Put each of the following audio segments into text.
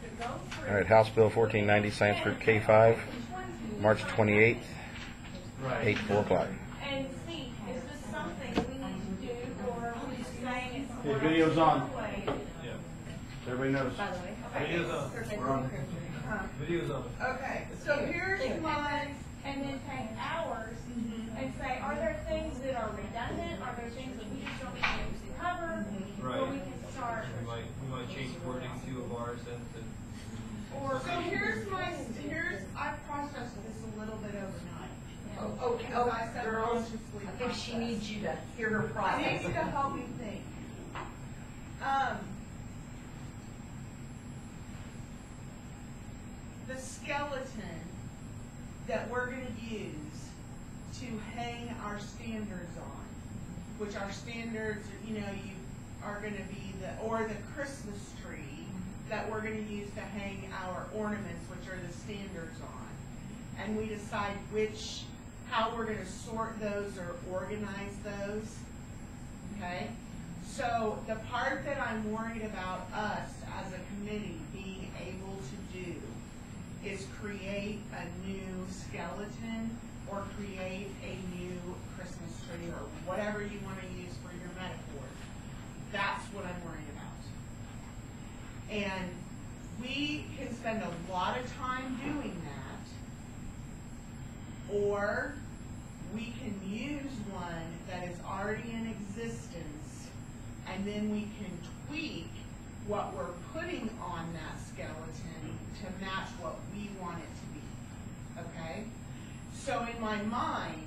All right, House Bill 1490, science group K-5, March 28th, 8 to 4 o'clock. And see, is this something we need to do, or are we just saying it's The video's on. way? Yeah. Everybody knows. By the way. Video's on. We're on. Video's on. Okay, so here's my, And then take hours and say, are there things that are redundant? Are there things that we just don't need to cover? Right. Or we can start. We might change wording two of ours then to. so here's, I processed this a little bit overnight. Okay, Because I said girls, consciously I think she process. needs you to hear her I process. need you to help me think. The skeleton that we're going to use to hang our standards on, which our standards, you are going to be or the Christmas tree that we're going to use to hang our ornaments, which are the standards on. And we decide how we're going to sort those or organize those. Okay? So the part that I'm worried about us as a committee being able to do is create a new skeleton or create a new Christmas tree or whatever you want to use for your metaphors. That's what I'm worried about. And we can spend a lot of time doing that, or we can use one that is already in existence, and then we can tweak what we're putting on that skeleton to match what we want it to be, okay? So in my mind,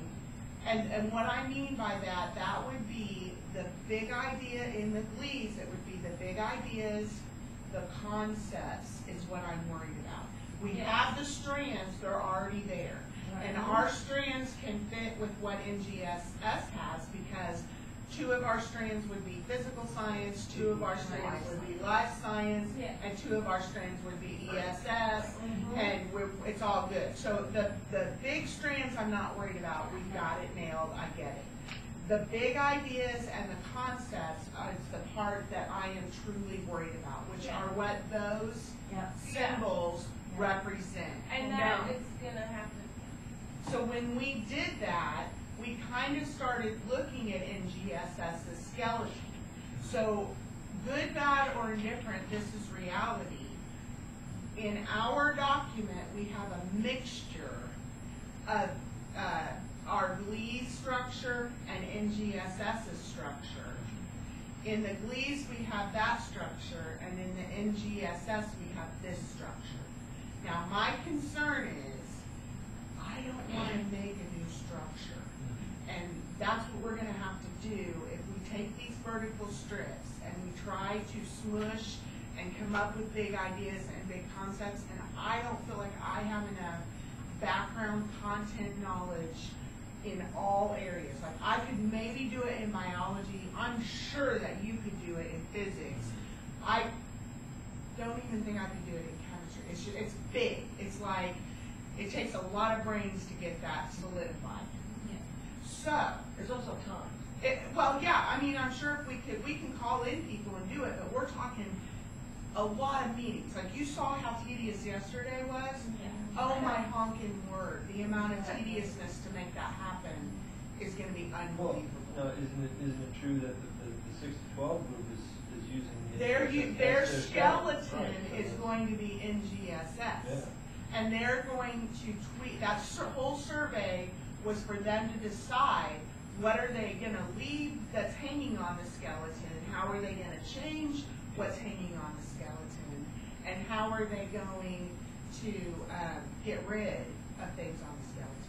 and what I mean by that, that would be the big idea in the glees, it would be the big ideas, the concepts is what I'm worried about. We have the strands, they're already there. And our strands can fit with what NGSS has, because 2 of our strands would be physical science, 2 of our strands would be life science, and 2 of our strands would be ESS, and it's all good. So the big strands I'm not worried about. We've got it nailed. I get it. The big ideas and the concepts is the part that I am truly worried about, which are what those symbols represent. And that it's going to happen. So when we did that, we kind of started looking at NGSS's skeleton. So good, bad, or indifferent, this is reality. In our document, we have a mixture of our GLEES structure and NGSS's structure. In the GLEES, we have that structure, and in the NGSS, we have this structure. Now, my concern is, I don't want to make a new structure. And that's what we're going to have to do if we take these vertical strips and we try to smush and come up with big ideas and big concepts. And I don't feel like I have enough background content knowledge in all areas. Like, I could maybe do it in biology. I'm sure that you could do it in physics. I don't even think I could do it in chemistry. It's big. It's like, it takes a lot of brains to get that solidified. So There's also time. Well, yeah, I mean, I'm sure if we can call in people and do it, but we're talking a lot of meetings. Like, you saw how tedious yesterday was. Oh my honking word! The amount of tediousness to make that happen is going to be unbelievable. Well, no, isn't it true that the 6 to 12 group is using Their skeleton is going to be NGSS, and they're going to tweak. That whole survey was for them to decide what are they going to leave that's hanging on the skeleton, and how are they going to change what's hanging on the skeleton, and how are they going to get rid of things on the skeleton.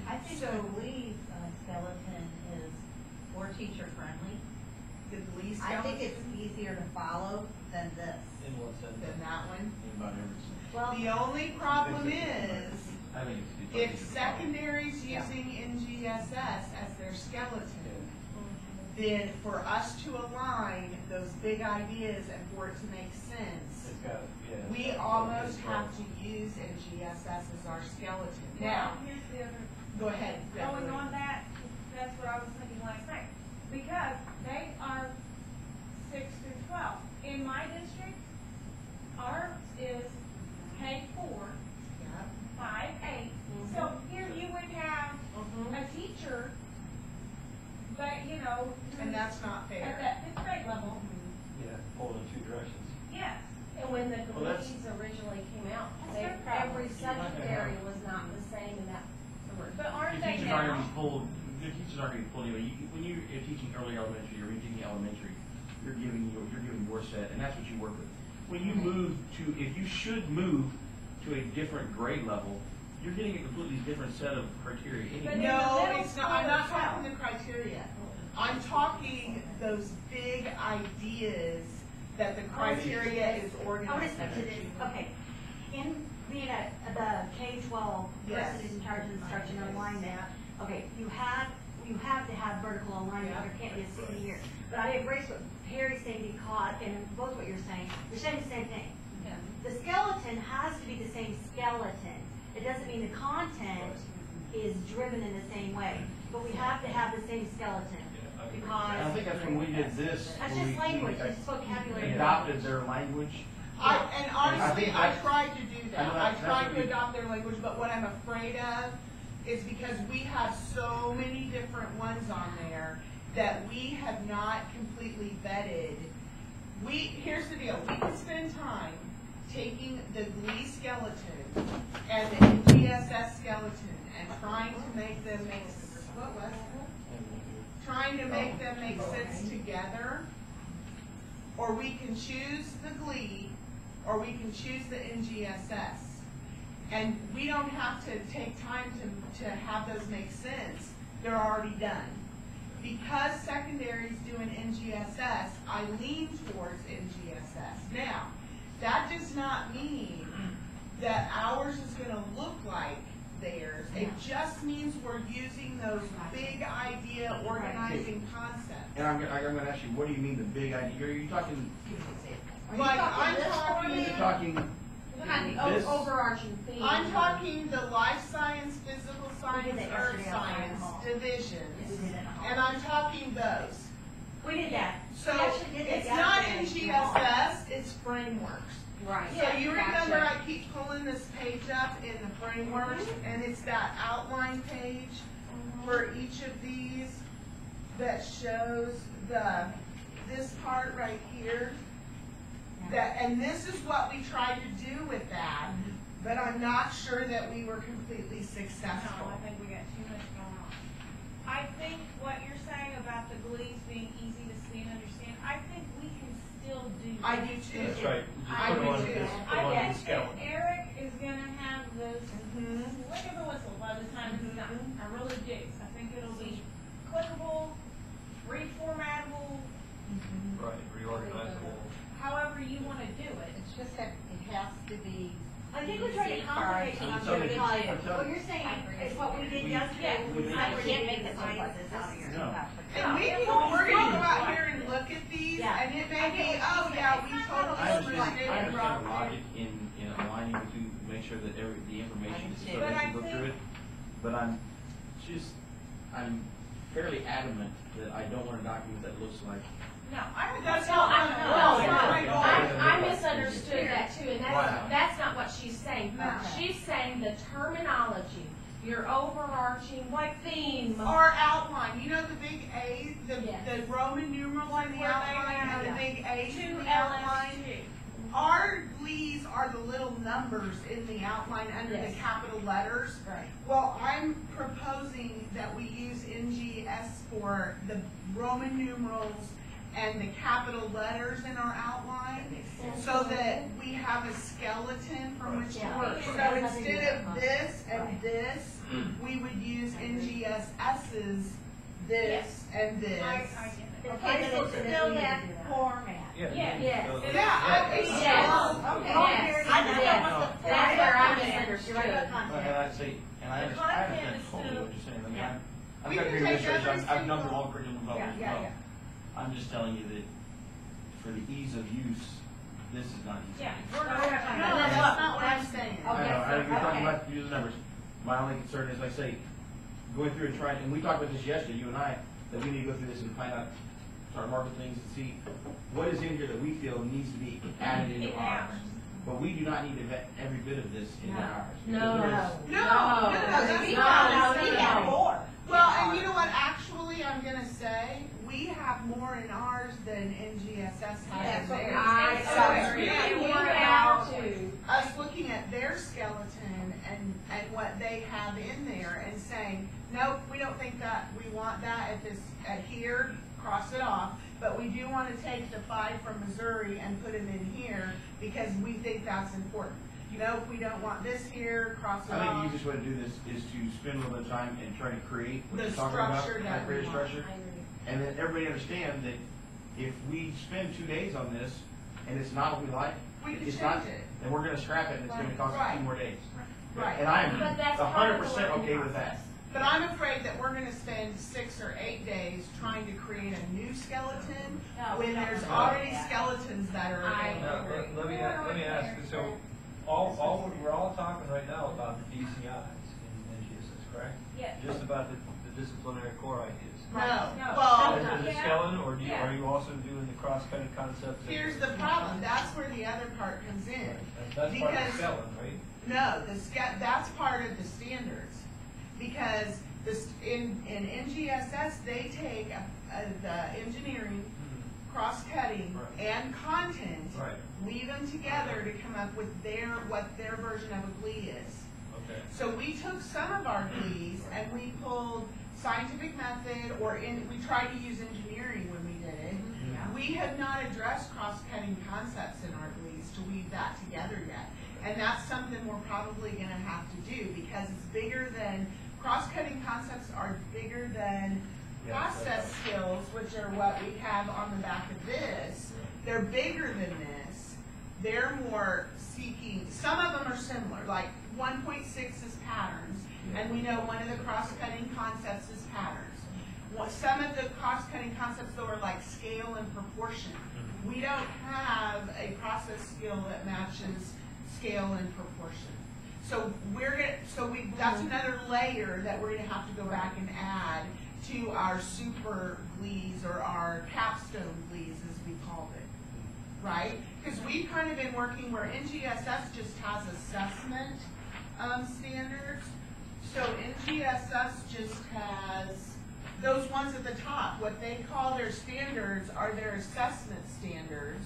I think the GLEES skeleton is more teacher friendly. The GLEE skeleton? I think it's easier to follow than this. In what sense? Than that one? In about every sense. Well, the only problem is, I think if secondary's using NGSS as their skeleton, then for us to align those big ideas and for it to make sense, we almost have to use NGSS as our skeleton. Now, here's the other. go ahead. Going on that, that's what I was thinking last night. Because they are 6 through 12. In my district, ours is when the Well, that's- Glees originally came out, That's they, their problem. every secondary was not the same in that. But aren't Your they teachers aren't gonna now? be pulled, your teachers aren't gonna be pulled anyway. When you're teaching early elementary, or you're teaching elementary, you're giving your set, and that's what you work with. When you move to, if you should move to a different grade level, you're getting a completely different set of criteria But anyway. in the No, middle it's not, I'm not school talking the criteria. I'm talking those big ideas that the criteria is I want to organized. speak to this, okay. In being the K-12 Yes. person who's in charge of instruction and alignment, okay, you have to have vertical alignment, there can't be a single year. But I embrace what Harry's saying because, and both what you're saying the same thing. The skeleton has to be the same skeleton. It doesn't mean the content is driven in the same way, but we have to have the same skeleton. And Because I think that's when we did this. that's when just language, it's vocabulary. Adopted their language. And honestly, think I that's- tried to do that. I know I that's tried what to we- adopt their language, but what I'm afraid of is because we have so many different ones on there that we have not completely vetted. Here's the deal, we can spend time taking the Glee skeleton and the NGSS skeleton and trying to make them make, what was it? Trying to make them make sense together. Or we can choose the Glee, or we can choose the NGSS. And we don't have to take time to have those make sense. They're already done. Because secondary's doing NGSS, I lean towards NGSS. Now, that does not mean that ours is gonna look like theirs. It just means we're using those big idea organizing concepts. And I'm gonna ask you, what do you mean the big idea? Are you talking, Like, I'm you're talking, talking Kind this? of overarching theme. I'm talking the life science, physical science, that earth yesterday science outside divisions. We did it all. And I'm talking those. We did that. So We actually did that it's not yesterday. in GSS, it's frameworks. Right. So you remember I keep pulling this page up in the frameworks, and it's that outline page for each of these that shows this part right here. And this is what we tried to do with that, but I'm not sure that we were completely No, successful. I think we got too much going on. I think what you're saying about the Glees being easy to see and understand, I think we can still do that. I do too. That's right. Just I put do on too. this, put I on the think skeleton. that Eric is gonna have this, Mhm. look at the whistle by the time it's done. I really do. I think it'll be clickable, reformatable, Right, reorganizable. however you wanna do it. It's just that it has to be. I think we're trying to complicate things I'm here telling you, because what you're saying is what we did yesterday. we We did- can't make the sciences out of here. No. And we're gonna go out here and look at these, Yeah. and it may be, oh yeah, we totally I understand, understood I it understand the wrong. logic in aligning the two, to make sure that the information is so But they I can go through it. But I'm fairly adamant that I don't want a document that looks like. No, That's no, not I, my- no, that's not my goal. I misunderstood that too, and Wow. that's not what she's saying. No. She's saying the terminology, your overarching, like theme. Our outline, you know the big A, Yes. the Roman numeral in the Where they outline, and the have big A's in Two the outline? LS2. Our Glees are the little numbers in the outline under the Yes. capital letters. Right. Well, I'm proposing that we use NGS for the Roman numerals and the capital letters in our outline, so that we have a skeleton from which to Yeah. work. So Yeah. instead of this and Right. this, we would use NGSS's this and this. I get it. Okay, so it's still that format. Yes. Yes. Yeah, Yes. it's Yes. Okay. Yes. I think that was the. That's where I You're misunderstood. right about And content. I say, and I The understand, content is totally still- what you're saying. I mean, Yeah. I've We got can degree in take administration, every I've done single- all curriculum development. Yeah, yeah, I'm just telling you that for the ease of use, this is not easy. Yeah. No, that's not what I'm saying. I know, Okay, you're talking okay. about using numbers. My only concern is, like I say, going through and trying, and we talked about this yesterday, you and I, that we need to go through this and find out, start marking things and see what is in here that we feel needs to be added into In ours. ours. But we do not need to vet every bit of this into ours. No, because there no. is- No, that's We not. we have more. Well, and you know what, actually, I'm gonna say, we have more in ours than NGSS has in theirs. I So it's agree. really We more have about have in there and saying, nope, we don't think that, we want that at here, cross it off, but we do want to take the 5 from Missouri and put them in here because we think that's important. Nope, we don't want this here, cross it I think the off. easiest way to do this is to spend a little bit of time and try to create what The you're talking about. structure that Create a we want. structure. And then everybody understand that if we spend 2 days on this and it's not what we like, We can it's change not, it. then we're gonna scrap it and it's gonna cost us Right. 2 more days. Right. And I am But that's part of the 100% learning okay with that. process. But I'm afraid that we're gonna spend 6 or 8 days trying to create a new skeleton No, when we don't there's wanna do already that. skeletons that are I available. Now, let me ask, so, we're all talking right now about the DCIs in NGSS, correct? Yes. Just about the disciplinary core ideas. No, No. well, As a skeleton, or Yeah. are you also doing the cross-cutting concepts? here's the problem, that's where the other part comes in. That's part of the Because- skeleton, right? No, that's part of the standards, because in NGSS, they take the engineering, cross-cutting, Right. and content, Right. weave them together to come up with what their version of a GLE is. Okay. So we took some of our GLEs and we pulled scientific method, we tried to use engineering when we did it. We have not addressed cross-cutting concepts in our GLEs to weave that together yet. And that's something we're probably gonna have to do because it's bigger than, cross-cutting concepts are bigger than process skills, which are what we have on the back of this. They're bigger than this. They're more seeking, some of them are similar, like 1.6 is patterns, and we know one of the cross-cutting concepts is patterns. Some of the cross-cutting concepts though are like scale and proportion. We don't have a process skill that matches scale and proportion. So that's another layer that we're gonna have to go back and add to our super GLEs or our capstone GLEs as we called it, right? Because we've kind of been working where NGSS just has assessment standards. So NGSS just has those ones at the top, what they call their standards are their assessment standards,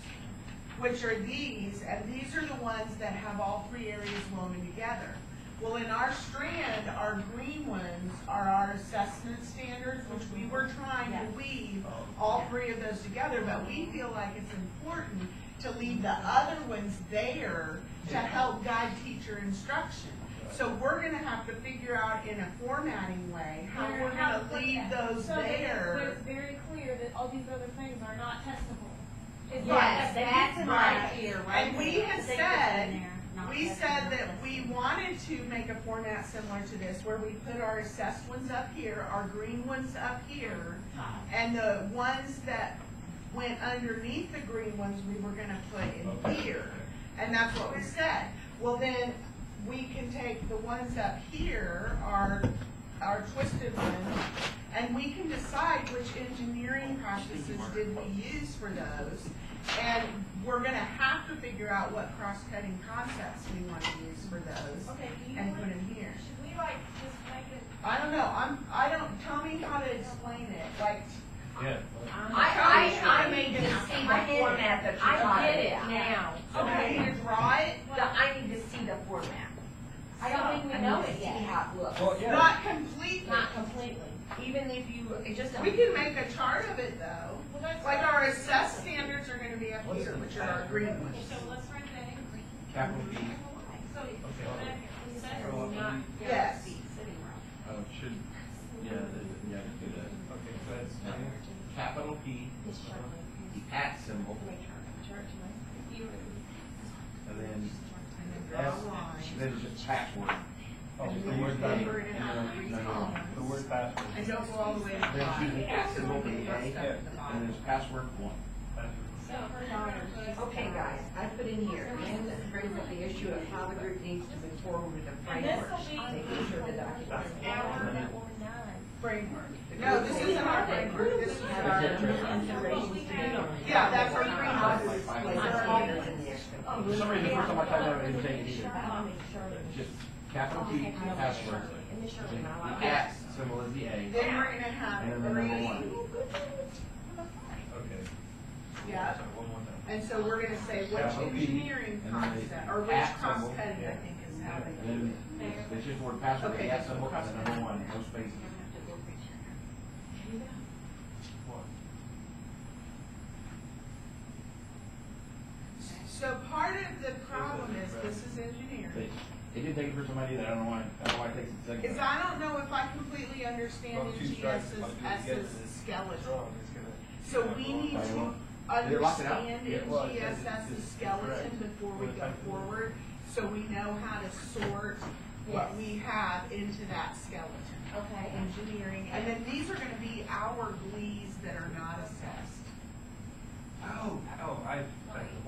which are these, and these are the ones that have all 3 areas woven together. Well, in our strand, our green ones are our assessment standards, which we were trying to weave all 3 of those together, but we feel like it's important to leave the other ones there to help guide teacher instruction. So we're gonna have to figure out in a formatting way how we're gonna leave those So that there. it's very clear that all these other things are not testable. It's Yes, not that's testable. right here, right And we there. had The thing that's in said, there, not we that's said not that that's we in there. wanted to make a format similar to this, where we put our assessed ones up here, our green ones up here, and the ones that went underneath the green ones, we were gonna put in here. And that's what we said. Well, then, we can take the ones up here, our twisted ones, and we can decide which engineering practices did we use for those. And we're gonna have to figure out what cross-cutting concepts we want to use for those Okay, do you and want, put them here. should we like just make it? I don't know, tell me how to explain it, like, Yeah. I need to see the format that you're I talking get it about. now. okay, you draw it, I need to see the format. I don't think we know it See yet. how it looks. Well, yeah. not completely. Not completely. Even if you, it just. We can make a chart of it though. Well, that's Like what- our assessed standards are gonna be up What's here, in which the are our green Okay, ones. so let's write that in green. Capital P. So, Okay. back here, assessment. Well, Not Yes. sitting room. Oh, should, yeah, just do that. Okay, go ahead. Capital P, the @ symbol, and then S, then just password. Oh, Just the use word that, password. and then, The word password. And don't go all the way to the then bottom. choose the @ symbol, the A, Yeah. and there's password 1. So for example, Okay, guys, I put in here, and this brings up the issue of how the group needs to move forward with the And this framework, will be- making sure the documents. Framework. No, this isn't our framework, this is Have our, our considerations to be. yeah, that's our Place framework. our standards in the expectations. For some reason, the first time I typed it, I didn't take it either. Just capital P, password, then the @ symbol is the A, Then we're gonna have and then the number 1. Okay. Yeah. So one more time. And so we're gonna say which Capital P, engineering and then the concept, or which @ symbol, cross-cutting, I yeah. think is then it's just word password, Okay. yes, number one, no spaces. So part of the problem is, this is engineering, They did take it for somebody that I don't know why it takes a second. is I don't know if I completely understand Well, two strikes, if I do get NGSS's this skeleton. wrong, it's gonna. So we need to They locked it out? understand Yeah, well, it's- NGSS's it's skeleton correct. before we go forward, so we know how to sort what Yes. we have into that skeleton. Okay, engineering. And then these are gonna be our glees that are not assessed,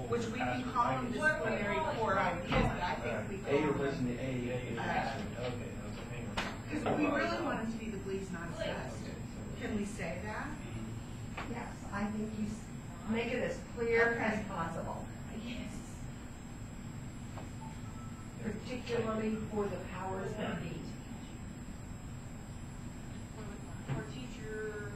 which we can call them disciplinary core ideas, but I think we A call them. replacing the A. Okay, hang on. Because we really want them to be the glees not assessed. Can we say that? Yes, I think you make it as clear as possible, Yes. particularly for the powers that be. For teacher,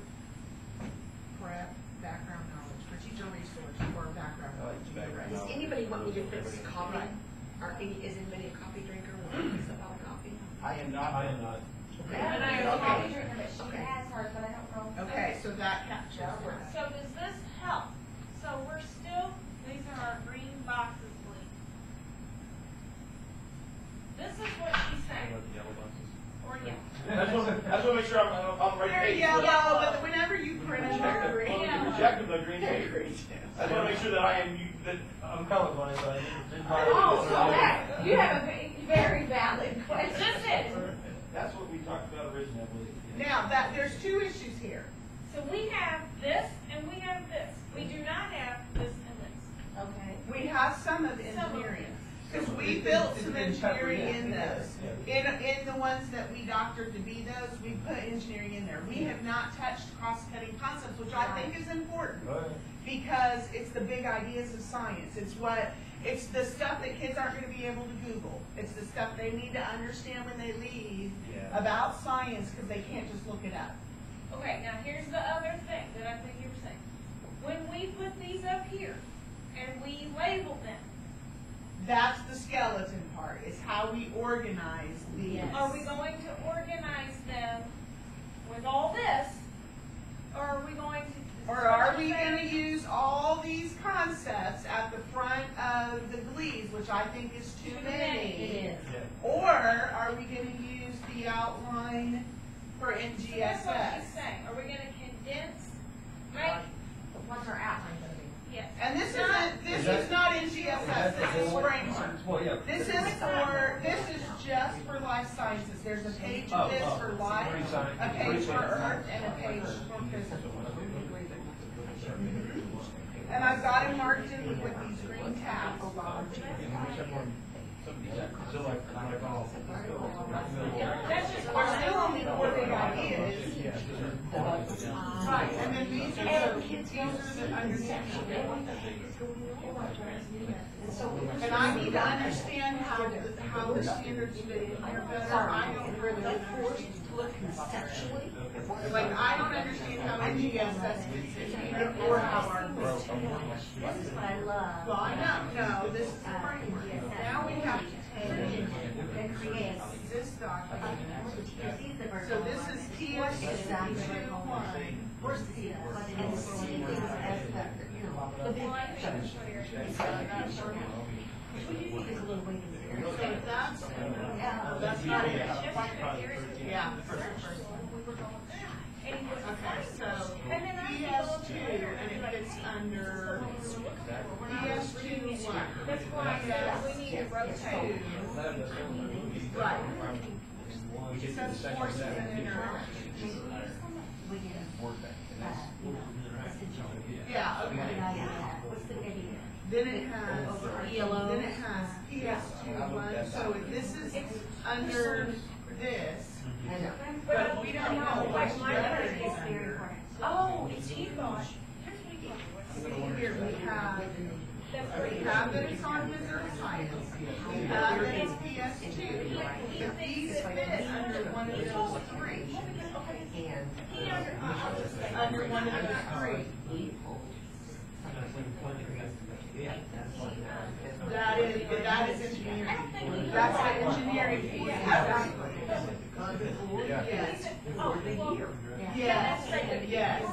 Prep, background knowledge, for teacher resource, or background I like knowledge. background Does knowledge. anybody want me to fix coffee? Right. Is anybody a coffee drinker? Want me to fix about coffee? I am not. I am not. And I am a coffee drinker, but she Okay. has hers, but I don't know. Okay, so that captures that. so does this help? So we're still, these are our green boxes, Lee. This is what she's saying, or yeah. That's what make sure I'm on the right They're page. yellow, but whenever you print them, they're green. Rejected the green page. I just want to make sure that I'm colorblind, so I didn't. Oh, so that, you have a very valid It's question. just it. That's what we talked about originally, I believe. Now, there's two issues here. So we have this and we have this. We do not have this and this. Okay. We have some of engineering, because we built some engineering in those. In the ones that we doctored to be those, we put engineering in there. We have not touched cross-cutting concepts, which I think is important, because it's the big ideas of science. It's the stuff that kids aren't gonna be able to Google. It's the stuff they need to understand when they leave about science, because they can't just look it up. Okay, now here's the other thing that I think you were saying. When we put these up here and we label them, That's the skeleton part, is how we organize these. are we going to organize them with all this? Or are we going to? Or are we gonna use all these concepts at the front of the glees, which I think is too many? It is. Or are we gonna use the outline for So that's what she's NGSS? saying. Are we gonna condense, What's our outline gonna be? yes. And this is not NGSS, this is Springburn. Well, yeah. This is just for life sciences. There's a page of this for life, a page for earth, and a page for physical. And I've got them marked in with these green tabs. That's just We're still only four big ideas. Right, and then these are the understanding. And I need to understand how the standards fit in here better. I don't really understand. Conceptually, Like, I don't understand how NGSS fits in here or how our. This is what I love. Well, I know, this is the framework. Now we have to take That creates. this document. So this is TS one. Where's the C? And see things as the big picture. Which we think is a little way to So that's, Yeah. that's not it. Yeah. Okay, so PS2, and it fits under PS2 one. That's why I said we need to rotate. Right. It says forces and interactions. We can, essential. Yeah, okay. What's the video? Then it has, ELO. then it has PS2 one, so this is under this, but we don't know what letter it is under. Oh, it's e-thought. Here's what you do. See here, we have that it's on Missouri Science, we have that it's PS2, but these fit under one of those three. Under one of those three. That is engineering. That's the engineering piece. Yes. Yes, yes.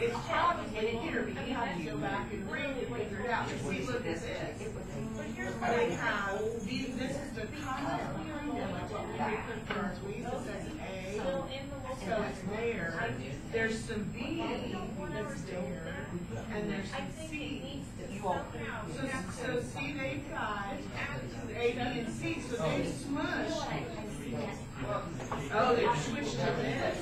It's probably here, but you have to go back and read it, figure it out. See, look at this. They have, this is the common freedom of what we put for our tweets. It says A, so it's there. There's some B that's there, and there's some C. So see, they've got A, B, and C, so they've smushed. Oh, they've switched to this.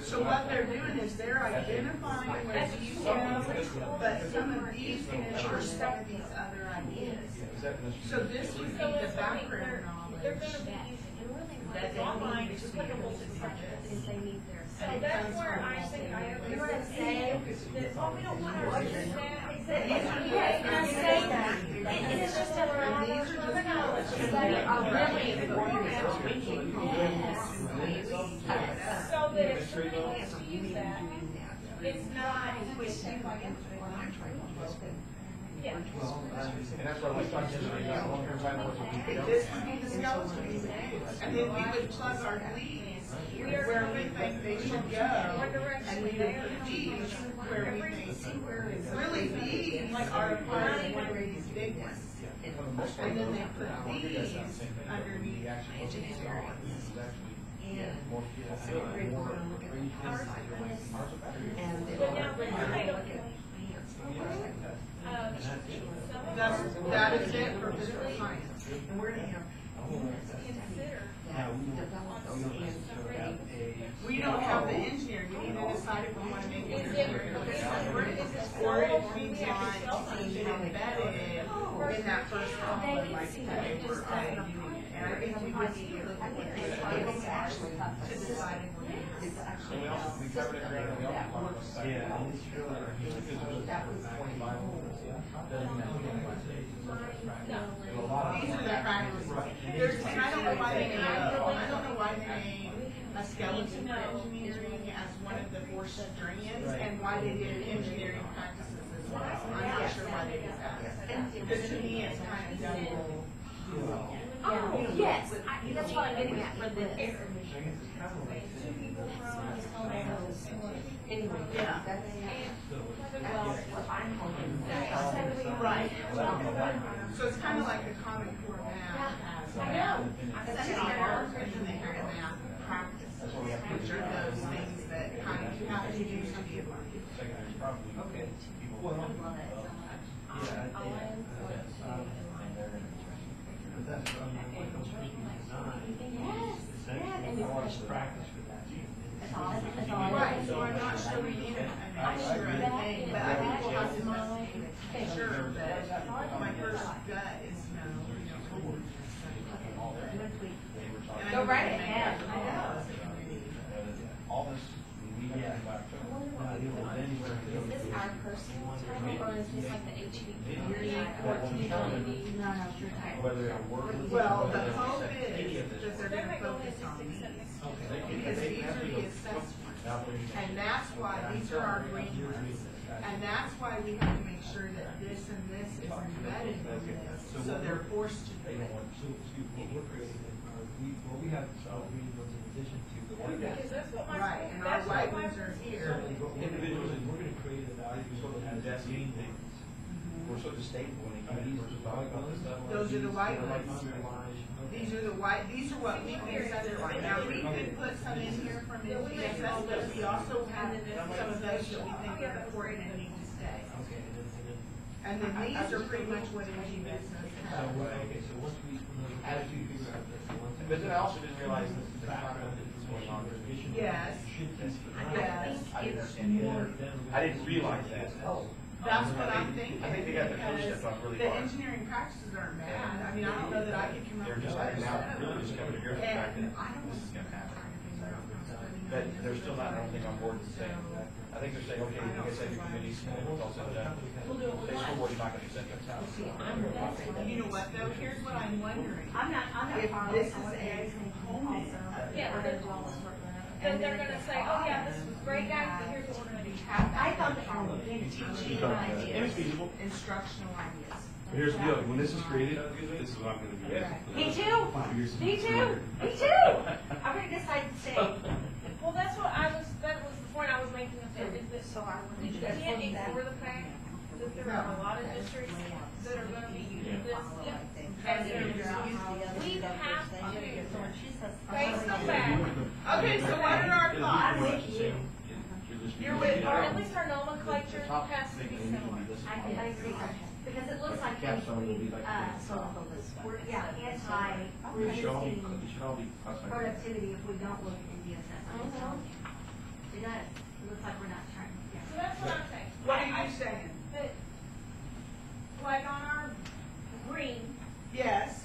So what they're doing is they're identifying where these go, but some of these can intersect these other ideas. So this would be the background knowledge that they need to be able to do this. So that's where I think I agree. You know what I'm saying? That, well, we don't want to understand. Yeah, and I'm saying that, it is just a so that if somebody wants to use that, it's not. Yeah. And that's why we talked yesterday about long-term plan was This would be the skeleton. And then we would plug our leads where we think they should go. And we would put these where we think, really these are part of one of these big ones. And then they put these underneath engineering. That is it for physical science. And we're gonna have Consider. we don't have the engineering, we need to decide if we want to make it engineering or if we want to keep it embedded in that first column like today for and I think we would need to look at what this is actually to decide if we're going to we covered it around the These are the practices. And I don't know why they made a skeleton for engineering as one of the 4 strands and why they did engineering practices as well. I'm not sure why they did that. Because to me, it's kind of double. Oh, yes, that's what I'm getting at for this. Anyway, Yeah. that's, well, what I'm hoping. Right. So it's kind of like the Common Core math has. I know. And then they have a math practice, which are those things that kind of you have to do something. Okay. Well, but that's what I'm like, design. Practice for that. Right, so I'm not sure we need an extra thing, but I think we'll have to make sure that my first gut is no. Go right ahead. I know. all this, we have about. Is this our personal title, or is this like the HB 1490? No, no, sure. Whether it works. Well, the hope is that they're gonna focus on these, because these are the assessments. And that's why, these are our green ones. And that's why we have to make sure that this and this is embedded in this, so they're forced to do it. We have green ones in addition to the white. Because that's what my. Right, and our white ones are here. Individually, we're gonna create a value so that has green things. We're so distinct when it comes to. Those are the white ones. These are the white, these are what we can set right now. We could put some in here from NGSS, but we also have some of those that we think are important and need to stay. And then these are pretty much what NGSS has. So once we, as you figure out this, But then I also didn't realize that the background that was going on. Yes. Yes. I didn't understand either. I didn't realize that. That's what I'm thinking. I think they got their first Because step on really the hard. engineering practices aren't bad. I mean, I don't know that I could come up They're with just a like now, set. really just coming to grips with the fact And that I don't this is gonna happen. know. But they're still not, I don't think, on board with saying that. I think they're saying, okay, you guys have your committees, and it's all said and done. Say school board's not gonna send us out. You know what though? Here's what I'm wondering. I'm not If following this is what a Eric's thinking home also. Yeah. We're gonna do all this work on it. Because they're gonna say, oh yeah, this was great, guys, but here's what we're gonna do. I thought that all of it. It was feasible. Instructional ideas. Here's the deal, when this is created, this is what I'm gonna do. Me too. Me too. Me too. I'm gonna decide to stay. Well, that was the point I was making up there, is that, So I you can't ignore the fact that there are a lot of districts that are gonna be using this as their excuse. We have to face the fact, Okay, so what are our thoughts? I'm with you. You're with, or at least our nomenclature has to be similar. I agree. Because it looks like we're, yeah, It should all be classified. productivity if we don't look at NGSS. I'm telling you. It does. It looks like we're not trying, yeah. So that's what I'm saying. what are you saying? That, like on our green, Yes,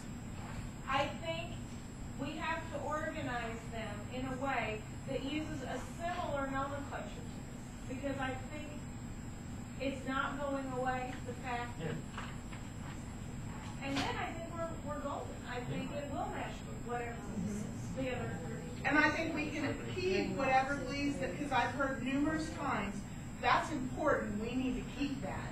I think we have to organize them in a way that uses a similar nomenclature to this. Because I think it's not going away, the fact. And then I think we're golden. I think it will match whatever the other three. and I think we can keep whatever leaves that, because I've heard numerous times, that's important, we need to keep that.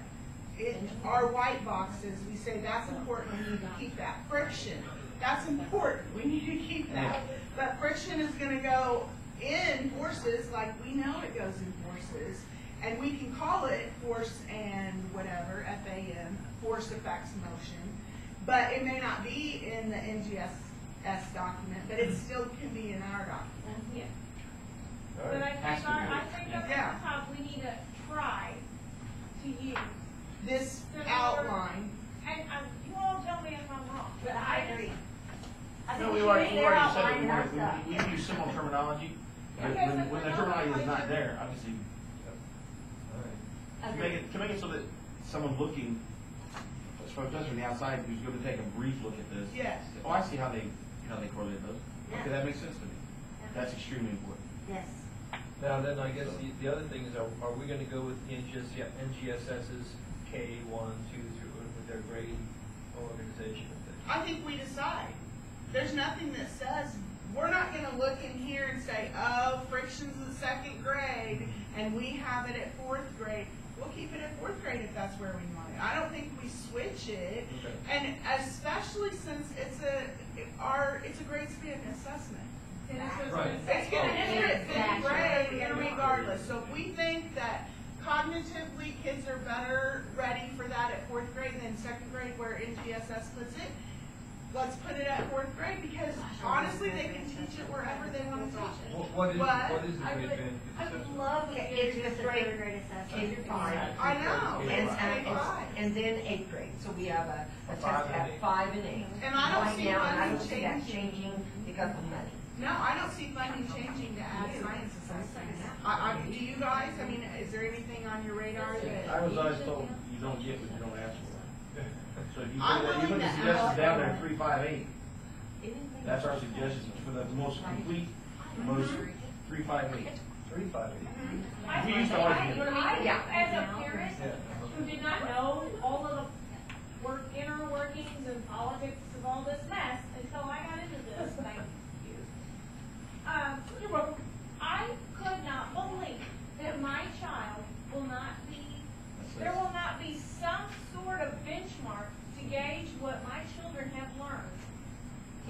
Our white boxes, we say that's important, we need to keep that. Friction, that's important, we need to keep that. But friction is gonna go in forces, like we know it goes in forces, and we can call it force and whatever, FAM, force affects motion, but it may not be in the NGSS document, but it still can be in our document. Yeah. But I think up at the top, we need to try to use. This outline, And you all tell me if I'm wrong, but I agree. I No, think we we already should said outline it, our stuff. we use similar terminology, but Okay, when the terminology is not there, obviously, to Agree. make it so that someone looking, as far as from the outside, who's going to take a brief look at this. yes. Oh, I see how they correlate those. Yeah. Okay, that makes sense to me. That's extremely important. Yes. Now, then I guess the other thing is, are we gonna go with NGSS's K1, 2 through, with their grade organization? I think we decide. There's nothing that says, we're not gonna look in here and say, oh, friction's in second grade, and we have it at fourth grade. We'll keep it at fourth grade if that's where we want it. I don't think we switch it, Okay. and especially since it's a grade span assessment. Right. It's gonna enter at fifth Exactly. grade irregardless. So if we think that cognitively kids are better ready for that at fourth grade than second grade where NGSS puts it, let's put it at fourth grade, because honestly, they can teach it wherever they want to teach it. What is the What? grade band? I would love to It's get just the grade third grade assessment. K-5. I know, And, it's K-5. and then eighth grade, so we have a test 5 and at 8. 5 and 8. And I don't Right see now, and I money don't see that changing. changing because of money. No, I don't see funding changing to add science assessments. Do you guys, I mean, is there anything on your radar that? I was always told, you don't get what you don't ask for. So if you I'm put willing the to suggestions ask. down there, 3, 5, 8. That's our suggestions for the most complete, most 3, 5, 8. 3, 5, 8. I We used to always think do it. as a parent Yeah. who did not know all of the inner workings and politics of all this mess until I got into this, thank you. You're welcome. I could not believe that my child will not be, there will not be some sort of benchmark to gauge what my children have learned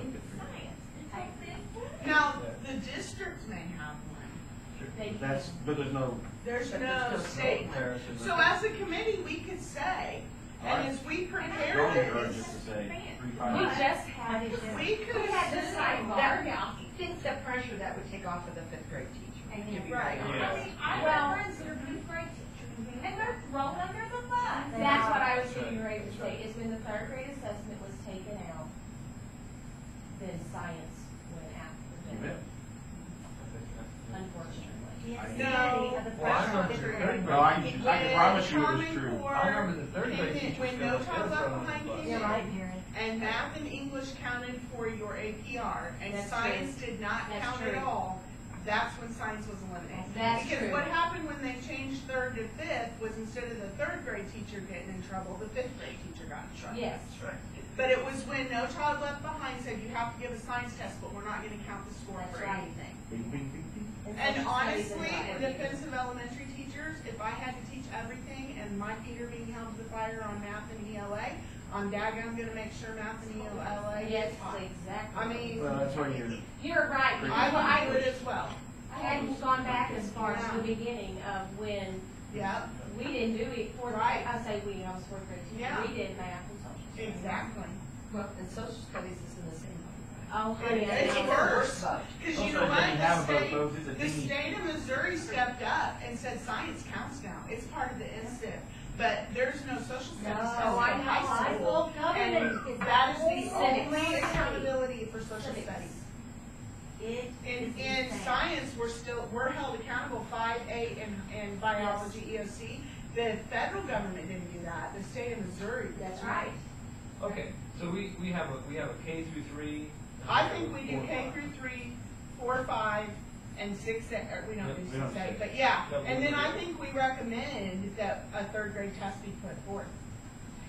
in science until fifth grade. Now, the district may have one. But there's no, There's But no there's no statement. comparison. So as a committee, we could say, and as we prepare don't encourage us this, to say 3, We 5, 8. just had it. we could We had this assume sidebar. That, think the pressure that would take off of the fifth grade teacher. And to be right. honest. I mean, I have friends that are fifth grade teachers, and they're thrown under the bus. That's what I was getting ready to say, is when the third grade assessment was taken out, then science went after You them, bet. unfortunately. Yes. No. Of the Well, I freshman remember fifth the grade. third No, I grade can teacher. promise you it was Common true. Core I remember the third grade came in- teacher when got No us Child thrown Left under the Behind bus. came You're in, right, Mary. and math and English counted for your APR, and That's science true. did not That's count true. at all, that's when science was eliminated. That's Because true. what happened when they changed third to fifth was instead of the third grade teacher getting in trouble, the fifth grade teacher got in trouble. Yes. But it was when No Child Left Behind said you have to give a science test, but we're not gonna count the score That's for right. anything. Bing, bing, bing, bing. And social studies and honestly, not in working. defense of elementary teachers, if I had to teach everything and my feet are being held to the fire on math and ELA, I'm gonna make sure math and ELA Yes, is taught. exactly. I mean, Well, that's where you're. You're right. I would as well. I hadn't gone back as far as the beginning of when Yeah, we didn't do it for, Right. I say we, I was fourth grade teacher, Yeah. we did math and social studies. exactly. Well, and social studies is in the same. Oh, honey, I It's know. worse, because you know Also, what, they have the both, state, folks. It's a the dingy- state of Missouri stepped up and said science counts now, it's part of the INSTIP. But there's no social studies test No, I in know. high I school, will cover and it. that is the Civics. only accountability for social Civics. studies. It In is insane. science, we're held accountable, 5A and biology, EOC. The federal government didn't do that, the state of Missouri did. That's right. Okay, so we have a K through 3. I think we do K through 3, 4, 5, and 6, or we don't Yep, do we don't 6, 8, say. but yeah. Yep, And we then do. I think we recommend that a third grade test be put forth.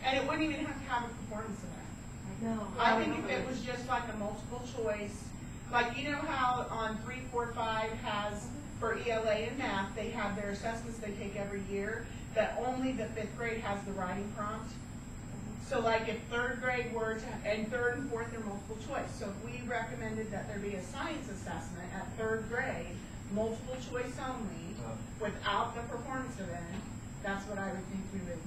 And it wouldn't even have to have a performance event. No. I think if it was just like a multiple choice, like you know how on 3, 4, 5 has, for ELA and math, they have their assessments they take every year, that only the 5th grade has the writing prompt. So like if 3rd grade were to, and 3rd and 4th are multiple choice. So if we recommended that there be a science assessment at 3rd grade, multiple choice only, without the performance event, that's what I would think we would.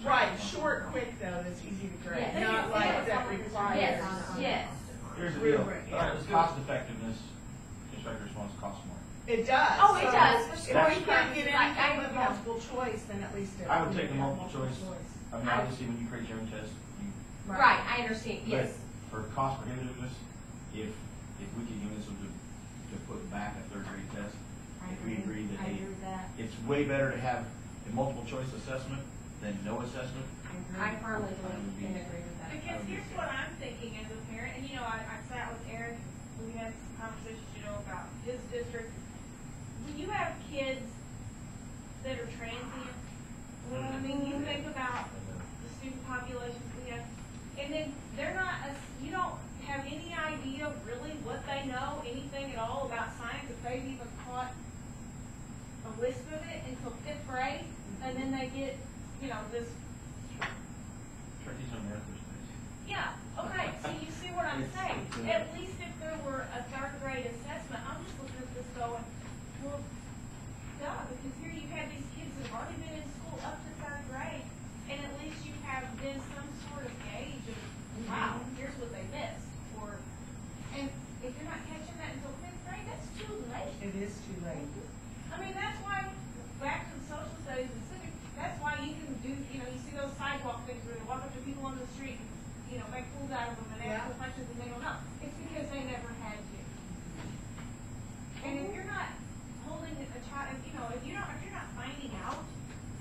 Right, short, quick though, that's easy to grade, Yes. not like that requires. Yes, yes. Here's the Real deal. break, All right, let's do it. Cost effectiveness, instructor response costs more. It does. Oh, it So does, for If sure. we can't get Like, anything with yeah. multiple choice, then at least it. I would would take the be multiple choice. I mean, obviously, when you create your own test, you. Right, I understand, yes. But for cost prohibitiveness, if we could give this to put back a 3rd grade test, if we agree that, I hey, agree with that. it's way better to have a multiple choice assessment than no assessment. I firmly believe and agree with that. Because here's what I'm thinking as a parent, and you know, I sat with Eric, we had some conversations, you know, about his district. When you have kids that are transient, you know what I mean, you think about the student populations we have, and then they're not, you don't have any idea really what they know, anything at all about science, if they've even caught a wisp of it until 5th grade, and then they get, you know, this. Turkey's on there Thursdays. Yeah, okay, so you see what I'm saying? At least if there were a 3rd grade assessment, I'm just looking at this going, well, duh, because here you have these kids that have already been in school up to 3rd grade, and at least you have been some sort of gauge of, wow, here's what they missed, or, and if you're not catching that until 5th grade, that's too late. It is too late. I mean, that's why, back to the social studies and civics, that's why you can do, you know, you see those sidewalk things where they walk up to people on the street, and, you know, make fools out of them and ask them questions and they don't know. It's because they never had to. And if you're not holding a child, you know, if you're not finding out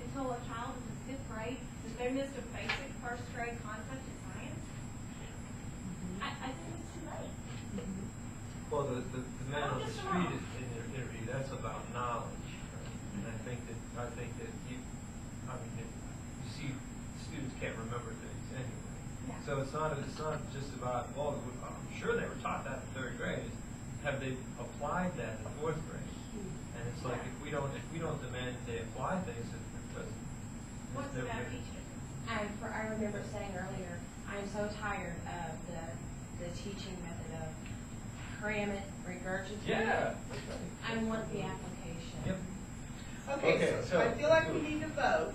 until a child is in 5th grade that they missed a basic 1st grade concept in science, I think it's too late. Well, the man on the Just a street moment. in their interview, that's about knowledge. Right? And I think that you see, students can't remember things anyway. Yeah. So it's not just about, well, I'm sure they were taught that in 3rd grade. Have they applied that in 4th grade? And it's like, if we don't demand they apply things, it doesn't. What's it's never that gonna- teaching? I remember saying earlier, I'm so tired of the teaching method of cram it, regurgitate it. Yeah. That's right. I want the application. Yep. Okay, Okay, so so- I feel like we need to vote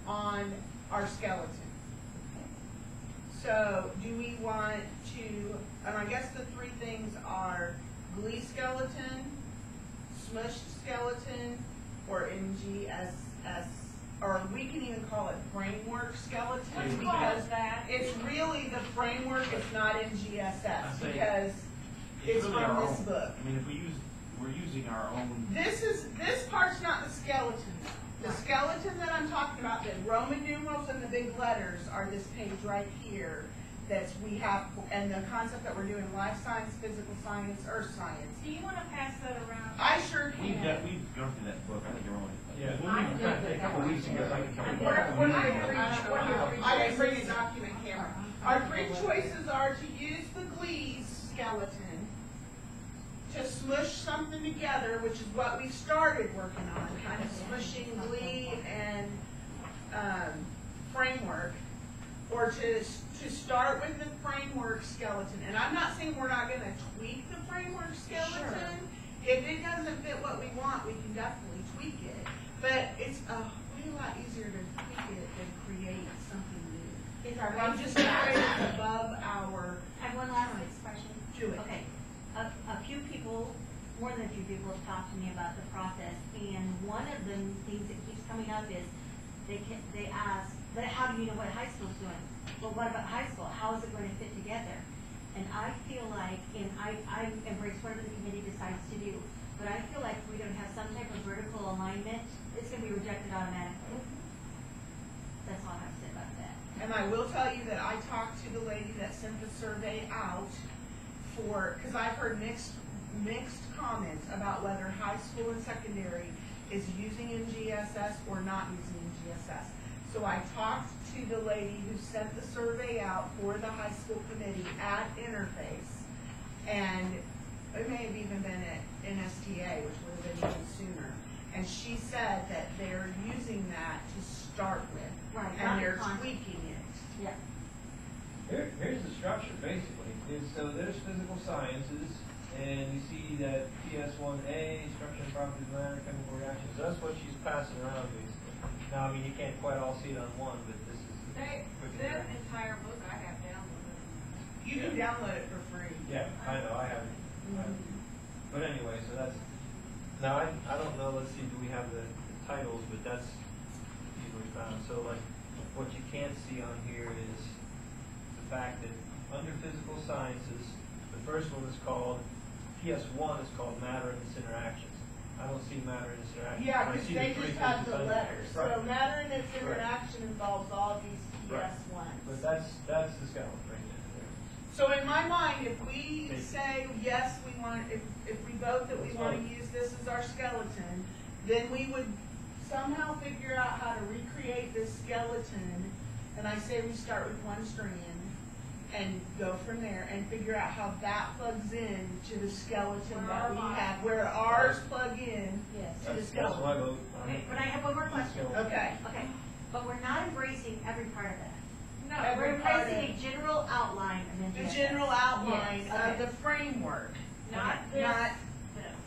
on our skeleton. So do we want to, and I guess the 3 things are GLEE skeleton, smushed skeleton, or NGSS, or we can even call it framework skeleton, Let's call because it that. it's really the framework, it's not I NGSS, say because it's really from our this own. book. I mean, we're using our own. This part's not the skeleton. The skeleton that I'm talking about, the Roman numerals and the big letters, are this page right here. We have, and the concept that we're doing, life science, physical science, earth science. Do you want to pass that around? I sure We've can. gone through that book. I think you're only. Yeah. When we were a couple weeks ago, I think a couple I didn't bring a document camera. Our 3 choices are to use the GLEE skeleton, to smush something together, which is what we started working on, kind of smushing Glee and framework, or to start with the framework skeleton. And I'm not saying we're not going to tweak the framework skeleton. Sure. If it doesn't fit what we want, we can definitely tweak it. But it's a way lot easier to tweak it than create something new. Is our I'm just afraid it's above our. I have one last expression. Do it. Okay, a few people, more than a few people have talked to me about the process, and one of the things that keeps coming up is they ask, but how do you know what high school's doing? Well, what about high school? How is it going to fit together? And I feel like, and I embrace whatever the committee decides to do, but I feel like if we don't have some type of vertical alignment, it's going to be rejected automatically. That's all I have to say about that. And I will tell you that I talked to the lady that sent the survey out because I've heard mixed comments about whether high school and secondary is using NGSS or not using NGSS. So I talked to the lady who sent the survey out for the high school committee at Interface, and it may have even been at NSTA, which would have been even sooner. And she said that they're using that to start with, Right, and they're not tweaking it. Yeah. Here's the structure, basically. So there's physical sciences, and you see that PS1A, structure and properties of matter, chemical reactions. That's what she's passing around, basically. Now, I mean, you can't quite all see it on one, but this is. That entire book I have downloaded. You can download it for free. Yeah, I know, I have it. But anyway, so that's, now I don't know, let's see, do we have the titles, but that's easily found. So like, what you can't see on here is the fact that under physical sciences, the first one is called, PS1 is called matter and its interactions. I don't see matter and its interactions. Yeah, I because see they three just have physical the letters. sciences. So Right. matter and its Right. interaction involves all these Right. PS1s. But that's the skeleton right there. So in my mind, if we say, yes, we want, if we vote that we want to use this as our skeleton, then we would somehow figure out how to recreate this skeleton. And I say we start with one strand and go from there and figure out how that plugs in to the skeleton that we have, where ours plug in Yes. to the That's my skeleton. vote. Okay, but I have one more question. Okay. Okay, but we're not embracing every part of that. No, We're Every part embracing of a general outline of the NGSS. general outline Yes, of okay. the framework. not Okay. this.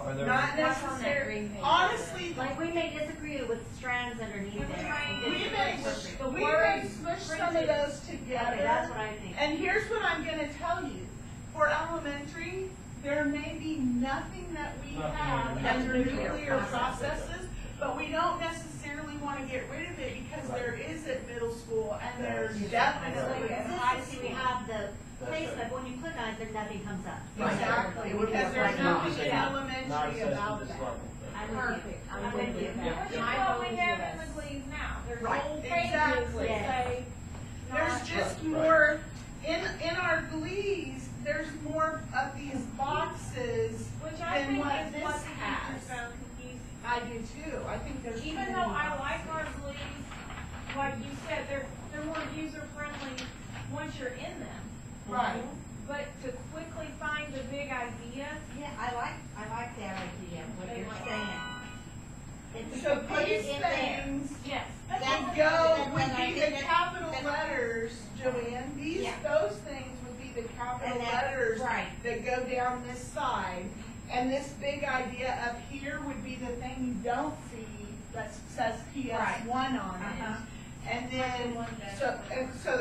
Are there? Not What's on that necessarily, green page? honestly, Like, we may disagree with strands underneath We're there. trying we may words smush some of printed. those Okay, together. that's what I think. And here's what I'm gonna tell you. For elementary, there may be nothing that we Nothing have under under nuclear nuclear processes. processes, but we don't necessarily wanna get rid of it because there is at middle school and there's Right. definitely at high Consistency, we school. have the That's placement, right. when you click on it, then nothing comes up. Exactly, Right. because there's Right. nothing in Yeah. Not elementary assessed about at this that. level. I'm with Perfect. you. I'm with you. Yeah. Which is My what vote we is have yes. in the Glees now. There's Right, whole pages exactly. that say. There's not- just Right. more, in our glees, there's more of these boxes Which I than think what is what this the has. teachers found confusing. I do too, I think there's. Even too though many I like boxes. our Glees, like you said, they're more user friendly once you're in them. Right. But to quickly find the big idea, Yeah, I like that idea, what you're saying. If So we put it these in there. things yes. would That's- go, then would I be think the that- capital then- letters, Joanne, Yeah. those things would be the capital And that's letters right. that go down this side. And this big idea up here would be the thing you don't see that says PS1 on Uh-huh. it. And then,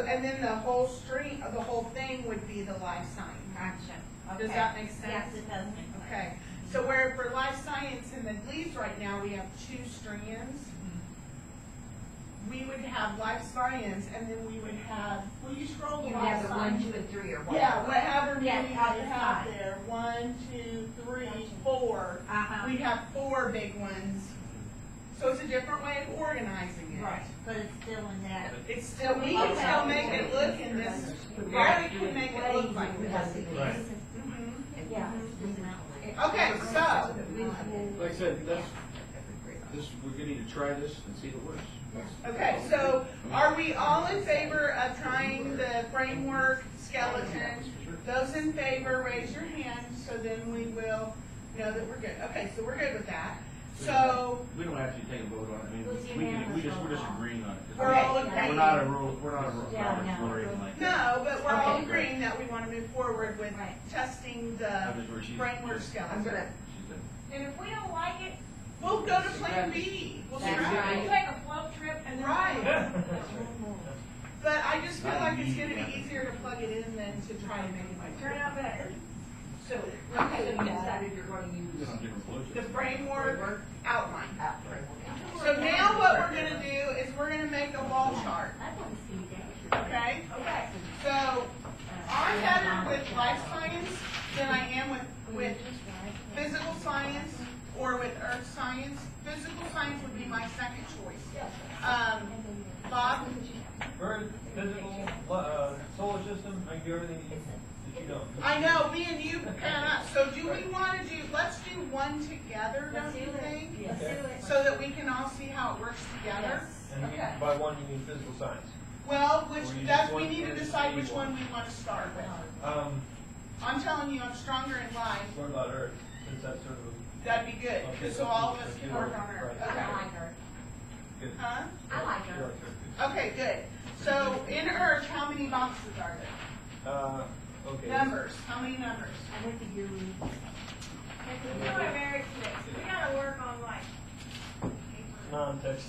and then the whole stream, the whole thing would be the life science. Gotcha. Does Okay. that make sense? Yes, it does. Okay, so where for life science in the Glees right now, we have 2 strands. We would have life science, and then we would have, will you scroll to You life have the 1, science? 2, and 3 or what? Yeah, whatever many Yeah, you on would the have side. there, 1, 2, 3, 4. Uh-huh. We'd have 4 big ones, so it's a different way of organizing it. Right, but it's still in that. It's still, we can Okay. still make it look in this, Eric can make it look like this. Right. Mhm. Yeah. Okay, so, Like I said, we're gonna need to try this and see if it works. okay, so are we all in favor of trying the framework skeleton? Those in favor, raise your hand, so then we will know that we're good. Okay, so we're good with that. So, We don't actually take a vote on it, I mean, It was we're just unanimous. agreeing on it. 'Cause We're all We're agreeing. not a rule, we're not a rule, Yeah, Robert's no. rule or anything like that. no, but we're all Okay. agreeing that we want to move forward with Right. testing the That is where she's- framework I'm skeleton. gonna, She said, And if we don't like it, We'll go to plan B. We'll That's scrap right. we'll it. take a float trip and then. Right. But I just feel Not like it's easy, gonna yeah. be easier to plug it in than to try and make it Turn out better. So, okay, you decided you're gonna "We're use on different flows." the framework outline. framework. So now what we're gonna do is we're gonna make a wall chart, I want to see that. okay? Okay. So I'm better with life science than I am with physical science or with earth science. Physical science would be my second choice. Bob? Earth, physical, solar system, I can do everything that you don't. I know, me and you can up. So do we wanna do, let's do one together, Let's don't you do it. think? Let's do it. So that we can all see how it works together? Yes. And you Okay. mean, by one, you mean physical science. Well, which, Or you that's, just we want need to to decide see which one. one we wanna start with. I'm telling you, I'm stronger in life. What about Earth, since that's sort of That'd be good, Okay, so all of us let's can do work Earth. on it. Right. Okay. I like her. good? Huh? I like her. Sure, sure, Okay, good. So in Earth, how many boxes are there? good. Okay. Numbers, how many numbers? I went to your room. And we do have Eric's next. We gotta work on like. Non-text.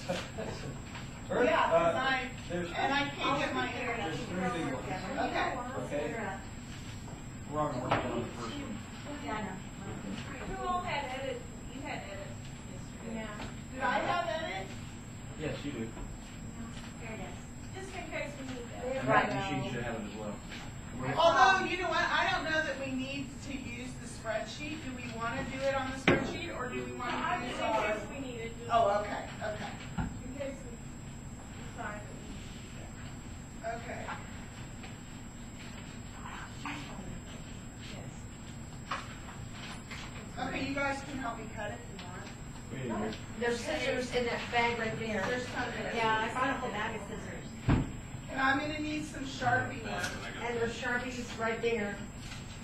Yeah, because there's, and I can't get my internet. there's three big ones. Okay. Okay. We're already working on the first one. Yeah, I know. Who all had edit? You had edit. Yeah. Did I have edit? Yes, you do. There it is. Just in case we need that. And Right. that machine should have it as well. Although, you know what, I don't know that we need to use the spreadsheet. Do we want to do it on the spreadsheet, or do we want I to just use in our? case we need it. just Oh, okay, okay, In case we decide that we. okay. Okay, you guys can help me cut it if you want. Wait a minute. There's scissors in that bag right there. There's tons of it. Yeah, I found a whole bag of scissors. And I'm gonna need some Sharpie ones. And there's Sharpies right there.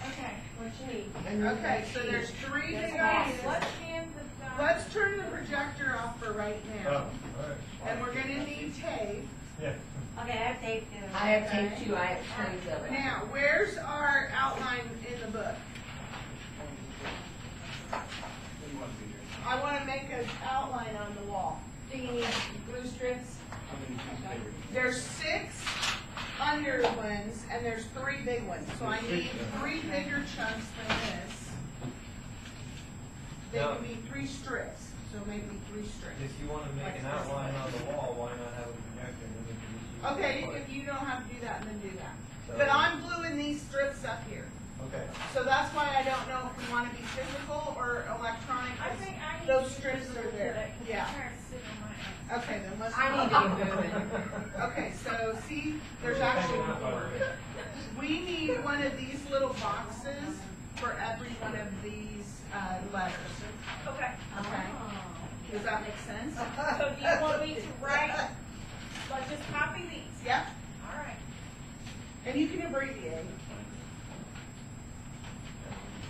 Okay, what you need. And then Okay, so there's three Yes, big ma'am. items. Let's hand the. Let's turn the projector off for right Oh, now. all right. And we're gonna need tape. Yeah. Okay, I have tape too. I have tape too, I have tons of it. Now, where's our outline in the book? I wanna make an outline on the wall. Do you need blue strips? There's 6 under ones, and there's 3 big ones, so I need 3 bigger chunks than this. They can be 3 strips, so maybe 3 strips. If you wanna make an outline on the wall, why not have a projector, and then we can just use. Okay, the if you don't have to do that, then do that. So- But I'm gluing these strips up here, Okay. so that's why I don't know if we wanna be physical or electronic. I think I need. Those to strips do are that, there, 'cause yeah. I'm trying to sit on my ass. Okay, then let's. I need to get moving. Okay, so see, there's Hanging actually out by more. the- We need one of these little boxes for every one of these, letters. Okay. Okay, does that make sense? So do you want me to write, like just copy these? Yep, All right. and you can abbreviate.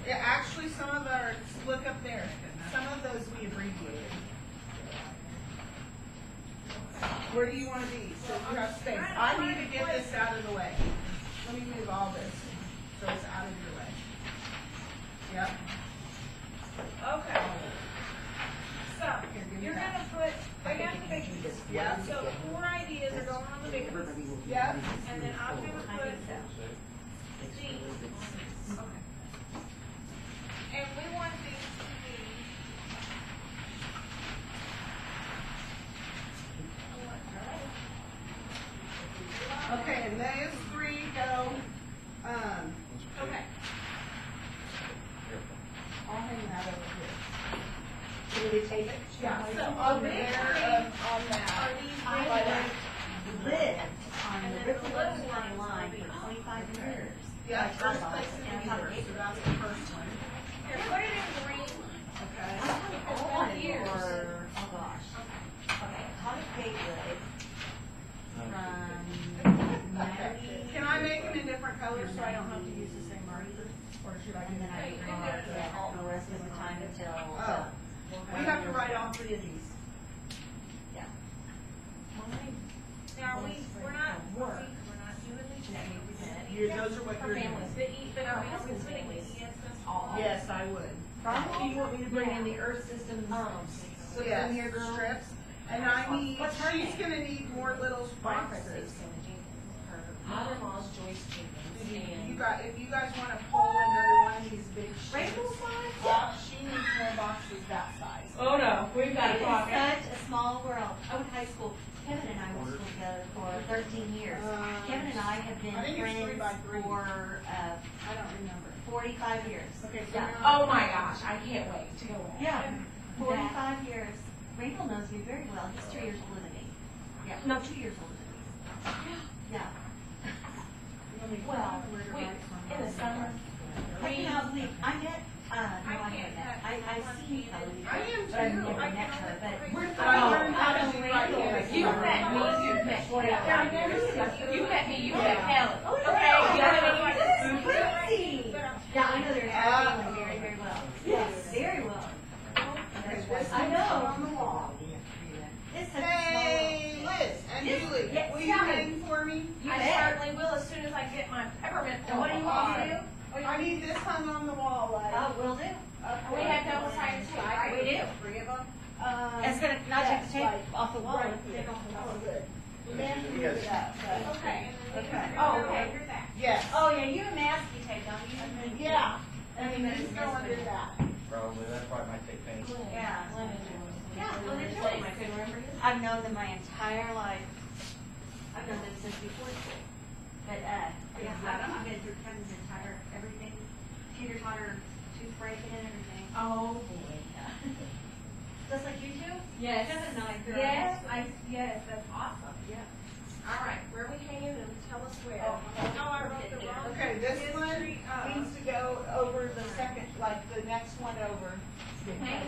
Yeah, actually, some of ours, look up there, some of those we abbreviated. Where do you wanna be, so you have space? I need to get this out of the way. Let me move all this, so it's out of your way. Yep. Okay. So, you're gonna put, they have the biggies. Yeah. So 4 ideas are going on the biggies. Yep. And then I'm gonna I put think so. these. Okay. And we want these to be. Okay, and those 3 go, Okay. I'll hang that over here. Can we take it? Yeah, so So over these there, three on that. Are these I big? lived on And the then the Ripley little County ones line will be- for 25 years. Yeah, Like first Starbucks place in and the universe, so that's the first one. Here, put it in green. Okay. I wanted years. for, oh gosh. Okay, Atomic Gateway from 90. Can I make them in different colors so I don't have to use the same marker? Or should I do And then I that? draw, yeah, the rest of the time until, Oh, we have to write all three of these. yeah. Now, we're not doing these things. Those are what For you're doing. families, But are we husband's putting families. the ESS All. Yes, I would. Do you want me to bring in the Earth Systems? Slip Yes, in here, girl? strips. And I need, What's her she's name? gonna need more little Barbara boxes. Jenkins, her mother-in-law's Joyce Jenkins, You and got, if you guys wanna pull another one of these big sheets. Rachel's size? She needs more boxes that size. Oh, no, we've It is such a small world. I went to high school. Kevin and I went to school together for 13 years. Kevin and I have been I think it's 3 friends by 3. for I don't remember. 45 years. Okay, so Yeah. now. Oh my gosh, I can't wait to go back. Yeah, 45 years. Rachel knows me very well. He's 3 years older than me. Yeah, no, 2 years older than me. Yeah. Well, in the summer, I cannot believe, I met, no, I haven't met, I've seen Kelly. I am But I've too. never met her, but. I learned how to do right Rachel here. is you so- met me, you've met me. Yeah, I've never seen You met me, you met Helen. Oh, Okay, you know what I mean? This is crazy. Yeah, I know their family very, very well. Yes, very well. Okay, this I one's know. on the wall. It's such a Hey, small. Liz and Yes, Julie, yes, will you yeah. hang for me? I certainly will as soon as I get my peppermint. And what do you want me to do? I need this hung on the wall, like. Oh, will do. We have double sided tape, right? We do. 3 of them? It's gonna not take yes, the tape like, off the wall. right Take here. off the wall. Oh, good. Then move it up, but- Okay. Okay. Oh, okay. Yes. Oh, yeah, you have masking tape, don't you? Yeah. I mean, Just go under that. Probably, that probably might take paint. Yeah. Yeah, well, they're Like, nice. I couldn't remember his. I've known them my entire life. I've known them since before school. But, yeah, I've been through Kevin's entire, everything, teeter totter, tooth breaking and everything. Oh, boy. Yeah. Just like you two? Yes. Kevin and I. grew up Yes, next to- yes, that's awesome. Yeah. All right, where we hanging and tell us where. Oh, I wrote the wrong. Okay, this one needs to go over the second, like the next one over. Okay.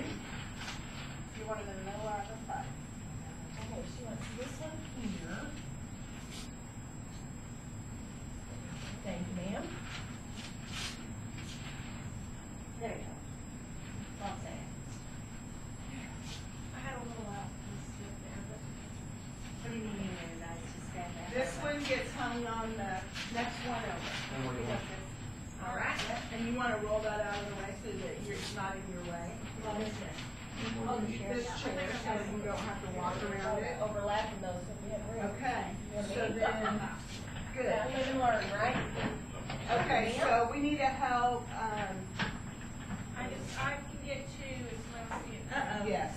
You wanted in the middle or the front? Okay, she wants this one here. Thank you, ma'am. There you go. Well said. I had a little slip there, but. What do you mean, you guys just stand there? This one gets hung on the next one over. We got this. All right. And you wanna roll that out of the way so that it's not in your way. What is this? Oh, this chair, so you don't have to walk around it. Overlapping those if we have room. Okay, so then, good. Live and learn, right? Okay, so we need to help, I can get 2 as well as you. yes.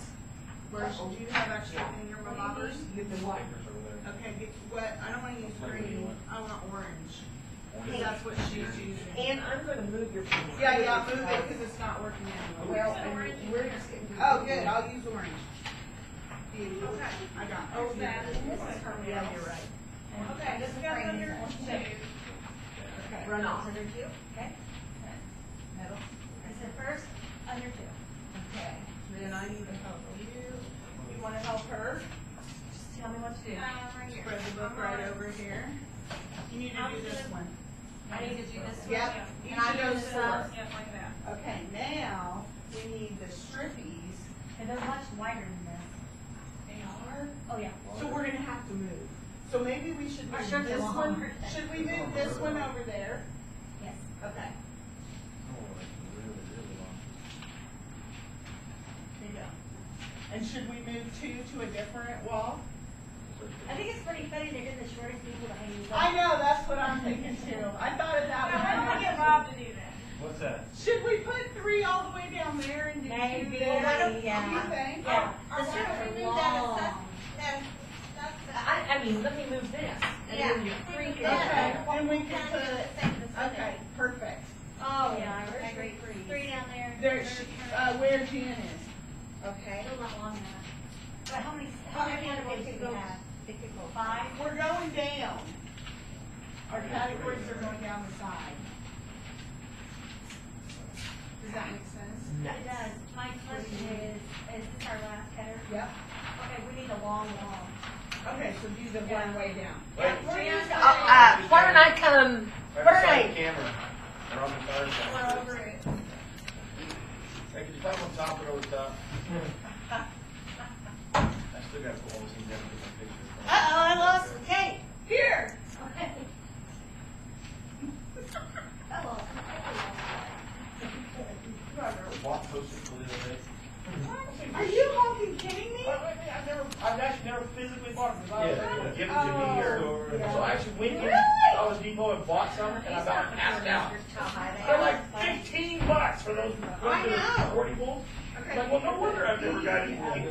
Where, do you have extra in your bobbers? Get the wipers over there. Okay, get what, I don't wanna use green, I want orange. Because that's what she's using. And I'm gonna move your. Yeah, move it, cause it's not working anymore. Well, and we're just getting. Oh, good, I'll use orange. Beauty. Okay. I got it. Oh, that, and this is her Yeah, nails. you're right. Okay, this goes under 2. Okay. Run off. Under two, okay? Middle. I said first, under two. Okay, then I need to help you. You wanna help her? Just tell me what to do. Right here. Spread the book right over here. You need to do this one. I need to do this one. Yep, Yeah. each of those this 4. up. Yep, like that. Okay, now, we need the strippies. And they're much wider than this. They are? Oh, yeah. So we're gonna have to move. So maybe we should Our move shirts are this long. one, should we move this one over there? Yes. Okay, Oh, that's really, really long. there you go. And should we move 2 to a different wall? I think it's pretty funny they did the shortest people to hang these up. I know, that's what I'm thinking too. I thought of that Now, how do we get one. Bob to do that? What's that? Should we put 3 all the way down there and do 2 Maybe, there? yeah. What do you think? Yeah. Or The why strips don't are we move that long. I mean, let me move this. And then you freak it Okay, out. and we can put, okay, perfect. Oh, yeah, I agree. 3 down there. There, where Jan is. Okay. Still not long enough. But how many categories do we have? It could go 5? We're going down. Our categories are going down the side. Does that make sense? It does. My question is this our last header? Yep. Okay, we need a long wall. Okay, so do the one way down. Wait, why don't I come, right why don't beside the I, camera. They're on the third side. We're over it. Take it top on top or over top? I still got to pull all these things down and get my picture. I lost Kate. Here. Okay. I lost Bought Post-it for the other day. Are you fucking kidding me? I've actually never physically bought it because I was Yeah. given to me here. yeah. So I actually went in Really? Dollar Depot and bought some, and I about passed out. They're like $15 for those. I know. 40 volts. Okay. Like, well, no wonder I've never got anything.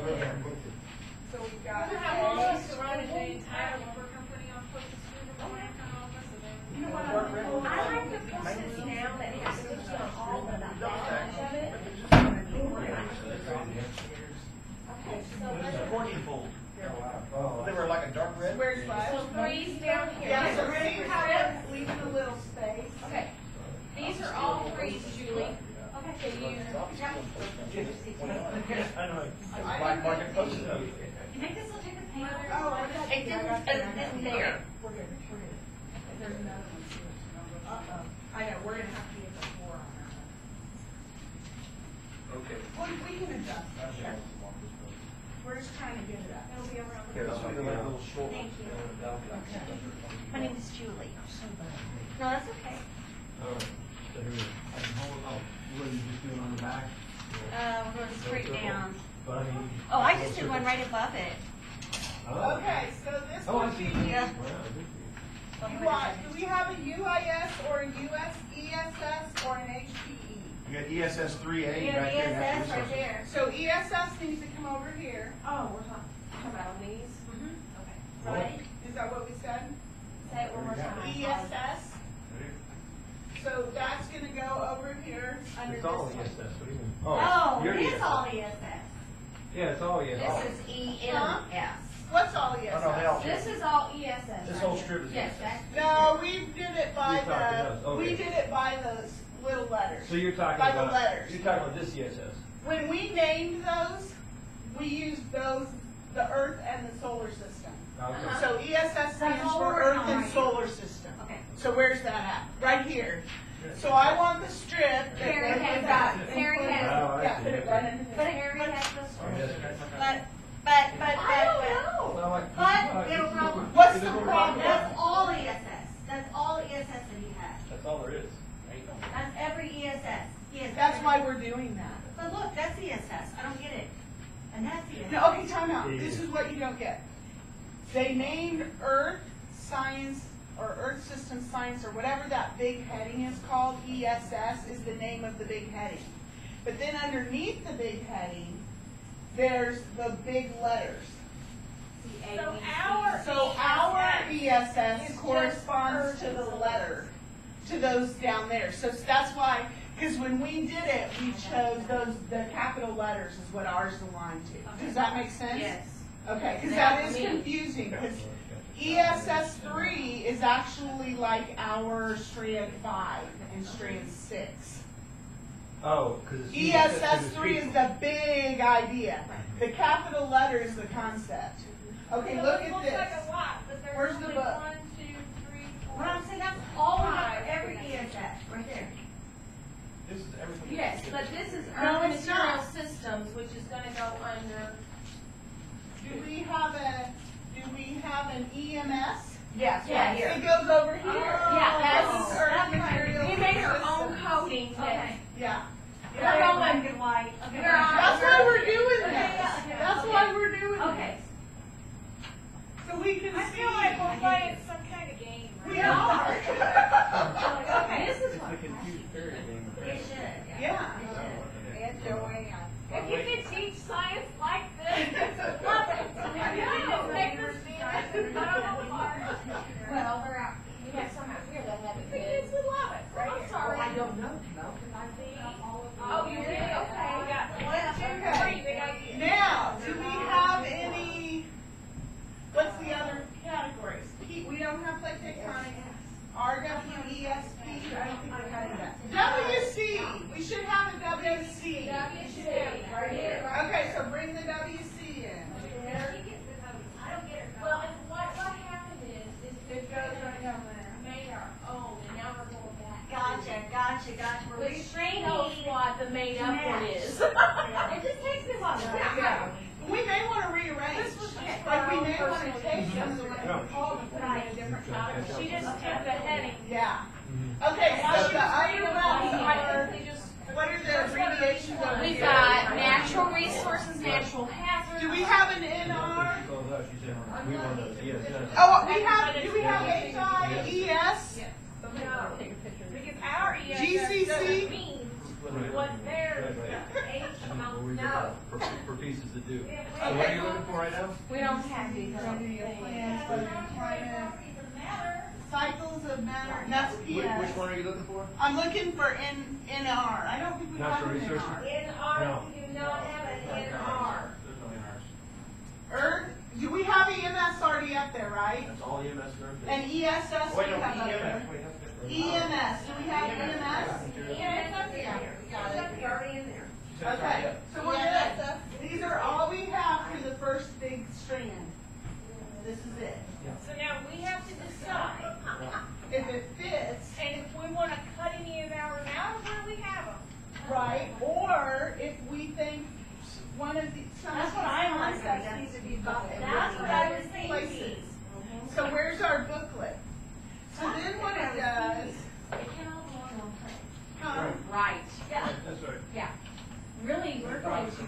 So we've got. You have all this to run the entire lumber company on foot to screw the line and all this, and then. You know what I'm doing? I like the pieces now that have stitched on all of that much of it. Okay, so This is there's 14 volt. Oh, They were like a dark red. Where's what? so threes down here. Yeah, so see how it's leaving a little space? Okay, these are all threes, Julie. Okay, so you, I know. Black market Post-it. Can you make this little take a paper? Oh, I got it didn't there. We're good, we're good. There's another one too. Uh-oh. I know, we're gonna have to get the 4 on that one. Okay. We can adjust that. We're just trying to get it up. It'll be around. Okay, let's do like a little short. Thank you. Okay. My name is Julie. No, that's okay. Alright, so here we go. What are you just doing on the back? We're going straight down. But I mean. Oh, I just did one right above it. Oh. Okay, so this Oh, I would see. be, Yeah. Wow, you want, do we have a UIS or a US, ESS or an HPE? You got ESS 3A you have back there. ESS right there. So ESS needs to come over here, Oh, we're talking about these? Okay. right? Is that what we said? Say it one more time. ESS, so that's gonna go over here under It's this all one. ESS, what do you mean? Oh, you're it is ESS. all ESS. Yeah, it's all ESS. This is EMS. What's all Oh, no, they all. This is all ESS. This right whole here. strip is Yes, ESS. that's. No, we did it by You're talking the, those, we okay. did it by those little letters. So you're talking By the about. letters. You're talking about this ESS. When we named those, we used those, the Earth and the solar system. Okay. So ESS stands all for we're Earth on and right solar system. Okay. So where's that at? Right here. So I want the strip that Harry goes has with that. that. Harry has Oh, I Yeah, see. put it right into But this. Harry has this Oh, one. yes. But. Well, like- But, we have a problem. What's the problem? That's all ESS. That's all ESS that he has. That's all there is. That's every ESS. Yes. That's why we're doing that. But look, that's ESS. I don't get it. And that's ESS. No, okay, time out. This is what you don't get. They named Earth Science or Earth System Science or whatever that big heading is called, ESS is the name of the big heading. But then underneath the big heading, there's the big letters. So our. So our ESS is just corresponds to Earth the and letter, to those down there. So that's why, because when we did it, we chose those, the capital letters is what ours aligned to. Does that make sense? Yes. Okay, because Now that is for me. confusing, because ESS 3 is actually like our strand 5 and strand 6. Oh, because it's. ESS 3 is the big idea. The capital letter is the concept. Okay, So look it at looks this. like a lot, but there's Where's the only book? 1, 2, 3, 4. What I'm saying, that's all we got for every ESS, right there. This is everything. Yes, but this is No, Earth it's Material not. Systems, which is gonna go under. Do we have an EMS? Yes, Yeah, here. It goes over here. Yeah, that's, This is Earth that's right. Material We made our own Systems. coding that. Okay. Yeah. We're going black and white. Okay. We're on- That's why we're doing Okay, this. yeah, okay, That's okay. why we're doing Okay. this. So we can I see. feel like we're playing some kind of game. right We now. are. Okay, this is It's what. a confused period game. It should. Yeah. And Joanne. If you could teach science like this, love it. I know, take this serious, not on the part. Well, they're out, we have some out here that have it The good. kids would love it, right? I'm sorry. I don't know, Mel, because I see all of Oh, you did? Okay. We got 1, 2, 3, big idea. Now, do we have any, what's the other categories? We don't have plate tectonic, RWESP, I don't think we have that. WC, we should have a WC. WC, right here. Okay, so bring the WC in. Well, and what happened is It goes right down there. we made our own, and now we're going back. Gotcha. We're Which she knows restraining. what the made up one is. some of the ones we called and put them in a different category. She just took the heading. Yeah. Okay, so the other ones are, They just. what are the abbreviations of We've it? got natural resources, natural hazards. Do we have an NR? We want to, yes, yes. Oh, do we have HIES? No, because our ESS GCC? doesn't mean what their H, no. For pieces to do. Yeah, So what are you looking for right now? We don't have details. Cycles of matter, that's Which PS. one are you looking for? I'm looking for NR. I don't think we have Natural an resources? NR. NR, we do not have an NR. Earth, do we have EMS already up there, right? That's all EMS group. And ESS we Wait, no, have up EMS. there. Wait, that's good. EMS, do we have EMS? Yeah, it's up there. We got it, it's already in there. Okay, so we're good. These are all we have for the first big strand. This is it. So now we have to decide, If it fits, and if we want to cut any of ours out of where we have them. right, or if we think one of the, some That's what I want to concepts say. need to be bucket. That's what I was thinking. Places. So where's our booklet? So then what it does, Right. Yeah, That's right. Yeah. Really, we're going to, to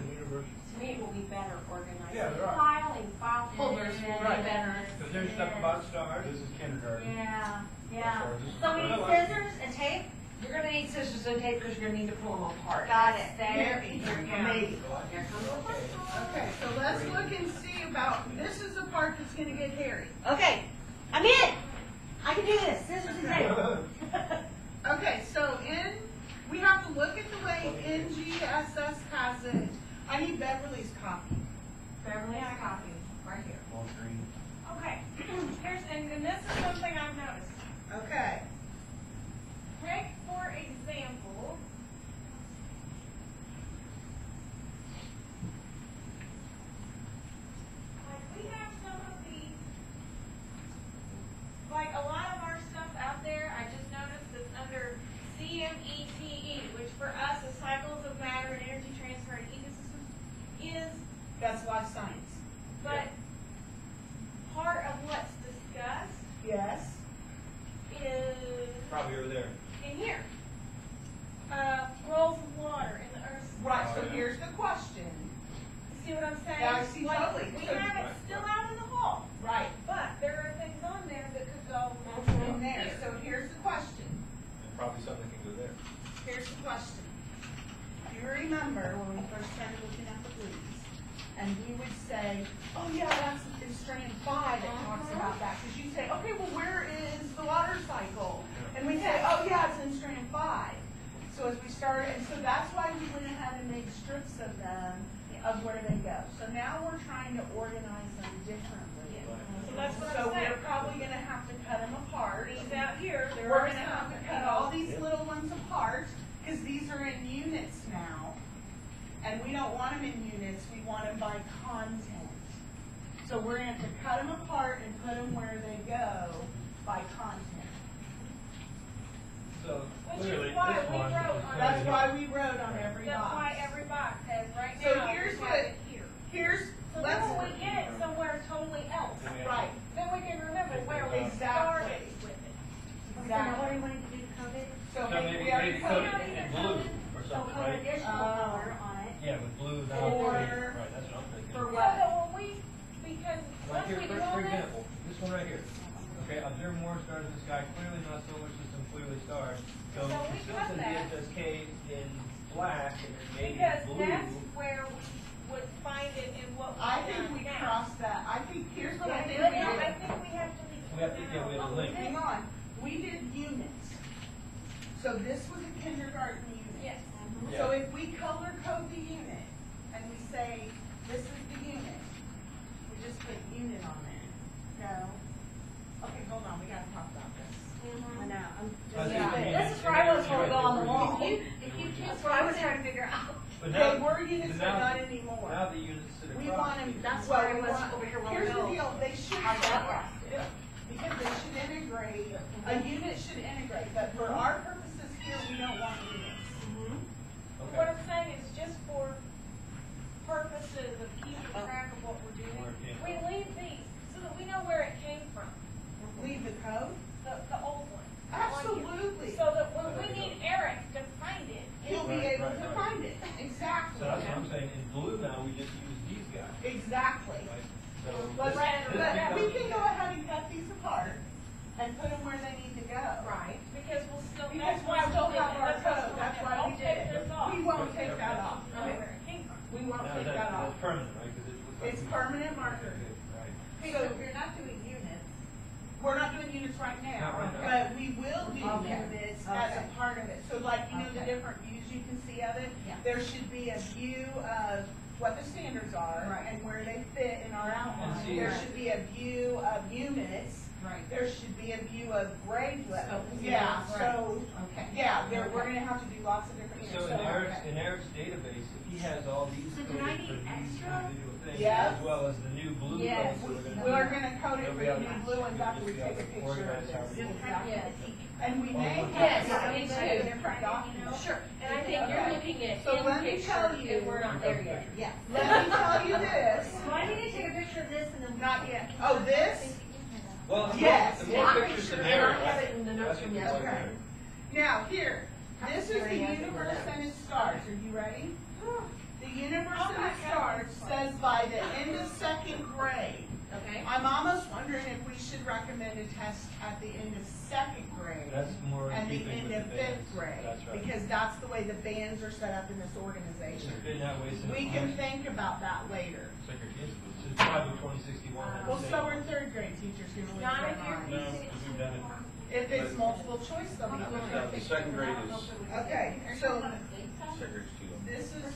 me, it will be better organized. Yeah, there are. Filing, file folders will be Right. better. Because there's stuff about stars. This is kindergarten. yeah, yeah. So we need scissors and tape? You're gonna need scissors and tape because you're gonna need to pull them apart. Got it. There. Here we go. Maybe. Here comes the first one. Okay, so let's look and see about, this is the part that's gonna get hairy. Okay, I'm in. I can do this. Scissors and tape. Okay, so we have to look at the way NGSS has it. I need Beverly's copy. Beverly's copy, right here. All green. Okay, and this is something I've noticed. Okay. Take, for example, like we have some of these, like a lot of our stuff out there, I just noticed that's under CMETE, which for us is Cycles of Matter and Energy Transfer and Ecosystems, is, That's life science. but part of what's discussed Yes. is Probably over there. in here. Roles of water in the earth's. Right, so here's the question. You see what I'm saying? Yeah, I see Like, totally. We So- have it still out in the hall, Right. but there are things on there that could go In there, so here's the question. And probably something can go there. Here's the question. Do you remember when we first started looking at the blues? And we would say, oh yeah, that's in strand 5 that talks about that. Because you say, okay, well where is the water cycle? And we say, oh yeah, it's in strand 5. So as we started, and so that's why we went ahead and made strips of them, of where they go. So now we're trying to organize them differently. So that's what So I'm saying. we're probably gonna have to cut them apart. These out here, there We're are gonna have some to cut all these little ones apart, because these are in units now. And we don't want them in units, we want them by content. So we're gonna have to cut them apart and put them where they go by content. So Which clearly, is why this we one wrote is on That's gonna why we wrote on every That's why box. every box has right So now. here's we what- have it here. Here's, So then let's, when we get it somewhere totally else, right, then we can remember where we Exactly. started with it. So now what do you want to do to coat it? so So maybe maybe we already coat covered it it. in blue or So something, coat right? additional color on it. Yeah, with blue, Or- right, that's what I'm thinking. For So what? that when we, because Like once here, we for do all this, example, this one right here. Okay, observe more stars in the sky, clearly not solar system, clearly stars. So So we it still cut says that. DHSK in black and then maybe because blue. that's where we would find it in what we I think we now. crossed that, I think, here's what I think But we no, I did. think we have to leave. We have to- yeah, we have to link. Hang on, we did units. So this was a kindergarten unit. Yes. So if we color code the unit and we say, this is the unit, we just put unit on there. No? Okay, hold on, we gotta talk about this. I know, I'm That's just, what you mean. this is where I was going to go on the wall. If you That's what I was trying to figure out. But They now, were units, but now- not anymore. now the units sit We across. want them, That's well, where I we was want- over here where Here's we the go. deal, they should On that separate. Because they should integrate, a unit should integrate, but for our purposes here, we don't want units. What I'm saying is just for purposes of keeping track of what we're doing, we leave these so that we know where it and put them where they need to go. Right, because we'll still, Because that's we why still we have our that's why code, that's why we don't did take it. this off. We won't take that off. I don't know where it came from. We won't Now, take that's that off. permanent, right? 'Cause it looks like It's we- permanent marker. Right. Okay, so if you're not doing units, We're not doing units right now, Not right now. but we will do Okay. units as a Okay. part of it. So like, you know, the Okay. different views you can see of it? Yeah. There should be a view of what the standards are Right. and where they fit in our outline. see- There should be a view of units. right, There should be a view of grade level. So, Yeah, right. so, okay. yeah, we're gonna have to do lots of different So units. in Eric's database, if he has all these So do coded I for need these extra? individual things, Yes. as well as the new blue Yes. codes that We're gonna code it They'll for be the able new to- blue ones they'll after we just be take a able to picture of organize how this. we- Yes. And we may have Yes, to me make too. a different document. Sure, and I think you're Okay. looking at So in let me picture, tell you- and we're not there yet. Yeah. Let me tell you this, So I need to take a picture of this and then. not yet. Oh, this? Well, the Yes. more I'm pretty pictures sure the I merrier. have it in the notes That's from what you yesterday. want there. Now, here, this is the Very good. universe and it starts. Are you ready? The universe Oh and my it starts says by the end of second grade. Okay? I'm almost wondering if we should recommend a test at the end of second grade. That's more in And the keeping end with of the fifth bands. grade, That's right. because that's the way the bands are set up in this It's organization. been that way since. We can think about that later. It's like your kids, since probably 2061. Well, so are third grade teachers who really John, if turn you're on. No, because we've done it. If it's multiple choice, they'll be fine. The second grade is, Okay, so second grade's too low. this is,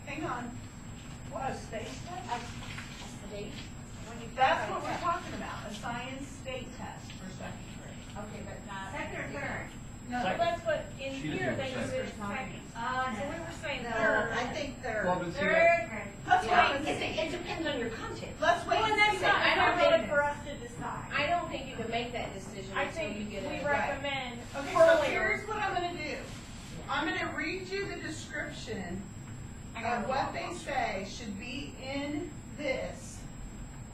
hang on. What, a state test? That's what we're talking about, a science state test for second grade. Okay, but not. Second or third? No, Well, that's what, in She here, doesn't they know use it as second. second. No. So we were saying No, third. I think they're. Well, but see, Third grade. let's Yeah, wait, it depends on your content. let's wait Well, and and that's see not, what I don't the really for is. us to decide. I don't think you can make that decision I until you think get we it. recommend Okay, so earlier. here's what I'm gonna do. I'm gonna read you the description of what they say should be in this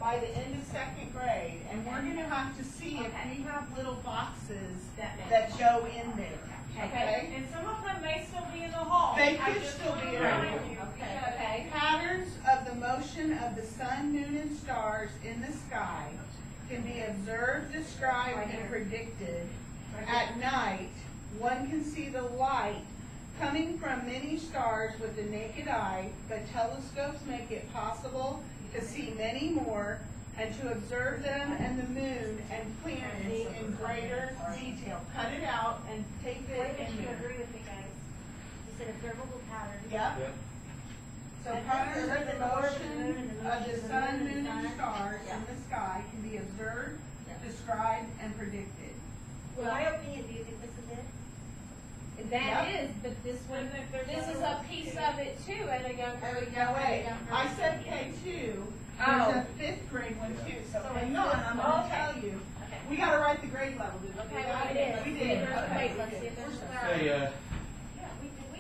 by the end of second grade, and we're gonna have to see if we have little boxes that go in there, okay? And some of them may still be in the hall. They I could just still wanna be in remind there. you, Okay, because- okay. Patterns of the motion of the sun, moon, and stars in the sky can be observed, described, and predicted. At night, one can see the light coming from many stars with the naked eye, but telescopes make it possible to see many more and to observe them and the moon and planets in greater detail. Cut it out and take Wait, it but in you there. agree with me, guys. You said observable pattern. Yep. Yep. So patterns of the motion of the sun, moon, and stars in the sky can be observed, described, and predicted. In my opinion, do you think this is it? That Yep. is, but this one, And if there's this is other a ones piece too. of it too at a younger. Now wait, I said K2, there's Oh. a fifth grade one too, so So hang it's on, this- I'm gonna okay. tell you. Okay. We gotta write the grade level, did we? Okay, we did. We See if did, there's- okay. wait, let's see if there's. Hey,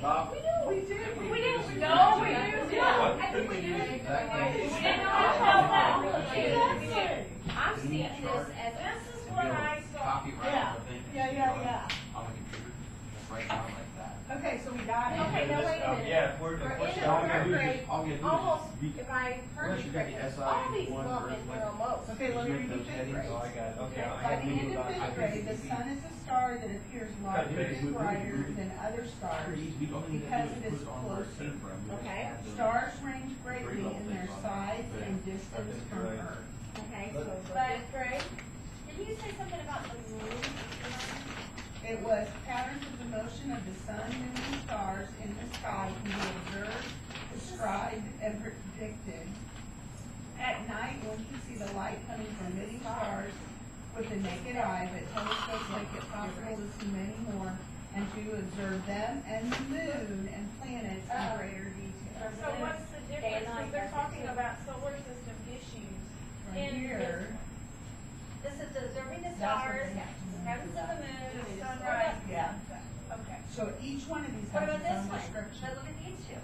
Bob, We did. We didn't, no, we didn't. Yeah. I think we did. We didn't Exactly. tell that. Exactly. I'm seeing this as, This is what I saw. copy right Yeah. off the thing. Yeah. On the computer, just write down like that. Okay, so we got it. Okay, now wait a minute. Yeah, if we're, For if we're in the All we gotta third do is grade, just- all we gotta do is almost, just be- if I heard Unless you you got the correctly, SI all these one lump or in here like- almost. Okay, let me Just read make you those fifth headings. grade. Oh, I got it, okay. I By had the to end move of on. fifth grade, the sun is a star that appears larger and brighter than other stars We don't need to because do it is is put it on where it closer. came from. We just Okay. add the- Stars range greatly grade level in their things on size there. and I distance think from you're right. Earth. Okay, But- so. Fifth grade. Did you say something about the moon? It was patterns of the motion of the sun, moon, and stars in the sky can be observed, described, and predicted. At night, one can see the light coming from many stars with the naked eye, but telescopes make it possible to see many more and to observe them and the moon and planets in greater detail. So what's the difference? Because they're talking about solar system issues. Right in here, This is observing the that's what stars, they have to the know presence of the about. moon, The the sunrise. sunrise. Yeah. Okay. So each one of these What has about its this own one? description. But look at these two.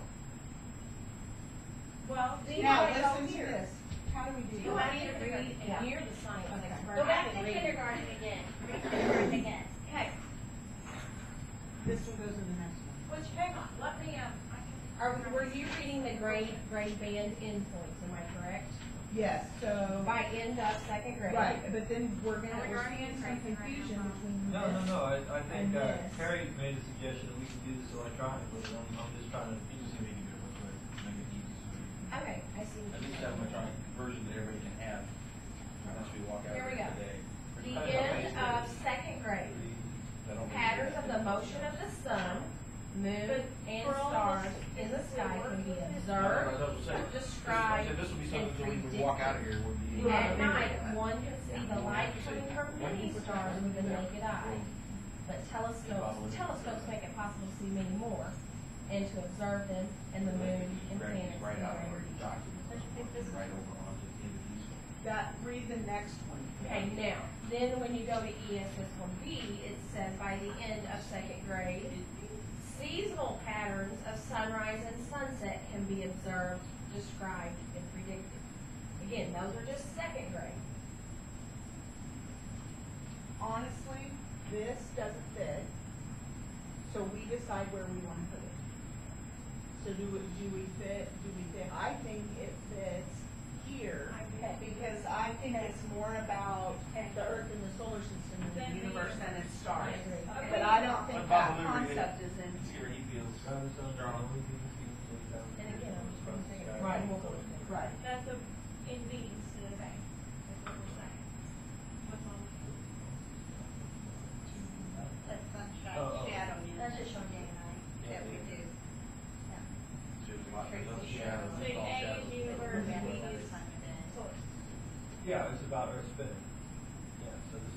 Well, these Now, are all listen to here. this. How do we do You this? want me to read Yeah. and hear the science Okay. expert? Go I back can to read. kindergarten again. Kindergarten again. Okay. This one goes to the next one. Which, hang on, let me, I can. Were you reading the grade band endpoints, am I correct? Yes, so. by end of second grade. Right, but then we're Are we already seeing in some second grade confusion now? between No, this. I think, and this. Harry made a suggestion that we can do this electronically, and I'm just trying to. You just make it good with it, make it easy. So you can- Okay, I see At what least you're have an saying. electronic version that everybody can have, unless we walk out Here we go. today. The end of second grade. Patterns of the motion of the sun, moon, But and for all of stars us, in the if we sky work can be with it- observed, described, This will be and something that we would walk out of here would be. At night, one can see the light coming from many stars with the naked eye. But telescopes make it possible to see many more, and to observe them, and the moon and planets in Right out of greater our detail. document, right over onto the end of these. That, read the next one. Okay, now, then when you go to ESS 1B, it says by the end of second grade, seasonal patterns of sunrise and sunset can be observed, described, and predicted. Again, those are just second grade. Honestly, this doesn't fit, so we decide where we want to put it. So do we fit, I think it fits here, because I think it's more about the Earth and the solar system and the universe and its stars. I agree. But I don't think that concept is in. See where he feels. And again, I'm just going to say it. Right. And we'll go with it. Right. That's a, in B instead of A. That's what we're saying. What's wrong with That's Oh, oh. shadow. That's just showing day and night that we do. it? So A is universe, B is source. Yeah, it's about Earth spinning. Yeah, so this.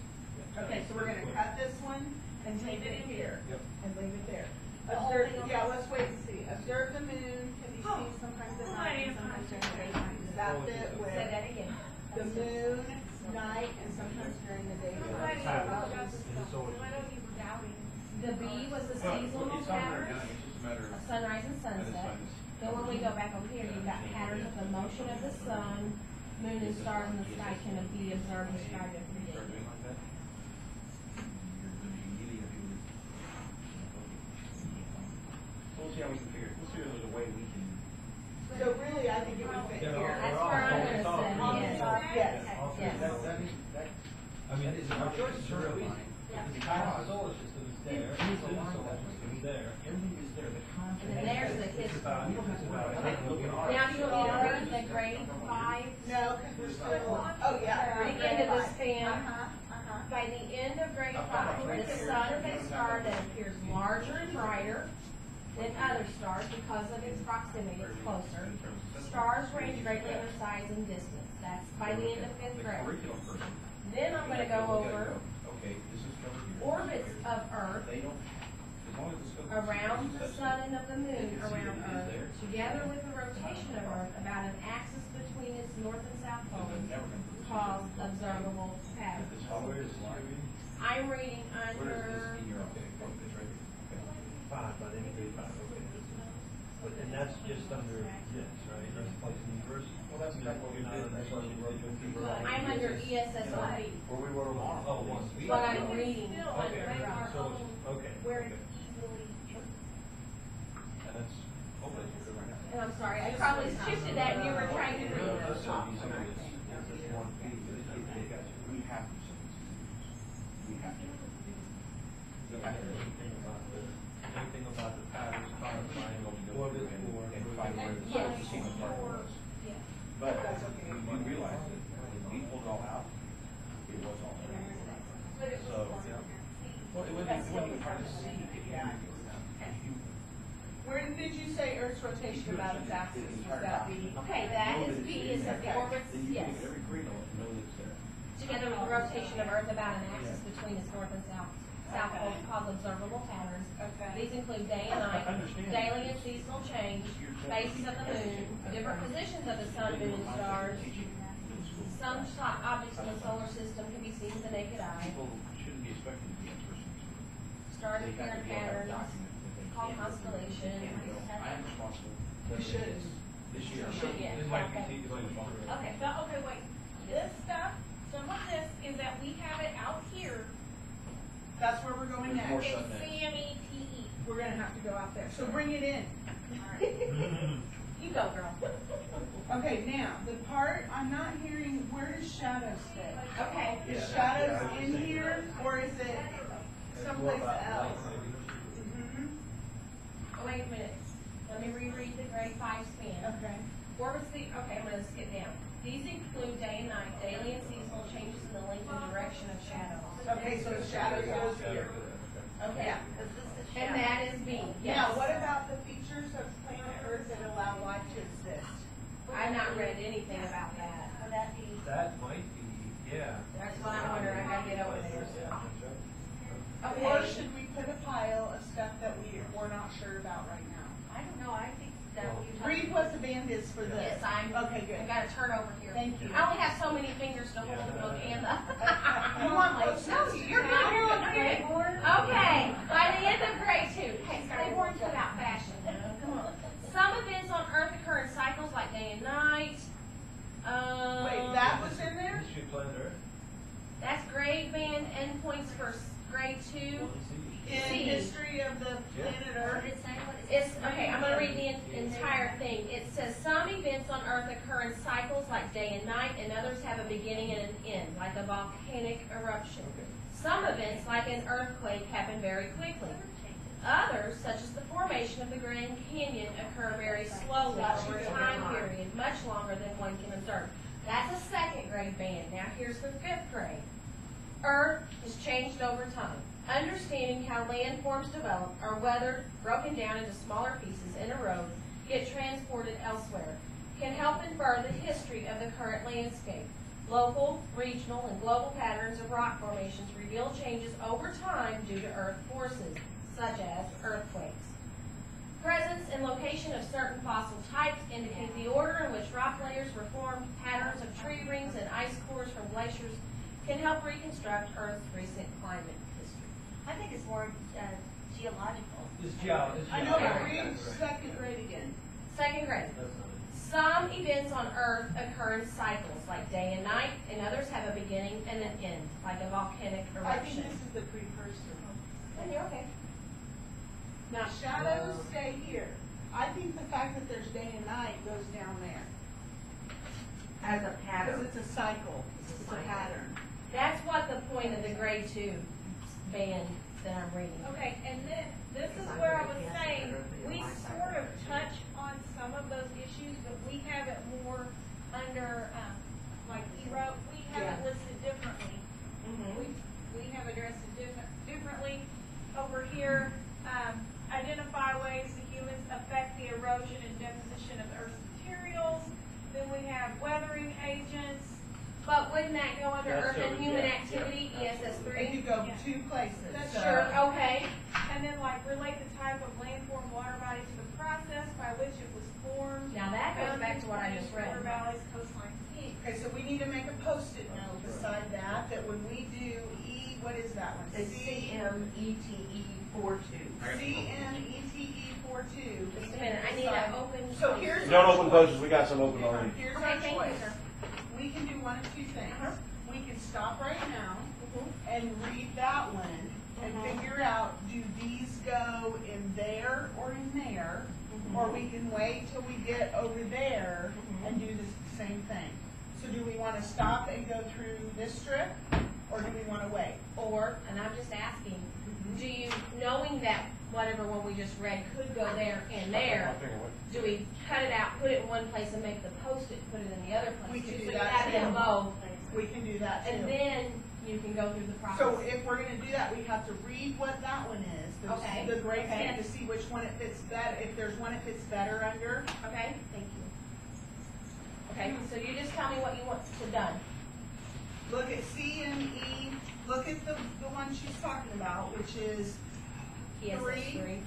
yeah. Okay, so we're gonna cut this one and leave it here. Yep. And leave it there. The whole Observe, thing on yeah, this? let's wait and see. Observe the moon can be seen sometimes at night and sometimes during the daytime. Does that fit Say with that again. the moon, night, and sometimes during the Why daytime? don't you were doubting? The B was the seasonal It's on there, patterns it's just a matter of of. sunrise and sunset. Then when we go back over here, you've got patterns of the motion of the sun, moon and stars in the sky can be observed, described, and Start predicted. doing like that. You're gonna be immediately happy with it. So we'll see how we can figure it. We'll see if there's a way we can. So really, I think it would fit Yeah, here. That's where I'm gonna On the say, top, yes. yes. Yes. I mean, our choices are really, because the solar system is there, the solar system is there. Everything is there, the content. And then there's the It's about, it's about. Okay. Now, do you want me to read the grade 5? No, because we're still, oh, yeah. The end of the span. Uh-huh. By the end of grade 5, the sun is a star that appears larger and brighter than other stars because of its proximity, it's closer. Stars range greatly in their size and distance. That's by the end of 5th The grade. curriculum person. Then I'm gonna go over Okay, this is covered here. orbits of Earth They don't, as long as the scope. around the sun and of the moon around Earth, together with the rotation of Earth about an axis between its north and south poles, called observable patterns. This where is this here? I'm reading Where is this under, in your, okay, it's right here, okay. 5, by the end of grade 5, okay. But, and that's just under this, right? Earth place in universe. Well, that's exactly what we did. That's what we wrote with people. I'm under ESS 1B. Where we wrote them all. Oh, one. But I'm reading Still Okay, under our so, own, okay. where okay. it's easily. And that's, hopefully it's good right now. And I'm sorry, I probably shifted that and you were trying to read This the top. will be some of this, this is one fee, but we have to. We have to. We have to. Anything about the patterns, codifying, Orbit and find where the Yes. sequence part was. Yeah. But we realized that when we pulled it all out, it was all there. So, well, it wouldn't be hard to see if you. Where did you say Earth's rotation about its axis? Was that B? Okay, that is B, is that the orbits, Then you yes. take every credo and know that it's there. Together with the rotation of Earth about an axis between its north and south poles called observable patterns. Okay. These include day and night, daily and seasonal change, phases of the moon, different positions of the sun, moon, and stars. Some objects in the solar system can be seen with the naked eye. People shouldn't be expected to be experts in this. Stars They appear have to in be able to have a patterns document that they called can- constellations. they can't go, I am responsible. You should. This year. Should, yeah. This might Okay. be, Okay. But, okay, wait, this stuff, some of this is that we have it out here, That's where we're going There's more next. stuff. it's CMETE. We're gonna have to go out there. So bring it in. You go, girl. Okay, now, the part, I'm not hearing, where does shadows fit? Okay. Is shadows in here, or is it someplace else? Mhm. Oh, wait a minute. Let me reread the grade 5 span. Okay. Where was the, okay, I'm gonna skip down. These include day and night, daily and seasonal changes in the length and direction of shadows. Okay, so shadows goes here. Okay. Yeah, because this is And shadow. that is B, yes. Now, what about the features of planet Earth that allow life to exist? I've not read anything about that. Would that be? That might be, yeah. That's what I'm wondering, I gotta get over there. Or Okay. should we put a pile of stuff that we're not sure about right now? I don't know, I think that you. Read what the band is for this. Yes, Okay, good. I gotta turn over here. Thank you. I only have so many fingers to hold the book and the. You want those? No, you're good, you're good, you're good. Okay, by the end of grade 2, hey, Claiborne's about fashion, come on. Some events on Earth occur in cycles like day and night. Wait, that was in there? History of Planet Earth? That's grade band endpoints for grade 2. In C. history of the planet Or Earth? did it say what it says? It's, okay, I'm gonna read the entire thing. It says, some events on Earth occur in cycles like day and night, and others have a beginning and an end, like a volcanic eruption. Some events, like an earthquake, happen very quickly. Others, such as the formation of the Grand Canyon, occur very slowly over a time period, much longer than one can observe. That's a second grade band. Now here's the 5th grade. Earth has changed over time. Understanding how landforms develop, are weathered, broken down into smaller pieces, and erode, get transported elsewhere, can help infer the history of the current landscape. Local, regional, and global patterns of rock formations reveal changes over time due to earth forces, such as earthquakes. Presence and location of certain fossil types indicate the order in which rock layers were formed. Patterns of tree rings and ice cores from glaciers can help reconstruct Earth's recent climate history. I think it's more geological. It's geology. I know, but read second grade again. Second grade. Some events on Earth occur in cycles, like day and night, and others have a beginning and an end, like a volcanic I think eruption. this is the precursor. And you're okay. Now, shadows stay here. I think the fact that there's day and night goes down there. As a Because pattern. it's a cycle, it's a pattern. That's what the point of the grade 2 band that I'm reading. Okay, and then, this is where I was saying, we sort of touch on some of those issues, but we have it more under, like we have it listed differently. We have addressed it differently. Over here, identify ways that humans affect the erosion and deposition of Earth's materials. Then we have weathering agents. But wouldn't that go under That's Earth and over- Human yeah, Activity, yeah, ESS If you 3? go Yeah. 2 places. That's so- Sure, okay. And then like relate the type of landform water body to the process by which it was formed. Now that goes back to what I just read. River valleys, coastlines, peaks. Okay, so we need to make a post-it note beside that, that when we do E, what is that one? It's CMETE 42. CMETE 42. Just a minute, I need an open. So here's Don't our open choice. posters, we got some open already. Here's Okay, our thank you, choice. sir. We can do one of 2 things. We can stop right now Mhm. and read that one and figure out, do these go in there or in there? Or we can wait till we get over there and do the same thing. So do we want to stop and go through this strip, or do we want to wait? Or, and I'm just asking, do you, knowing that whatever one we just read could go there and there, do we cut it out, put it in one place and make the post-it, put it in the other place? We can do So you that have them too. both, We can do that and too. then you can go through the process. So if we're gonna do that, we have to read what that one is, Okay. the grade Okay. band, to see which one it fits better, if there's one it fits better under. Okay, thank you. Okay, so you just tell me what you want to done. Look at C and E, look at the one she's talking about, which is, ESS 3.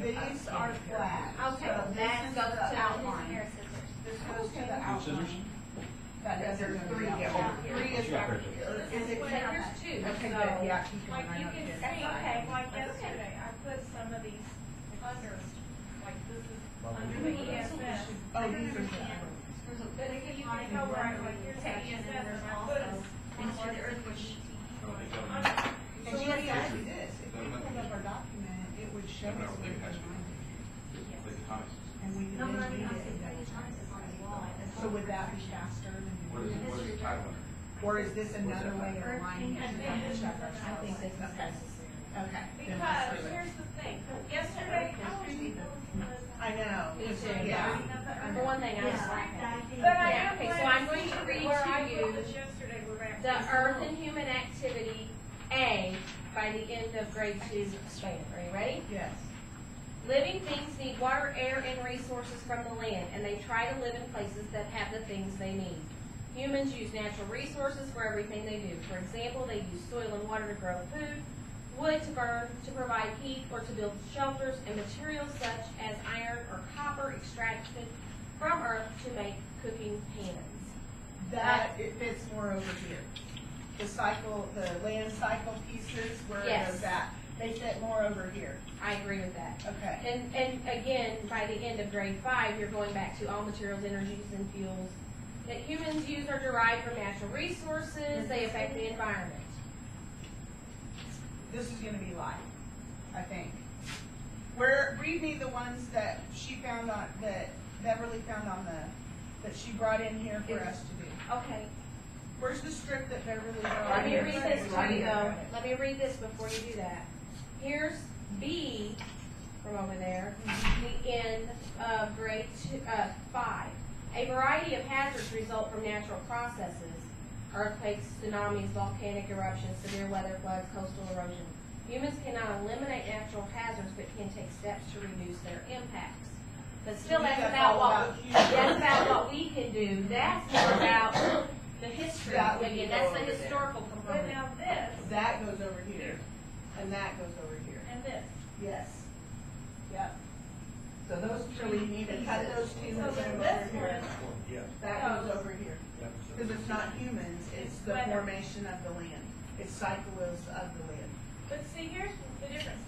these are flat. Okay, So this that is goes the to outline. Here, scissors. This goes to the Scissors? outline. That doesn't There's go to 3 the here, outline. over here. 3 is Yeah. back here. Is it Well, here's 2, Okay, so. good, yeah, keep Like going. you I can don't see, care. okay, like That's okay. yesterday, I put some of these under, like this is under the ESS. Oh, these are the. But if you can go right, like here's the ESS, and I put a. Into the earth, which And she already asked this, if we pulled up our document, it would show us where it was. And and we No, can but I then mean, read I think it. it's on the wall. So would that be faster? What is the title? Or is this another way of aligning it I to think double this- check I ourselves? think this is Okay. necessary. Okay. then Because let's do it. here's the thing, yesterday, I know. Me too. Yeah. For one thing, I was Yeah, laughing. I think. But I Yeah, am okay, glad so I'm to going see to read where to I you put this yesterday, we're back. The Earth and Human Activity A by the end of grade 2 span. Are you ready? Yes. Living things need water, air, and resources from the land, and they try to live in places that have the things they need. Humans use natural resources for everything they do. For example, they use soil and water to grow food, wood to burn, to provide heat, or to build shelters, and materials such as iron or copper extracted from earth to make cooking pans. That, it fits more over here. The cycle, the land cycle pieces, where it Yes. goes at, they fit more over here. I agree with that. Okay. And again, by the end of grade 5, you're going back to all materials, energies, and fuels that humans use are derived from natural resources. They affect the environment. This is gonna be life, I think. Read me the ones that she found on, that Beverly found on that she brought in here for us to do. Okay, Where's the strip that Beverly brought? let me in? read this to you though. Let me read this before you do that. Here's B from over there, the end of grade 5. A variety of hazards result from natural processes: earthquakes, tsunamis, volcanic eruptions, severe weather, floods, coastal erosion. Humans cannot eliminate natural hazards, but can take steps to reduce their impacts. But still, that's That's about all what, about humans. that's about what we can do. That's more about the history. That would Again, go that's the over there. historical But component. now this, That goes over here, and that goes over here. and this. Yes. Yep. So those So we need to cut those two So and put them this over here. Yeah. That goes over here. Because it's not humans, it's the Weather. formation of the land. It's cycles of the land. But see, here's the difference.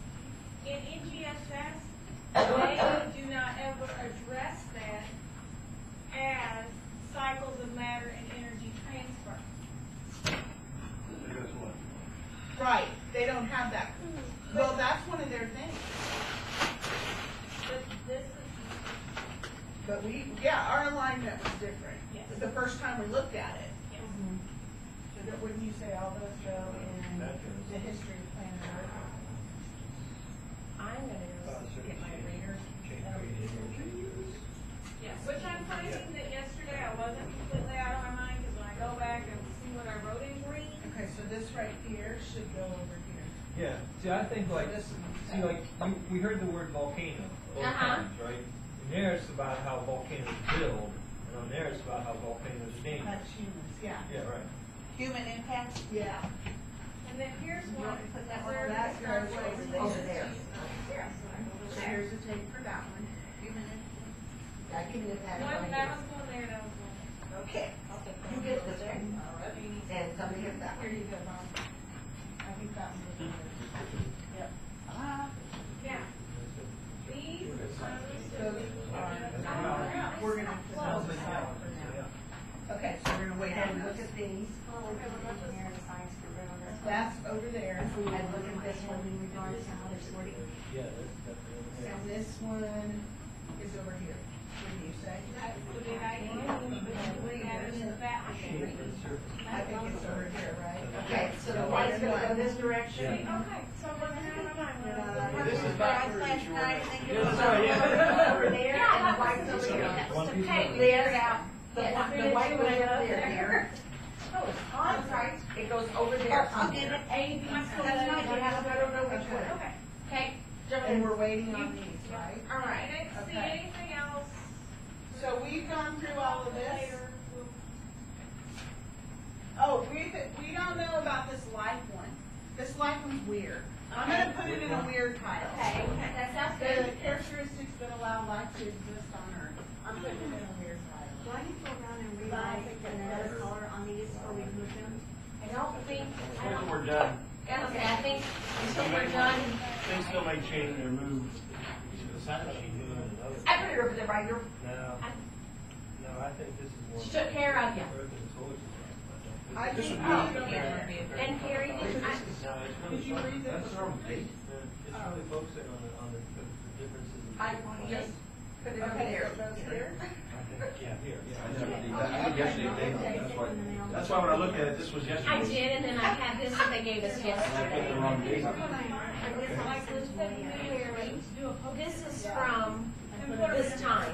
In NGSS, they do not ever address that as cycles of matter and energy transfer. Right, they don't have that. Well, that's one of their things. But this is, But our alignment was different. Yes. The first time we looked at it. yes. So that wouldn't you say all those go in the history of planet Earth? I'm gonna go get my reader. Yeah, which I'm finding that yesterday I wasn't completely out of my mind, because when I go back and see what I wrote in green, Okay, so this right here should go over here. Yeah, see, I think like, This one. see, like, we heard the word volcano both Uh-huh. times, right? And there it's about how volcanoes build, and on there it's about how volcanoes change. That's humans, yeah. Yeah, right. Human impact? Yeah. and then here's You one. want to put that one where on that it starts goes with- over there. So here's the tape for that one. Human impact? Yeah, human impact. One, that was going there, that was going there. Okay, you get this one, and somebody gets that Here one. you go, Mom. I think that one was over there. Yep. Now, these, Those are, we're gonna put those aside for now. Okay, so we're gonna wait And on look those. at these, That's over there. and look at this one in regards to how they're sorting. Yeah, that's definitely. And this one is over here. What do you say? that's the big idea, but we added in the back. I think it's over here, right? Okay, so the light's gonna go this direction. Okay, so it wasn't out of my mind. This is back for Last you. night, I think it Yeah, was that's right, yeah. over there, and the light's over here. That was the pay we There, figured out. the Yes, we the did white see goes what I up got there, here. Oh, it's I'm sorry, it goes over there. I'll give it A, B, That's C, not, I don't know which one. Okay. Okay, And we're waiting on these, right? all I right. didn't see Okay. anything else. So we've gone through all of this. Later, we'll- Oh, we don't know about this life one. This life one's weird. I'm gonna put it in a weird title. Okay, that sounds The good. characteristics that allow life to exist on Earth. I'm putting it in a weird title. Do I need to go around and rewrite another color on these before we move them? I don't think, I don't, We're done. okay, I think until we're done, Things still may change or move. I put it over there right here. No, no, I think this is more. she took care of you. Earth and soil is like, I This think, would be- And Carrie, did I, No, it's really. Did you read this? That's normal. It's really focusing on the differences. in I, different yes, plants. Put it over there. So it goes here? Yeah, here, I did yesterday, that's why when I looked at it, this was yesterday. I did, and then I had this that they gave us I yesterday. picked the wrong date. This is from this time,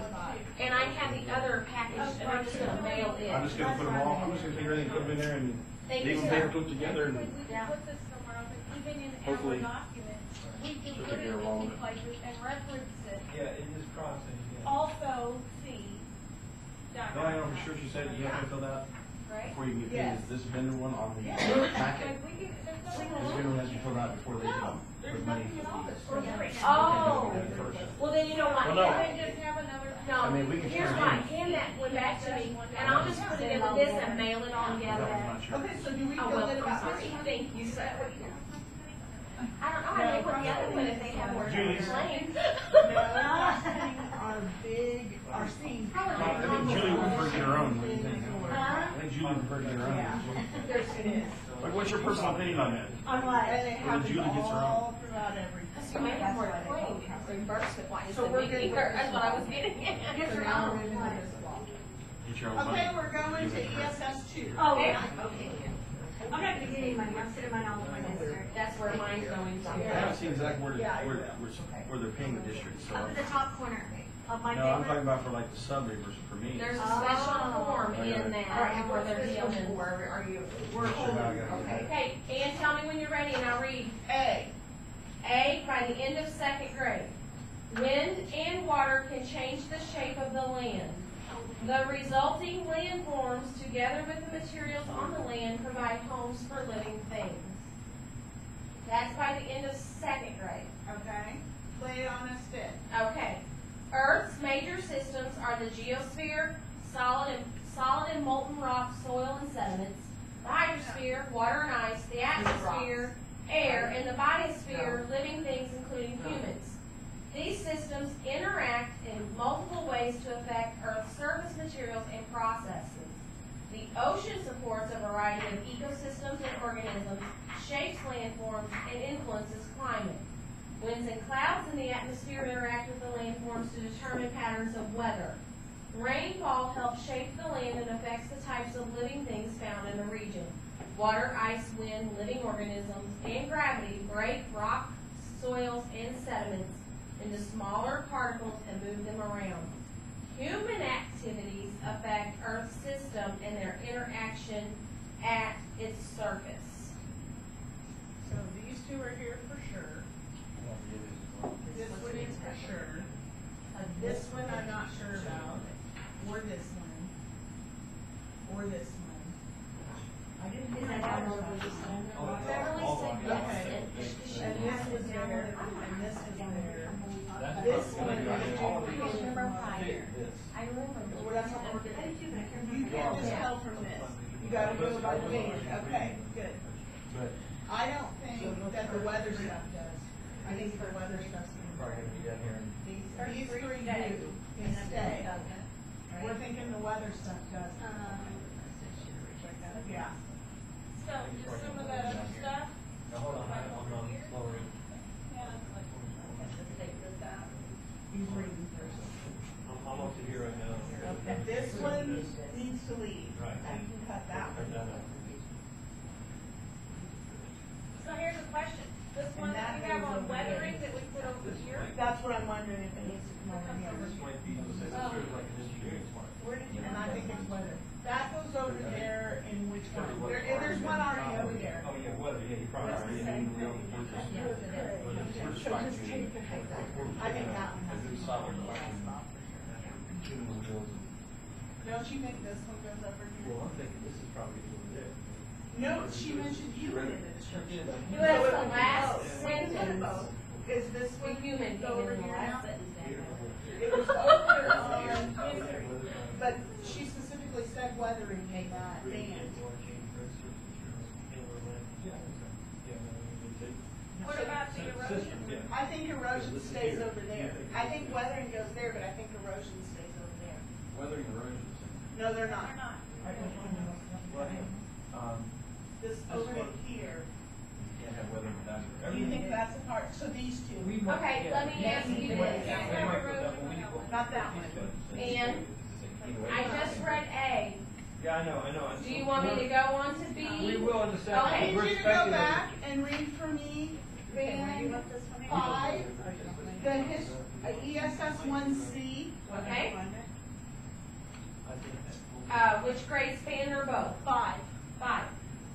and I have the other package, and I'm just gonna mail it. I'm just gonna put them all, I'm just gonna take everything, put them in there and Thank leave you, them sir. paper clipped together and. We can put this somewhere else, even in our Hopefully. document, we can She'll put take it care of all of in it. places and reference it. Yeah, it just crosses, yeah. Also, see. No, I know for sure, she said you have to fill that Right? before you can get paid, Yes. is this vendor one on the Yeah. packet? Because we can, there's This no. vendor one has to be filled out before they can There's put money nothing for at all that's these. for free. Oh, They do it first. well then you know what? Well, no. We can just have another. No, I mean, we can here's turn why, in. hand that one back to me, and I'll just put it in with this and mail it all That together. was not sure. Okay, so do we Oh, feel well, good I'm about sorry, this one? thank you, sir. I don't know, I may put the other one if they have more Julie's. claims. No, I'm saying our big, our scene. I think Julie would prefer to get her own, what do you think? Huh? I think Julie would prefer to get her Yeah, own. there's, it is. Like, what's your personal opinion on that? On what? And it happens Julie gets her own. all throughout everything. So maybe have more claims, reimbursement wise So than we're me good with either, this that's what I one. was getting at. Get So your now we're own. moving to this one. Get your own money. Okay, we're going to ESS two. Oh, yeah, okay. I'm not gonna get any money, I'm sitting mine all over my desk here. That's where mine's going I to. haven't seen exactly where, Yeah, I will. where they're paying the district, so. Up at the top corner of my No, I'm talking paper. about for like the sub reimbursement for me. There's a special form in All right, that and where what's they're this one dealing. for? Are you, We're Sure, holding, now I gotta- okay. Okay, Ann, tell me when you're ready and I'll read. A, A, by the end of second grade, wind and water can change the shape of the land. The resulting landforms, together with the materials on the land, provide homes for living things. That's by the end of second grade. okay, lay it on a stick. Okay. Earth's major systems are the geosphere, solid and molten rock, soil and sediments, the hydrosphere, water and ice, the atmosphere, air, and the biosphere, living things including humans. These systems interact in multiple ways to affect Earth's surface materials and processes. The ocean supports a variety of ecosystems and organisms, shapes landforms, and influences climate. Winds and clouds in the atmosphere interact with the landforms to determine patterns of weather. Rainfall helps shape the land and affects the types of living things found in the region. Water, ice, wind, living organisms, and gravity break rock, soils, and sediments into smaller particles and move them around. Human activities affect Earth's system and their interaction at its surface. So these two are here for sure. This one is for sure. This one I'm not sure about, or this one, or this one. I didn't Is hear that about how this one. Beverly said yes, Okay. and And this was there, and this was there. That's This probably one right. is All of these. Commissioner Pryor. This. I remember. Well, that's what we're I doing. do too, but I can't You remember. can't just tell from this. You gotta go by the band. Okay, good. But I don't think that the weather stuff does. I think the weather stuff's Probably gonna be down here in These three do, and stay. We're thinking the weather stuff does. Yeah. So, just some of that other stuff. Now, hold on, I'm on slower. He's reading first. I'm up to here right now. And this one needs to leave. Right. So you can cut that one. So here's a question. This one that we have on weathering that we put over here. That's what I'm wondering if it needs to come over here. This might be, this is sort of like an engineering part. And I think it's weather. That goes over there in which one? There's one already over there. Oh, yeah, weather, yeah, you probably That's the already. same thing. So just take the, I think that one has to be. Don't you think this one goes over here? Well, I'm thinking this is probably over there. No, she mentioned human in the description. Who has the last sentence? Is this The one human came over in the here last now? sentence. It was over on, but she specifically said weathering in that band. What about the erosion? I think erosion stays over there. I think weathering goes there, but I think erosion stays over there. weathering erosion. No, they're not. They're not. This Over one. here. Can't have weather without. Do you think that's a part, so these two? Okay, let me ask you this. Not that Do you want me to go on to B? We will in a second. I Okay. need We're you to go speculating. back and read for me, Band 5, the ESS 1C. Okay. I think that's. Which grade span or both? 5. 5.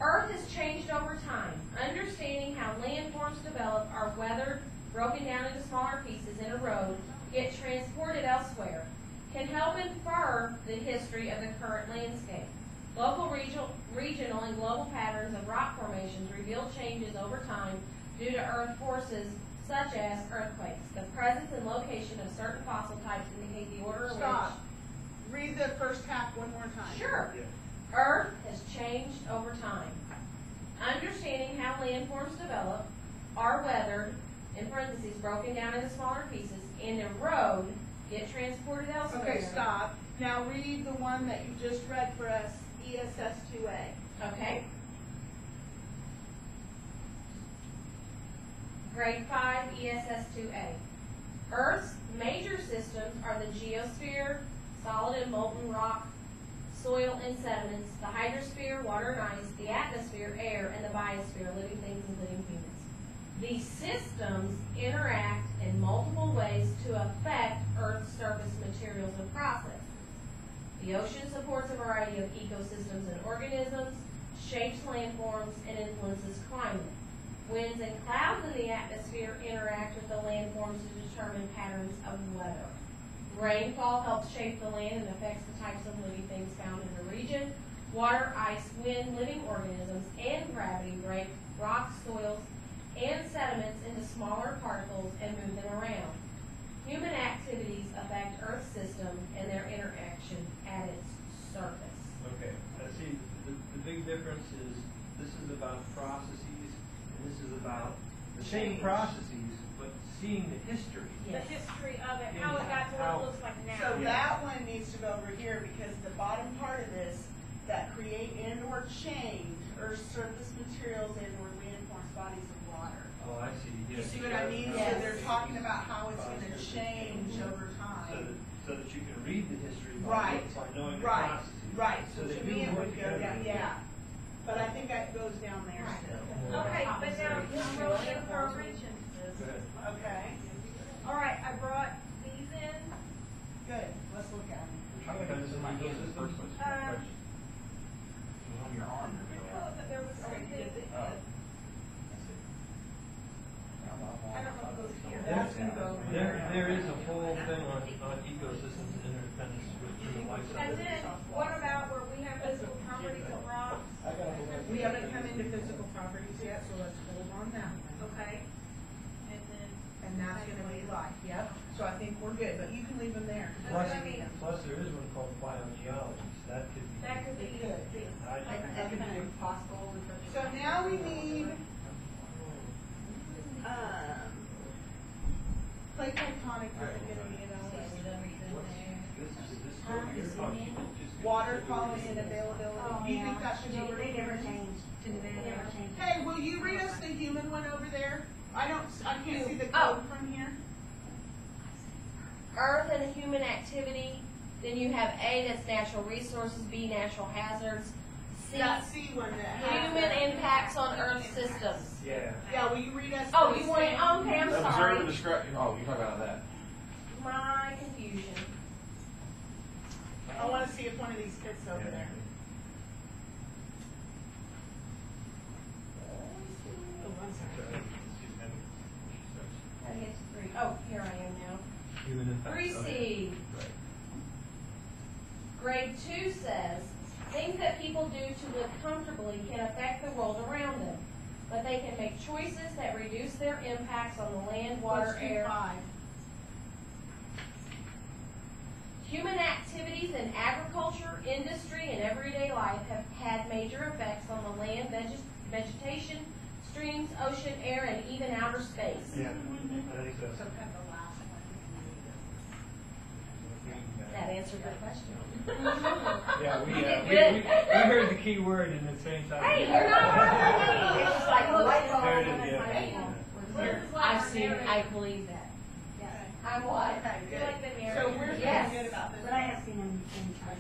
Earth has changed over time. Understanding how landforms develop are weathered, broken down into smaller pieces in a road, get transported elsewhere, can help infer the history of the current landscape. Local, regional, and global patterns of rock formations reveal changes over time due to earth forces such as earthquakes. The presence and location of certain fossil types indicate the order in Stop. Read the first half one more time. which... Sure. Earth has changed over time. Understanding how landforms develop, are weathered, in parentheses, broken down into smaller pieces, and erode, get transported elsewhere. Okay, stop. Now read the one that you just read for us, ESS 2A. Okay. Grade 5, ESS 2A. Earth's major systems are the geosphere, solid and molten rock, soil and sediments, the hydrosphere, water and ice, the atmosphere, air, and the biosphere, living things and living humans. These systems interact in multiple ways to affect Earth's surface materials and processes. The ocean supports a variety of ecosystems and organisms, shapes landforms, and influences climate. Winds and clouds in the atmosphere interact with the landforms to determine patterns of weather. Rainfall helps shape the land and affects the types of living things found in the region. Water, ice, wind, living organisms, and gravity break rocks, soils, and sediments into smaller particles and move them around. Human activities affect Earth's system and their interaction at its surface. Okay, see, the big difference is, this is about processes, and this is about the same processes, but seeing the history. The history of it, how it got to what it looks like now. So that one needs to go over here because the bottom part of this, that create and or change Earth's surface materials and or landforms bodies of water. Oh, I see. You see what I mean? Yes. So they're talking about how it's gonna change over time. So that you can read the history Right, by knowing the right, processes. right. So they to do me it work would go down, together. yeah. But I think that goes down there Right. still. Okay, but now let's roll in for our regions. Go ahead. Okay, All right, I brought these in. good. Let's look at them. How come this is my hand in the first place? Um, It was on your arm. But there was something that, Oh. I don't know if it goes here. That's gonna go over There is a whole thing on ecosystems and interdependence with human life And cycles. then, what about where we have physical properties of rocks? We haven't come into physical properties yet, so let's hold on that one. Okay. And then. And that's gonna be life, yep. So I think we're good, but you can leave them there. Plus, I mean- plus there is one called biogeology, so that could be. That could be. That could be possible. So now we need, plate tectonic rigidity and all this. Water quality and availability. Do you think that should go? They never changed. They never changed. Hey, will you read us the human one over there? I can't see the Oh. code from here. Earth and human activity. Then you have A, that's natural resources, B, natural hazards, C, That C one that has. human impacts on Earth systems. Yeah. Yeah, will you read us? Oh, the you want it, same? okay, I'm Observe and sorry. describe, oh, you're talking about that. My confusion. I wanna see if one of these fits over there. Oh, one second. I hit 3. Oh, here I am now. Human impacts. 3C. Right. Grade 2 says, things that people do to live comfortably can affect the world around them, but they can make choices that reduce their impacts on the land, water, Let's do air. 5. Human activities in agriculture, industry, and everyday life have had major effects on the land, vegetation, streams, ocean, air, and even outer space. Yeah, I think so. So kind of the last one. That answered your question. Yeah, You did good. we heard the key word and at the same time. Hey, you're not hurting me. It's just like, oh, There it is, yeah. Here, I've seen, I believe that. I'm what? Okay, You're like the good. narrator. So we're Yes. good about this. But I have seen them in charge.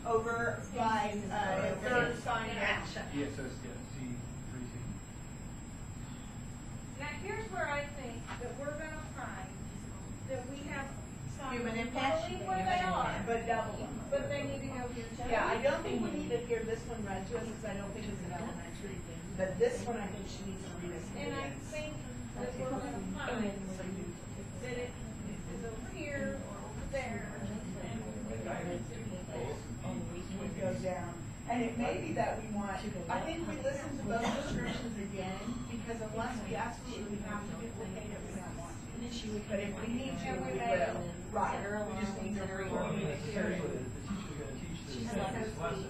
over by, third sign action. Yeah, so it's, yeah, C, 3C. Now, here's where I think that we're gonna find that we have some Human totally impact. where they are, But double them. but they need to go here too. Yeah, I don't think we need to hear this one read to us, because I don't think it's an elementary. But this one, I think she needs to read us. And I think that we're gonna find that it is over here or over there. It goes down. And it may be that we want, I think we listen to both descriptions again, because unless we absolutely have to duplicate it, we don't want to. But if we need to, we will. Right, we just need to read Well, I mean, it. essentially, the teacher's gonna teach this lesson,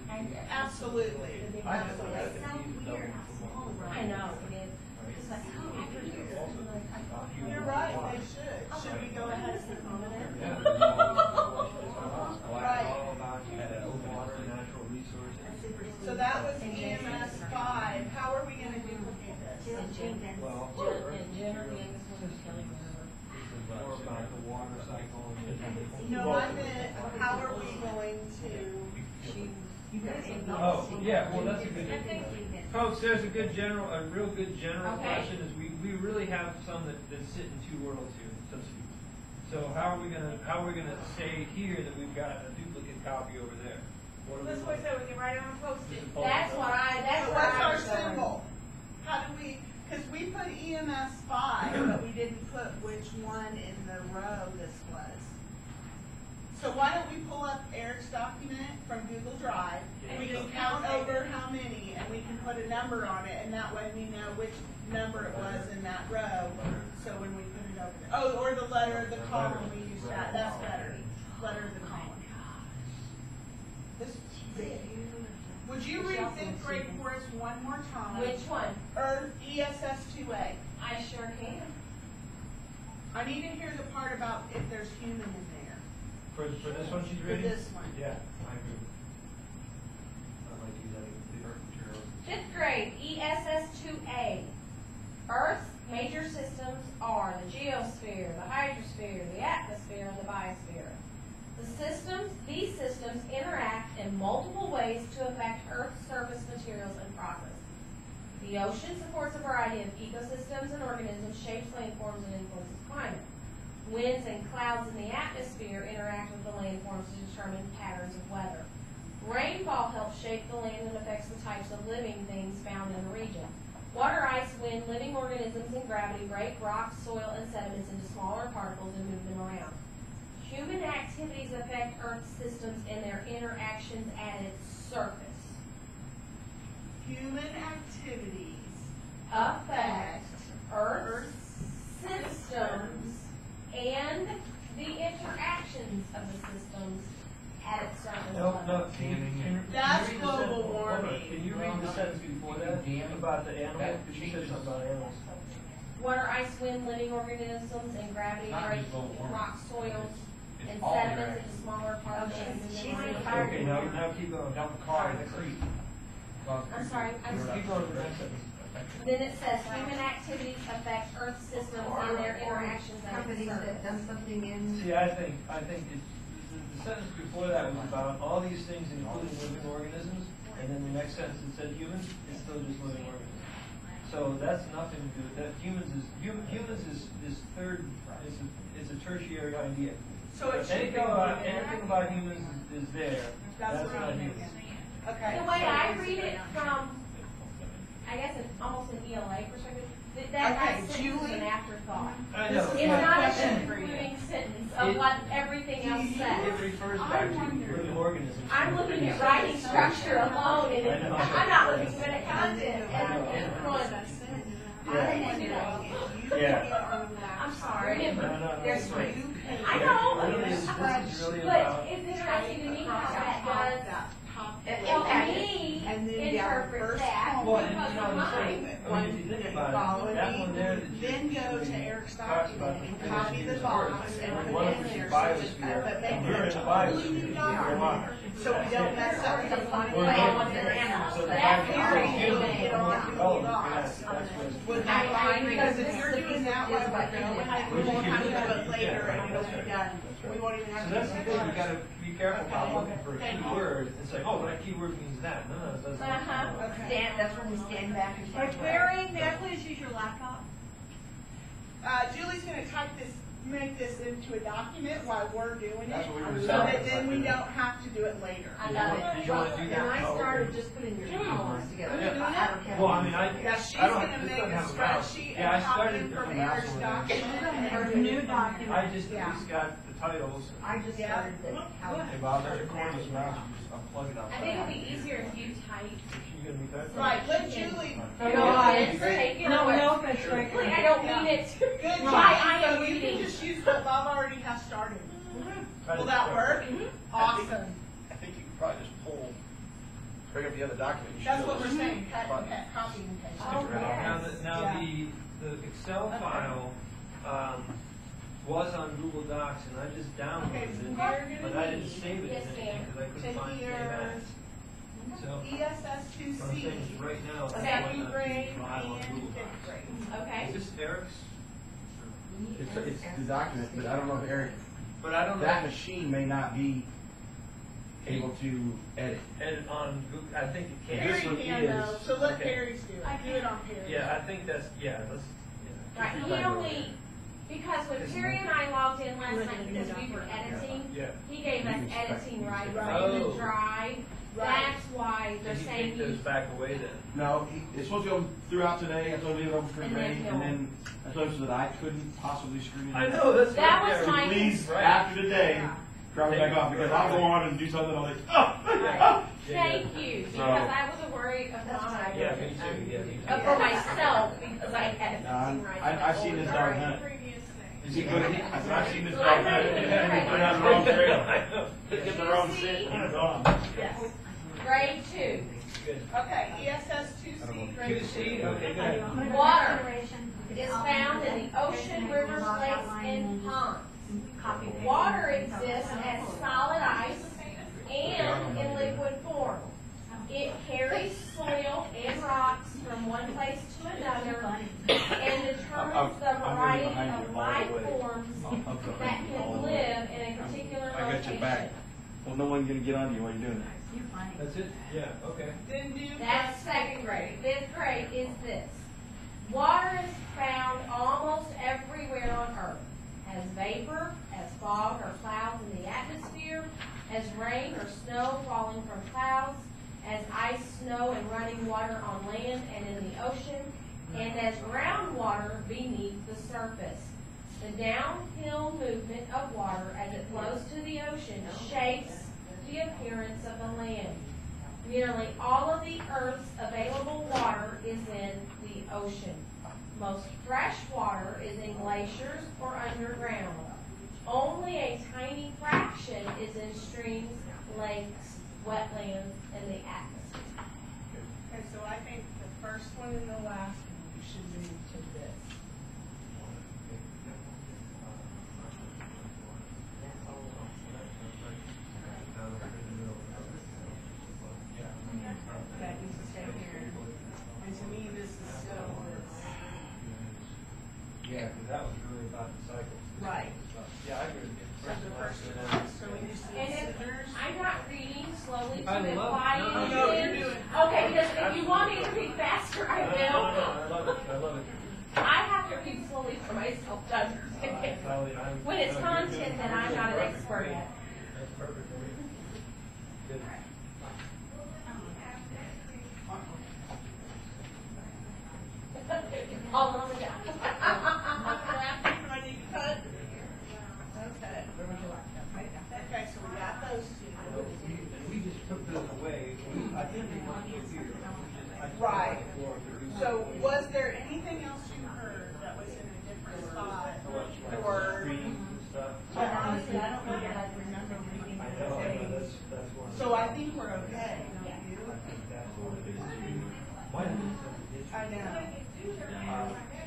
and Absolutely. I have to have It's to so use weird double how for small, one. I know, it is. It's like, oh, after years, I'm like, I thought you You're right, they should. Should we go ahead and accommodate? Yeah. Right. All about water, natural resources. So that was EMS 5. How are we gonna duplicate this? Well, this is more about the water cycle. No, I meant, how are we going to? Oh, yeah, well, that's a good, I think folks, there's a real good general Okay. question, is we really have some that sit in two worlds here, so to speak. So how are we gonna say here that we've got a duplicate copy over there? What do we this way so we can write it on Post-it. That's what So I what's our was going. symbol? How do we, because we put EMS 5, but we didn't put which one in the row this was. So why don't we pull up Eric's document from Google Drive, and we can count over how many, and we can put a number on it, and that way we know which number it was in that row, so when we put it over there. Oh, or the letter of the column, we use that, that's better, letter of the column. This is big. Would you read fifth grade for us one more time? Which one? Earth ESS 2A. I sure can. I need to hear the part about if there's human in there. For this one she's For reading? this one. Yeah, I agree. I'd like to use that in the earth materials. Fifth grade, ESS 2A. Earth's major systems are the geosphere, the hydrosphere, the atmosphere, and the biosphere. These systems interact in multiple ways to affect Earth's surface materials and processes. The ocean supports a variety of ecosystems and organisms, shapes landforms, and influences climate. Winds and clouds in the atmosphere interact with the landforms to determine patterns of weather. Rainfall helps shape the land and affects the types of living things found in the region. Water, ice, wind, living organisms, and gravity break rocks, soil, and sediments into smaller particles and move them around. Human activities affect Earth's systems and their interactions at its surface. Human activities Affect Earth's systems and the interactions of the systems at its surface. No, can you That's read the global sentence- hold on. warming. Can you read the sentence before that, about the animals, because you said something about animals. Water, ice, wind, living organisms, and gravity Not break just global warming. rock, soils, It's and all sediments interactions. into smaller particles Okay, and move she's them in around. fire. Okay, now keep going. Dump a car in the creek. I'm sorry, Keep going to the next sentence. Then it says human activities affect Earth's systems and their interactions at its Companies that surface. done something in. See, I think the sentence before that was about all these things, including living organisms, and then the next sentence that said humans, it's still just living organisms. So that's nothing to do with that. Humans is third, it's a tertiary idea. So it should Anything go about, over there. anything about humans is there, That's that's what not I'm humans. thinking. Okay. The way I read it from, I guess it's almost an ELA perspective, that Okay, sentence is Julie? an afterthought. I This know. is It's my not a question for you. concluding sentence of It- what everything else It says. refers back to living organisms. I'm looking at writing structure alone, and I know. I'm not looking even at content. I know. And going, Yeah. I'm sorry. No. There's it's three. fine. I know. Really, this is really But about. it's interesting to me how that does help me And then down interpret first that column. Well, and because you of know, the mine. thing, I mean, if you think about it, that one there that Then you- go to Eric's talks about document the and copy the finished box and Earth. put One it of in which is there. biosphere, But make and we're in it the a biosphere. completely We're document, not. so we don't mess up the final We're plan not. with the animals. So the That's biosphere very is human. good. Get on the Oh, box. yes, that's what- Would I that line, agree. because if you're doing that, why what We you won't did. have to do it later and it'll be done. We won't even have So to. that's the thing, you gotta be careful about Okay. looking for a Thank key you. word and say, oh, that key word means that. No, it doesn't. Uh-huh. Okay. That's when we stand back and Hey, start. Barry, may I please use your laptop? Julie's gonna type this, make this into a document while we're doing That's it, what we were so saying. that then we don't have to do it later. I love it. Did you wanna do that? And I Oh, okay. started just putting your columns together. Yeah. I don't care. Well, I mean, Yeah, she's I don't, gonna this make doesn't a have a mouse. spreadsheet Yeah, I and copy started them from with the mouse Eric's one. document. There's a new document. I just, Yeah. just got the titles. I just Yeah. started the. how to Hey, Bob, there's a start cord in this matching mouse, them. you just unplug it out. I think it'd be easier if you type. You gonna be typing? Right, let Julie. Take it No, away. no, that's right. Please, I don't mean it. Good Right, job, I so am you can reading. just use what Bob already has started. Will that work? Awesome. I think you could probably just pull, bring up the other document. You should That's be what able we're to- saying, cut and Button. paste, copy and paste. Oh, Now, yes. the Excel file, was on Google Docs and I just Okay, downloaded so it, we're gonna but I didn't need save it Yes, as anything ma'am. because I couldn't to find hear save as. So, ESS what I'm 2C, saying is right now, it's second not grade live on and Google fifth Docs. grade. Okay. Is this Eric's? It's the document, but I don't know if Eric, But I don't know. that machine may not be able to edit. And on Google, I think it can. Perry This one can is- though, so let okay. Perry's do it, do it on Perry's. Yeah, I think that's, let's, Right, he only, because when Terry and I logged in last night, because we were editing, Yeah. he gave us editing rights Right. in the Oh. drive. That's why they're Did he saying take those you, back away then? No, it's supposed to go throughout today, I told him to leave it open for And today, then and then I told him so that I couldn't possibly screw it. I know, that's That right was there. my- Please, Right. after today, drop it back off, because I'll go on and do something, I'm like, oh! thank you, because I was worried of mine. Yeah, me too, yeah, me too. For myself, because I had No, editing rights. I've seen this dog hunt. Previous thing. Is he good? I said, I've seen this Well, dog I hunt, know. and put it on the wrong trail. I know. Get the wrong See? scent, and it's on. Yes. Grade 2, Good. Okay, ESS 2C, grade 2C, 2. okay, go ahead. Water Consideration. is found in the ocean, rivers, lakes, and ponds. Copy. paste. Water exists as solid ice and in liquid form. It carries soil and rocks from one place to another and determines the variety of life forms that can live in a particular I got your back. location. Well, no one's gonna get on you while you're doing that. You're funny. That's it? Yeah, okay. Then do. That's second grade. Fifth grade is this. Water is found almost everywhere on Earth. As vapor, as fog or clouds in the atmosphere, as rain or snow falling from clouds, as ice, snow, and running water on land and in the ocean, and as groundwater beneath the surface. The downhill movement of water as it flows to the ocean shapes the appearance of the land. Nearly all of the Earth's available water is in the ocean. Most fresh water is in glaciers or underground. Only a tiny fraction is in streams, lakes, wetlands, and the atmosphere. Okay, so I think the first one and the last one, we should move to this. That needs to stay here. And to me, this is still this. Yeah, because that was really about the cycle. Right. Yeah, I agree with you. So the first one, so we just And need if, scissors. I'm not reading slowly to I love- imply no, no, anything. you're doing- Okay, because if you want me to read faster, I No, will. I love it, I love it. I have to read slowly for myself to understand. When it's content that I'm not an expert at. That's perfect. Good. All on the dot. Do I need to cut? Okay. Okay, so we got those two. And we just took those away, I think we want to here. Right. So was there anything else you heard that was in a different spot? Or, Screens and stuff. But honestly, I don't know that I remember reading I it. know, that's one. so I think we're okay. I think that's what it is. Why did it? I know.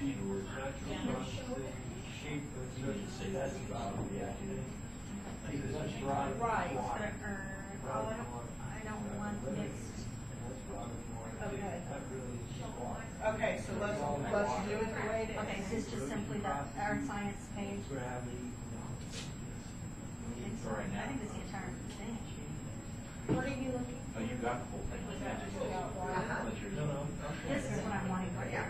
Keywords, natural processing, shape of surface, that's yeah. This is rock. Right. Water. Rock and water. I don't want mixed. And that's rock and water. Okay. That really is water. Okay, so let's do it the way it Okay, is this just simply the earth science page? Gravity. For right now. I think this is entire thing. Where are you looking? Oh, you got the whole thing. Was that just about one? No. This is what I'm wanting right here.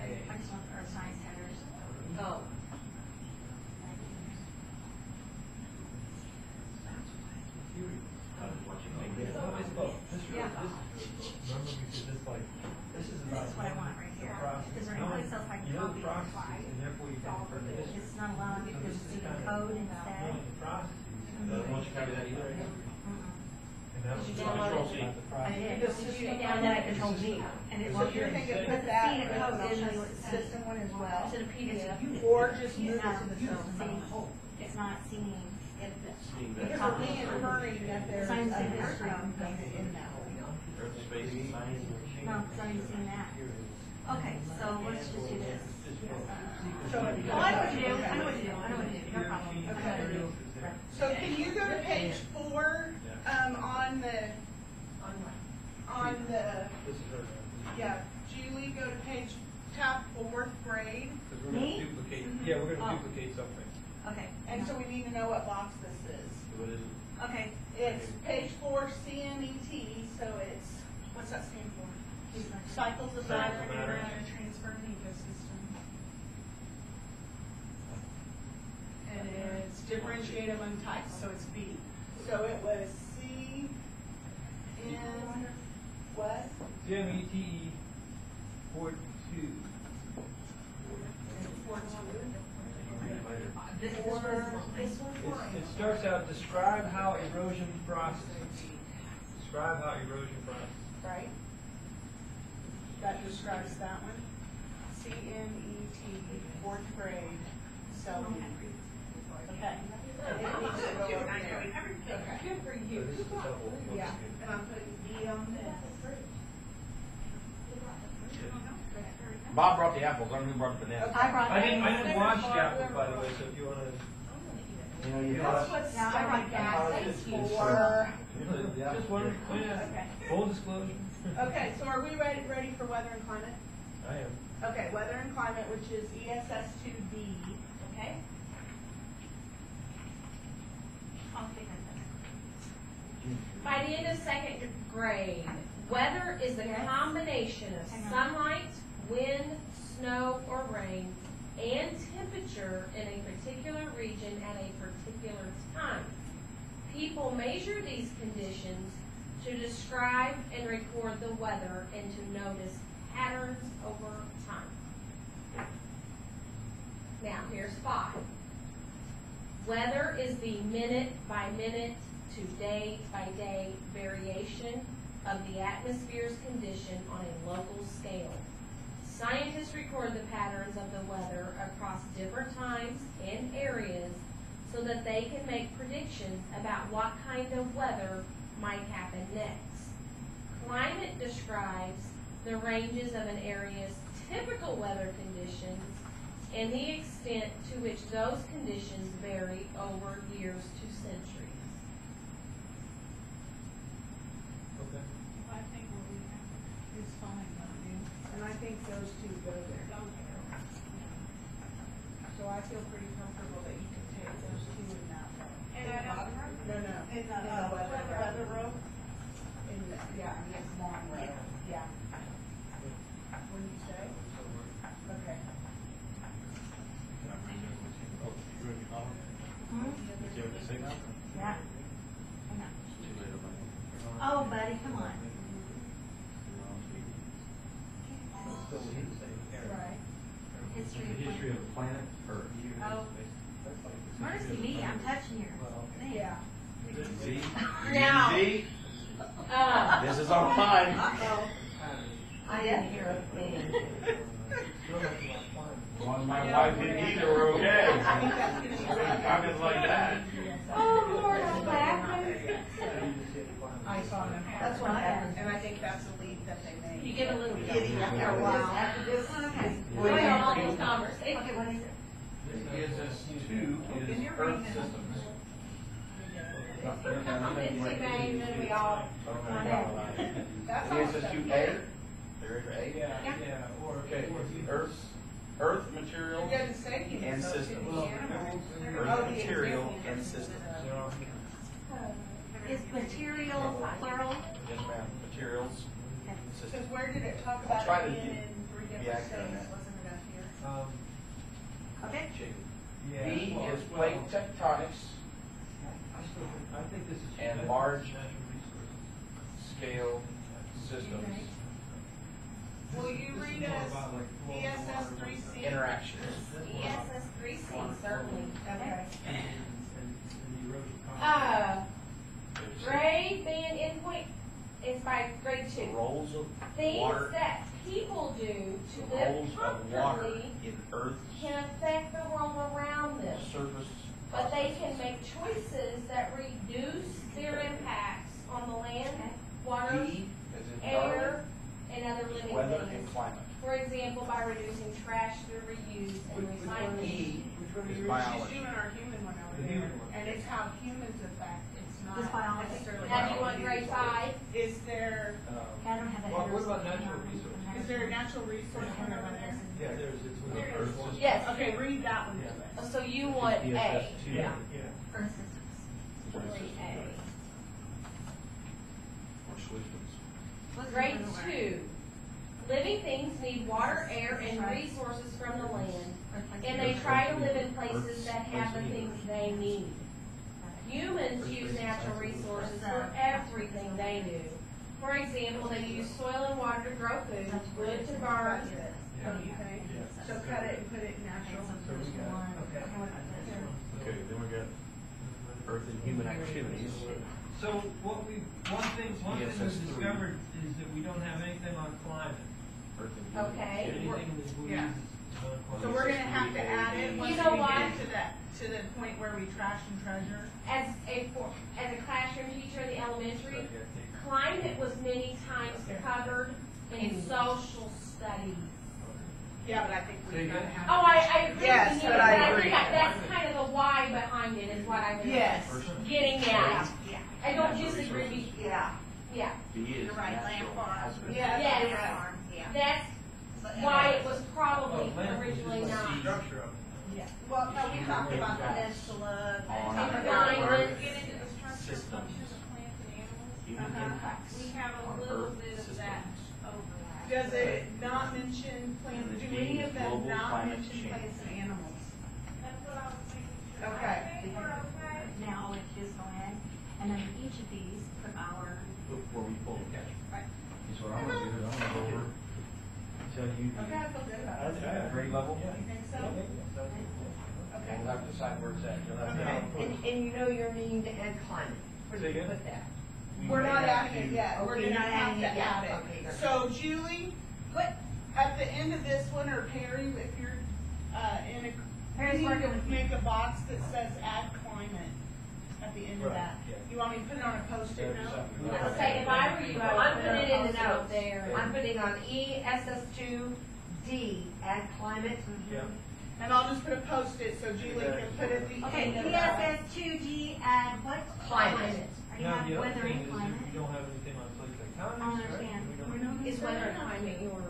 I just want the earth science headers. Oh. This is This is what I want right here. Is there any place else I can You know copy the and processes, apply? and therefore you can further this. It's not allowing me to So this just is do the kind of code knowing instead. the processes. Won't you copy that either? And that's Did you what download control it? C. I did. This is- And then I control V. And it So won't you're thinking but put the that C and code, I'll in show you what the it says. system one as well? It's in a PDF. Or just move it It's to the not system? It's not seeing if Seeing Because that. we're reinferring that there's a Science and history history. component in that one. Earth, space, and science. No, because I didn't see that. Okay, so let's just do this. So, Oh, I know what to do, I know what to do, I know what to do, no problem. Okay. So can you go to page 4, on the, This is her. yeah, Julie, go to page, tab 4th grade. Because we're gonna Me? duplicate, yeah, we're gonna Oh. duplicate something. Okay. And so we need to know what box this is. What is it? Okay. It's page 4 CMET, so it's, what's that stand for? Cycles of matter and matter transfer in the ecosystem. And it's differentiate among types, so it's B. So it was C in what? CMETE 42. This one? It starts out, describe how erosion processes. Describe how erosion processes. Right? That describes that one. CMET, 4th grade, cell B. Okay. And it needs to go over there. Okay. Good for you. Yeah, and I'm putting B on this. Bob brought the apples, I'm gonna brought the bananas. I brought I that. didn't watch the apples, by the way, so if you wanna. You know, you That's what Yeah, I like stomach that. acid is for. Just one, yeah, Okay. full disclosure. Okay, so are we ready for weather and climate? I am. Okay, weather and climate, which is ESS 2B, okay? I'll take that. By the end of second grade, weather is the combination of sunlight, wind, snow, or rain, and temperature in a particular region at a particular time. People measure these conditions to describe and record the weather and to notice patterns over time. Now, here's 5. Weather is the minute by minute to day by day variation of the atmosphere's condition on a local scale. Scientists record the patterns of the weather across different times and areas so that they can make predictions about what kind of weather might happen next. Climate describes the ranges of an area's typical weather conditions and the extent to which those conditions vary over years to centuries. Okay. I think what we have is fine, and I think those two go there. So I feel pretty comfortable that you can take those two in that row. In the bottom row? No, no. In the, weather row? In the, yeah, in this long row, yeah. What do you say? Okay. Yeah. Oh, buddy, come on. Right. History The of history of the planet, Earth. Oh. Mercy me, I'm touching your thing. Yeah. See? Now- See? Uh, This is on mine. I didn't hear a thing. One my wife and either were okay. Comments like that. oh, Lord, I'm laughing. I saw them. That's what I had. And I think that's a leap that they made. You get a little Giddy after a while. Okay. Go ahead, all these conversations. Okay, what is it? ESS 2 is Earth systems. It's humane, then we all. That's ESS awesome. 2A? There is A? Yeah, or. Okay, or Earth's Earth materials It doesn't say human and substance. systems. It's animals. Earth Oh, the material example. and systems. Is material plural? Yes, ma'am. Materials, Because systems. where did it talk I'll about try it to being be- in three be different accurate on states? that. Wasn't it up here? Okay. Yeah. B well, is well, plate tectonics, I think this is. and that's large natural resources. scale systems, Will you read This is more us about, like, flowing ESS water, 3C? interactions. ESS 3C, certainly. Okay. And the erosion control. Grade band endpoint is by grade The 2. roles of Things water, that people do to the live roles of water comfortably in Earth's can affect the world around them. surface. But they can processes. make choices that reduce their impacts on the land, water, D is in air, Darwin, and other living weather and things. climate. For example, by reducing trash through reuse and recycling. E is She's biology. doing our human one over The there, human one. and it's how humans affect, it's not This biology. necessarily. Now, do you want grade 5? Is there, I don't have that. What about natural resources? is there a natural resource one over there? Yeah, there's, it's with the first one. Yes. Okay, read that one to us. So you want A. ESS 2. Yeah. Earth systems. Really A. Or solutions. Grade 2. Living things need water, air, and resources from the land, and they try to live in places that have the things they need. Humans use natural resources for everything they do. For example, they use soil and water to grow food, wood to burn. Okay, so cut it and put it in natural. Okay, then we got Earth and human activities. So one thing we've ESS 3. discovered is that we don't have anything on climate. Earth and human Okay. activities. Anything that we Yeah. use is on climate. So we're gonna have to add it once You we know why? get to that, to the point where we trash and treasure. As a classroom teacher in the elementary, climate was many times covered in social studies. Yeah, but I think Say we gotta again? have. Oh, I agree Yes, with you, but but I I agree. think that's kind of the why behind it is what I was Yes. getting at. I don't disagree with you. Yeah. Yeah, B is You're right, land natural farm. hazards. Yeah. Yes. Yeah. that's why it was probably originally not. Structure of it. Well, no, we talked about peninsula. On Earth Get into the structure, systems. function of plants and animals. Human impacts We have a on little Earth bit of systems. that overlap. Does it not mention plants, do D any is of them global not climate mention change. plants and animals? That's what I was thinking. Okay. I think we're okay. Now, let's just go ahead, and then each of these, put our, Before we pull the catch. That's what I'm gonna do, is I'm gonna go over, tell you. Okay, I feel good about it. That's grade level. You think so? Okay. We'll have to decide where it's at. You'll have to. Okay. And you know you're needing to add climate. Where do Say you again? put that? We're not adding it yet, we're Okay, gonna not have adding to it yet. add it. Okay, gotcha. So Julie, What? at the end of this one, or Perry, if you're, in a, Perry's you need working to with me. make a box that says add climate at the end of Right, that. yeah. You want me to put it on a post-it note? I would say if I were you, I I'm would put putting it it in the also notes. there. I'm putting on ESS2D, add climate. Yeah. And I'll just put a post-it so Julie can put it at the okay, end of that. ESS2D, add what? Climate. Are you Now, have the other weather thing and is climate? if we don't have anything on plate tectonics, I right? understand. We don't- Is weather and climate your?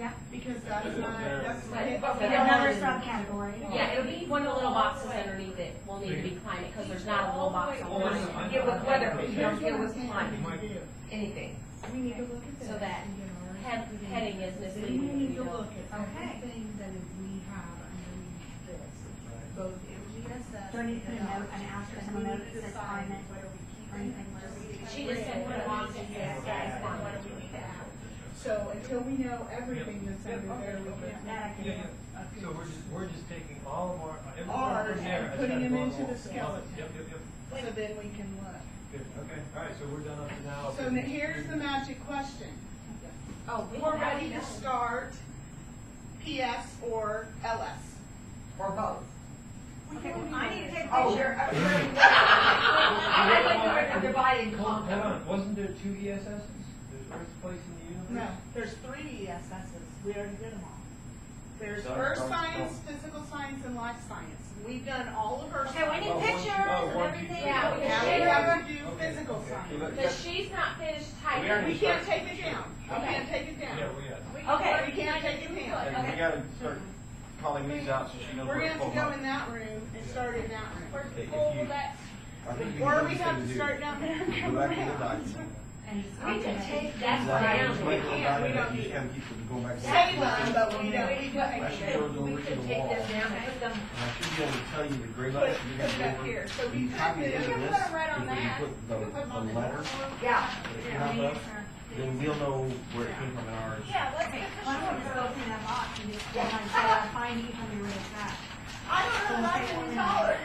Yeah. Because that's not, that's. But We have another subcategory. Yeah, it'll be one of the little boxes underneath it will need to be climate, because there's not a little box on Oh, it. I know. Deal with weather, but you don't Here's deal what with I'm climate, saying we do. anything. We need to look at this. So that heading is Then misleading. we need to you know. look at Okay. everything that we have underneath this, both MGSS. Do I need to put a note, an asterisk on the note that says climate What are we keeping? or anything What are we less? She just said put a box that says Yeah, climate. what do we need to add? So until we know everything that's under there, we can't. That I can Yeah, do. yeah. So we're just taking all of our, everything Ours from there. and putting has them got into the global- skeleton. Yep, yep, yep. So then we can look. Good, okay, all right, so we're done up to now. So here's the magic question. Oh, we We're don't have ready to to start PS or LS. Or both. Okay, well, I need to take a Oh, picture. I like to divide and Hold conquer. on, wasn't there 2 ESSs? There's Earth, place in the universe? No, there's 3 ESSs. We already did them all. There's Don't- earth don't- science, physical science, and life science. We've done all of earth Okay, we science. need Oh, pictures one, two, oh, and one, two, everything. three. Yeah, Okay. Now we Okay. have to do Okay, physical okay. science. But she's not finished We typing. already- We can't take it down. We Okay. can't take it down. Yeah, we got it. Okay. We can't take it down. And we gotta start calling these out so she knows We're where gonna to have pull to go them in that room and start in that room. Where's the If pool, you- that's, I think Or you we need have to to do. start down there and Go come back to the around. document. And just. We can take that Exactly. down. Just We make a can't, we document, don't you need just gotta it. keep going back. to the- Save them, but we don't, we I don't. should go over We to could the take wall. this down and put them. And I should be able to tell you the grade Put level it, you're put gonna it up go over. here, so we You could copy put it it. into can this, put it right on is when you that. put the letter, Yeah. that it came out of, then we'll know where it came from in ours. yeah, let's Okay, get this why don't we just go one. through that box and just go and say, I find you from your really fast. I don't know, I didn't call her.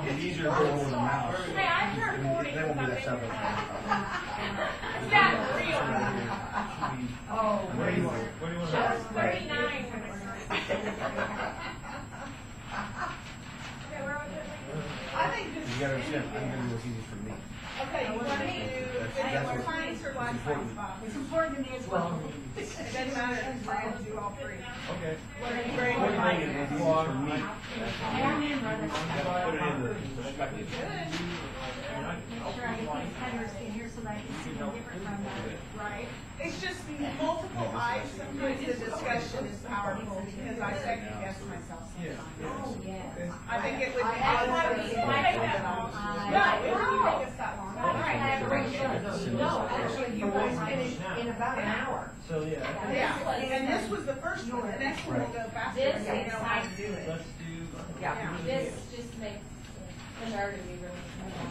It's easier to go over the mouse. Hey, I turned 40 They won't be that since I've separate. been That's real. Oh, what do you want? What do you want? I was 39 when I started. Okay, where was it? I think this. You gotta understand, I'm gonna do what's easy for me. Okay, you wanna do physical science or life science, Bob? It's important to me as well. It doesn't matter, I'll do all three. Okay. What are you ready What do to you think find? is easy for me? And then run it. Put it in the perspective. Make sure I get these headers in here so that I can see them different from that. Right, it's just multiple eyes, sometimes the discussion is powerful, because I second guess myself sometimes. Yes. I think it would be. That's why we might take that long. No, it wouldn't take us that long. All right, I have great shows. No, actually, you guys finished in about an hour. So, yeah. Yeah, and this was the first one, the next one will go faster, This because we know how to excites do it. Let's do. Yeah. This just makes the nerd of me really.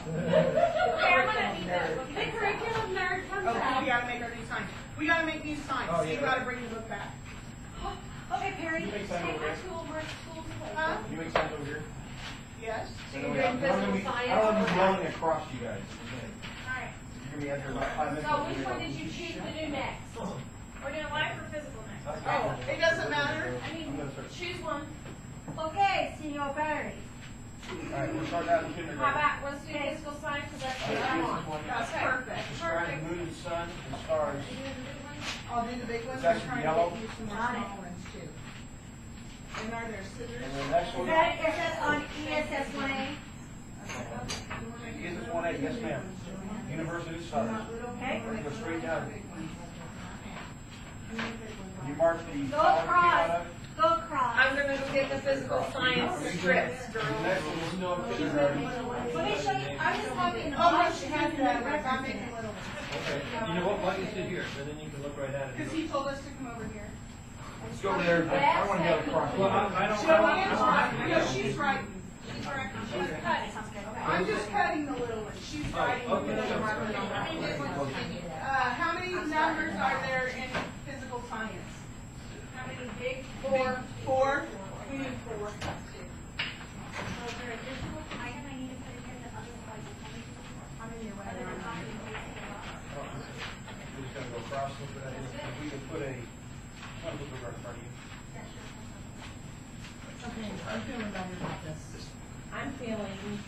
Okay, I'm gonna need that. The curriculum nerd comes Okay, we out. gotta make our new signs. We gotta make new signs, Oh, so you yeah. gotta bring the book back. Okay, Perry. You make Take signs over my there? tool, where's tools away? Huh? You make signs over here? Yes? So you're doing physical I science don't want to or be math? yelling across you guys. Alright, You're gonna be out here about 5 minutes. So which one did you choose to do next? we're doing life or physical next? Oh, it doesn't matter. I mean, I'm gonna start. choose one. Okay, Senor Perry. Alright, we're starting out in How kindergarten. about, let's do physical science, because that's what I want. That's perfect. Describe the moon and sun and stars. I'll do the big ones, It's I'm actually trying to yellow. get you some more small ones too. And are there scissors? And the next Is one. that on ESS 1A? Is this 1A? Yes, ma'am. University stars. Okay. We're gonna go straight down. You mark the. Go color across. scheme on it. Go across. I'm gonna go get the physical science strips, The girl. next one is no kindergarten. Let me show you, I was talking. Oh, no, she has that, I'm making little ones. Okay. You know what, why don't you sit here, so then you can look right at it. Cause he told us to come over here. Let's go over there. I wanna get across. Well, I don't. Joanne's right, no, she's right. She's writing, she's cutting. I'm just cutting the little ones, she's writing the okay, little sounds ones. good. How many numbers are there in physical science? How many big? Four. Four? We need four. So is there additional item I need to put in here that otherwise I'm in your way? We just gotta go across, look at that. If we can put a, one look over in front of you. Okay, I'm feeling better about this. I'm feeling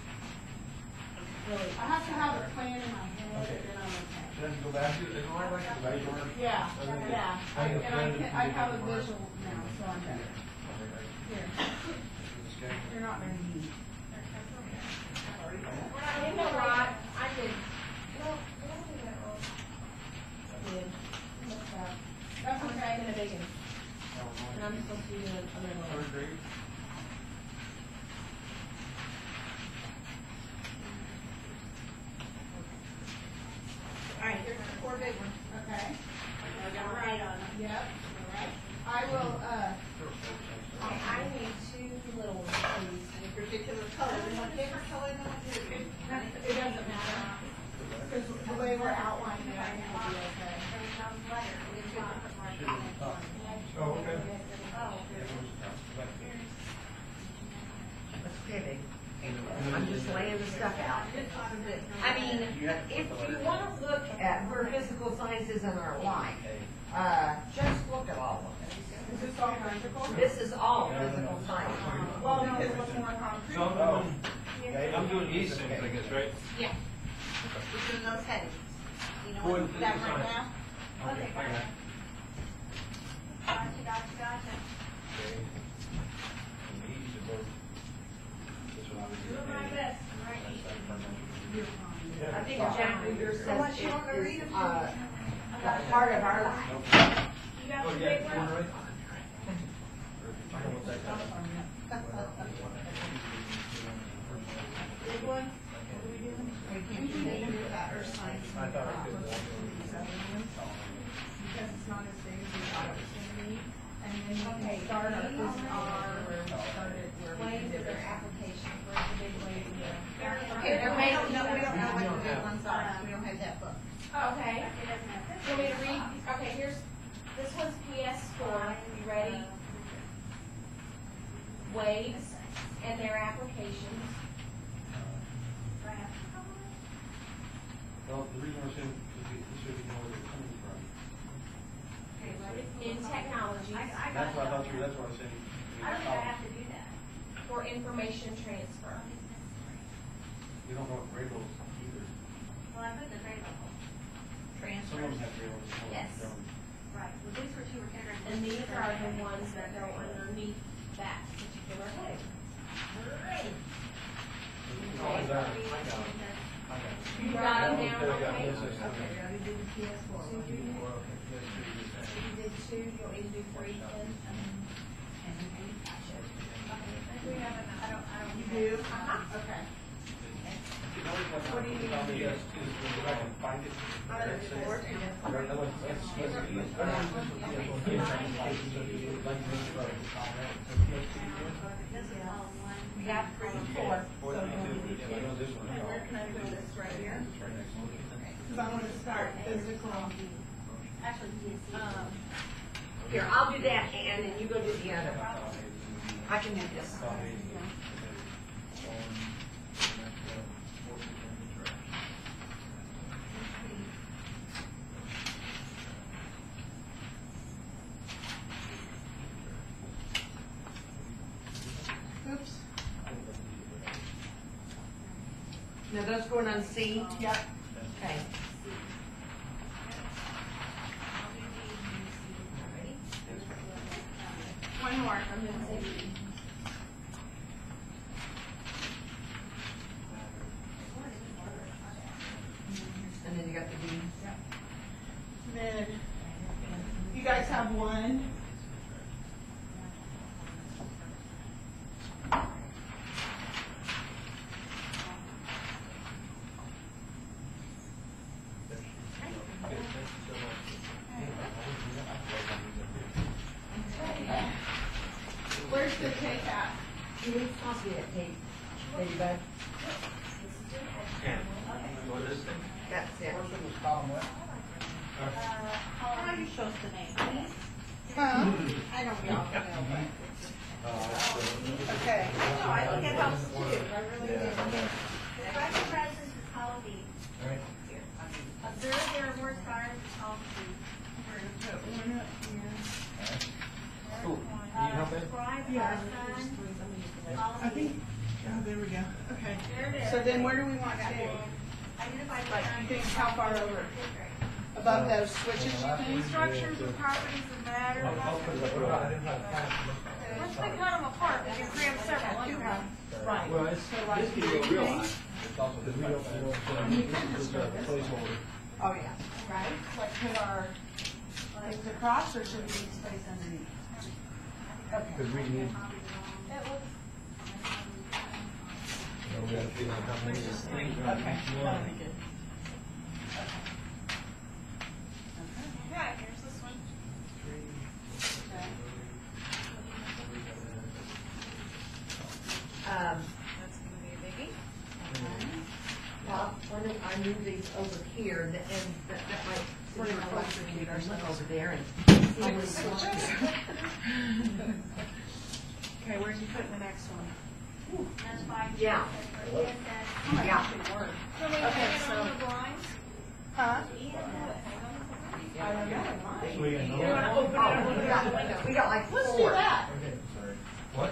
really. I have to have a plan in my head and then I'm okay. Should I go back to it? Right, Jordan? Yeah, yeah. And I have a visual now, so I'm better. Here, Okay. you're not very neat. You know what? I did. No, I don't do that wrong. I did. What's that? That's I'm okay. making a big one. And I'm supposed to do a little one. Third grade? All right, here's the four big ones, okay? I got right on them. Yep, all right. I will, Okay, I need two little ones, please. in a particular color, you want different color than what you're doing? It doesn't matter. Because the way we're outlining it, I think will be okay. Oh, okay. That's okay, I'm just laying the stuff out. I mean, if you want to look at where physical science is in our life, just look at all of it. Is this all magical? This is all physical science. Well, because it's more concrete. So Oh. I'm doing these things, I guess, right? Yeah. We're doing those headings. You know Go what ahead, that physical right science. now? Okay, I got it. Gotcha. Okay. These are both. This one obviously. Doing my best, right? I think exactly your sense is, the heart of our life. got Oh, the yeah, big you wanna one? write? Big one? What are we doing? We can't do that or sign some I thought I could. these other ones, because it's not as big as we thought it was gonna be. And then we Okay, can start our, these this is are where we started, where we Waves did of their this. application for the big wave. Okay, we don't know what the big ones are, we don't have that book. Okay. Want me to read? Okay, here's, this one's PS4. You ready? Waves and their applications. Well, the reason we're saying, is so you know where they're coming from. In technologies That's what I thought you, that's what I was saying. I don't think I have to do that. for information transfer. You don't know what grade levels either. Well, I put the grade level. Some of them have grade levels, some of them Yes. don't. Right, well, these were two were kindergarten. And these are the ones that go underneath that particular wave. Oh, is that- I got it. I got it. You got them down, Okay, okay? yes, yes, yes. Okay, we already did the PS4. So you did, you did 2, you want me to do 3 then? We have enough. You do? Okay. What do you need? Yes, is I can find it. This is all one. We got 3 and 4. Four, three, two, yeah, I know this one. And where can I put this right here? It's right next to it. Because I want to start physical. Actually, DSC. Here, I'll do that, Ann, and you go do the other. I can do this. Oops. Now, those going on C? Yep. Okay. One more. I'm going to say. And then you got the D. Then, you guys have one. Where's the tape at? You need to pass me that tape, baby bud. What is it? That's it. First one was column left. How are you supposed to name? Huh? I don't know. Okay. No, I think it helps too, I really do. The private presence is called B. Here. Observe their awards cards is called C. Cool. Can you help me? Describe Yeah. our son. I think, oh, there we go. Okay. There it is. So then where do we want to? Identify the Like, son. you think how far over? Above those switches, you think? Structures and properties of matter. Once they cut them apart, they can create several under them. Right. Well, it's, So like, this can go real high. It's also, because we don't, this is a placeholder. Oh, yeah. Right? Like put our things across, or should we need space underneath? Okay. Because we need. It looks, We gotta figure out how many of these things are. Okay, that'll be good. yeah, here's this one. That's gonna be a biggie. Well, when I move these over here, and that might, we're gonna closer to our son over there and see what he's watching. Okay, where'd you put the next one? That's why. Yeah. ESS. Oh my Yeah. gosh, it worked. So we Okay, hang it so- on the blinds? Huh? Hang on the blinds? I don't know. We got You wanna open it up, Oh, look we out the window? got like 4. Let's do that. Okay, sorry. What?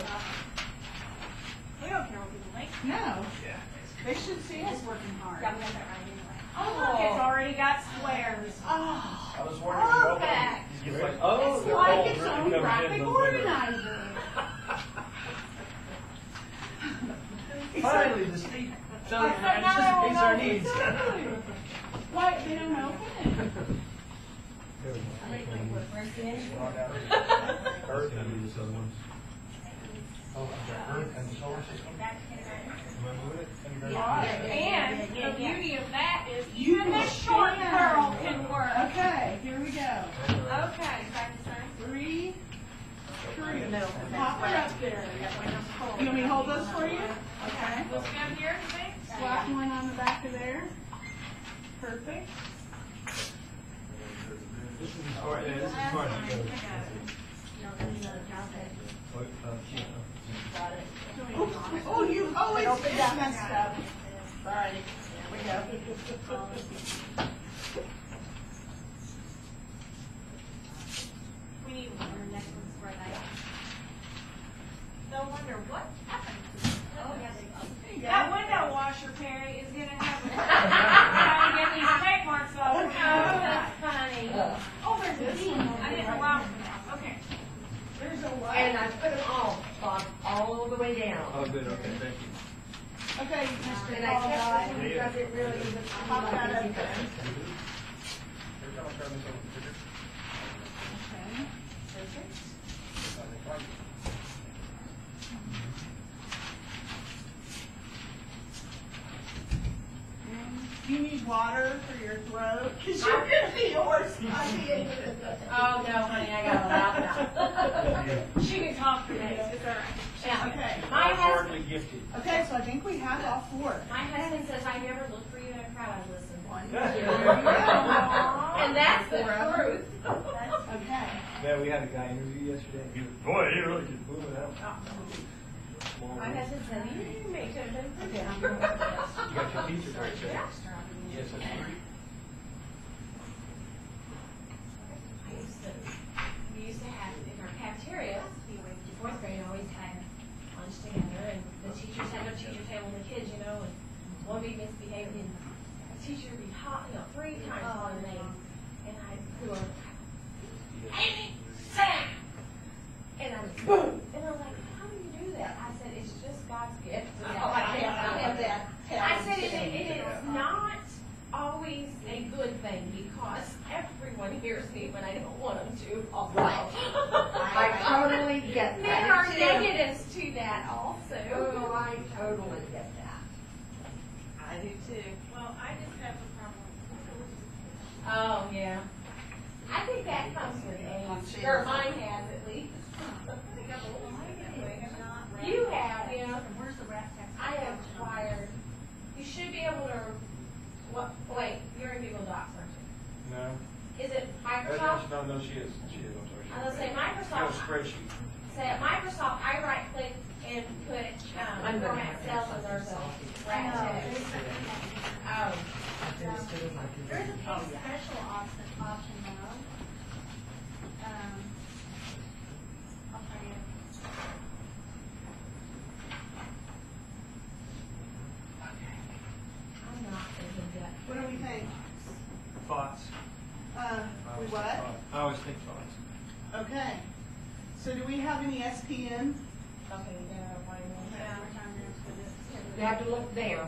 We don't care what people think. No. They should see us working hard. Yeah, we have that right anyway. Oh, look, it's already got squares. Oh, I was wondering. if you opened it, Perfect. It's like, oh, it's they're like all its really own covered in graphic those windows. organizer. Finally, the state So now anticipates our they'll needs. know. Why, they don't open it? Earth and these other ones. Oh, Earth and the solar system? And the beauty of that is even the short girl can work. Okay, here we go. Okay, back to sign. 3, 3. Pop her up there. You want me to hold those for you? Okay. Let's go here, you think? Slap one on the back of there. Perfect. This is hard, yeah, this is hard to go. No, that's another job. Oh, it's messed up. Sorry. There we go. We need And the next one's for that. no wonder what happened. Oh, yeah, That window washer, Perry, is gonna have to get these tape marks off. Oh, that's funny. Oh, there's a beam. I didn't allow for that. Okay. There's a what? And I put them all the way down. Oh, good, okay, thank you. Okay, Mr. And I kept this one because it really isn't. Pop that up there. Every time I try to make something bigger, Okay. Perfect. You need water for your throat? Because you're going to be hoarse by the end of it. Oh, no, honey, I got a loud now. She can talk for days. It's all right. Yeah. Okay. My husband, Hardly gifted. Okay, so I think we have all 4. my husband says I never look for you in a crowd, I listen. 1, 2, And that's the truth. Okay. Yeah, we had a guy interview yesterday. He was, boy, he really could move it out. My husband said, you may have been pretty. you got your pizza right there. Yes, that's right. We used to have, in our cafeteria, fourth grade always had lunch together, and the teachers had their teacher table, and the kids, you know, and one would be misbehaving, and the teacher would be hot, 3 times calling her name, and I'd go, Amy, Sam! And I was, boom! And I'm like, how do you do that? I said, it's just God's gift. I said, it is not always a good thing, because everyone hears me when I don't want them to. Right. I totally get that. There are negatives to that also. Oh, I totally get that. I do too. Well, I just have a problem. Oh, yeah. I think that comes with age, or mine has at least. You have, yeah. Where's the rap text? I have acquired. You should be able to, wait, you're in Google Docs, aren't you? No. Is it No, Microsoft? no, she is, I'm sorry. I was gonna say She has a Microsoft. spreadsheet. Say at Microsoft, I right click and put, I'm gonna format have cells, to and there's a Oh, rat text. Oh. There's a pay special option though. I'll tell you. I'm not thinking that. What do we think? Thoughts? We what? I always think thoughts. Okay. So do we have any SPN? Okay, yeah, why not? You have to look there.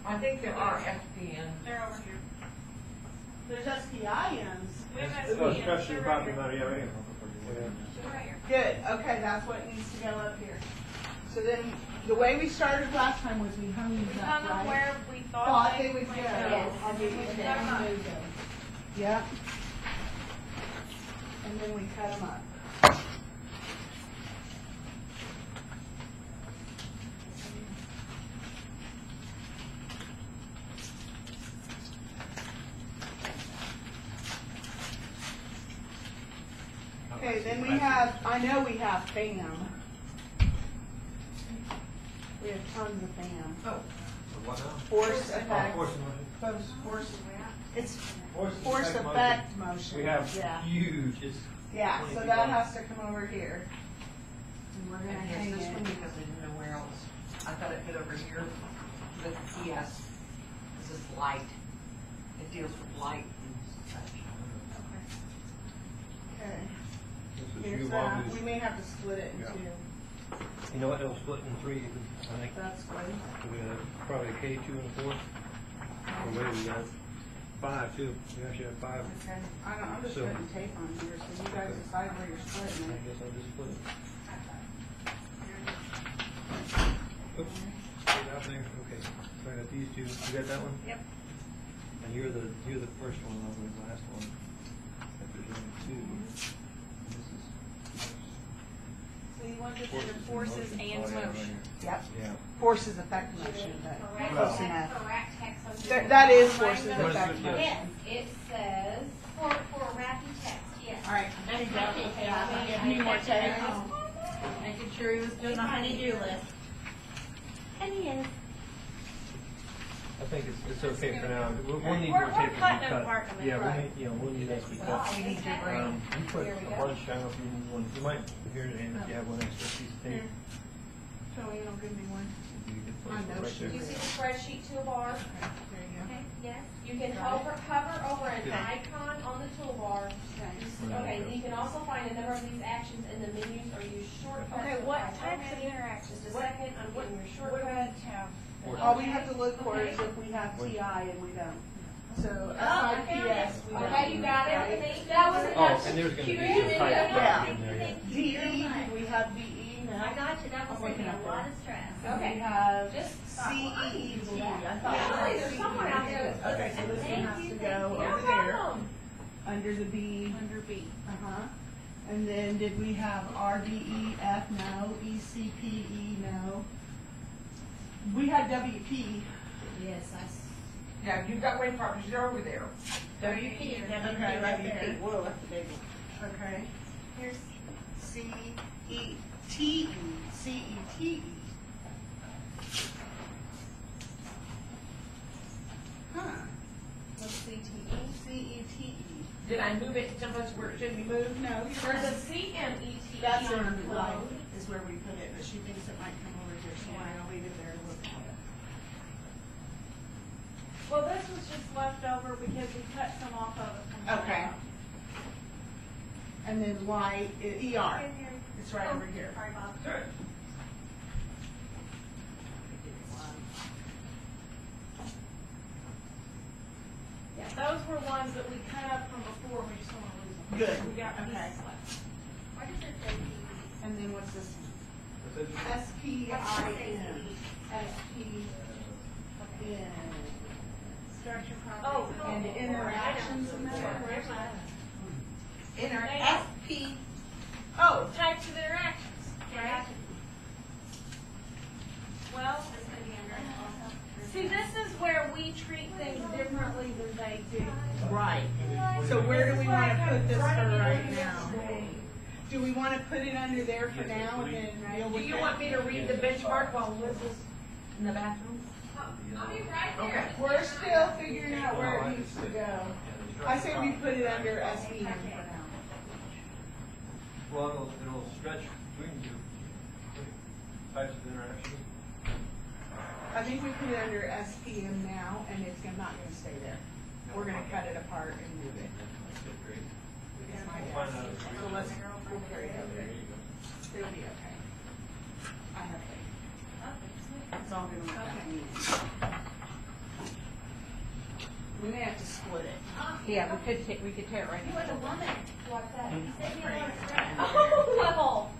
I think there are SPN. They're over here. There's SPINs. We have It's no SPNs. structure They're of right property here. matter, yeah, right here. They're right here. Good, okay, that's what needs to go up here. So then, the way we started last time was we hung We these hung up, them right? where we Thought thought they would go. Yes. And we We've put done them that. and moved them. Yep. And then we cut them up. Okay, then we have, I know we have FAM. We have tons of FAM. Oh. What now? Force effect. Force motion. Force, it's Force force effect effect motion. We have Yeah. huge, it's. Yeah, 20 so feet that long. has to come over here. And we're gonna hang Here's this one it. because I didn't know where else. I thought it fit over here. But yes, this is light. It deals with light and such. Okay. This is Here's you that. always- We may have to split it in Yeah. two. You know what, it'll split in 3, I think. That's good. We have probably a K2 and a 4. Or whatever we got. 5 too. We actually have 5. Okay, I'm just So- putting tape on here, so you guys decide where you're I splitting it. guess I'll just split it. Oops. Put it out there. Okay. So I got these two. You got that one? Yep. And you're the first one, I'll be the last one. If there's only 2. And this is. So you want this under forces and Oh, yeah, right motion? here. Yep. Yeah. Forces affect motion, but Correct close text, enough. correct text on That- the- that is forces Find the- affect Yes. motion. Yes, it says, for rapid text, yes. All right. There you go. Give me more tape. Making sure he was doing the honey-do list. And he is. I think it's okay for now. We'll need We're- more we're tape to be cutting them cut. apart a minute. Yeah, we'll need that to be cut. We need your brain. You put Here we a go. bunch, I don't know if you need one. You might, here's and if you have one extra piece of tape. Joey, you'll give me one. You could I place know it right she You there. see the spreadsheet toolbar? There you go. Yes. You can hover over an icon on the toolbar. Okay, you can also find a number of these actions in the menus or use shortcuts. Okay, with what my types of menu. interactions? Just a second, I'm getting your What do we shortcut. have? All we have to look for is if we have TI and we don't. So Oh, I found SIPS, it. we don't. Okay, you got it. That was Oh, enough. and there's gonna be Cue some the type video. Yeah. in there, yeah. DE, do we have DE now? I got you, that was saving a lot of stress. Okay. We have Just stop. CEET. I thought Yeah, it was there's someone out there CEET. that's Okay, so this one Thank has you, to thank go you. No over there, problem. under the B. Under B. Uh-huh. And then did we have RDEF? No. ECPE? No. We had WP. Yes, Yeah, you've got wave properties, they're over there. WP, Okay, right there. Whoa, that's a big one. Okay. Here's CETE. CETE. Huh. What's CTE? CETE. Did I move it someplace where it shouldn't be moved? No, There's a CMET that's on in life load. is where we put it, but she thinks it might come over here, so I'll leave it there to look at it. Well, this was just left over because we cut some off of it from. Okay. And then Y, ER. It's right over here. Sorry, Bob. Sure. Yeah, those were ones that we cut up from before, we just don't want to lose them. Good. We got Okay. pieces left. Why does it say B? And then what's this one? What's that? SPIN. SPIN. Structure Oh, properties. And interactions in there? SP. Oh, types of interactions, right? Well, see, this is where we treat things differently than they do. Right. So where do we want to put this for right now? Do we want to put it under there for now and then deal Do with you that? want me to read the benchmark while Liz is in the bathroom? I'll be right there. Okay. We're still figuring out where it needs to go. I say we put it under SPN for now. Well, it'll stretch between two types of interactions. I think we put it under SPM now, and it's not gonna stay there. We're gonna cut it apart and move it. Is my We'll find guess. out. So we'll carry it over there. It'll be okay. I have faith. It's all gonna work out. We may have to split it. Yeah, we could tear it right You now. were the one that watched that. You said you had a lot of stress. Oh, level.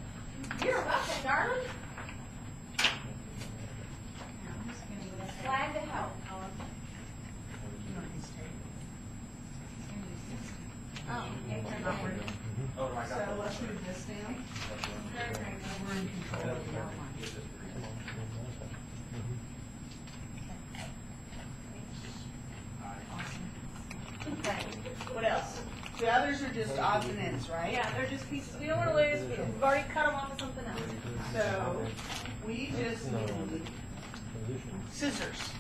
You're welcome, darling. Glad to help. Oh, okay. Oh, I got So that. let's move this down. We're in control of the outline. Okay, what else? The others are just odds and ends, right? Yeah, they're just pieces, we don't want to lose, we've already cut them off to something else. So, we just need scissors.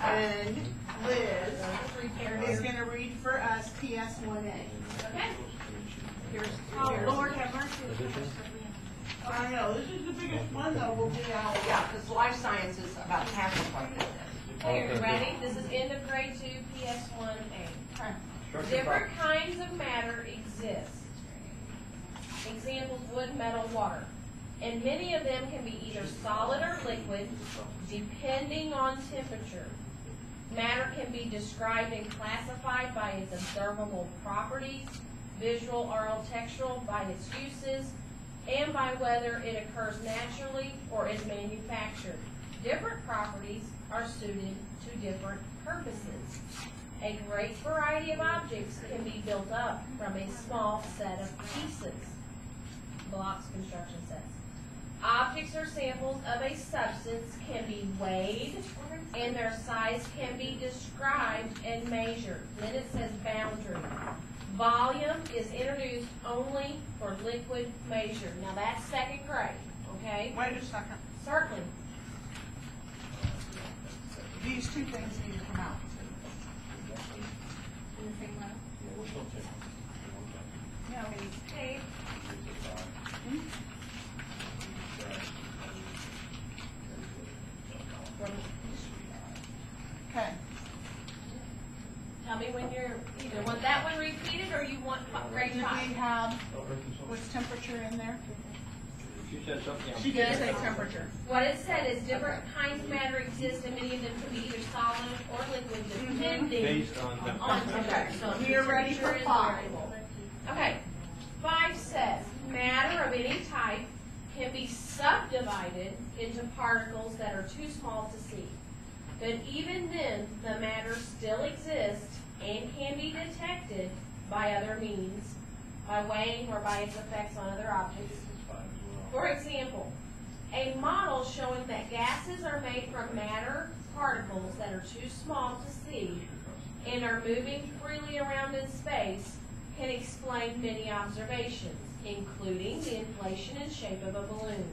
And Liz is gonna read for us PS 1A. Okay. Here's, Oh, here's. Lord have mercy. I know, this is the biggest one though, we'll be out. Yeah, because life science is about half of what it is. Here, you ready? This is end of grade 2, PS 1A. Structure Different kinds of matter exist. Examples, wood, metal, water. And many of them can be either solid or liquid, depending on temperature. Matter can be described and classified by its observable properties, visual, oral, textual, by its uses, and by whether it occurs naturally or is manufactured. Different properties are suited to different purposes. A great variety of objects can be built up from a small set of pieces. Blocks, construction sets. Objects or samples of a substance can be weighed, and their size can be described and measured. Then it says boundary. Volume is introduced only for liquid measure. Now that's second grade, okay? Wait a second. Certainly. These two things need to come out. In the same way. No, Okay. okay. Tell me when you're either want that one repeated or you want grade Did we 5. have, was temperature in there? She said something else. She did say temperature. What it said is different kinds of matter exist, and many of them can be either solid or liquid, depending Based on on temperature. So We are ready for temperature is 5. variable. Okay. 5 says matter of any type can be subdivided into particles that are too small to see. But even then, the matter still exists and can be detected by other means, by weighing or by its effects on other objects. For example, a model showing that gases are made from matter particles that are too small to see and are moving freely around in space can explain many observations, including the inflation and shape of a balloon.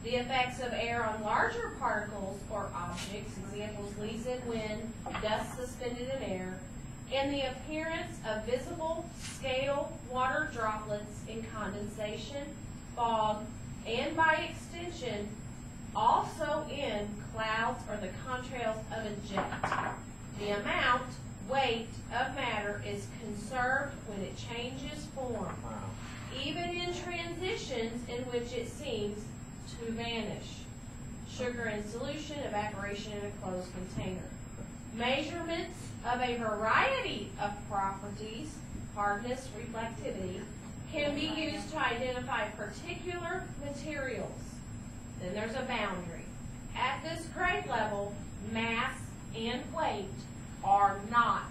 The effects of air on larger particles or objects, examples leaves in wind, dust suspended in air, and the appearance of visible scale water droplets in condensation, fog, and by extension, also in clouds or the contrails of a jet. The amount, weight of matter is conserved when it changes form, even in transitions in which it seems to vanish. Sugar in solution, evaporation in a closed container. Measurements of a variety of properties, hardness, reflectivity, can be used to identify particular materials. Then there's a boundary. At this grade level, mass and weight are not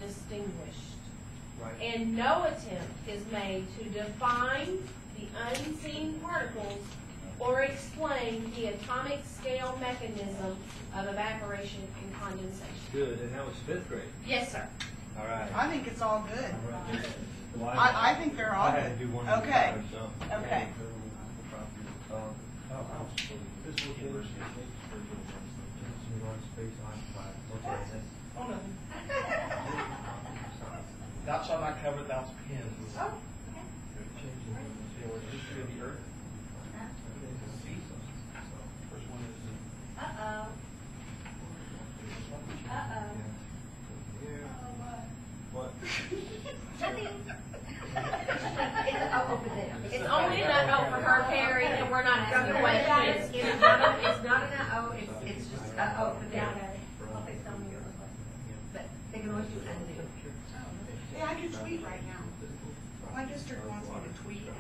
distinguished. Right. And no attempt is made to define the unseen particles or explain the atomic scale mechanism of evaporation and condensation. Good, and that was 5th grade. Yes, sir. All right. I think it's all good. Well, I think they're all I had to good. do one. Okay. So. Okay. Oh, no. Thou shalt not cover thou's pins. Oh, History of the earth. First one is. uh-oh. Uh-oh. What? It's only an uh-oh for her, Carrie, and we're not asking questions. It's not an uh-oh, it's just uh-oh for them. But they can always do it and do. Yeah, I can tweet right now. My district wants me to tweet, and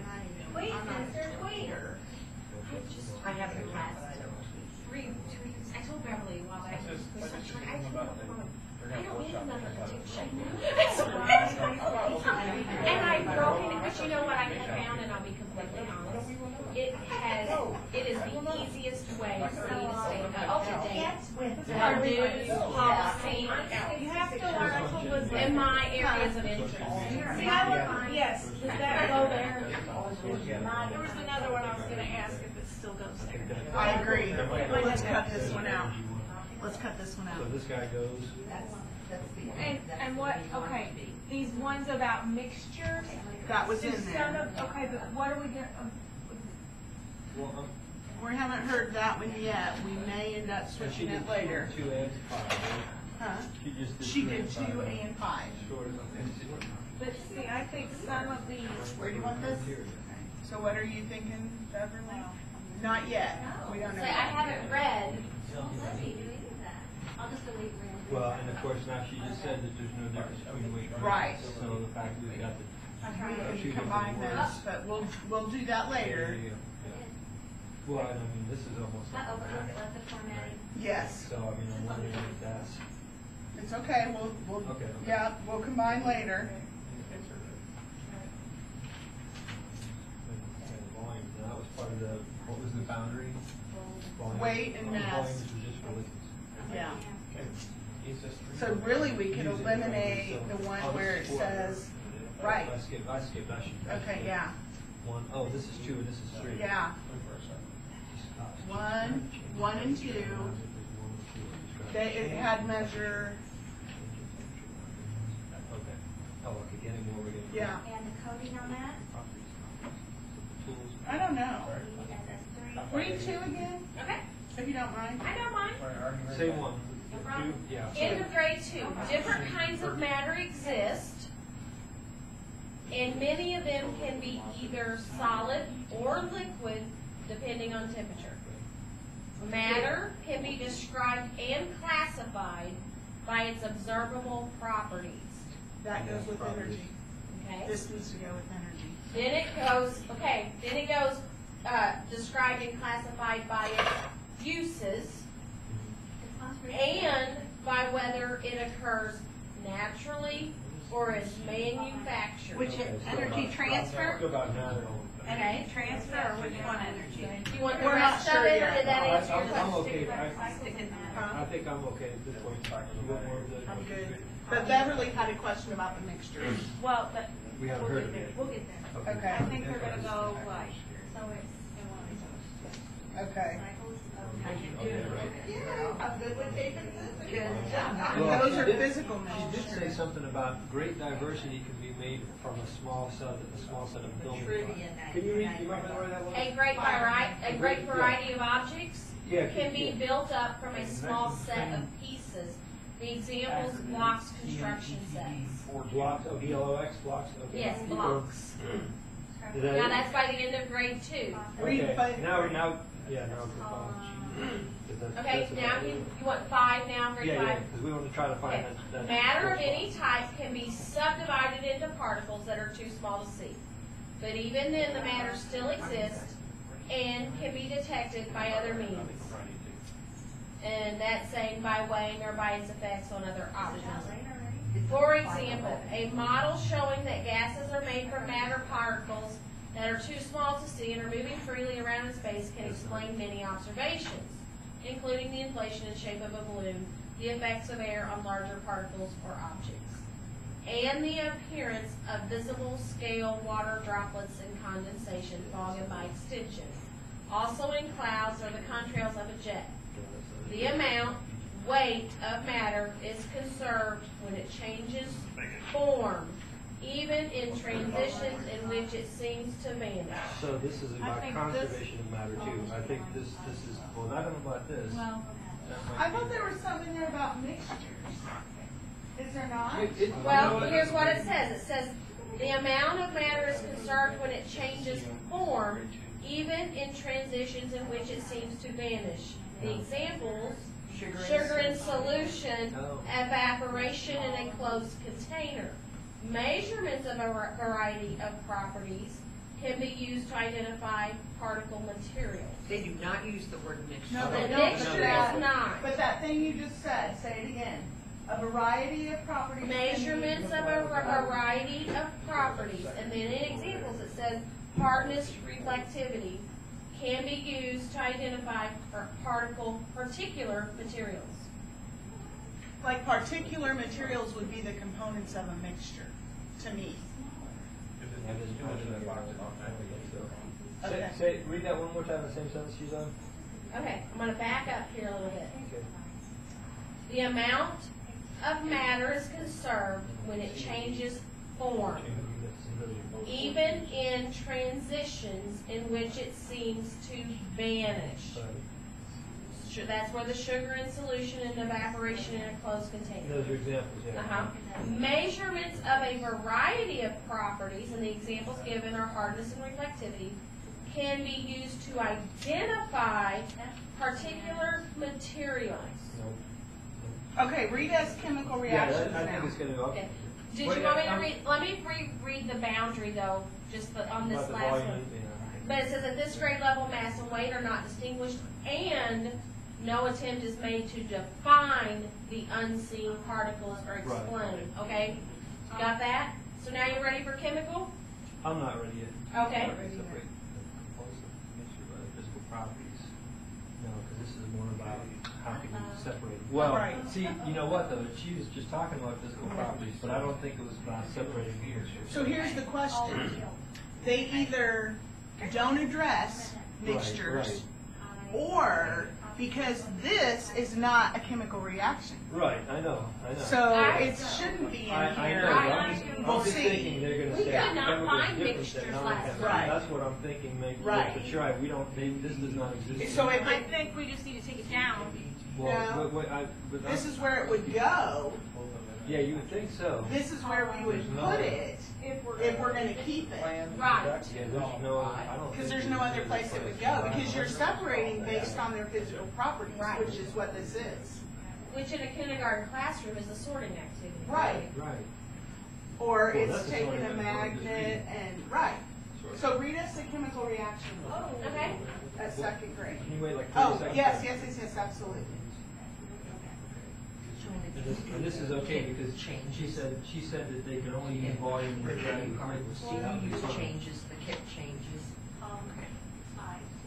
Tweet, I'm not sister, a tweet. tweeter. I have the class. I told Beverly a while back, Let's I just don't think about that. They're gonna need workshop another this. addiction. And I've broken it, but you know what I have found, and I'll be completely honest, it is the easiest way for me to stay up to date. Our news, policy, You have to learn to listen. in my areas of interest. See, yes, does that go there? There was another one I was gonna ask if it still goes there. I agree. Let's cut this one out. Let's cut this one So out. this guy goes. And what, okay, these ones about mixtures? That was in Just some there. of, okay, but what are we gonna, Well, We haven't heard that one yet. We may end up switching it later. 2 and 5. Huh? She just did She 2 did and 2 5. and 5. Short of it. but see, I think some of these, Where do you want this? So what are you thinking, Beverly? Not yet. We don't Say, know. I haven't read, I'll just delete Rand. Well, and of course, now she just said that there's no difference between weight and Right. measurement. So the fact that we've got the. We can combine those, but we'll do that later. Yeah. Well, I mean, this is almost. Uh-oh, but look at the formatting. Yes, So, I mean, I'm wondering if that's. it's okay, we'll, Okay. yeah, we'll combine later. Volume, now that was part of the, what was the boundary? Volume. Weight and mass. Volume, which was just for liquids. Yeah. He says three. So really, we could Use it. eliminate the one Oh, where this it is four. says, right, I skipped, I should. okay, yeah, One, oh, this is 2 and this is 3. yeah. One and 2, it had measure, Okay. Oh, okay, getting more, we're getting. yeah, And the coding on that? Tools. I don't know. ESS3. Read 2 again, Okay, if you don't mind. I don't mind. Same one. No problem. 2, yeah. End of grade 2, different kinds of matter exist, and many of them can be either solid or liquid, depending on temperature. Matter can be described and classified by its observable properties. That goes with energy. Okay. This needs to go with energy. Then it goes described and classified by its uses and by whether it occurs naturally or is manufactured. Which energy transfer? Go about matter. Energy transfer or which one energy? You want the We're not rest of sure it, or yet. did that answer your I'm question? okay. Stick in that. I think I'm okay at this point. You want more of the? I'm good. But Beverly had a question about the mixtures. Well, but We haven't we'll heard get of there. it. We'll get there. Okay. I think they're gonna go like, So it's, Okay. cycles of. Yeah, I'm good with taking this. Good Well, Those are she did- physical She did say measures. something about great diversity can be made from a small set of building blocks. Can you read, do you remember where that was? A great variety of objects Yeah, can be yeah. built up from a small set of pieces. The examples, blocks, construction sets. Blocks, BLOX, blocks, okay. Yes, blocks. Is that Now, it? that's by the end of grade 2. Read Okay, five. now, yeah, now we're fine. Okay, now you want 5 now, grade 5? Yeah, because we want to try to find Okay. that. Matter of any type can be subdivided into particles that are too small to see. But even then, the matter still exists and can be detected by other means. And that's saying by weighing or by its effects on other objects. For example, a model showing that gases are made from matter particles that are too small to see and are moving freely around in space can explain many observations, including the inflation and shape of a balloon, the effects of air on larger particles or objects, and the appearance of visible scale water droplets and condensation, fog, and by extension. Also in clouds are the contrails of a jet. The amount, weight of matter is conserved when it changes form, even in transitions in which it seems to vanish. So this is about think conservation of matter too. I think this is, well, I don't know about this. well, That might I be- thought there was something there about mixtures. Is there not? Well, here's what it says. It says, the amount of matter is conserved when it changes form, even in transitions in which it seems to vanish. The examples, sugar in solution, evaporation in a closed container. Measurements of a variety of properties can be used to identify particle materials. They do not use the word mixture. No, The they don't. mixture But is not. But that thing you just said, say it again. A variety of properties. can be- Measurements of a variety of properties, and then in examples it says hardness, reflectivity, can be used to identify particular materials. Like particular materials would be the components of a mixture, to me. Read that one more time, the same sentence she's on. Okay, I'm gonna back up here a little bit. Okay. The amount of matter is conserved when it changes form, even in transitions in which it seems to vanish. That's where the sugar in solution and evaporation in a closed container. Those are examples, yeah. Uh-huh. Measurements of a variety of properties, and the examples given are hardness and reflectivity, can be used to identify particular materials. Okay, read us chemical reactions I think now. it's gonna go. Okay. Did Wait, you want me to I'm- read, let me reread the boundary though, just on this About the last volume, one. yeah. But it says that this grade level mass and weight are not distinguished, and no attempt is made to define the unseen particles or explain, okay? Got that? So now you're ready for chemical? I'm not ready yet. Okay. Separate composite mixture by the physical properties. No, because this is more about how can you separate. Well, Right. see, you know what though? She was just talking about physical properties, but I don't think it was about separating here. So here's the question. They either don't address mixtures, or because this is not a chemical reaction. Right, I know. So it shouldn't be in I here. know. I'm just We'll thinking see. they're gonna We say could not chemical is find different mixtures than last non-chemical. time. That's what I'm thinking, maybe, Right. but you're right, we don't, this does not exist. So if I it, think we just need to take it down. Well, No. but this is where it would go, yeah, you would think so. this is where we would put it if we're gonna keep it. Right. Yeah, there's no, I don't. Because think there's no other place it would go, because you're separating based on their physical properties, Right. which is what this is. Which in a kindergarten classroom is a sorting activity. Right. Right. Or Well, it's that's a taking sort a of magnet and, right. So read us the chemical reaction Okay. at second grade. Can you wait like 30 Oh, seconds? yes, absolutely. And this is okay because she said that they can only use volume and gravity. So we use changes, the kit changes.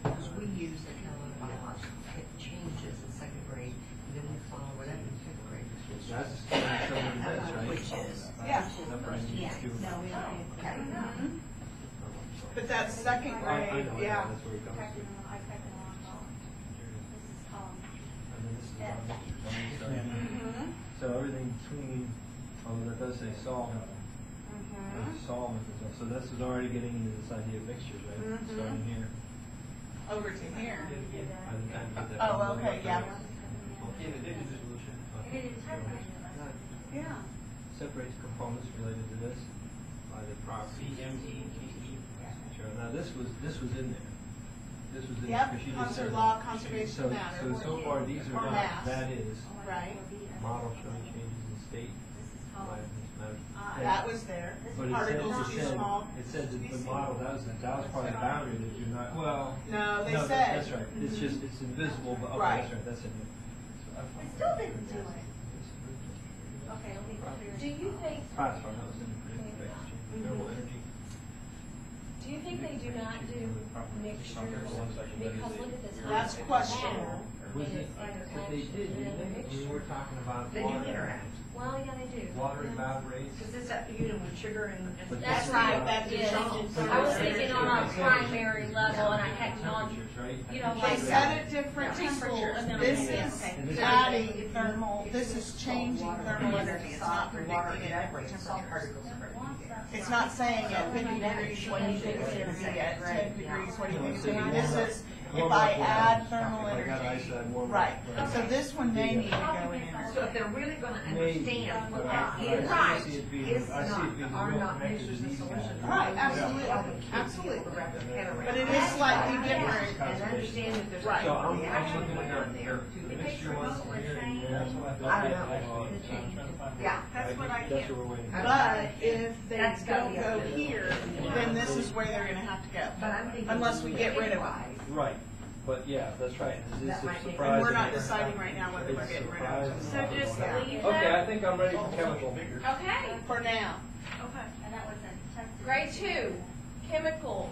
Because we use the biological kit changes in second grade, and then we follow whatever in fifth grade. That's showing this, right? Which is. Yeah. Separating these two. Okay. But that's second I grade, know, yeah. that's where it comes to. And then this is our mixture. Mhm. So everything between, although that does say solvent, Mhm. there's solvent as well. So this is already getting into this idea of mixtures, right? Mhm. Starting here. Over to here. I didn't get that. Oh, okay, yeah. Yeah. Separates components related to this by the property. Sure. Now this was in there. This was in Yep, because she just said. law, conservation So, of matter. so far these are Or not. mass. That is Right. model showing changes in state. Life matters. That was there. But it Particles too small. it said that the model, that was part of the boundary that you're not, well. No, they no, said. That's right, it's just, it's invisible, but, okay, Right. that's right, that's in there. I still didn't do it. Okay, let me clear. Do you think, That's fine, that was in the predictive exchange, thermal energy. do you think they do not do mixtures? Because look at this. That's questionable. Was it, but they did, didn't they? We were talking about They do water. interact. Well, yeah, they do. Water evaporates. Because it's up to you to with sugar and. But That's this- right, That yes. dissolves. I was thinking on our primary level, and I hadn't on, Temperatures, right? you know, They like. set at different Preschool, temperatures. and then This I- is okay. adding thermal, this is changing thermal energy. It's not Water predicting it at evaporates, salt temperatures. particles are. It's not saying at 50 degrees what do you think it's going to be, at 10 degrees what do you think it's going to be. This is if I add thermal If I got ice, energy. I'd warm it. Right, so this one may need to go in So there. if they're really gonna Maybe, understand what but that I is, see it being, it's I see it being not, are real not connected mixtures to and these guys. solutions. Right, absolutely, absolutely. But it is slightly different. And understand that there's. Right. So I'm reaction looking going at on there too. the mixture ones here and here. I don't know. Yeah. That's what I That's can't. what we're waiting for. But if they That's gotta don't be go up to them. here, then this is where they're going to have to But I'm go. thinking. Unless we get rid of them. Right, but yeah, that's right. This That is might make- surprising. And we're not deciding right now whether we're It's getting rid of them. surprising. So just leave Okay, that. I think I'm ready for chemical. Okay. For now. Okay. And that was a test. Grade 2, chemical.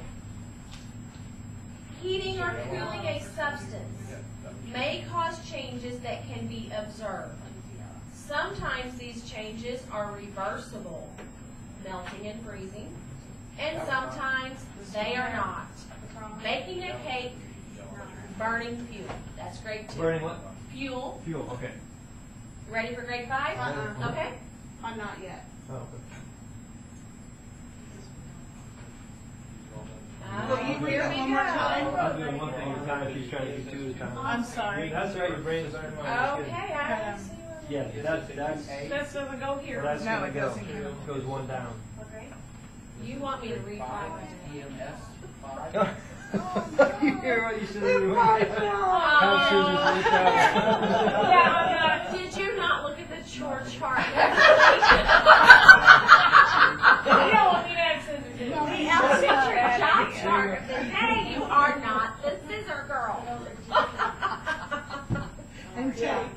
Heating or cooling a substance may cause changes that can be observed. Sometimes these changes are reversible, melting and freezing, and sometimes they are not. Baking a cake, burning fuel. That's grade 2. Burning what? Fuel. Fuel, okay. Ready for grade 5? Uh-uh. Okay. I'm not yet. Oh, Will you read Here it we one more go. time? I'm doing one thing at a time, she's trying to do two at a time. I'm sorry. That's right, your brain is iron Okay, I see. Yeah, that's, That doesn't go here. that's No, gonna it go. doesn't go. Goes one down. Okay. You want me to read 5? You hear what you said? Five now. How soon is it? Yeah, did you not look chore chart. We You don't want me to have scissors. do you? We have a picture job chart that says, hey, you are not the scissor girl.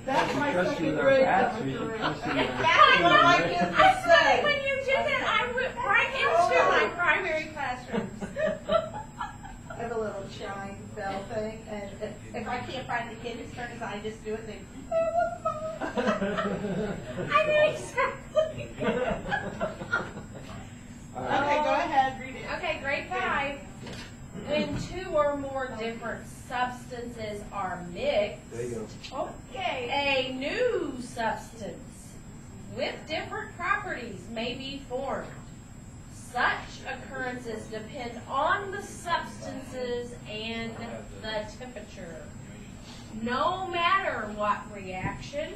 That's my Trust you second with our grade facts, coming we can through. trust you with our Exactly what I facts. was gonna say. When you did that, I went right into my primary classrooms. I have a little chime bell thing, and if I can't find the kid whose turn it is, I just do it, and I mean, exactly. Okay, go ahead, read it. Okay, grade 5. When two or more different substances are mixed, There you go. Okay. a new substance with different properties may be formed. Such occurrences depend on the substances and the temperature. No matter what reaction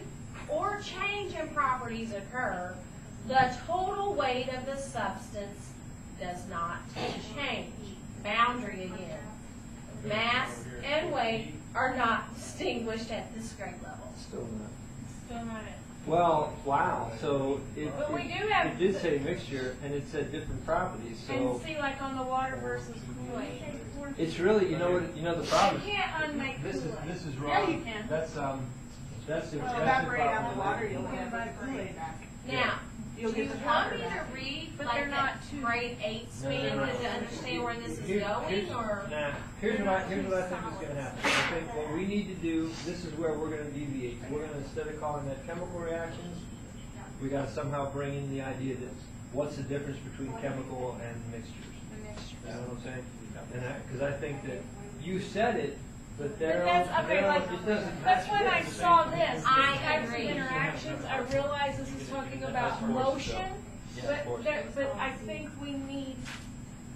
or change in properties occur, the total weight of the substance does not change. Boundary again. Mass and weight are not distinguished at this grade level. Still not. Still not it. Well, wow, so But we do have- it did say mixture, and it said different properties, And so see, like on the water versus Kool-Aid. it's really, you know the You problem. can't unmake This Kool-Aid. is wrong. Yeah, you can. That's the Evaporate out problem the water, with it. you'll get the Kool-Aid back. Now, You'll do you get the want powder me to back. read But like they're not that too- grade 8 span no. to understand where this is Here's going, or? Nah, here's what I think is gonna happen. I think what we need to do, this is where we're gonna deviate. We're gonna, instead of calling that chemical reactions, we gotta somehow bring in the idea that what's the difference between chemical and mixtures? You know what I'm saying? And because I think that you said it, but But they're that's, all, okay, like, it doesn't. that's when I saw this, I these types of agree. interactions, I realized this is talking about motion, but I think we need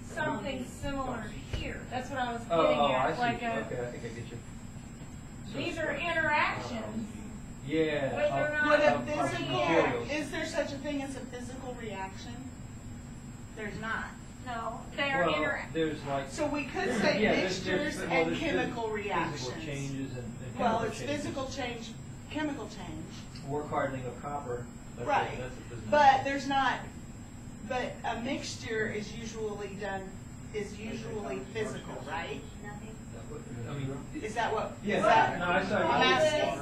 something similar here. That's what I was Oh, getting I at, see. like Okay, I think I get you. So- these are interactions. Yeah. But they're not- Would a of physical, materials. is there such a thing as a physical reaction? There's not. No, they're Well, interact. there's like. So we could say Yeah, mixtures well, and there's chemical Physical reactions. changes and Well, chemical it's changes. physical change, chemical change. Work hardening of copper. That's Right. That's a physical. But there's not, but a mixture is usually physical, right? I mean. Is that what? Yeah, is that- no, I saw I'm you. asking.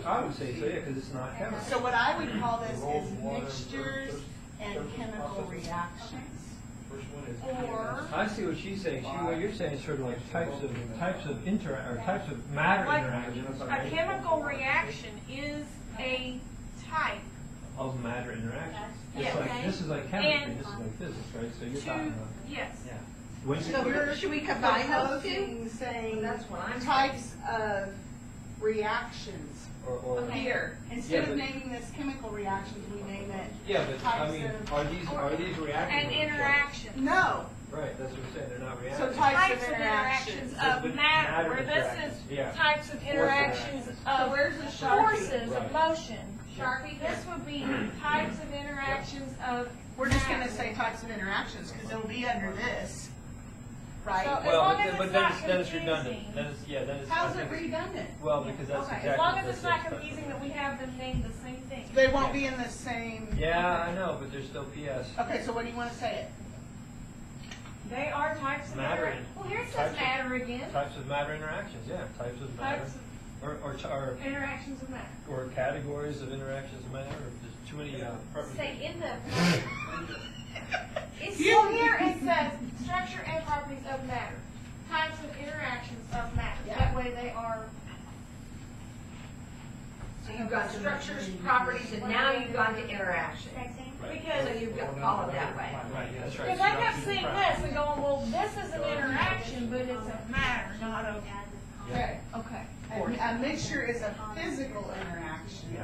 I would say so, yeah, because it's not chemical. So what I would call this is mixtures and chemical reactions. Or, I see what she's saying. What you're saying is sort of like types of types of matter Like, interactions. a chemical reaction is a type Of matter interactions. Yes. This is like chemistry, And this is like physics, right? So you're to, talking about. yes. When So should we combine those two? proposing, saying That's what I'm types of reactions. or Okay. Here, instead Yeah, of but- naming this chemical reactions, we name it. yeah, but I types mean, of- are these reactions? And interactions. No, Right, that's what I'm saying. They're not so reactions. types of interactions. of But matter, matter where this interactions, is yeah. types of Force interactions interactions. of where's the Sharpie? forces of Right. motion. Sharpie, This would be types of interactions of. We're just gonna matter. say types of interactions, because it'll be under this, right? So- As Well, long but as then, it's then not it's, then it's redundant. confusing. Then it's, yeah, then it's. How's I it think it's- redundant? Well, because that's Okay, exactly. as long as that's it's not it. confusing that we have them named the same thing. They won't be in the same. Yeah, I know, but there's still PS. Okay, so what do you wanna say it? They are types of Matter. interactions. Well, here it says Types of- matter again. Types of matter interactions, yeah, types of matter. Types of Or interactions of matter. or categories of interactions of matter, or just too many, preferences. say in the, It's still here, it says structure and properties of matter. Types of interactions of matter. That way they are. So you've got structures, properties, and now you've gone to interaction. Because So you've got all of that way. Right, yeah, that's right. Because I kept seeing this and going, well, this is an interaction, but it's a matter, not a. Okay. Okay. A mixture is a physical interaction.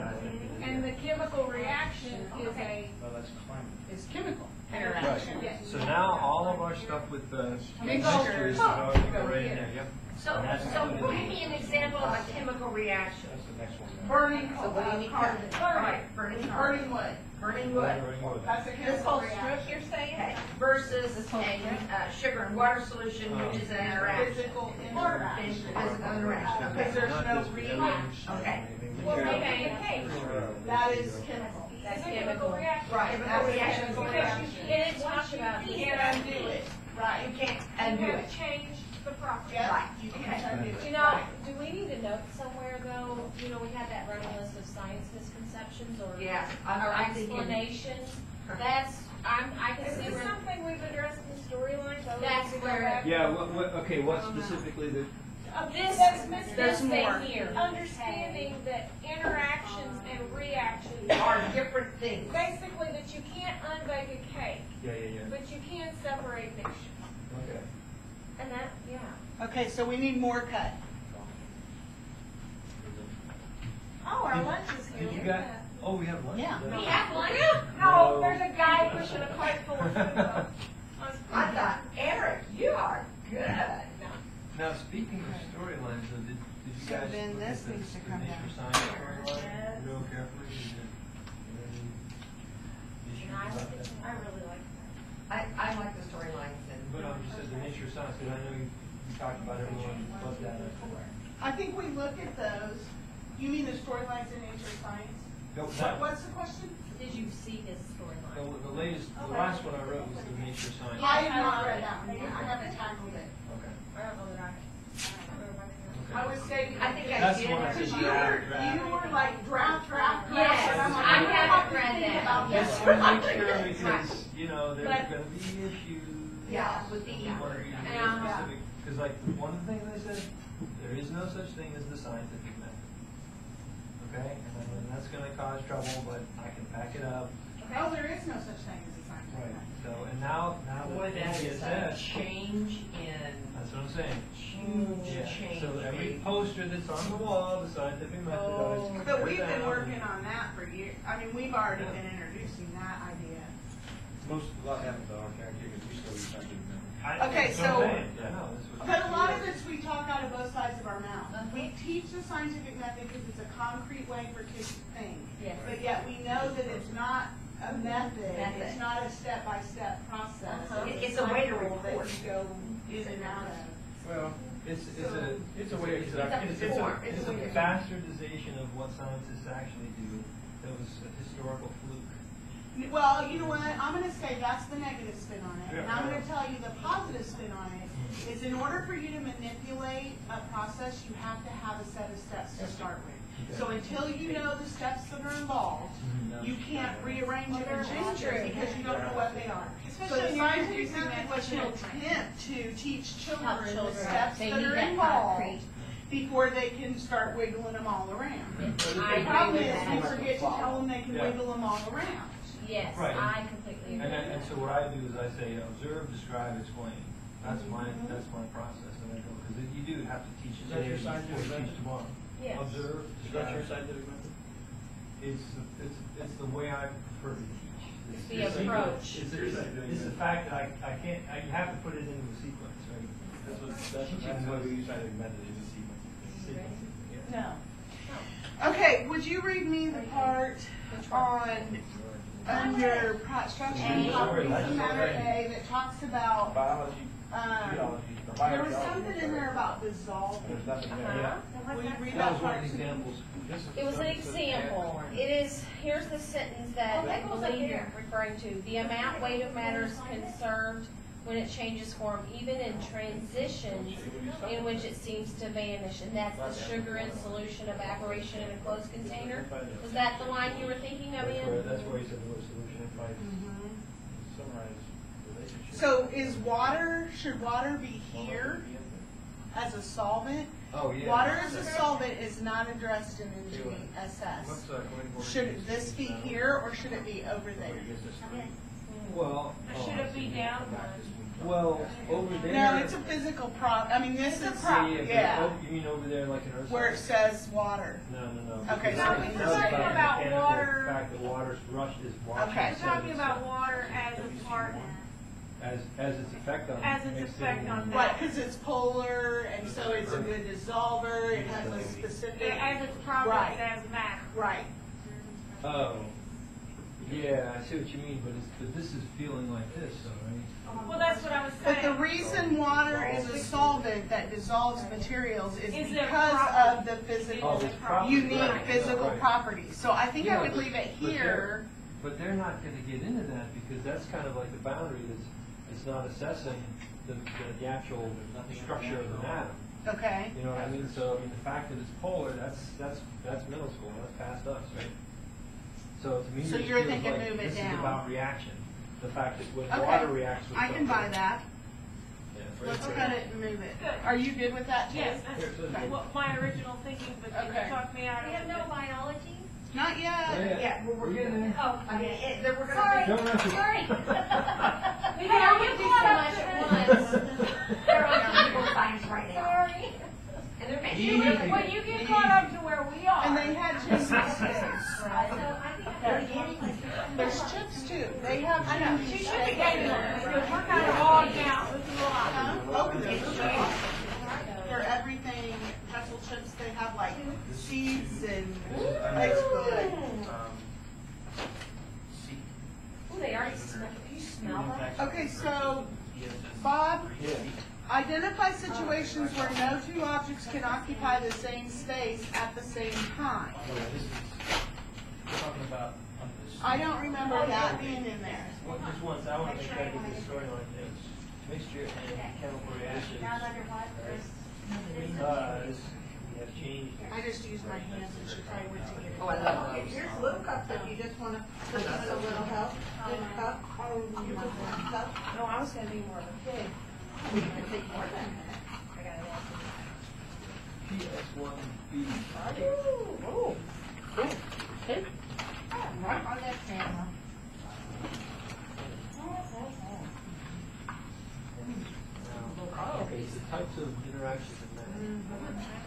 And the chemical reaction is a. Well, that's climate. Is chemical Right, interaction. so now all of our stuff with the Mixtures. mixtures is already go right in there, yep. So give me an example of a chemical reaction. That's the next one. Burning So what do you need? carbon. All right, burning carbon. Burning wood. Burning wood. That's a This chemical whole reaction. strip you're saying? Okay, versus a sugar and water solution, which is an interaction. Physical Physical interaction. interaction, okay. Because there's no reaction. Okay, will make Okay. a cake. That is chemical. That's It's a chemical. reaction. Chemical reaction. Because you And it talks about you this. can't undo it. Right. You can't You undo have it. to change the property. Yep, Right. you can't undo it. You know, do we need to note somewhere though, you know, we had that running list of science misconceptions or Yes, or I'm thinking. explanations? That's, I can Is see this where, something we've addressed in the storylines? That's where- Yeah, okay, what specifically the, this, There's this more. thing here. Understanding that interactions and reactions Are different things. basically that you can't unbake a cake, yeah. but you can separate mixtures. Okay. And that, yeah. Okay, so we need more cut. Oh, our lunch is here. Did you Look got, at that. oh, we have lunch? Yeah. today? We have lunch? No, there's a guy pushing a cart full of food. I thought, Eric, you are good. Now, speaking of storylines, though, did you So guys then look this at the needs to come nature down. science storyline real carefully? Is there any issues And about that? I really like that. I like the storylines and. But I'm just saying, the nature science, because I know you talked about everyone looked at it. I think we look at those. You mean the storylines in nature science? No, What's the question? Did you see this storyline? the latest, the last one I wrote was the nature science. I have not read that one. I haven't tackled it. Okay. I don't know that I don't know. I was saying. I think I That's did. the one I Because said you were like draft. Yes, and I'm like, I don't haven't have to read think that. about Yes, this. we'll make sure because, you know, there's But- gonna be issues. Yeah, with the You wanna be real Yeah. specific, cause like, one thing they said, there is no such thing as the scientific method. Okay, and that's gonna cause trouble, but I can back it up. Oh, there is no such thing as a scientific method. So, and now Boy, that that it is a says, change in, that's what I'm saying. huge Yeah, change. so every poster that's on the wall, the scientific method, always But tear we've been down. working on that for years. I mean, we've already been introducing that idea. Most, a lot happens on our guarantee, because we still use something. Okay, That's what I'm so- saying. Yeah, no, that's what- But a lot of this we talk out of both sides of our mouth. We teach the scientific method because it's a concrete way for kids to think. Yes. But yet we know that it's not a method, Method. it's not a step-by-step process. It's a way to cycle that report. you go in and out of. Well, it's a way, It's it's a form. It's a way. bastardization of what scientists actually do. That was a historical fluke. Well, you know what, I'm gonna say that's the negative spin on it, and I'm gonna tell you the positive spin on it is in order for you to manipulate a process, you have to have a set of steps to start with. So until you know the steps that are involved, you can't rearrange it and change it because you don't know what they are. So Especially the when you're scientific introducing method that was to an children. attempt to teach Help children the children. steps They that need are that involved concrete. before they can start wiggling them all around. I The agree problem with is we that. forget to tell them they can Yeah. wiggle them all around. Yes, Right. I completely agree. And so what I do is I say, observe, describe, explain. That's my process that I go, because you do have to teach Is that your today scientific before you teach method? tomorrow. Yes. Observe, Is that your describe. scientific method? It's the way I prefer to teach. It's the approach. It's the fact that I can't, you have to put it into a sequence, right? That's why we use scientific method, is a sequence. No. Okay, would you read me the part on, under structure and properties of matter A that talks about, Biology, geology, or there was biogeology. something in there about dissolving. There's nothing there. Uh-huh. Will you read That that was one part of the to me? examples. It was an example. It is, here's the sentence that Oh, I that goes up believe you're there. referring to. The amount, weight of matter is conserved when it changes form, even in transitions in which it seems to vanish. And that's the sugar in solution evaporation in a closed container. Was that the line you were thinking of, Ian? That's where he said the word solution implies. Summarize relationship. So is water, should water be here as a solvent? Oh, yeah. Water as a solvent is not addressed in NGSS. What's going forward? Should this be here or should it be over there? Well. Or should it be down one? Well, over there. No, it's a physical I mean, this is, yeah, You mean over there like an earth? where it says water. No. Okay, Because so that- we're that's talking the about mechanical water. fact that water's rushed is washing. Okay. We're talking about water as a part, As its effect on. as its makes effect it- on Right, that. because it's polar, and so it's a good dissolver, it has a specific. As its properties Right. as matter. Right. Oh. Yeah, I see what you mean, but this is feeling like this, though, right? Well, that's what I was saying. But the reason water is a solvent that dissolves materials is Is it because property? of the physical, Oh, it's property, unique right, physical right. properties. So I think I Yeah, would but- leave it but here. But they're not gonna get into that, because that's kind of like the boundary it's not assessing the actual structure of the atom. Okay. You know what I mean? So, I mean, the fact that it's polar, that's middle school, that's past us, right? So to me, So it you're feels thinking like move it this is down. about reaction. The fact that when Okay. water reacts with I can buy something- that. Yeah, Let's right cut there. it and move it. Good. Are you good with that too? Yes, that's Okay. what my original thinking, but Okay. you talked me out of We it. have no biology? Not yet. Yeah, we're getting there. Oh, I mean, we're gonna. sorry, Don't have to- sorry. We Hey, don't we get do too so much much at at once. once. They're on physical science right now. Sorry. And they're You making. when you get caught up to where we are. And they had chips. So I think There's chips too. They have. I know, she should have gave them, because we're kind of bogged down with a lot. Huh? They're everything, pretzel chips, they have like seeds and it's good. Ooh, they already smell, can you smell that? Okay, so Bob, Yeah. identify situations where no two objects can occupy the same space at the same time. Talking about, I don't remember that being in there. just once, I want to make that into the storyline, it's mixture and chemical reactions. Now that you're what? Because we have changed. I just used my hands and she probably went to get it. Oh, I love it. Here's little cups if you just wanna put in a little help. This cup, you put one cup. No, I was gonna be more big. We can take more than that. I got it. PS1B. Ooh, Okay. Right on that camera. Okay, so types of interactions in math.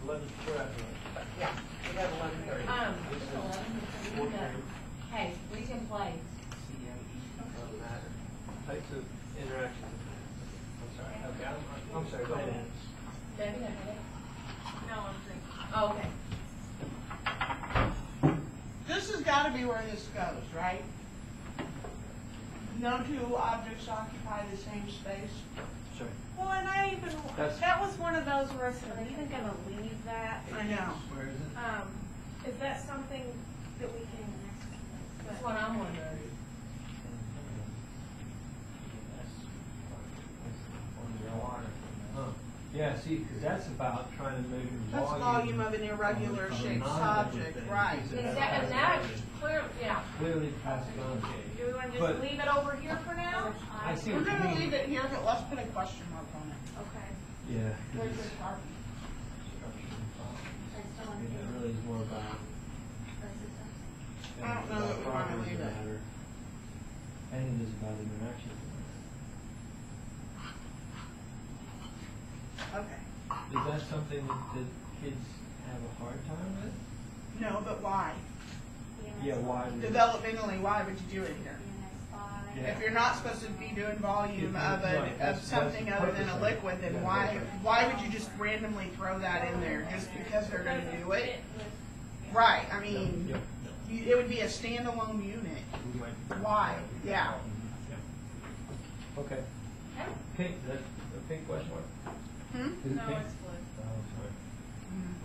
11, we're at Yeah, we got 11:30. Hey, we can play. Doesn't matter. Types of interactions. I'm sorry. Okay, I'm sorry. Go ahead. Debbie, have it? No, I'm thinking. Oh, okay. This has gotta be where this goes, right? No two objects occupy the same space. Sorry. Well, and I even, That's- that was one of those where I said, are you even gonna leave that? I know. Where is it? Is that something that we can? That's what I'm wondering. Huh. Yeah, see, because that's about trying to measure That's volume of an irregular shaped object, right. And that clearly, yeah. Clearly passed on. Do we want to But- just leave it over here for now? I see We're what you gonna mean. leave it here, but let's put a question mark on it. Okay. Yeah. 'cause There's it's- this part. It really is more about. I don't know that we wanna properties leave it. matter. And it is about interactions. Okay. Is that something that kids have a hard time with? No, but why? Yeah, why? Developmentally, why would you do it here? Yeah. If you're not supposed to be doing volume of Right, of that's something the other than a purpose of it. liquid, then Yeah, why right. would you just randomly throw that in there just because they're gonna do it? Right, I mean, Yep. it would be a standalone unit. We might- Why? Yeah. Okay. Pink, that's a pink question mark? Hmm? Is it No, pink? it's blue. Oh, sorry.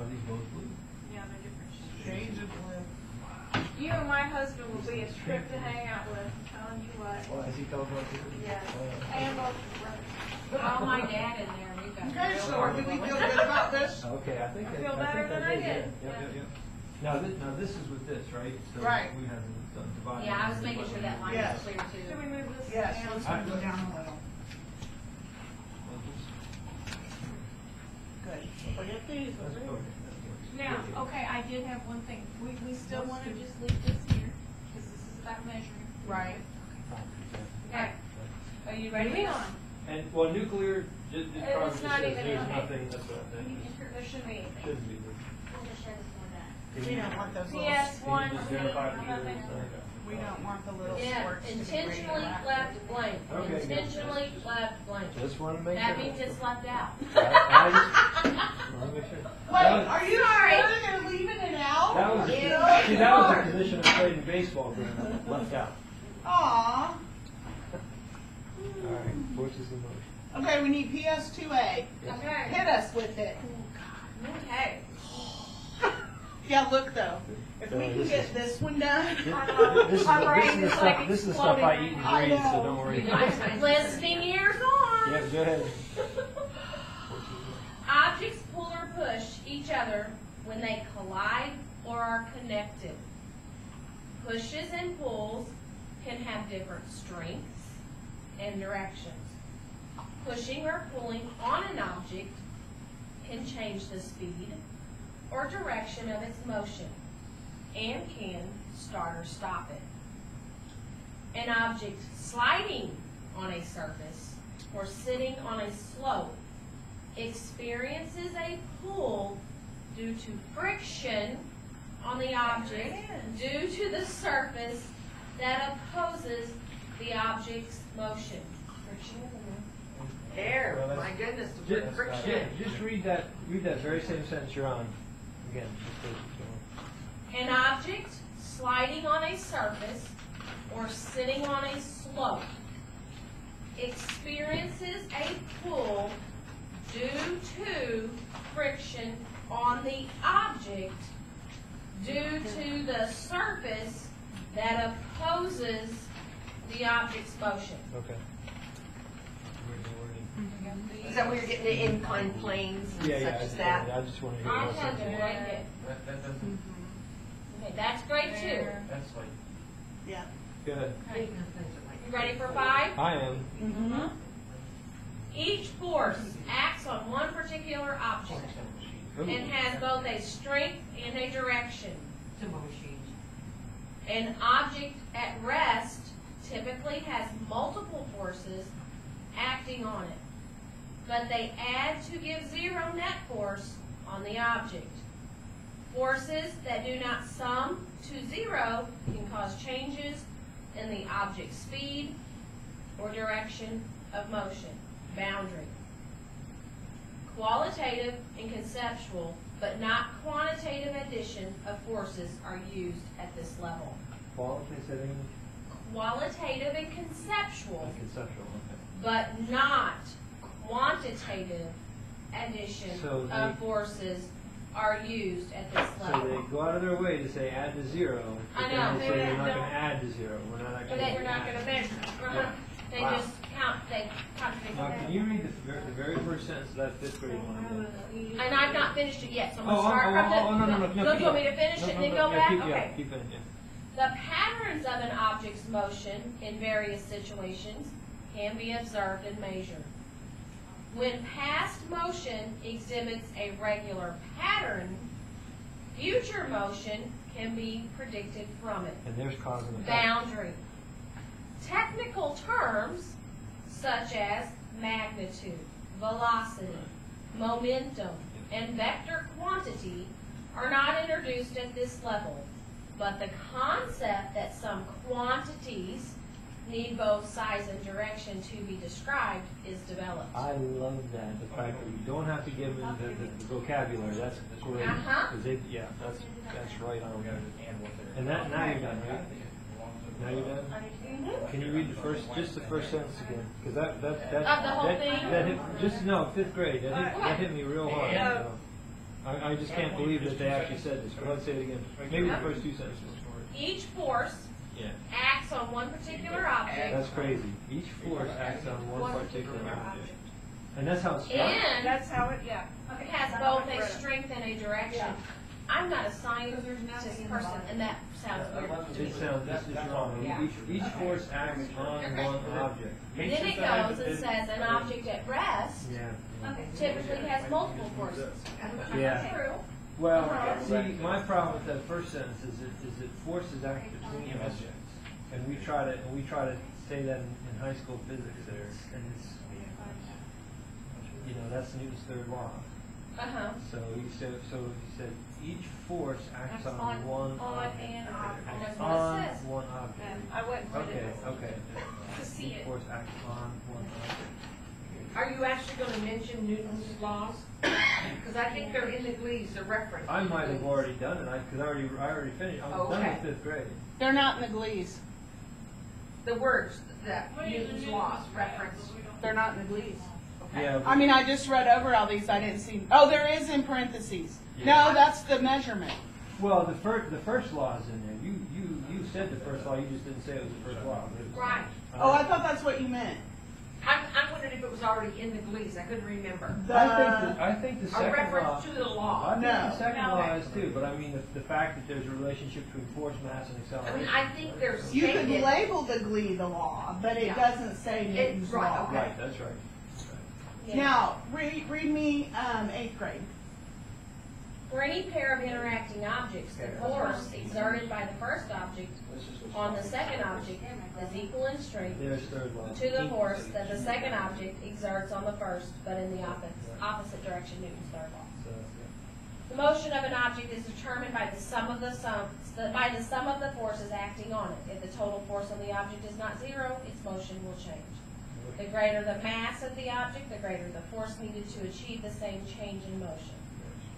Are these both blue? Yeah, they're different shades. Shades of blue. You and my husband will be a trip to hang out with, I'm telling you what. Well, has he told you? Yes. Oh. And both brothers. All my dad in there, we've got. Okay, real so hard do we going. feel good about this? Okay, I think. I feel better than I did. Yep, yep, yep. Now, this is with this, right? So Right. we haven't done divided. Yeah, I was making sure that line Yes. was clear too. Should we move this Yes, down? let's go down a little. Good. Forget these. That's okay. Now, okay, I did have one thing. We still want to just leave this here, because this is about measuring. Right. Okay. Are you ready? On. And, well, nuclear, just, It's Carmen just not says even- there's okay. nothing, that's what I think. There shouldn't be anything. Shouldn't be. We don't want those little. PS one, Can you just verify for you? nothing. We don't want the little Yeah, sports to be intentionally radioactive. left blank. Okay, good. Intentionally left blank. Just wanna make That sure. means it's left out. I just wanna make sure. Wait, That was- are you sure they're leaving it out? That was, Yeah. see, that was a position I played in baseball, being left out. Aw. All right, forces in motion. Okay, we need PS2A. Okay. Hit us with it. Okay. Yeah, look though, if we So can this get is- this one done. This is My brain the is stuff. like This is the stuff I eat I and breathe. So know. don't worry. Listening ears on. Yeah, go ahead. Objects pull or push each other when they collide or are connected. Pushes and pulls can have different strengths and directions. Pushing or pulling on an object can change the speed or direction of its motion and can start or stop it. An object sliding on a surface or sitting on a slope experiences a pull due to friction on the object due to the surface that opposes the object's motion. Friction is in there. Well, that's- My goodness, the Just, word friction. just read that very same sentence you're on. Again. Just so you know. An object sliding on a surface or sitting on a slope experiences a pull due to friction on the object due to the surface that opposes the object's motion. Okay. Is that where you're getting the inclined planes and Yeah, such as that? I just want to hear I what had to sentence. break it. That doesn't, Okay, that's grade 2. that's like, Yeah. Go ahead. You ready for 5? I am. Mm-hmm. Each force acts on one particular object and has both a strength and a direction. An object at rest typically has multiple forces acting on it, but they add to give zero net force on the object. Forces that do not sum to zero can cause changes in the object's speed or direction of motion. Boundary. Qualitative and conceptual, but not quantitative addition of forces are used at this level. Qualitative, Qualitative and conceptual, conceptual. Okay. but not quantitative addition So of they- forces are used at this So level. they go out of their way to say add to zero. But I then know. they say they're not They going don't- to add to zero. We're not actually. But they, we're not add. gonna measure. Yeah. They Wow. just count, they contradict Now, that. can you read the very first sentence of that fifth grade one again? And I've not finished it yet, so I'm gonna Oh, start from the. no, Don't keep you want me to going. finish No, it and no, then no, go yeah, back? keep- Okay. Yeah, keep it, yeah. The patterns of an object's motion in various situations can be observed and measured. When past motion exhibits a regular pattern, future motion can be predicted from it. And there's cause and effect. Boundary. Technical terms such as magnitude, velocity, momentum, and vector quantity are not introduced at this level, but the concept that some quantities need both size and direction to be described is developed. I love that, the fact that you don't have to give them the vocabulary, that's great. Uh-huh. 'Cause they, yeah, that's right on. and what they're. And that, now you're done, right? Now you're done? Mhm. Can you read just the first sentence again? Because that Of the whole thing? that hit, just, no, fifth grade, that hit me real hard. Yeah. So. I just can't believe that they actually said this, but let's say it again. Maybe the first two sentences. Each force Yeah. acts on one particular object That's crazy. Each force acts on one particular object. And that's how it's struck. and That's how it, yeah. it has both a strength and a direction. I'm not a scientist person, and that sounds weird to me. It sounds, this is wrong. Each force acts on one object. Then it goes and says an object at rest Yeah. typically has multiple forces. Yeah. True. Well, see, my problem with that first sentence is it forces act between objects. And we try to say that in high school physics there, and it's, that's Newton's third law. Uh-huh. So he said each force acts on one on object. an object. Acts That's what it on says. one object. act on one object. Are you actually gonna mention Newton's laws? Because I think they're in the GLEs, they're referenced. I might have already done it, because I already finished, I was done Okay. with 5th grade. They're not in the GLEs. The words that Newton's laws reference. They're not in the GLEs. Okay. Yeah, I mean, I just read over all these, I didn't see, oh, there is in parentheses. Yeah. No, that's the measurement. well, the first law is in there. You said the first law, you just didn't say it was the first law. Right. Oh, I thought that's what you meant. I'm wondering if it was already in the GLEs, I couldn't remember. I think the A second law. reference to the law. I think No. the second No. law is too, but I mean the fact that there's a relationship between force, mass, and I acceleration. mean, I think there's You could stated. label the GLE the law, but it Yeah. doesn't say Newton's right, law. okay. Right, that's right. Yeah. Now, read me 8th grade. For any pair of interacting objects, the force exerted by the first object on the second object is equal in strength There's third law. to the force that the second object exerts on the first, but in the opposite direction, Newton's third law. So, yeah. The motion of an object is determined by the sum of the forces acting on it. If the total force on the object is not zero, its motion will change. The greater the mass of the object, the greater the force needed to achieve the same change in motion.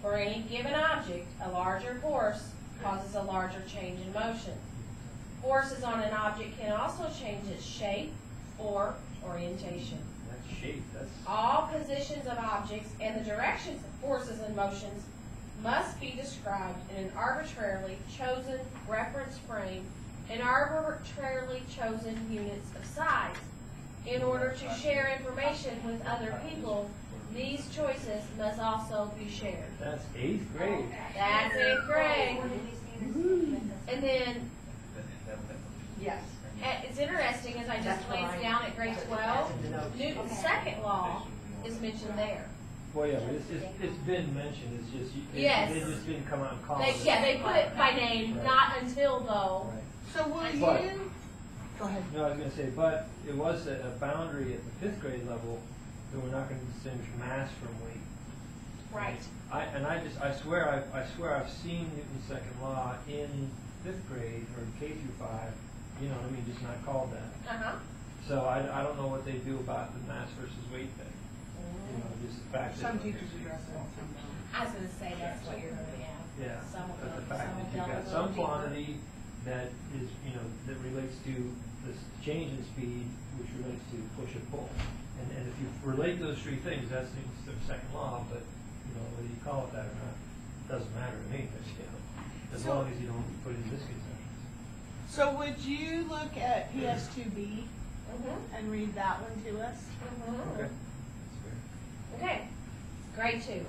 For any given object, a larger force causes a larger change in motion. Forces on an object can also change its shape or orientation. That's shape, that's. All positions of objects and the directions of forces and motions must be described in an arbitrarily chosen reference frame and arbitrarily chosen units of size. In order to share information with other people, these choices must also be shared. That's 8th grade. That's 8th grade. And then, Yes. it's interesting, as I just That's glanced right. down at grade 12, Newton's second law is mentioned there. Well, yeah, but it's been mentioned, it's just, Yes. it just didn't come out in column. They put it by name, Right. not until though. Right. So will But- you, go ahead. No, I was gonna say, but it was a boundary at the 5th grade level that we're not gonna distinguish mass from weight. Right. I swear I've seen Newton's second law in 5th grade or K through 5, you know what I mean, just not called that. Uh-huh. So I don't know what they do about the mass versus weight thing. You know, just the fact that. Some teachers address it, some don't. I was gonna say that's what you're gonna have. Yeah, Some of but the them- fact some that of you've them got will some be deeper. quantity that is, you know, that relates to this change in speed, which relates to push and pull. And if you relate those three things, that's the second law, but, you know, whether you call it that or not, doesn't matter to me, but, you know, as long as you don't put in misconceptions. So would you look at PS2B Mhm. and read that one to us? Mhm. Okay. That's fair. Okay, grade 2.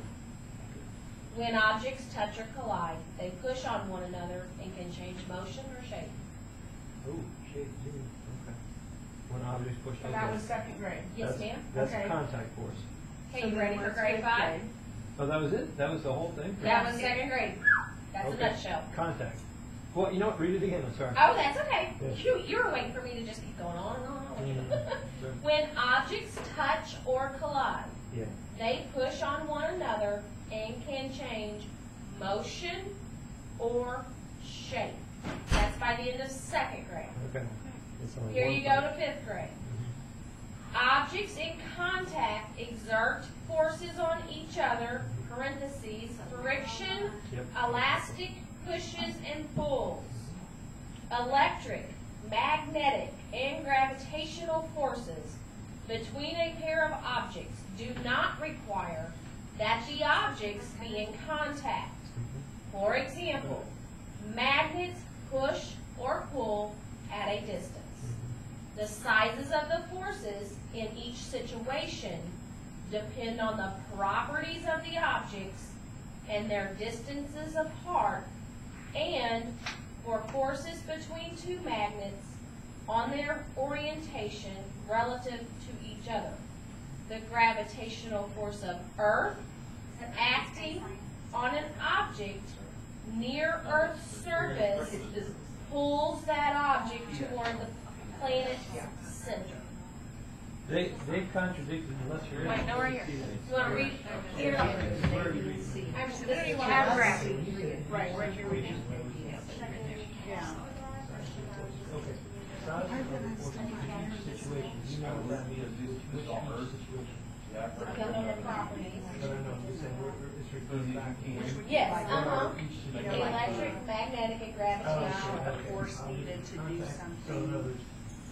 When objects touch or collide, they push on one another and can change motion or shape. Oh, shape, too, okay. When objects push. And that okay. was 2nd grade. Yes, That's- ma'am? That's Okay. contact force. Okay, So you then ready for what's grade 5th 5? grade? Oh, that was it? That was the whole thing? That was 2nd grade. That's a Okay. nutshell. Contact. Well, you know what, read it again, I'm sorry. Oh, that's okay. Yeah. You were waiting for me to just keep going on and on and on. Sure. When objects touch or collide, Yeah. they push on one another and can change motion or shape. That's by the end of 2nd grade. Okay. That's only Here one you go part. to 5th grade. Objects in contact exert forces on each other, parentheses, friction, Yep. elastic pushes and pulls. Electric, magnetic, and gravitational forces between a pair of objects do not require that the objects be in contact. For example, magnets push or pull at a distance. The sizes of the forces in each situation depend on the properties of the objects and their distances apart, and for forces between two magnets on their orientation relative to each other. The gravitational force of Earth acting on an object near Earth's surface pulls that object toward the planet's center. They contradicted unless you're. Wait, no, right here. You want to read? Here. Where are you reading? This is what I Paragraph. Right, right here we do. Yeah. Okay. Size of the force in each situation, you know what that means, which kind of situation. Yeah. Chemical properties. But I know, I'm saying, it's referring back to. Yes, electric, magnetic, and gravitational. The force needed to do So in something. other words,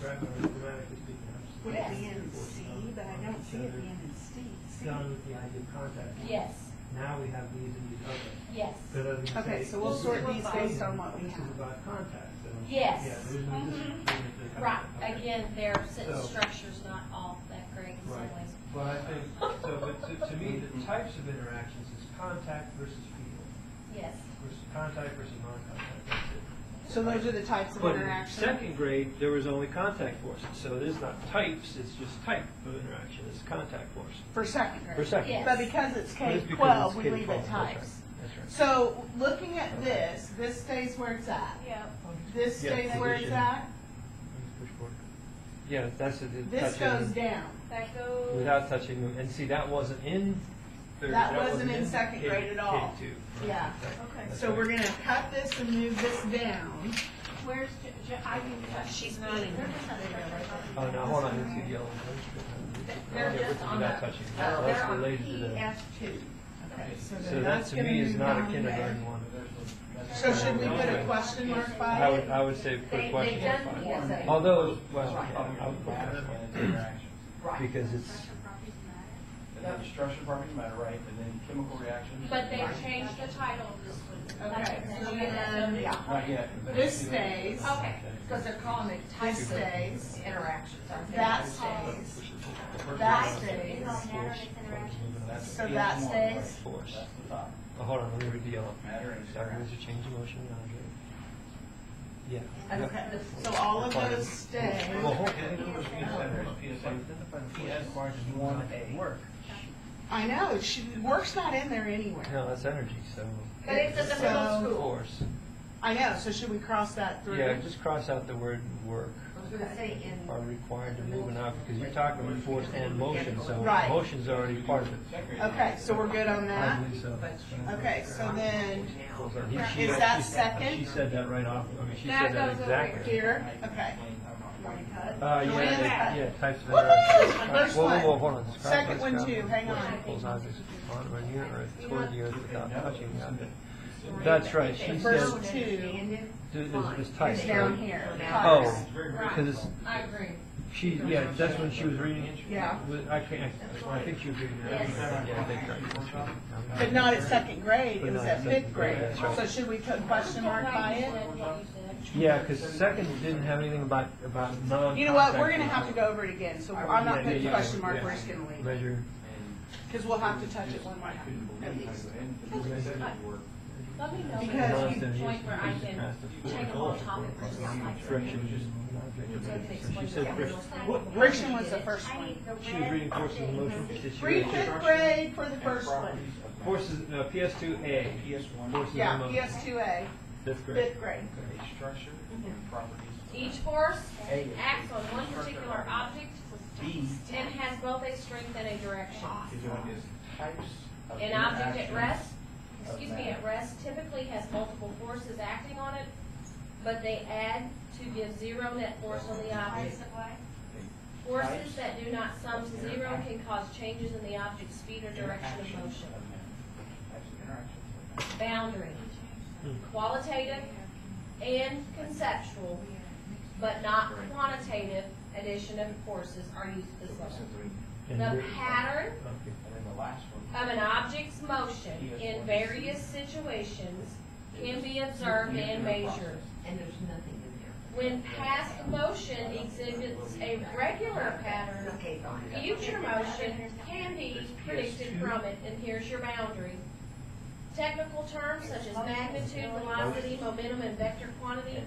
grammatically speaking, Would Yes. it be in C, but I don't see it being in C. done with the idea of contact. Yes, Now we have these and these others. yes. But other than Okay, say, so we'll this sort is these based on what we This is have. about contact, so. Yes. Yeah, there's no disagreement to the Right, contact. Okay. again, their sentence So- structure's not all that great in some Right. ways. Well, I think, so, but to me, the types of interactions is contact versus field, Yes. versus contact versus non-contact, that's it. So those are the types of But in interactions? second grade, there was only contact forces, so it is not types, it's just type of interaction, it's contact force. For second grade? For second. Yes. But because it's But it's because K-12, it's we K-12, leave it that's right. types. That's right. So, looking at this stays where it's at. Yep. This Yeah, stays where it's condition. at. Yeah, that's the This goes down. That goes. without touching them, and see, that wasn't in third. That wasn't in second grade at all. K2. Yeah. Okay. That's So right. we're gonna cut this and move this down. Where's, I can touch. She's being. Oh, no, hold on, it's the yellow. They're Yeah, just on without the, touching. they're That's on related to the. PS2. Okay, so So then that that's to gonna me is move not a down kindergarten there. one. So should we put a question mark by it? I would say put a question They've done mark by it. PSA. Although, well, Right. I would put Matter that and interactions. because it's, And then structure properties matter, right, and then chemical reactions. But they changed the title of this one. Okay, so So then, yeah. Not yet. but this it's- stays, Okay. Because they're calling it type this of stays, interactions, aren't they? that stays, that stays, That's so PS1, that right. stays. force. That's the top. Oh, hold on, let me read the yellow. Matter and Sorry, interaction. there's a change of motion now, yeah. Okay, so all of those stay. Well, hold PS1A. Work. I know, work's not in there anywhere. No, that's energy, so. But it's at the middle So- school. Force. I know, so should we cross that through? Yeah, just cross out the word work. I was gonna say in. Are required to move an object, because you're talking about force and motion, so Right. motion's already part of it. Okay, so we're good on I that? believe so. Okay, so then, She- Is that she- second? She said that right off, I mean, she That said that goes over exactly. here, okay. Yeah, types of Woo-hoo! interactions. First Whoa, whoa, one. whoa, hold on. Describe Second what one too, hang on. Pulls objects on or near earth, toward the earth without touching the object. That's right, she The said, first two is types, is down right? here. Oh, because it's, I agree. she, yeah, that's when she was reading it. Yeah. I can't, I think she was reading it. Yes. Yeah, I think right. But not at second grade, it But was not at at fifth second grade, grade. that's right. So should we put question mark by it? Yeah, because second didn't have anything about non. You know what, we're gonna have to go over it again, so I'm not Yeah, putting yeah, question mark, yeah. we're just gonna leave it. Measure. Because we'll have to touch it one more time, at least. Let me know Because at you- the point where I can take a whole topic and just like. Friction. She said friction. Friction was the first one. She was reading forces and motion. Did she Read read fifth grade for the first one. Forces, PS2A. PS1. Forces Yeah, and motion. PS2A, Fifth grade. fifth grade. A structure and properties. Each force acts on one particular object and has both a strength and a direction. Is doing is types of An object at interaction rest, of excuse me, matter. at rest typically has multiple forces acting on it, but they add to give zero net force on the object. Forces that do not sum to zero can cause changes in the object's speed or direction of motion. Types of interactions. Boundary, qualitative and conceptual, but not quantitative addition of forces are used at this level. The pattern Okay. And then the last one. of an object's motion in various situations can be observed and measured. And there's nothing in there. When past motion exhibits a regular pattern, Okay, fine. future motion can be predicted from it, and here's your boundary. Technical terms such as magnitude, velocity, momentum, and vector quantity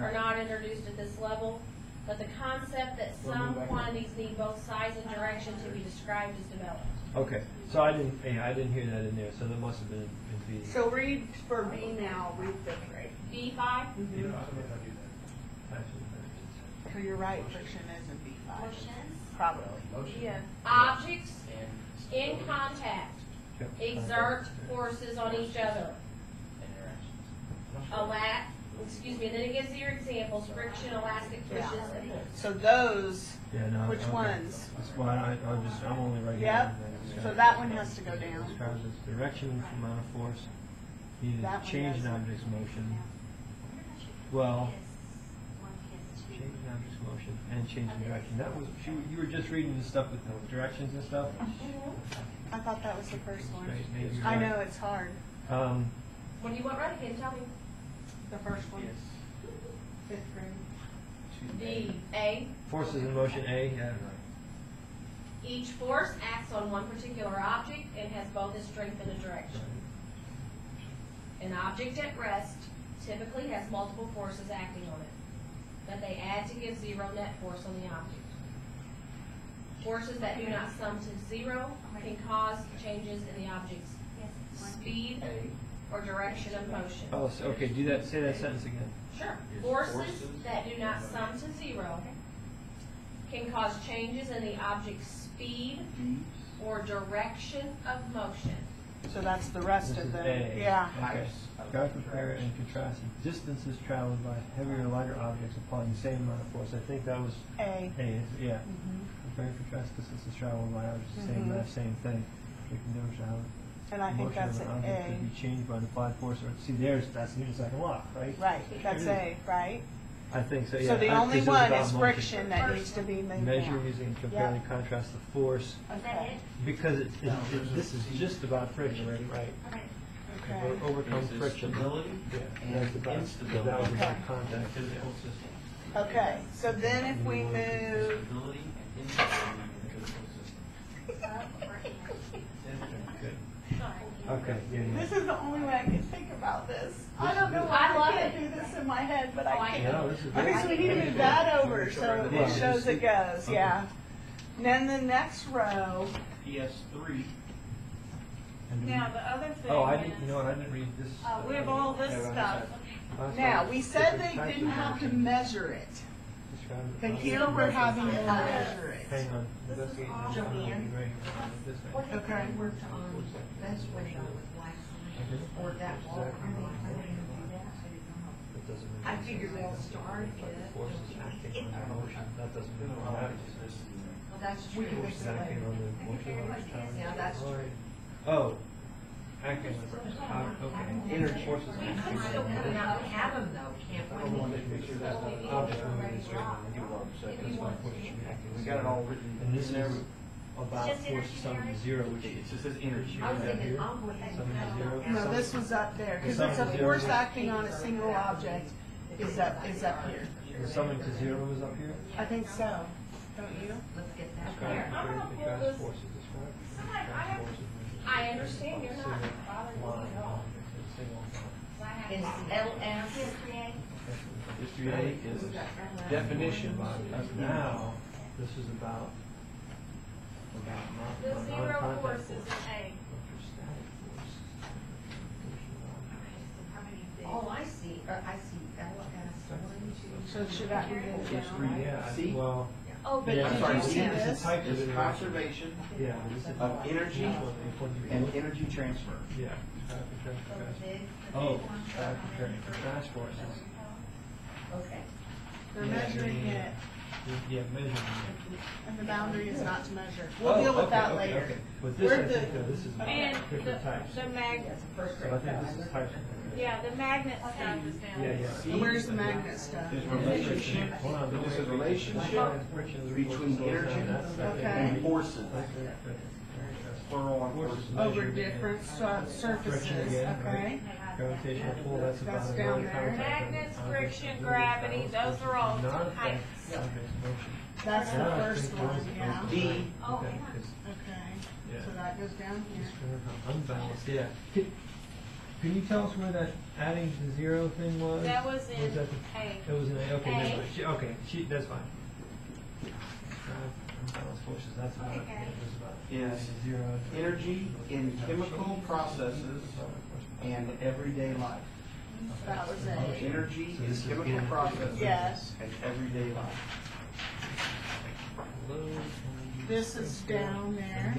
are not introduced at this level, but the concept that some quantities need both size and direction to be described is developed. Okay, so I didn't hear that in there, so that must have been in B. So read for B now, read fifth grade. B5, So you're right, friction is in B5. Probably. yeah. Objects in contact exert forces on each other. excuse me, and then it gives you your examples, friction, elastic pushes, and So those, Yeah, no. which okay. ones? That's why I'm only writing. Yep. down that. So that one has to go down. Describes its direction, amount of force, needed That to one change an doesn't. object's motion. Well, change an object's motion and change the direction. That was, you were just reading the stuff with the directions and stuff? I thought that was the first one. Right, maybe you're I right. know, it's hard. when you want right again, tell me. The first one. Fifth grade. D, A, Forces in motion, A, yeah. each force acts on one particular object and has both a strength and a direction. An object at rest typically has multiple forces acting on it, that they add to give zero net force on the object. Forces that do not sum to zero can cause changes in the object's speed or direction of motion. Oh, so, okay, do that, say that sentence again. Sure. Forces that do not sum to zero can cause changes in the object's speed or direction of motion. So that's the rest This of is them. A. Yeah. Okay. Graph, compare, and contrast the distances traveled by heavier and lighter objects applying the same amount of force. I think that was A. yeah. Compare and contrast distances traveled by objects, same thing. We can demonstrate how And I think motion that's of an an object A. could be changed by an applied force. Or see, that's the second law, right? Right, that's A, right? I think so. Yeah. So the only 'cause it's one about is motion. friction that needs to be moved Measure down. using compare and Yep. contrast the force Okay. because this is just about friction, right? Okay. Overcome friction. Stability Yeah, and that's about instability. that was about Okay. contact. Physical system. Okay, so then if we move, Stability and instability in the physical system. Okay. Yeah, yeah. this is the only way I can think about this. I don't know I why love I can't it. do this in my head, but Oh, I I can't. Yeah, this is Okay, so we need to move that over so Yeah. it shows it goes, Okay. yeah. And then the next row, PS3. Now, the other thing Oh, I didn't. You is, know what? I didn't read this. we have all this stuff. now, we said they didn't have to measure it, but here we're having them measure it. Hang on. Investigate. Joanne. This What thing. if I worked on this window with lights or that wall, I mean, I wouldn't do that. That doesn't mean I figured they'll start But the it. force is acting on the motion. That doesn't mean automatically. Well, that's true. Force is acting on the motion of the tower. Yeah, that's true. Oh. Acting on okay. Inner forces. We could still come out and have them though, can't I we? wanted to make sure that the object moving straight line. That's why force should be acting. We got it all written. And this is about force sum to zero, which It just says energy. I was that thinking, here? I'll go ahead Sum and to zero. No, this was up there, because The it's sum a to force zero. acting on a single object is up here. The summing to zero is up here. I think so, don't you? Let's get that Describe, there. I'm gonna compare, pull contrast this. forces. Describe, I contrast have- forces. I understand you're not bothering me Line, at all. single line. 'Cause I have- Is LS, History A is definition. Now, this is about The zero non-contact force is force. an A. Electrostatic force. oh, I see, I see LS. So should that be moved down? Yeah, See? well, Oh, but yeah, I'm did sorry, you see, see it's a this? type of It's conservation Yeah, but this is. of energy and energy transfer. Yeah. Oh, contrast forces. Okay. They're measuring it, Yeah, measuring it. and the boundary is not to measure. We'll deal with that later. Okay. But this, I We're think, the- this is And different types. the magnet, So I think this is types. yeah, the magnet stuff is down. Yeah, yeah. See? Where's the magnet stuff? There's relationship, Hold on, there's a relationship between energy Okay. and forces. Plural on forces. Over different surfaces, okay? Gravitational pull, that's about. That's a down non-contact there. of Magnets, object friction, moving gravity, balance those are all forces, non-effect types. object's motion. That's the Yeah, I first think one, those- yeah. D, Okay, 'cause, Okay, yeah. so that goes down here. Just remember how unbalanced, yeah. Can you tell us where that adding to zero thing was? That was in that the- A. It was in A, okay, A. never mind. Okay, that's fine. Unbalanced forces, that's about, Okay. it was about. Is Zero. energy in chemical processes and everyday life. That was it. Energy So in this is chemical in- processes Yes. and everyday life. This is down there.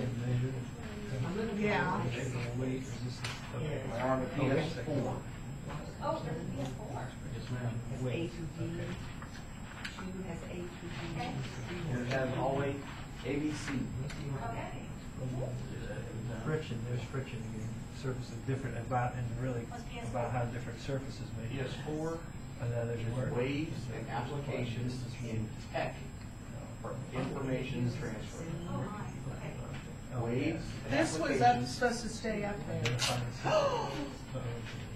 Yeah. Weight resistance. Okay. We're on the PS4. Oh, there's a four. Yes, ma'am. Has A Wait. through D. Okay. 2 has A through D. Okay. It has all the way ABC. Okay. Friction, there's friction again. Surfaces different about, and really about how different surfaces make. PS4 And then there's your waves and applications in tech for information transfer. Waves and This was applications supposed to stay up there.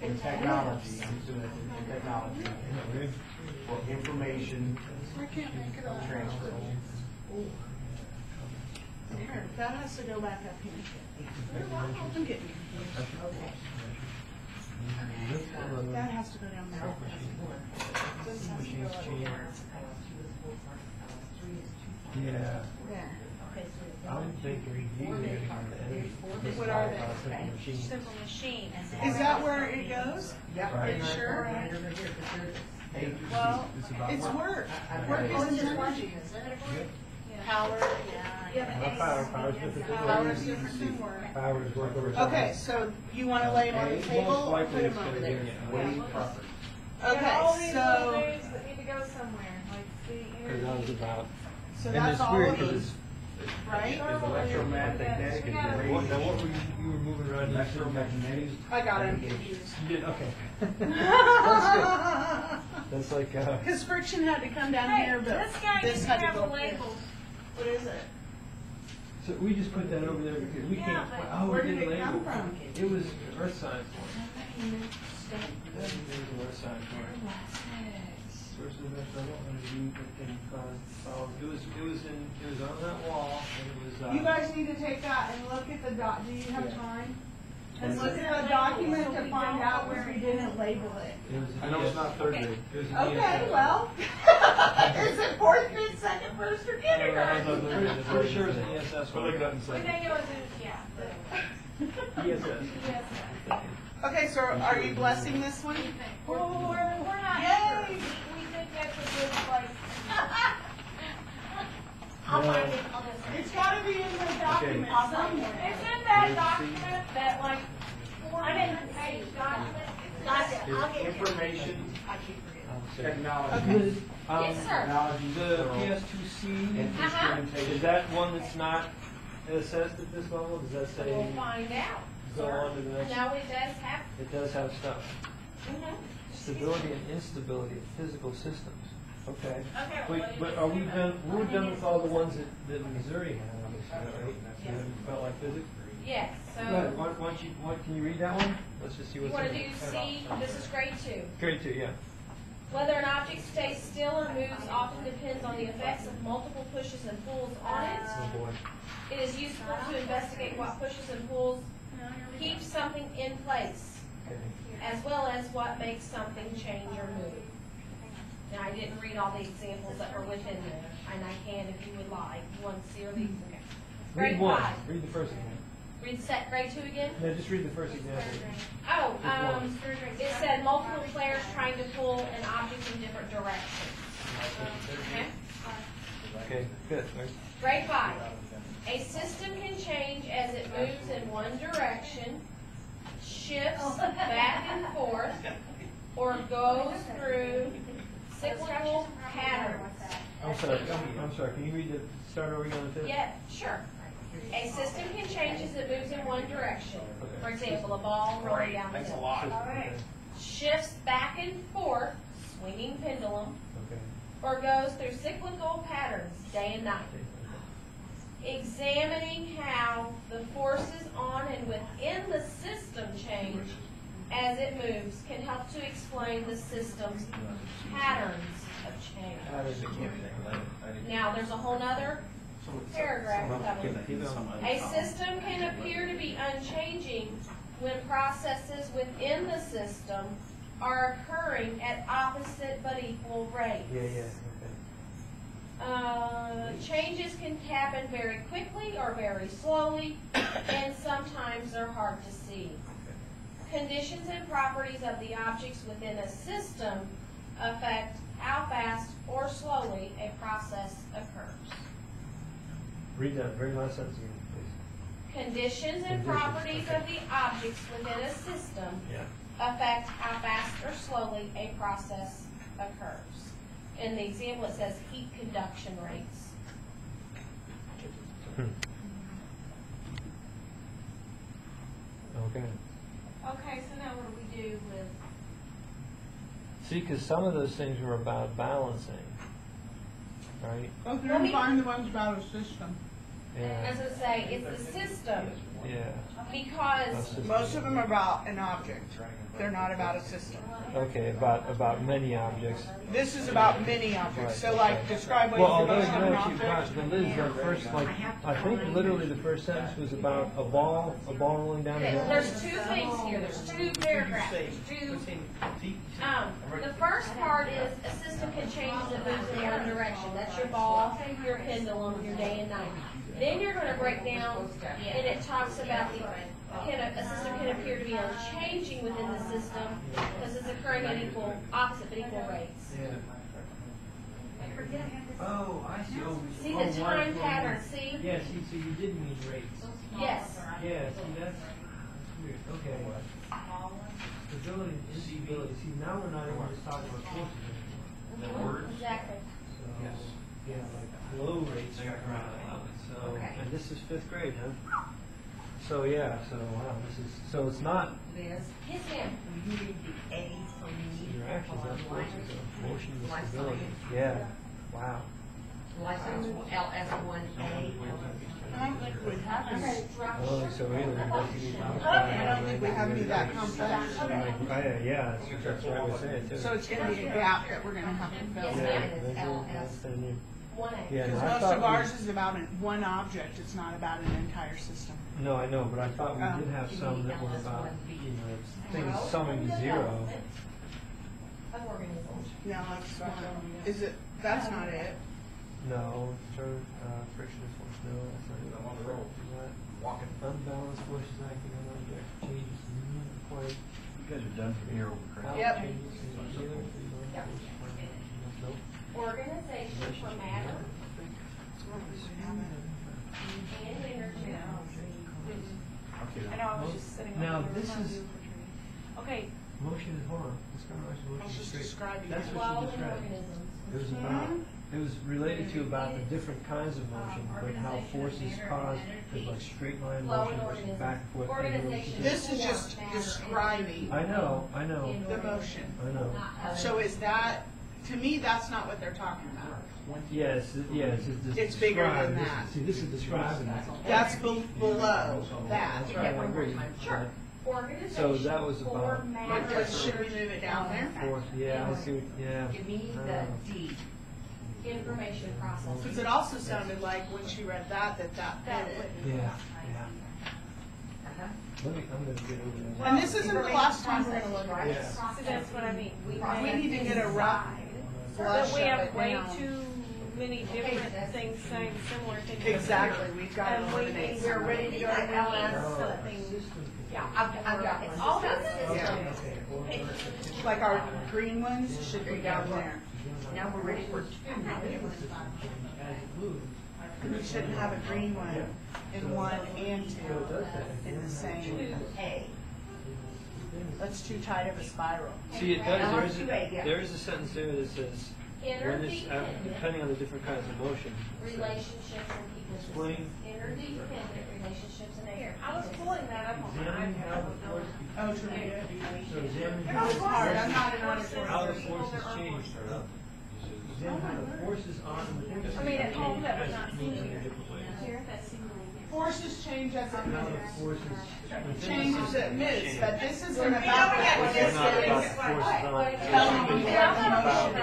in technology. I'm doing it in technology for information I can't make it up. transfer. Here, that has to go back up here. I'm getting that has to go down there. This has to go up here. Yeah. There. I'm thinking easier. What are they? Simple machine. Is that where it goes? Yep. Right. You sure? Right over here, 'cause there it is. Well, It's about it's work. work. Right. Work Oh, is it's just energy. Yep. Power. Power's different than Power is different than work. Power is work over. Okay, so you wanna lay them on the Most table or likely put it's them gonna over be there? Wave property. All Okay, these little so, moves that need to go somewhere, like the Because that was about. so And that's it's all weird of 'cause these, right? It's electromagnetic and what, now what were you were moving around? Electromagnetic. I got it confused. You did, okay. That's good. That's like, Cause friction had to come down Hey, here, but this guy this doesn't had to have go a up here. label. What is it? so we just put that over there because we Yeah, can't, but oh, we where did didn't it come label. from? It was earth science one. There's an earth science one. Source of emission, I don't want to read the thing cause, it was on that wall and it was, You guys need to take that and look at the do you have time? And look at the document to find out where we didn't label it. it was. I know it's not third grade. It was an Okay, ESS. well, is it fourth, fifth, second, first, or kindergarten? Pretty sure it was an ESS one. We think it was, yeah. ESS. Yes. Okay, so are you blessing this one? We're not Yay! sure. We think that's a good place. I'll find it, I'll just. It's gotta be in the document somewhere. It's in that document, that like 40-page document. Is information technology. Good. Yes, sir. Technology. The plural, PS2C, and Uh-huh. is instrumentation. that one that's not assessed at this level? Does that say We'll find out. go sir. on to the next? No, it does have. It does have stuff. Mhm. Stability and instability of physical systems. Okay. Okay, well, Wait, let me but are we see. done, we're done with all the ones that Missouri had, obviously, right? Yes. You felt like physics? Yes, Go ahead, so can you read that one? Let's just see you what's want in to it. do C, this is grade 2. Grade 2, yeah. Whether an object stays still or moves often depends on the effects of multiple pushes and pulls on it. Oh, boy. It is useful to investigate what pushes and pulls keep something in place, Okay. as well as what makes something change or move. Now, I didn't read all the examples that were within there, and I can if you would like. You want to see or these? Okay. Read Grade one, 5. read the first one. Read set grade 2 again? No, just read the first example. Oh, Just one. it said multiple players trying to pull an object in different directions. Okay? Okay, good. Grade 5. A system can change as it moves in one direction, shifts back and forth, or goes through cyclical patterns. I'm sorry, can you read the, start over again on the fifth? Yeah, sure. A system can change as it moves in one direction. For example, a ball rolling down the Thanks a hill. lot. Shifts back and forth, swinging pendulum, Okay. or goes through cyclical patterns, day and night. Examining how the forces on and within the system change as it moves can help to explain the system's patterns of change. Now, there's a whole nother paragraph coming. A system can appear to be unchanging when processes within the system are occurring at opposite but equal rates. Yeah, Changes can happen very quickly or very slowly, and sometimes they're hard to see. Conditions and properties of the objects within a system affect how fast or slowly a process occurs. Read that very last sentence again, please. Conditions and Conditions, properties okay. of the objects within a system Yeah. affect how fast or slowly a process occurs. In the example, it says heat conduction rates. Okay. Okay, so now what do we do with? See, because some of those things were about balancing, right? Well, you're gonna find the ones about a system. As I say, it's the system, Yeah. because Most of them are about an object. They're not about a system. Okay, about many objects. This is about many objects. So like, describe what Well, is the although most you of an know, object. but Liz, the first, like, I think literally the first sentence was about a ball rolling down the okay, hill. there's two things here, there's two paragraphs, there's two. The first part is a system can change as it moves in one direction. That's your ball, your pendulum, your day and night. Then you're gonna break down, and it talks about a system can appear to be unchanging within the system because it's occurring at opposite but equal rates. Oh, I see. See the time pattern, see? Yeah, see, so you did mean rates. Yes. Yeah, see, that's weird. Okay. Stability and instability. See, now we're not even just talking about forces anymore. Exactly. So, yeah, like low rates. So, and this is 5th grade, huh? So yeah, so wow, so it's not. Liz, Yes, ma'am. will you read the A for me? Your actions, not forces, of motion and stability. Yeah. Wow. License LS1A. I don't think we have any. Oh, so really, I don't think we have any that complex. Yeah, that's right. We say it too. So it's gonna be a gap that we're gonna have to fill. Yes, Yeah, ma'am. that's the new. 1A. Yeah, Because no, I most thought of we- ours is about one object, it's not about an entire system. No, I know, but I thought we did have some that were about, things summing to zero. Of organisms. No, that's one. Is it, that's not it. No, frictionless force, no, that's not it. I'm on the road. Walking. Unbalanced forces acting on object changes not quite. You guys are done from here over crap. Yep. Yep. Nope. Organization for matter and energy. I know, I was just sitting on. Now, the this remote. is, Okay, motion is, hold on, let's go to I was motion just straight. describing That's it. what Flowing she described. organisms. It was about, it was related to about the different kinds of motion, like how forces cause, like straight line motion versus back and forth. Organization. This is just describing I know, the motion. I know. So is that, to me, that's not what they're talking about. Yes, yes, It's bigger than described. that. See, this is describing it. That's below that. That's right, I agree. Sure. Organization So that was for about- matter. But should we move it down there? Fourth, yeah, I see, yeah. Give me I the know. D. Information processing. Because it also sounded like when she read that fit it. Yeah, yeah. Let me, I'm gonna get over that. And this isn't the last time we're gonna look at Yeah. this. so that's what I mean. We need to get a rough But flush we of have it way down. too many different things saying similar things. Exactly, we've got to And eliminate. we're ready to go to LS something. Yeah, I've got it. All that's Yeah. Like our green ones should be down there. Now we're ready for two. We shouldn't have a green one in 1 and 2 in the same. A. That's too tight of a spiral. See, it does, there is a sentence there that says, when this, Interdependent depending on the different kinds of motion. relationships and people Explain. systems. Interdependent relationships and Here, I was pulling that up on my Examine how iPad. the force, Oh, to read it. so examine It was hard, I'm not an how the artist. forces change. Examine how the forces on the different. I mean, at home, that was not moves in seen. different ways. Here, that's Forces change as it How the moves. forces. Changes it moves, but this isn't about what It's this not about is. the forces on. Tell me what motion.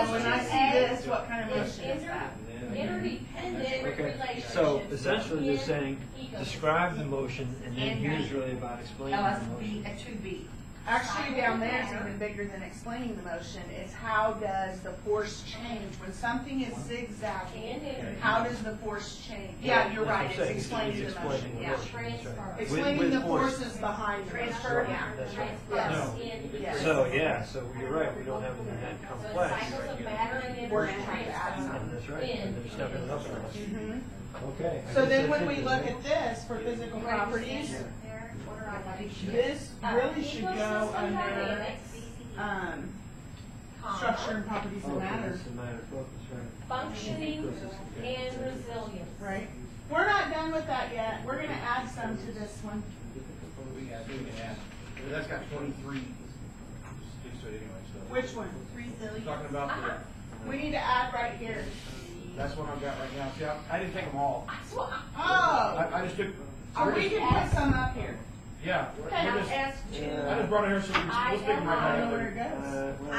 So when I see this, what kind of motion is that? Interdependent Okay, relationships. so essentially they're saying, in describe the motion, and then here's really about explaining the motion. LSB, a 2B. Actually, down there is even bigger than explaining the motion, is how does the force change? When something is zigzagging, how does the force change? Yeah, you're right, it's explaining the motion, yeah. Transfer. Explaining With the force. forces behind the Transfer, motion, yeah. That's right. transfer No. in. Yes. So, yeah, so you're right, we don't have anything that So it's complex. cycles of matter and We're energy gonna have to add transfer. And that's right, and they're stepping it up a notch. Mhm. Okay. I So guess then that's when we it, look right? at this for physical properties, This really should go Ecosystem under, dynamics, structure and properties that matter. functioning, and resilience. Right? We're not done with that yet. We're gonna add some to this one. We can add, that's got 23 speaks to it anyway, so. Which one? We're talking about the, We need to add right here. that's what I've got right now. See, I didn't take them all. Oh, I just took. or we can put some up here. Yeah. Okay, we're just- S2. I just brought it here so we can, we'll stick them I right don't know there. where it goes.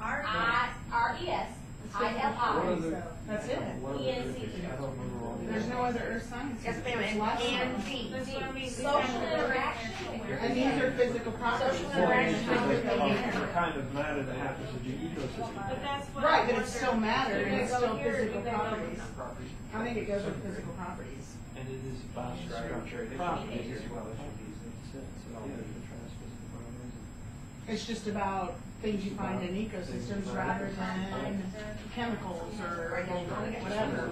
I-R-E-S, I-L-I, That's it. E-N-C-E. There's no other earth science. Yes, ma'am, It's last one. and D. Social interaction. And these are physical properties. Social interaction. The kind of matter that happens in the ecosystem. Right, but it's still matter and it's still physical properties. I think it goes with physical properties. And it is about structure properties as well. It's just about things you find in ecosystems rather than chemicals or whatever.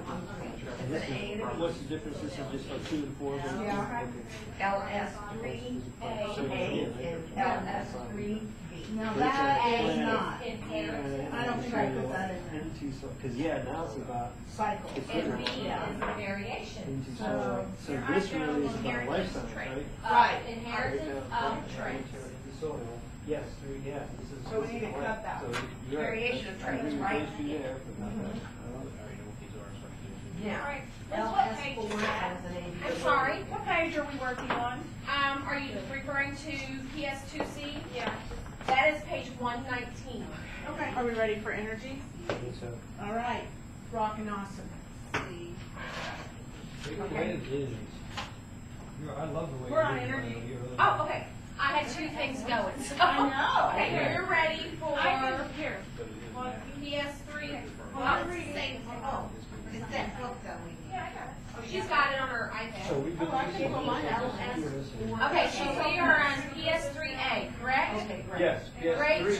What's the difference? This is just like 2 and 4. Yeah. LS3A and LS3B. Now that is not. inheritance. I don't think I put that in there. Because now it's about Cycle. And B is variation. So- so this really is about life science, right? Right. Inheritance of traits. Yes, yeah. This is. So we need to cut that. So you're right. Variation of traits, I agree with right? those two there, but not that. Yeah. Alright, that's what page is that? I'm sorry, what page are we working on? Are you referring to PS2C? Yeah. That is page 119. Okay. Are we ready for energy? I think so. All right. Rockin' awesome. I love the way. We're on energy. Oh, okay. I had two things going, so. I know. Okay, you're ready for Here. PS3. Well, it's that book that we need. Yeah, I got it. Oh, she's got it on her iPad. So we've been. Oh, I can pull mine out. Okay, so we are on PS3A, correct? Okay, great. Yes, yes. Grade 2 is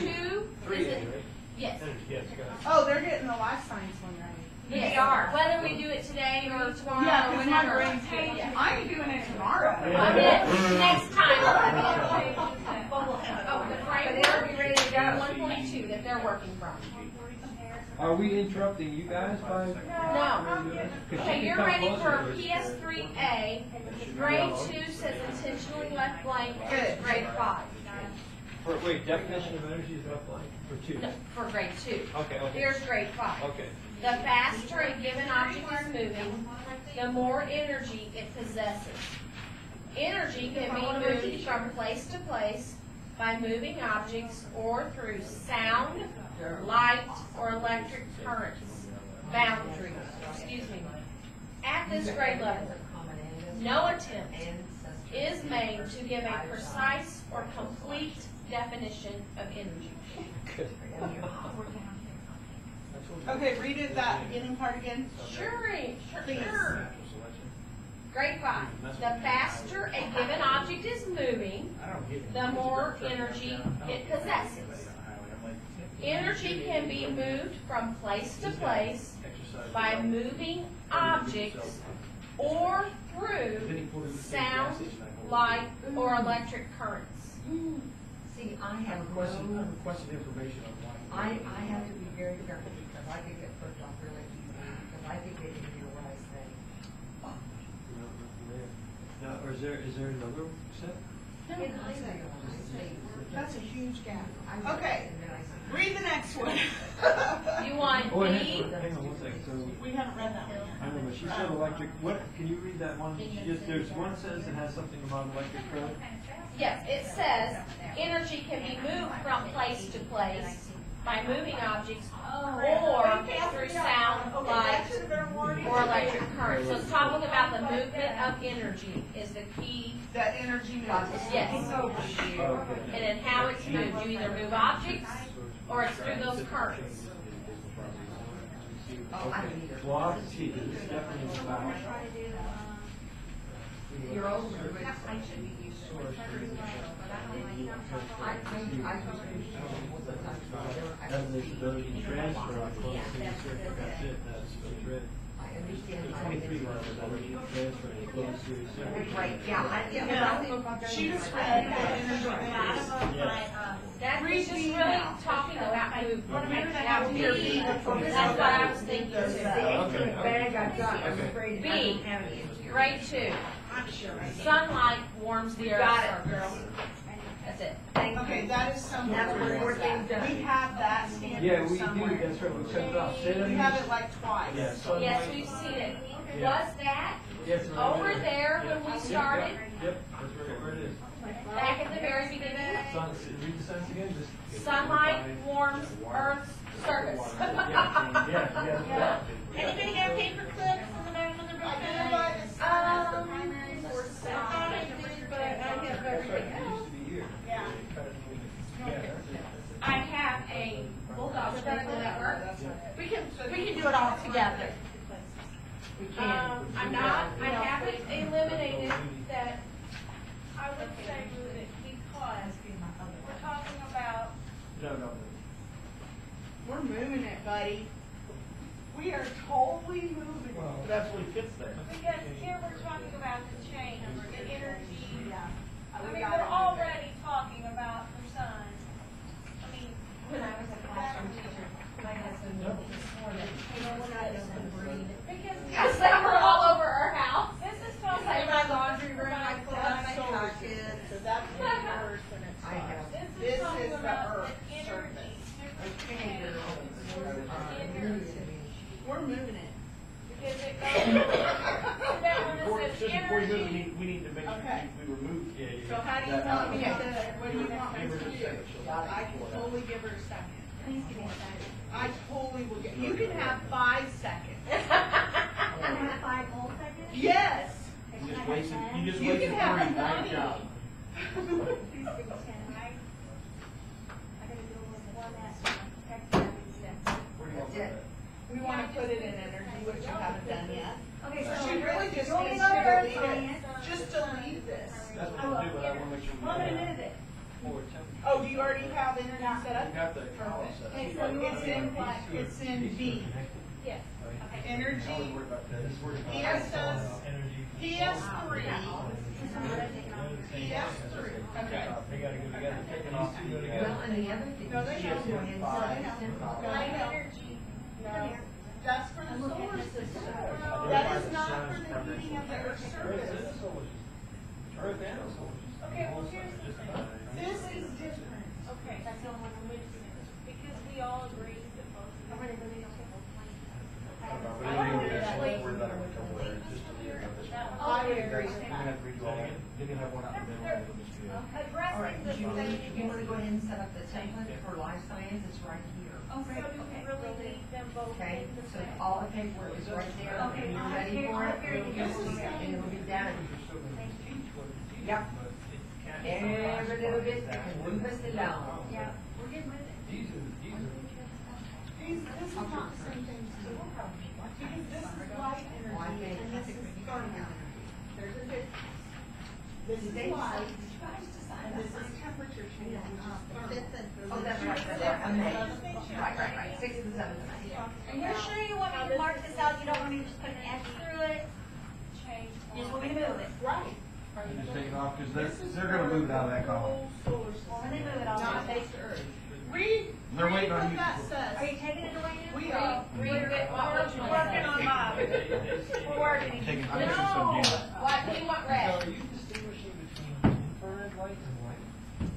3A, it? right? Yes. Yes, got it. Oh, they're getting the life science one right. Yes. We are. Whether we do it today or tomorrow Yeah, or because my whenever. brain's getting, I'm doing it tomorrow. On it, next time. Oh, the framework, be ready to go. 142 that they're working from. Are we interrupting you guys by? No. Okay, you're ready for PS3A. Grade 2 says intentionally left blank. Good. Grade 5. Wait, definition of energy is left blank for 2. No, for grade 2. Okay, okay. Here's grade 5. Okay. The faster a given object is moving, the more energy it possesses. Energy can be moved from place to place by moving objects or through sound, light, or electric currents. Boundaries. Excuse me. At this grade level, no attempt is made to give a precise or complete definition of energy. Okay, read it, that beginning part again. Sure. Please. Grade 5. The faster a given object is moving, the more energy it possesses. Energy can be moved from place to place by moving objects or through sound, light, or electric currents. See, I have Requested information on why. I have to be very careful because I could get flipped off really easily because I think they didn't hear what I say. Now, or is there another set? That's a huge gap. Okay, read the next one. You want Oh, wait, B? hang on one second. So, We haven't read that one. I don't know, she said electric, what, can you read that one? She just, there's one sentence that has something about electric current. Yes, it says energy can be moved from place to place by moving objects or through sound, light, or electric current. So it's talking about the movement of energy is the key. That energy moves. Yes. Okay. And then how it's moved. You either move objects or it's through those currents. Okay. Well, I'll have to see, this is definitely about. You're older, but I should be used to it. Evidence ability to transfer, that's it, that's read. understand. The 23 runners already transferred and close series. Right, yeah, She just read the energy mix. That was just really talking about movement. Now, B, B, that's what I was thinking The too. bag I got, I was afraid B. I didn't have any in here. Grade 2. Sunlight warms the earth. Got it, surface. girl. That's it. Thank Okay, you. that is somewhere. That's what we're getting done. We have that standard Yeah, we somewhere. do, that's right, we checked it off. Say that We again. have it like twice. Yeah, sunlight. Yes, we've seen it. Yeah. Was that Yes, right over there when we started? Yep, that's where it is. Back at the very beginning? Read the sentence again, just. Sunlight warms Earth's surface. Yeah. Anybody have paper clips in the bottom of the book? Identify the sun as the primary source of I thought I energy. did, but I have everything else. Yeah. I have a bulldog. Will that work? We can do it all together. We can. I'm not, I haven't eliminated that, I would say move it because we're talking about, No. We're moving it, buddy. We are totally moving it. But that's what fits there. because here we're talking about the change, the energy. I We mean, gotta we're move already talking about the sun. I mean, when I was a classroom teacher, my husband swore that, hey, no one else can breathe. Because they were all over our house. This is talking In my about laundry room, I pull out my solar pockets. So that's the earth and it's I have. This This is talking is the about earth the energy. We're moving it. Because it goes, and then when it says Just before you move, energy, we need to make sure Okay. we remove. So how do you want me to, what do you want me to do? I can totally give her a second. Please give me a second. I totally will get, you can have 5 seconds. Can I have 5 whole seconds? Yes. Okay, You can just I have wasted, 10? you just You wasted can have 3, nice 20. job. Please give me 10, right? I gotta do with one last one. That's it. We want to put it in energy, which you haven't done yet. Okay, so. She really just you want me needs to to go over delete science? it. Just delete this. That's what we'll do, but I wanna make sure we. I'm gonna move it. Oh, do you already have energy set up? You got the column Perfect. set. Okay, so you want It's me to in, do what? it's in B. yes. Energy, PS3, PS3. Okay. They gotta go together, taking off, go together. Well, and the other thing. No, they is don't. go ahead and No, they say don't. simple. Light energy. No, that's for the solar system. That is not for the heating of the Earth's surface. Earth and solar. Okay, well, here's the thing. This is different. Okay, That's the only one I'm missing. because we all agree that both. I'm gonna go to the okay. I would agree with We're gonna that. have to redo all that. Then you'll have one out in the middle, and it'll just be a. All Addressing right, the do you thing. wanna go ahead and set up the template for life science? It's right here. So do we really need them both Okay, in the so same? all the paperwork is right there. Okay, When you're I'll ready have for it, here, we'll here, just here. and it'll be done. Yep. But Every little bit, and move us along. Yeah, we're getting with it. These are. This is not the same thing. Because this is light energy and this is thermal. There's a difference. This is light and this is temperature change, which is thermal. Oh, that's right, that's right, I'm right, 6 and 7 tonight. And you're sure you want me to mark this out? You don't want me to just put an X through it? Change. You just want me to move it? Right. And just take it off, because This is they're gonna move it out of that for the column. whole solar system, When they move it, I'll not move it. base to Earth. Read They're waiting on what you. that Are says. you taking it away now? We are. Read it, what would you We're want? working on Bob. We're working. Taking No, pictures of you. what, do you want So red? are you distinguishing between infrared light and light? Is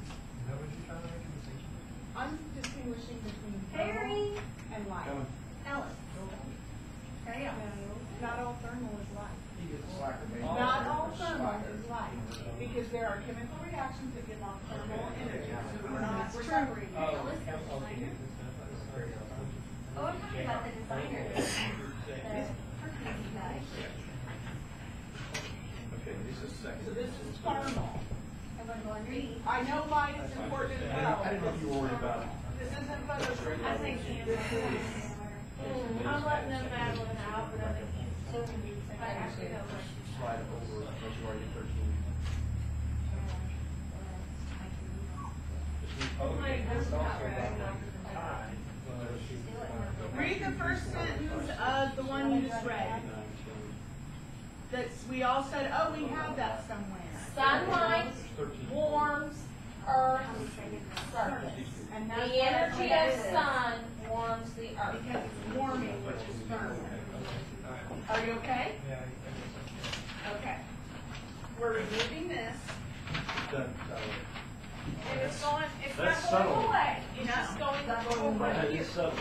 that what you're trying to make a distinction? I'm distinguishing between Harry, thermal and light. Coming. Ellis. Hurry up. Not all thermal is light. You get the slacker, baby. Not all thermal is light, because there are chemical reactions that give off thermal energy. So we're not separating. Oh, I'm talking about the designer. The crazy guy. Okay, this is So second. this is thermal. I'm gonna go underneath. I know light is important as well. I didn't know if you were worried about it. This isn't phototropic. I think I'm letting them battle it out, but I think if I actually know what. Slide over, unless you already get 13. My husband's not ready. Read the first sentence of the one you just read. We all said, oh, we have that somewhere. Sunlight warms Earth's surface. And that's The what energy it of is. sun warms the earth. Because it's warming, which is thermal. Are you okay? Yeah, I guess Okay. We're removing this. And it's going, it's That's not going subtle. away, it's just going over That here. is subtle.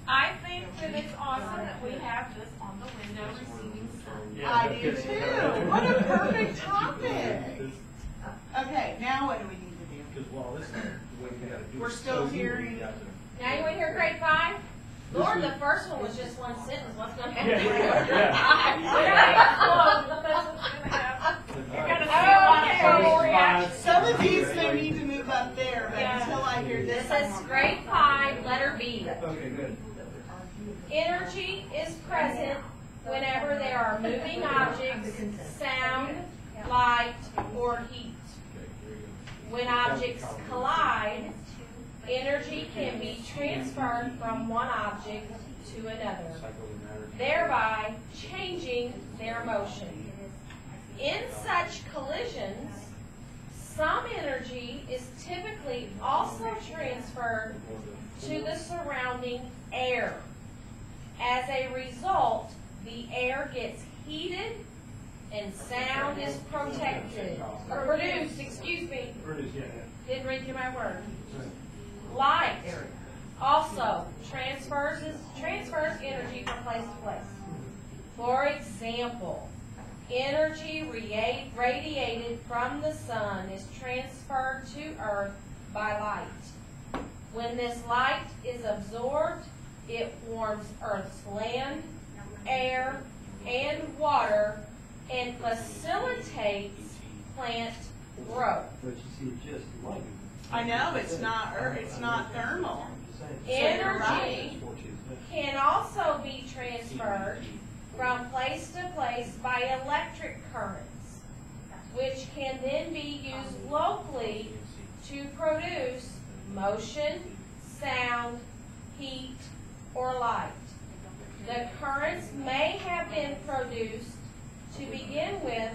I think that it's awesome that we have this on the window receiving sun. Yeah, I do because- too. What a perfect topic. Okay, now what do we need to do? Because, well, this is the way we gotta do it. We're still So hearing- Now you want to hear grade 5? Lord, the first one was just one sentence. What's going to happen? You're gonna see a lot of total reaction. Some of these may need to move up there, but Yeah. until I hear this. This is grade 5, letter B. Okay, good. Energy is present whenever there are moving objects, sound, light, or heat. When objects collide, energy can be transferred from one object to another, thereby changing their motion. In such collisions, some energy is typically also transferred to the surrounding air. As a result, the air gets heated and sound is produced, didn't read through my word. Light also transfers energy from place to place. For example, energy radiated from the sun is transferred to Earth by light. When this light is absorbed, it warms Earth's land, air, and water and facilitates plant growth. But you see, just like. I know, it's not thermal. Energy can also be transferred from place to place by electric currents, which can then be used locally to produce motion, sound, heat, or light. The currents may have been produced to begin with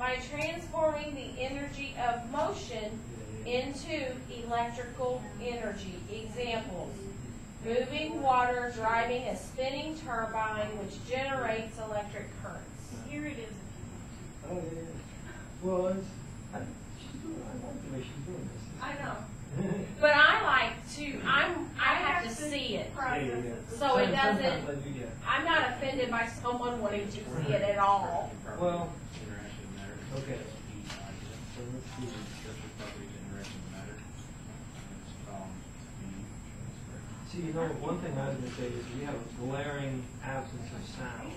by transforming the energy of motion into electrical energy. Examples: moving water driving a spinning turbine which generates electric currents. Here it is. Oh, yeah. Well, I like the way she's doing this. I know. But I like to, I have to see it. So it doesn't, Sometimes I do, yeah. I'm not offended by someone wanting to see it at all. Well, okay. So let's see. See, you know, one thing I was going to say is we have a glaring absence of sound.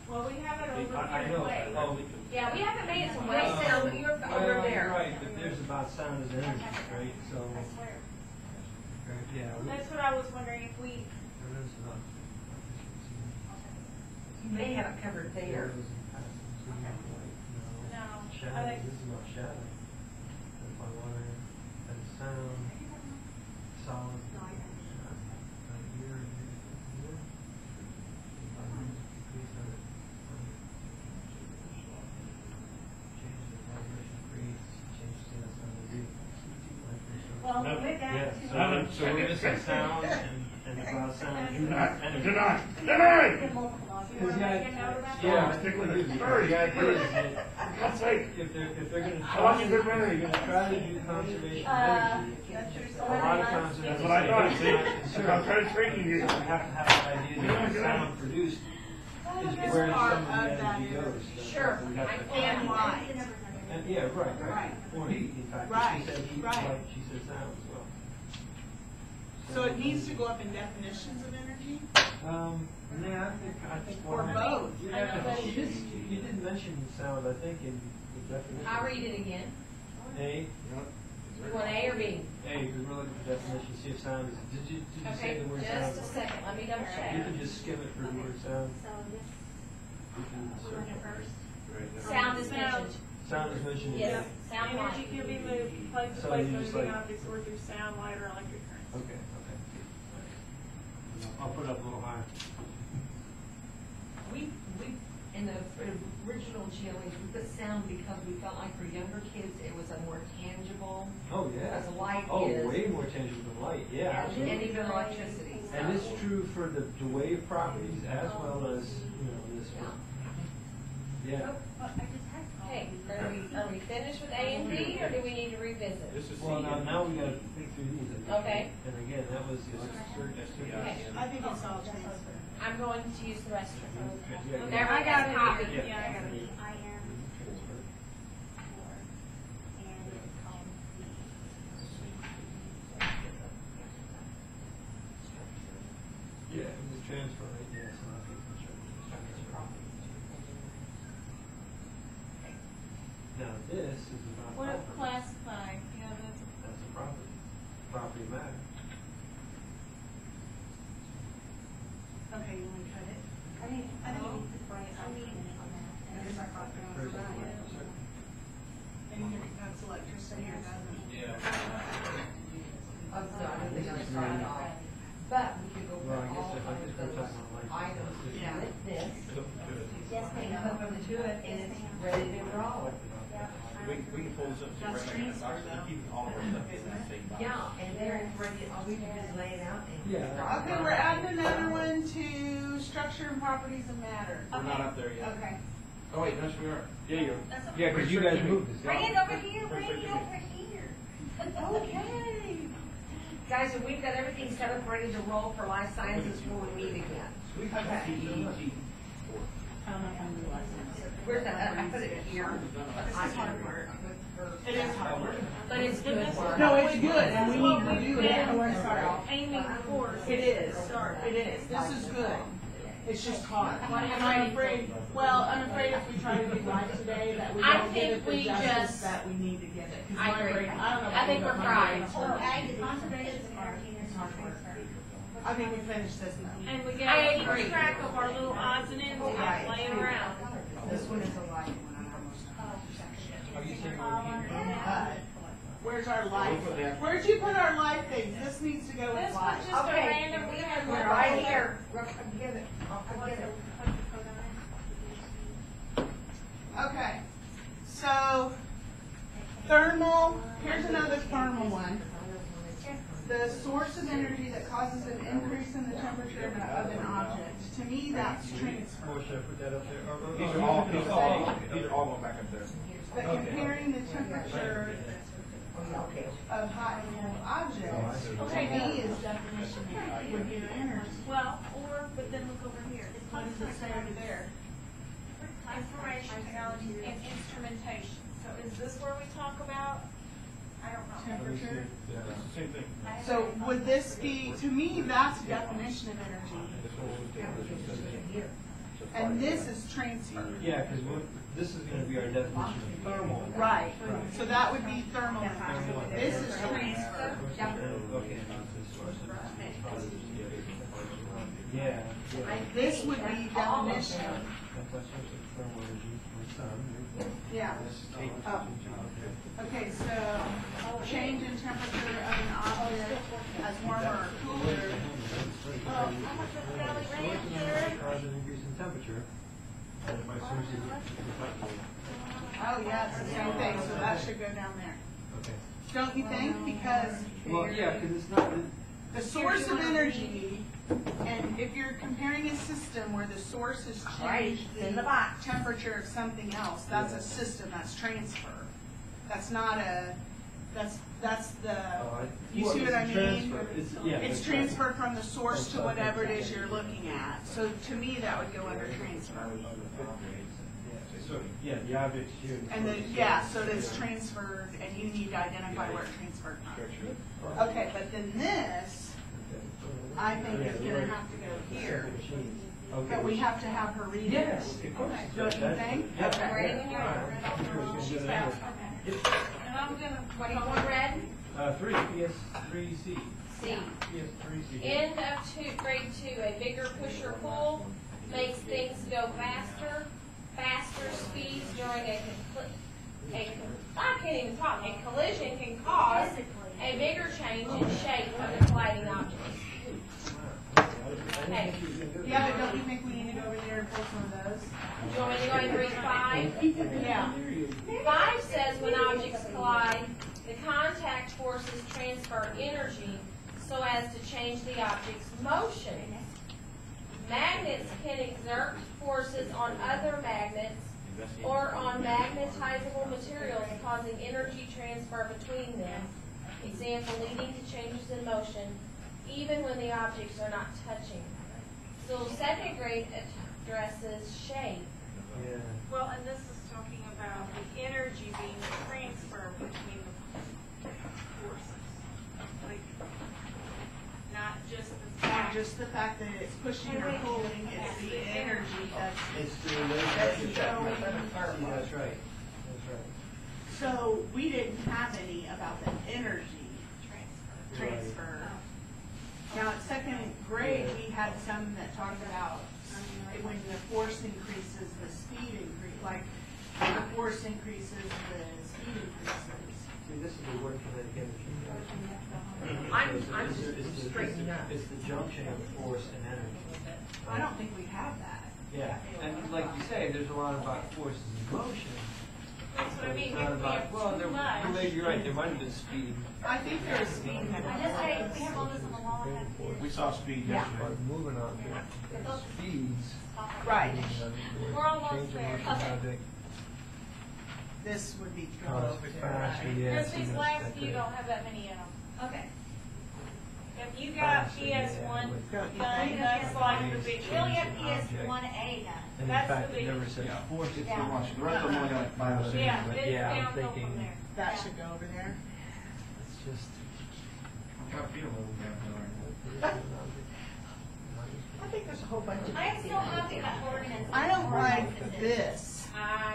Well, we have it over I here know. way. Oh, Yeah, we haven't made it to way sound, but you're well, over you're there. right, but there's about sound as energy, right? So, yeah. That's what I was wondering if we, You may have it covered there. no, Shadow, I think, this is not shadow. If I want to, and sound, solid. Well, with that, Yeah, so we're missing sound and about sound. Deny! the multiple you want to make a note of that? Yeah, particularly the idea is that God's sake! if they're going to I want you to try, marry. you're going to try to do conservation of energy. A lot of times in That's what I thought, see? concern. I'm trying to training you. You have to have an idea that the sound produced is where some of the energy goes. Sure. We have to- And light. And, yeah, right. Right. Or heat, in fact. Right, She said heat, right. light, she said sound as well. So it needs to go up in definitions of energy? Yeah, I think. Or one- both. Yeah, you did mention sound, I think, in the definition. I'll read it again. A, You want A or B? A, because we're looking for definition, see if sound is, did you say Okay, the word sound? just a second, let me double You check. can just skim it for the word sound. So this, You can we're search looking it. first. Sound is mentioned. Sound is mentioned in Yes, A. sound Energy light. can be moved from place to So place you by just moving like- objects or through sound, light, or electric currents. Okay, okay. I'll put it up a little higher. We, in the original challenge, we put sound because we felt like for younger kids, it was a more tangible, Oh, yeah. as light Oh, is. way more tangible than light, yeah, And absolutely. even electricity. And it's true for the wave properties as well as, this one. Yeah. Okay, are we finished with A and B, or do we need to revisit? This is Well, C. now we gotta think through these. I think. Okay. And again, that was the. Okay. I think it's all transfer. I'm going to use the restroom. Yeah. There, I got a copy. Yeah. I got it. Yeah, it was transfer, right? Yeah, so not being constructed. Now, this is about What property. classify, yeah, that's. That's a property matter. Okay, you wanna cut it? I think I think you need to bring it up on that. And it's our property owner's right. And that's electricity or doesn't. Yeah. Of the, I think I started off. But we could go for Well, I guess all if I of just start those talking about light. items Yeah. with this, Yes, and ma'am. hook them to it, and it's ready to roll. We can pull this up to That's right now. transfer, though. Keeping all of our stuff in that same box. Yeah, and they're ready, all we can do is lay it out and. Yeah. start Okay, we're adding another one to structure and properties of matter. We're not up there yet. Okay. Oh, wait, yes, we are. Yeah, you That's okay. Yeah, because you guys moved this. Bring it over here, bring it over here. Okay. Guys, and we've got everything set up, ready to roll for life sciences when we meet again. Okay. CEG. I don't know if I'm the license. Where's that? I put it here. This is hard work. It is hard work. But it's good work. No, it's good, and we need to do it. Oh, I'm sorry. Aiming for. It is, it is, this is good. It's just hard. And I'm afraid, well, I'm afraid if we try to do live today, that we I don't give it think the we justice just- that we need to give it. 'Cause I my agree. brain- I don't know. I think we're fried. So ag, the conservation and energy and transfer. I think we finished this now. And we I gotta agree. keep track of our little odds and ends and play it around. This one is a light one, I'm almost. Are you saying we're here? Where's our life? Where'd you put our life things? This needs to go with This was life. just a Okay, random, we had We're one right here. We'll come get it. I'll come get it. Okay, so thermal, here's another thermal one. The source of energy that causes an increase in the temperature of an object. To me, that's transfer. Or should I put that up there? These are all going back up there. But comparing the temperature of hot and cold objects, to me, is definition would be energy. Well, or, but then look over here. What does it say over there? Information technology and instrumentation. So is this where we talk about? I don't know. Temperature? It's the same thing. So would this be, to me, that's definition of energy. And this is transfer. Yeah, because this is gonna be our definition of thermal. Right, so that would be thermal. This is transfer. Okay. Yeah. This would be definition. Yeah. Oh. Okay, so change in temperature of an object as warmer or cooler. Cause an increase in temperature. Oh, yeah, it's the same thing, so that should go down there. Okay. Don't you think? Because Well, yeah, because it's not, the source of energy, and if you're comparing a system where the source has changed in the the box. temperature of something else, that's a system, that's transfer. That's not a, that's the, you see what I mean? It's transfer from the source to whatever it is you're looking at. So to me, that would go under transfer. so, yeah, the object's here. And then, yeah, so it's transferred, and you need to identify where it transferred from. Okay, but then this, I think is gonna have to go here. But we have to have her read it. Yes, of course. Don't you think? Yeah. Ready when you're ready. She's fast. And I'm gonna, What do you want read? 3, yes, 3C. C. Yes, 3C. End of grade 2, a bigger pusher pull makes things go faster, faster speeds during I can't even talk, a collision can cause a bigger change in shape of the colliding objects. Hey, Yeah, but don't you think we need to go over there and pull some of those? you want me to go ahead and read 5? Yeah. 5 says when objects collide, the contact forces transfer energy so as to change the object's motion. Magnets can exert forces on other magnets or on magnetizable materials, causing energy transfer between them. Example, leading to changes in motion, even when the objects are not touching. So second grade addresses shape. Yeah. Well, and this is talking about the energy being transferred between the forces. Like, not just the Not fact. just the fact that it's pushing or pulling, it's the energy that's. It's the That's relationship. going. Yeah, that's right. That's right. So we didn't have any about the energy transfer. Now, in second grade, we had some that talked about when the force increases, the speed increase, like the force increases, the speed increases. See, this is the word kinetic energy. I'm It's just straightening up. It's the junction of force and energy. I don't think we have that. Yeah, and like you say, there's a lot about forces in motion. That's what I mean. It's not We about, have well, too much. you're right, there might have been speed. I think there's speed in I just say, we have all this on the wall, I have to. We saw speed Yeah. yesterday. But moving on to speeds. Right. We're almost Change in there. motion Okay. object. This would be go Cause over there, faster, right? yeah, Because see, these that's- last that's few it. don't have that many in them. Okay. If you got PS1 done, that's like the big. We only have PS1A done. And in That's fact, the it big- never says force, it's Yeah. the The rest of them only got like 5 or 6. Yeah, but it's yeah, I'm downhill from thinking- there. That should go over there. It's just. Got feet a little down I think there's a whole bunch of. I am still happy about organizing. I don't like this.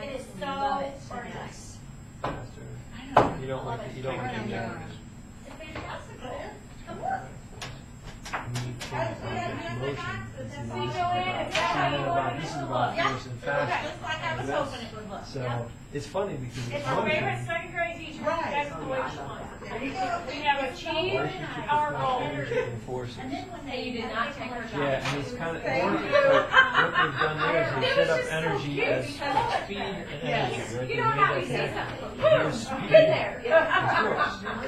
It is so Love it so organized. Faster. I don't. You don't like it, you don't like it. Yeah. It's fantastical. Come on. You need to change the object motion. It's the- See, Joanne, is that how you want This it is to about look? Yeah. force and Just faster. like I was hoping it would look. So, it's funny because it's Our favorite motion. second grade teacher, Right. that's the way she wants it. We have achieved Relationship our between goal. energy and forces. And then when And they you did not take her job. Yeah, and it's kind of, Thank what you. they've done there is It they was set up just so energy cute as because- speed and Yes. energy, right? You They know made how that we see connection. something. Here's Boom, speed. been there. It's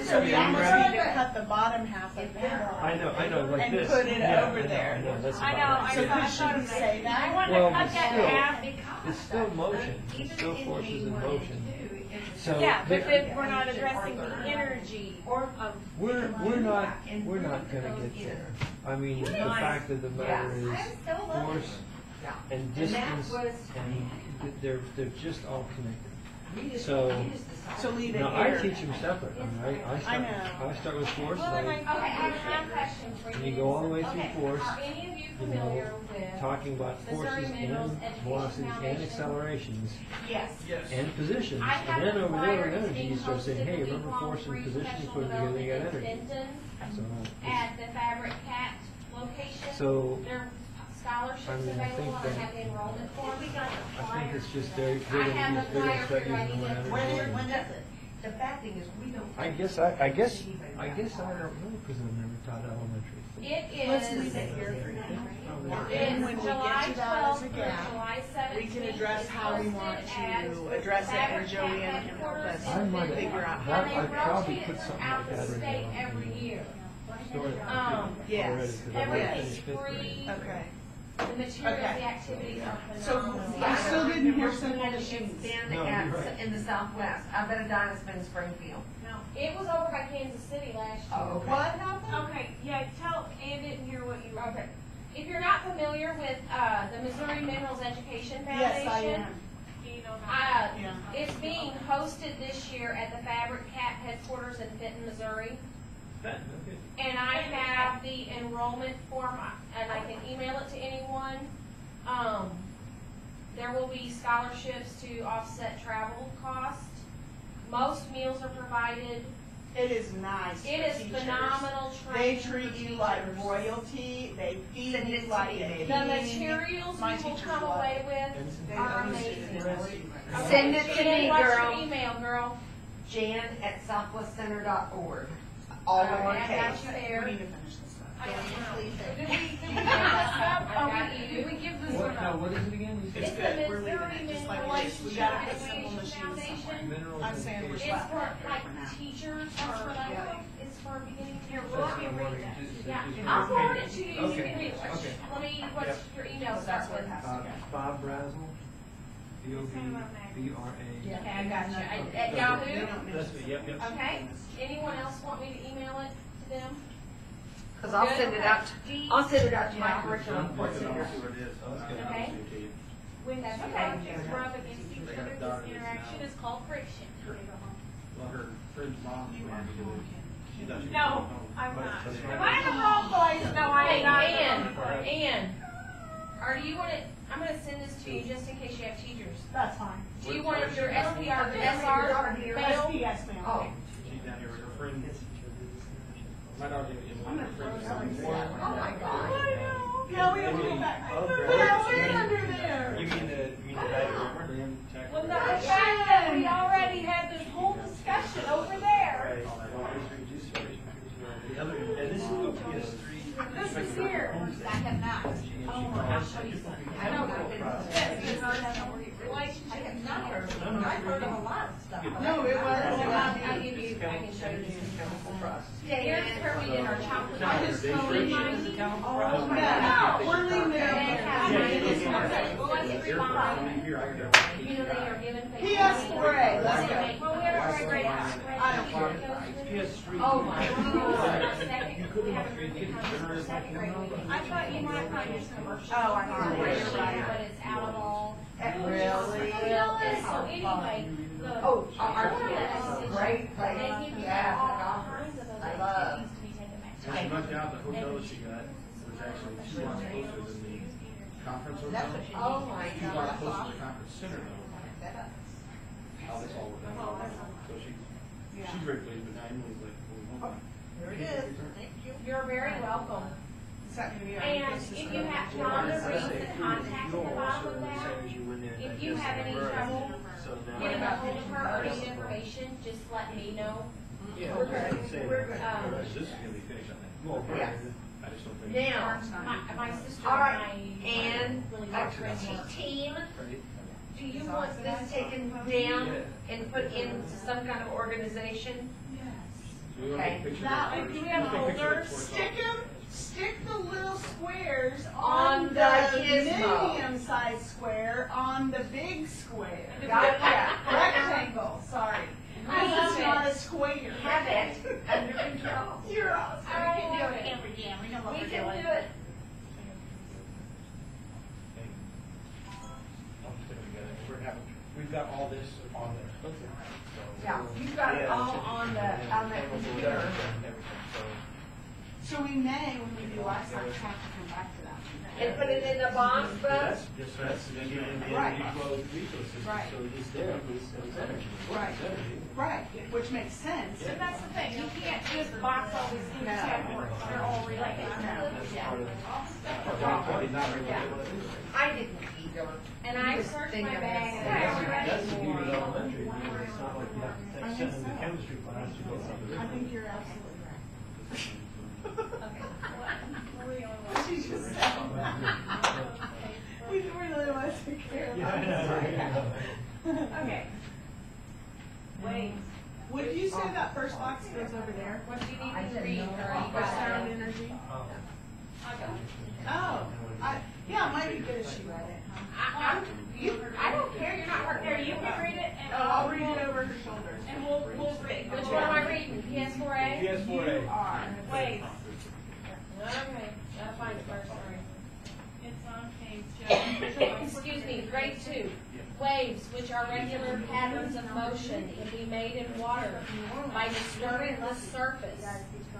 So yours. we I mean, almost are you need ready? to cut the bottom half of that off. I know, like And this. put it Yeah, over I know, there. I know, that's I know, about I it. So thought could she of say I that? wanted Well, to cut but that in still, half. It's still motion, it's still forces in motion. So, Yeah, but they- then we're not addressing the energy of. we're not gonna get there. I mean, the fact of the matter is, force and distance, and they're just all connected. So, So leave it now I here. teach them separate. I mean, I start with force, Well, and and Okay, I have one question for you. and you go all the way through Okay, force, are any of you you know, familiar with talking about Missouri forces Minerals and Education velocities and Foundation? accelerations Yes. and positions. I And have then a over there flyer in that's energy, being you start saying, hosted hey, the remember week-long force and free position, professional put it together, you got development energy. in Benton So, at the Fabric Cat location. So, There are scholarships I mean, I available, think and I that- have the enrollment form. I think it's just they're I gonna have use a bigger flyer studies for and more writing it. energy. When does it? The bad thing is, we don't. I guess I don't know, because I've never taught elementary. It Let's is, leave it here for now. Probably. And it's when we July get to that as 12th a through gap, July we 17th. can address It's how we want hosted at to address it, or Fabric Cat Joanne can help headquarters us I in might Benton. figure out And how. they I'd probably rotate put it something throughout like the that in state there. every year. Story. Yes. Already, 'cause I Everything's already finished fifth grade. free. Okay. The materials, Okay. the activities are So phenomenal. I still didn't hear We're simple gonna machines. expand No, at- you're right. in the southwest. I bet Adina's been in Springfield. No. It was over by Kansas City last year. Oh, okay. What happened? Okay, yeah, Ann didn't hear what you. Okay. If you're not familiar with, the Missouri Minerals Education Foundation. Yes, I am. Do you know about Uh, Yeah. it's being hosted this year at the Fabric Cat headquarters in Benton, Missouri. Okay. And I have the enrollment form, and I can email it to anyone. There will be scholarships to offset travel costs. Most meals are provided. It is nice. It for is teachers. phenomenal They training for treat you like teachers. royalty. They feed Send you it to like me, a baby. The king. materials My you will teachers come love away it. with are amazing. Send it to Jen, me, what's girl. your email, girl? Jan@southwestcenter.org. All All right, I got lowercase. you We there. need to finish this stuff. Did we give this up? I got you. Did we give this What, one now, up? what is it again? You It's said the Missouri just like Mineral this. We gotta put Education simple machines Foundation. minerals I'm saying we're education. It's for like teachers, or it's for beginning. Here, let me read that. Yeah, I'll forward it to you, you can read it. Okay. Let me, what's your email start with? Bob Brazel, B-O-B-B-R-A. Okay, I got you. At Yahoo? That's me, yep, yep. Okay, anyone else want me to email it to them? Cause I'll send it out, I'll send it out to my Yeah. curriculum coordinator. Okay. When that's okay, just rub against each other, this interaction is called friction. Well, her friend's mom, she wanted to do it. She thought she was No, home. I'm not. But- Am I in the wrong place? No, I Hey, am not. in the wrong place. Ann, do you want it, I'm gonna send this to you just in case you have teachers. That's fine. Do you want your SPR, SR, mail? SPS ma'am. Oh. She's down here with her friend. My daughter in one of her friends. Oh my God. Yeah, we have to go back. Oh, great. Yeah, way under there. You mean the diagram? Well, no, the fact that we already had this whole discussion over there. The other, and this is PS3. This is here. I have not. Oh my, I'll show you something. I don't know. Yes, you know, that's a relationship. I have not heard of it. I've heard of a lot of stuff. No, it was. I'll give you, I can show you this. Here's where we did our chocolate. I just told you mine. Oh, no, we're leaving They it. have mine this morning. Well, let's rewind. You know, they are given. PS4A, let's go. Well, we have a great house. I don't care. PS3. Oh my God. We have a great house for second grade. I thought you might find this commercial. Oh, I know. But it's out of all. Really? And so anyway, the. Oh, our campus is a great place. They give you Yeah. all kinds of those I love. activities to be taken back. When she went down, the hotel that she got was actually 2 blocks closer than the conference hotel. That's what she Oh my 2 blocks God. closer to the conference center though. How this all worked out. So she's very pleased, but now Emily's like, well, There it is. Thank you. You're very welcome. Is that gonna be our And business if you card? have, John, the reason contact the Bob with that, if you have any trouble getting a hold of her or need information, just let me know. Yeah. We're good. We're good. this is gonna be finished, I think. Well, Yeah. I just don't think. Now, My sister all and right, I. and really a good friends. team, Right. do you want this taken down and put into some kind of organization? Do we want to take pictures of That it would first? be We'll a take pictures folder. of it before it's Stick all- them, stick the little squares On on the the gizmo. medium-sized square on the big square. Gotcha. Rectangle, sorry. This is not a square. Have it under control. You're awesome. We can do it. We know what We we're can doing. do it. I'll put it together. We've got all this on there. So- Yeah, you've got it all on the computer. So we may, when we do last time, have to come back to that. And put it in the box book? That's then you can Right. closed ecosystem, Right. so it's there, it's energy. Right. Right, which makes sense. And that's the thing, you can't just box all these things separate, they're all related. I didn't either. And I searched my bag and I That's already the beauty of more. elementary, because it's not like you have to take send in the chemistry class to go something. I think you're absolutely right. She just said that. We really want to take care of Yeah, I know. that. Okay. Wait. What did you say that first box goes over there? What do you need me to read, or you For got sound it? energy? I got it. Oh, yeah, it might be good if she read it, huh? I don't care, you're not hurting. Here, you can read it and Oh, I'll read it over her shoulder. And we'll read. Which one am I reading? PS4A? PS4A. You are. Wait, Okay, that's fine, first, sorry. it's on page, Excuse me, grade 2. Waves, which are regular patterns of motion, can be made in water by disturbing the surface.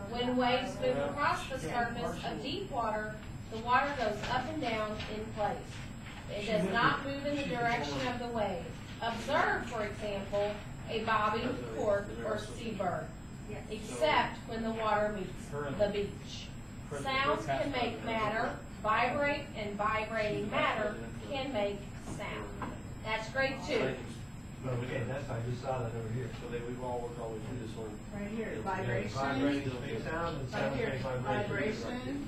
When waves move across the surface of deep water, the water goes up and down in place. It does not move in the direction of the wave. Observe, for example, a bobbing cork or seabird, except when the water meets the beach. Sounds can make matter vibrate, and vibrating matter can make sound. That's grade 2. Okay, that's, I just saw that over here. So we've all worked all the way through this whole. Right here, Vibration, vibration, sound, and right sound here, makes vibration. vibration,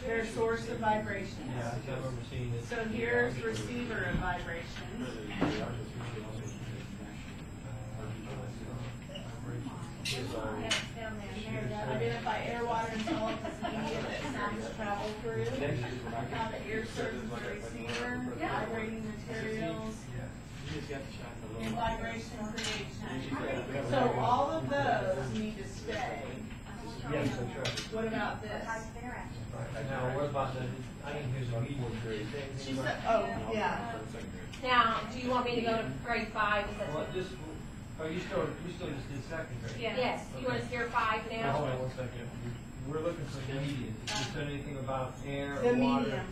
their source of vibration. Yeah, I can't remember seeing it. So here's receiver of vibration. Identify air, water, and solids as media that sounds travel through. How the ear serves as a receiver, vibrating materials, and vibration creation. So all of those need to stay. Yes, that's right. What about this? Now, what about the, I didn't hear the medium grade. She said, oh, yeah. Now, do you want me to go to grade 5? Is that- Well, just, you still just did second grade? Yes, you want to hear 5 Now, now? hold on one second. We're looking for the medium. Did you say anything about air The or water? medium.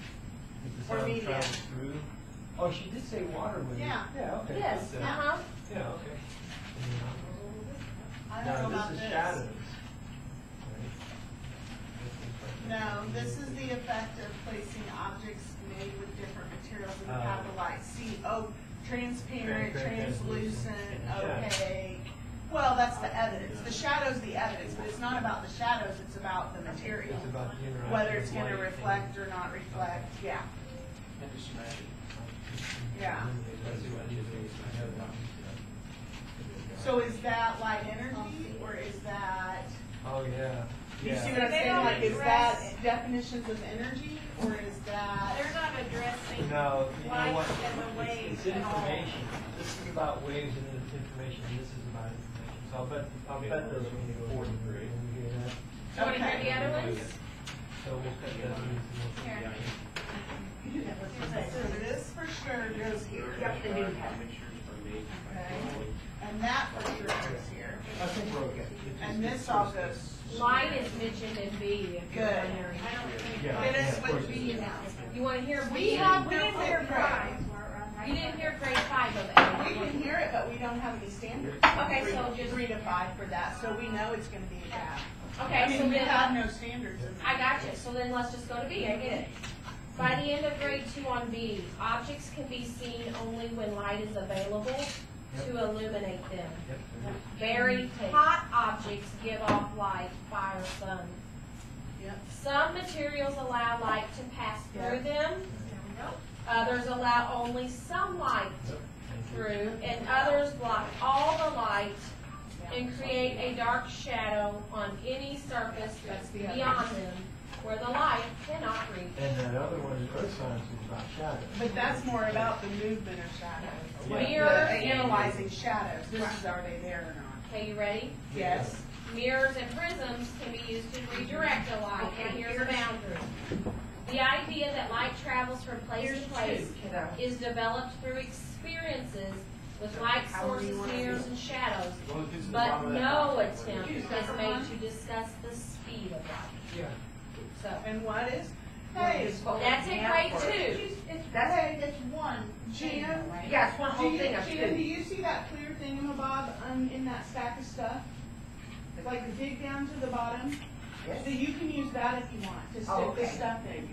If the Or sound medium. travels through? Oh, she did say water when you. Yeah. Yeah, okay. Yes, Good. uh-huh. Yeah, okay. I don't know Now, about this is this. shadows. No, this is the effect of placing objects made with different materials in the path of light. See, transparent, translucent, opaque. Well, that's the evidence. The shadow's the evidence, but it's not about the shadows, it's about the material. It's about the interaction Whether it's of gonna light. reflect or not reflect, yeah. Yeah. So is that light energy, or is that, Oh, yeah. you see Yeah. what I'm They saying? don't Like, is that address- definitions of energy, or is that? They're not addressing No, you know light what? and the waves It's at all. information. This is about waves and it's information, and this is about information. So I'll bet those when you go fourth grade, when we hear that. Do you want to hear the other ones? So we'll cut that into. Here. So this for sure goes here. Yep, they do have. Okay. And that for sure goes here. I think we're okay. And this all goes. Light is mentioned in B. if you're Good. wondering. Yeah, Hit us yeah, of course with it B is. now. You want to hear B? We have We no didn't hear footprint. 5. You didn't hear grade 5 of We A. can hear it, but we don't have any standards. Okay, so just- 3 to 5 for that, so we know it's gonna be a gap. I Okay, so mean, we have then, no standards in I there. got you, so then let's just go to B, I get it. By the end of grade 2 on B, objects can be seen only when light is available to illuminate them. Yep. Very hot objects give off light, fire, sun. Yep. Some materials allow light to pass through them. Others allow only some light through, and others block all the light and create a dark shadow on any surface that's beyond them where the light cannot reach. And that other one is earth science is about shadows. But that's more about the movement of shadows. Yeah. Mirrors The and, analyzing shadows, this is are they there or not? okay, you ready? Yes. Mirrors and prisms can be used to redirect a light. Now here's a boundary. The idea that light travels from place to place is developed through experiences with light sources, mirrors, and shadows, but no attempt is made to discuss the speed of light. Yeah. So, And what is? Hey, that's in grade 2. it's one. Jan? Yeah, it's one whole thing of Jan, do two. you see that clear thingamabob in that stack of stuff? Like dig down to the bottom? So you can use that if you want, to stick the stuff in.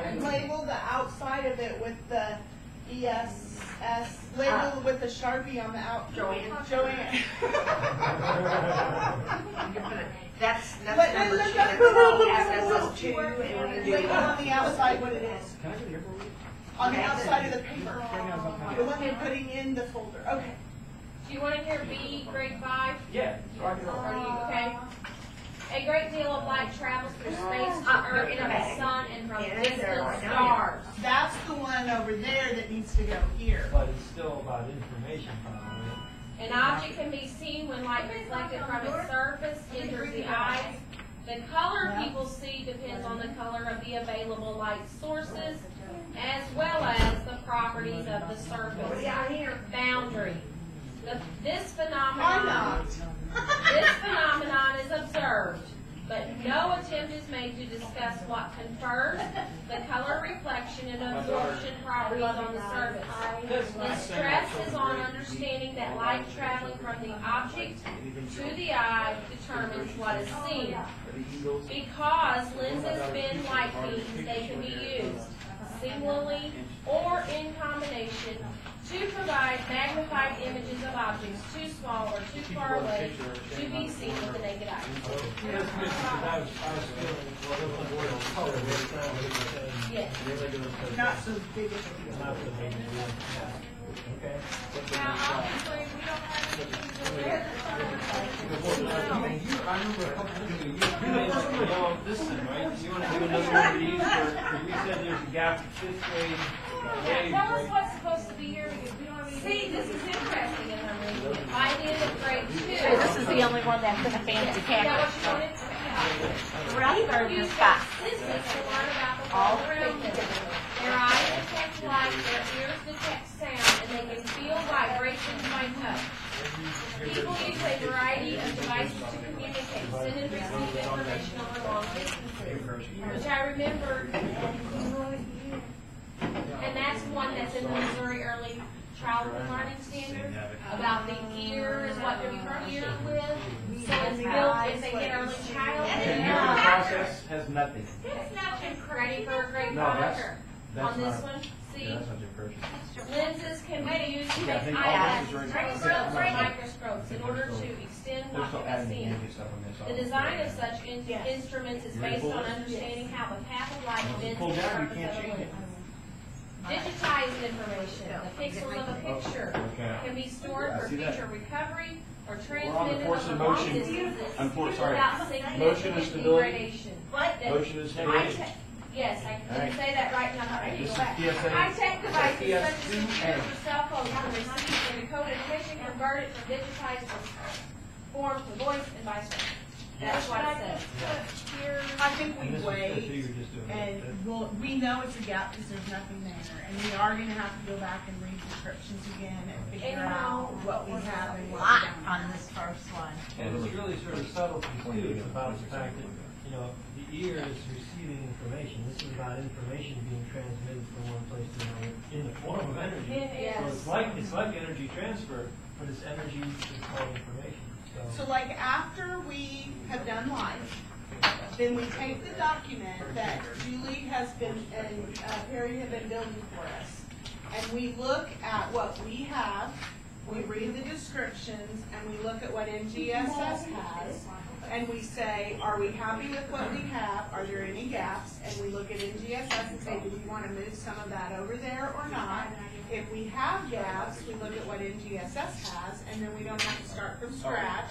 And label the outside of it with the ESS, label with the Sharpie on the out. Joanne. Joanne. That's Let- number let- 2, let- that's called SSS2, and we're gonna do. Label on the outside what it is. Can I get the airport? On the outside of the paper. The one you're putting in the folder. Okay. Do you want to hear B, grade 5? Yeah. Are you okay? A great deal of light travels through space to Earth from the sun and from distant stars. That's the one over there that needs to go here. But it's still about information, probably. An object can be seen when light reflected from its surface enters the eyes. The color people see depends on the color of the available light sources, as well as the properties of the surface. Boundary. This Why phenomenon not? is observed, but no attempt is made to discuss what confers the color reflection and absorption properties on the surface. The stress is on understanding that light traveling from the object to the eye determines what is seen. Because lenses bend light beams, they can be used singly or in combination to provide provide magnified images of objects too small or too far away to be seen with the naked eye. Yes. Not so big as Okay. Now, obviously, we don't have anything to do with I remember a couple of You know, this thing, right? You want to do another one of these where we said there's a gap in fifth grade. Yeah, tell us what's supposed to be here because we don't have any. See, this is interesting as I'm reading it. By the end of grade 2. This is the only one that's in a fancy Is that what camera. you wanted? Raspberry People use Pi. senses to learn about the world around them. Their eyes detect light, their ears detect sound, and they can feel vibrations by touch. People use a variety of devices to communicate, send and receive information over long distances, which I remember. And that's one that's in the Missouri Early Childhood Learning Standard about the ears, what to be ear with. So it's built if they get early childhood. And here the process has nothing. It's not ready for a great No, that's On this not, one, see? yeah, that's not your purchase. Lenses can be used to Yeah, I make think all eyeglasses, this is right. telescopes, or Right. microscopes in order to extend They're what still can adding be the seen. image stuff on this. The design of such instruments is based on understanding how the path of light bends Pull the down, you surface can't of a change it. lens. Digitized information, the pixels of a picture, Okay. can be stored I for see that. future recovery or We're on the transmitted force over of long motion. distances Sorry. without Motion and significant stability. degradation. Motion is High stability. tech, yes, I All can right. say that right now, I'm not ready to This go is back. PSA. High-tech devices such as PS2 computers and- or cell phones can receive and decode information, convert it from digitized form to voice and vice versa. That's what it says. I think And we this is wait, so you're just doing and we know it's a gap because there's nothing there, and we are gonna have to go back and read descriptions again and figure out what we have and what we don't. On this first one. And it's really sort of subtlety too. It's about the fact that, you know, the ear is receiving information. This is about information being transmitted from one place to another in the form of energy. Yes. So it's like energy transfer, but it's energy is called information. So like after we have done life, then we take the document that Julie has been, and Perry have been building for us, and we look at what we have, we read the descriptions, and we look at what NGSS has, and we say, are we happy with what we have? Are there any gaps? And we look at NGSS and say, do we want to move some of that over there or not? If we have gaps, we look at what NGSS has, and then we don't have to start from scratch.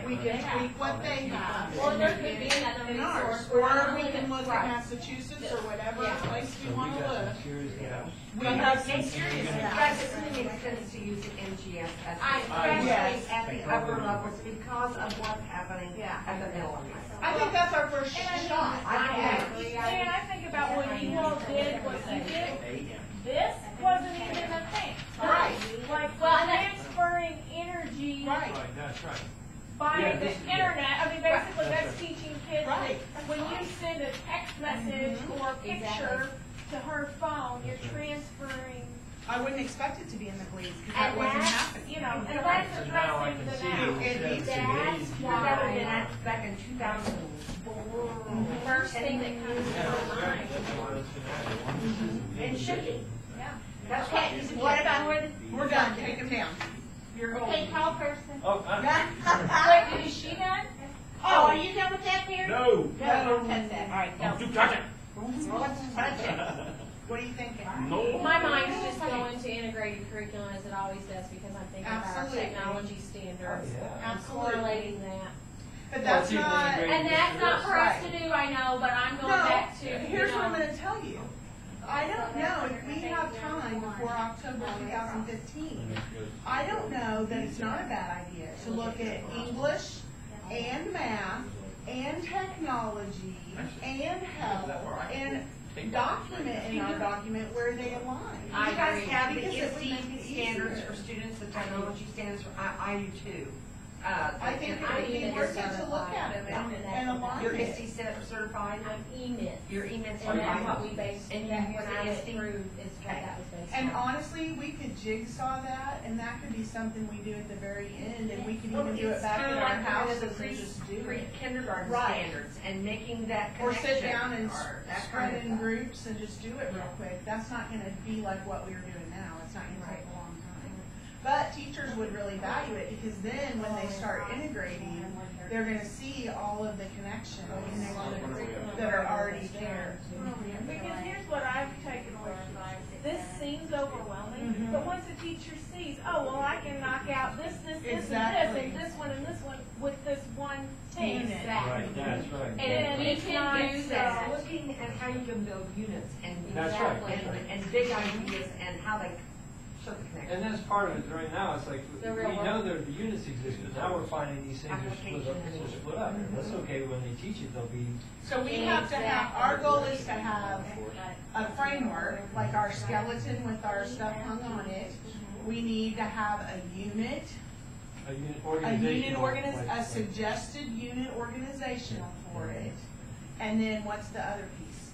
We can tweak what they have. Or there could be another in ours. resource. Or we can look Right. at Massachusetts or whatever Yeah. place we want to look. Serious gaps. We have some serious Guys, gaps. it really makes sense to use the NGSS, I- especially yes. at the upper levels because of what's happening Yeah. at the middle. I think that's our first And I mean, shot. I agree. And I think about when you all did what you did, this wasn't even a thing. Right. Like, Well, and that- transferring energy Right. Right, that's right. by Yeah, the this- internet, I mean, basically, Right. that's teaching kids. Right. When you send a text message or a picture to her phone, you're transferring, I wouldn't expect it to be in the bleeds because And that wasn't that's, happening. you know, and So that's now I addressing can the see now. It needs to That's That why would have been back in 2004. the first thing that comes Yeah, to that's my right. mind. That's why it's gonna happen. It should be. Yeah. That's Okay, what. what about where the, We're done, take them down. You're okay, golden. call person. Oh, Wait, is she done? Oh, are you done with that, Mary? No. No, don't touch that, all right, Don't no. you touch it. Let's touch it. What are you thinking? No. My mind's just going to integrated curriculum as it always does because I'm thinking about our Absolutely. technology standards. Oh, yeah. and Absolutely. correlating that. But Well, that's it's even not, integrated. And that's not for us to do, I know, but I'm going back to, here's you what I'm know. gonna tell you. I don't know if we have time before October 2015. I don't know that it's not a bad idea to look at English and math and technology and health and document in our document where they align. You guys have the Because it would make ISTE it standards easier. for students, the technology standards for I do too. I think it would be worth it to look at them and align You're it. ISTE certified, I'm EMIT. you're EMIT And that's what certified. we based, And you that use when I went ISD? through, is what that was based on. And honestly, we could jigsaw that, and that could be something we do at the very end, and we could even do it back at our houses and just do it. Pre-kindergarten Right. standards and making that Or connection. sit down and or that spread kind it of in stuff. groups and just do it real quick. That's not gonna be like what we are doing now. It's not gonna take a long time. would really value it, because then when they start integrating, they're gonna see all of the connections that are already there. Because here's what I've taken away from this. This seems overwhelming, but once a teacher sees, oh, well, I can knock out this, and this, and this one with this one thing. Right, that's right. And we it's can not do so- that, looking at how you can build units and, That's right. and big ideas and how they show the connection. And that's part of it right now. It's like, The we real know world. that the units exist, but now we're finding these things are split up. Application. They're split up. And that's okay when they teach it, they'll be. So we have to have, our goal is to have a framework, like our skeleton with our stuff hung on it. We need to have a unit, A unit a suggested unit organization for it. And then what's the other piece?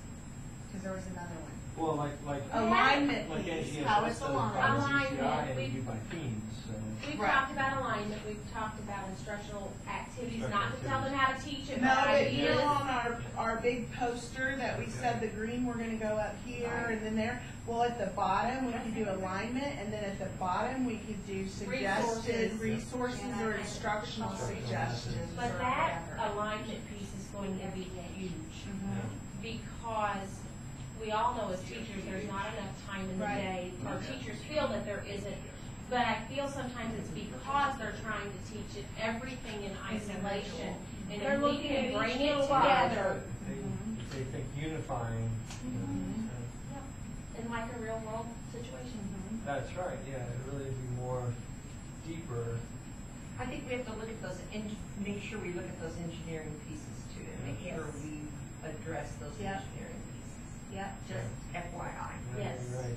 Because there was another one. Well, like Alignment like piece, NGS, how it's that's aligned. by Alignment, CCI and we- you by themes, so. We've Right. talked about alignment, we've talked about instructional activities, not to tell them Activities. how to teach it, No, but you know, ideas. on our big poster that we said the green, we're gonna go up here and then there. Well, at the bottom, we could do alignment, and then at the bottom, we could do suggested resources or instructional suggestions. But or that whatever. alignment piece is going to be huge, because we all know as teachers, there's not enough time in the Right. day, or teachers feel that there isn't. But I feel sometimes it's because they're trying to teach it everything in isolation. And They're if we looking at can each bring it little box. together They think unifying. in like a real world situation. That's right, yeah, it really be more deeper. I think we have to look at those, make sure we look at those engineering pieces too, and make sure Yes. we address those Yep. engineering pieces. Yep. Just FYI. Yeah, Yes. you're right.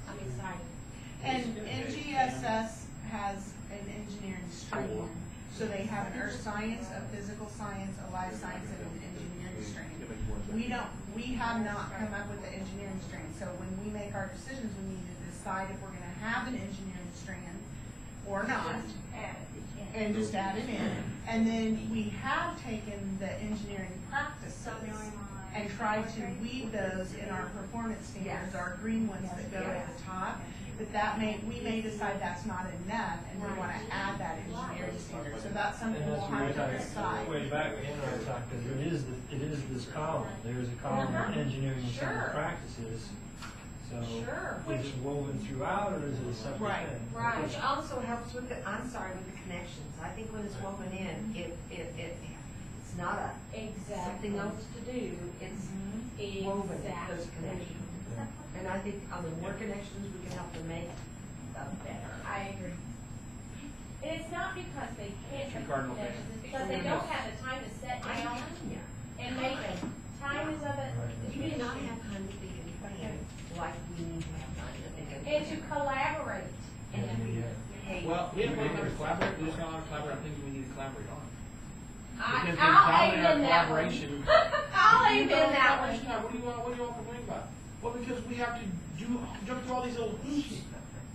I'm excited. And NGSS has an engineering stream, so they have an earth science, a physical science, a life science, and an engineering stream. We have not come up with the engineering stream, so when we make our decisions, we need to decide if we're gonna have an engineering strand or not, and just add it in. And then we have taken the engineering practices and tried to weave those in our performance standards, our green ones that go at the top. But we may decide that's not enough, and we wanna add that engineering standard, so that's something And we'll that's where have we to talked, decide. way back in our talk, because it is this column, there's a column of engineering and Sure. science practices. So, Sure. is it woven throughout, or is it a separate Right. thing? Right. Which also helps with the, I'm sorry, with the connections. I think when it's woven in, it's not Exactly. something else to do, it's woven with those connections. And I think on the more connections we can help them make, the better. I agree. And it's not because they can't Two make cardinal connections, things. it's because they don't have the time to sit down and make it. Time is of it, You do not have time to think and plan like we need to have time to think and plan. and to collaborate. And we hate. Well, we have one to collaborate, we just got to collaborate on things we need to collaborate on. Because I'll dominate aim our in that one. collaboration. I'll aim in that one. What do you all complain about? Well, because we have to jump through all these little hoops.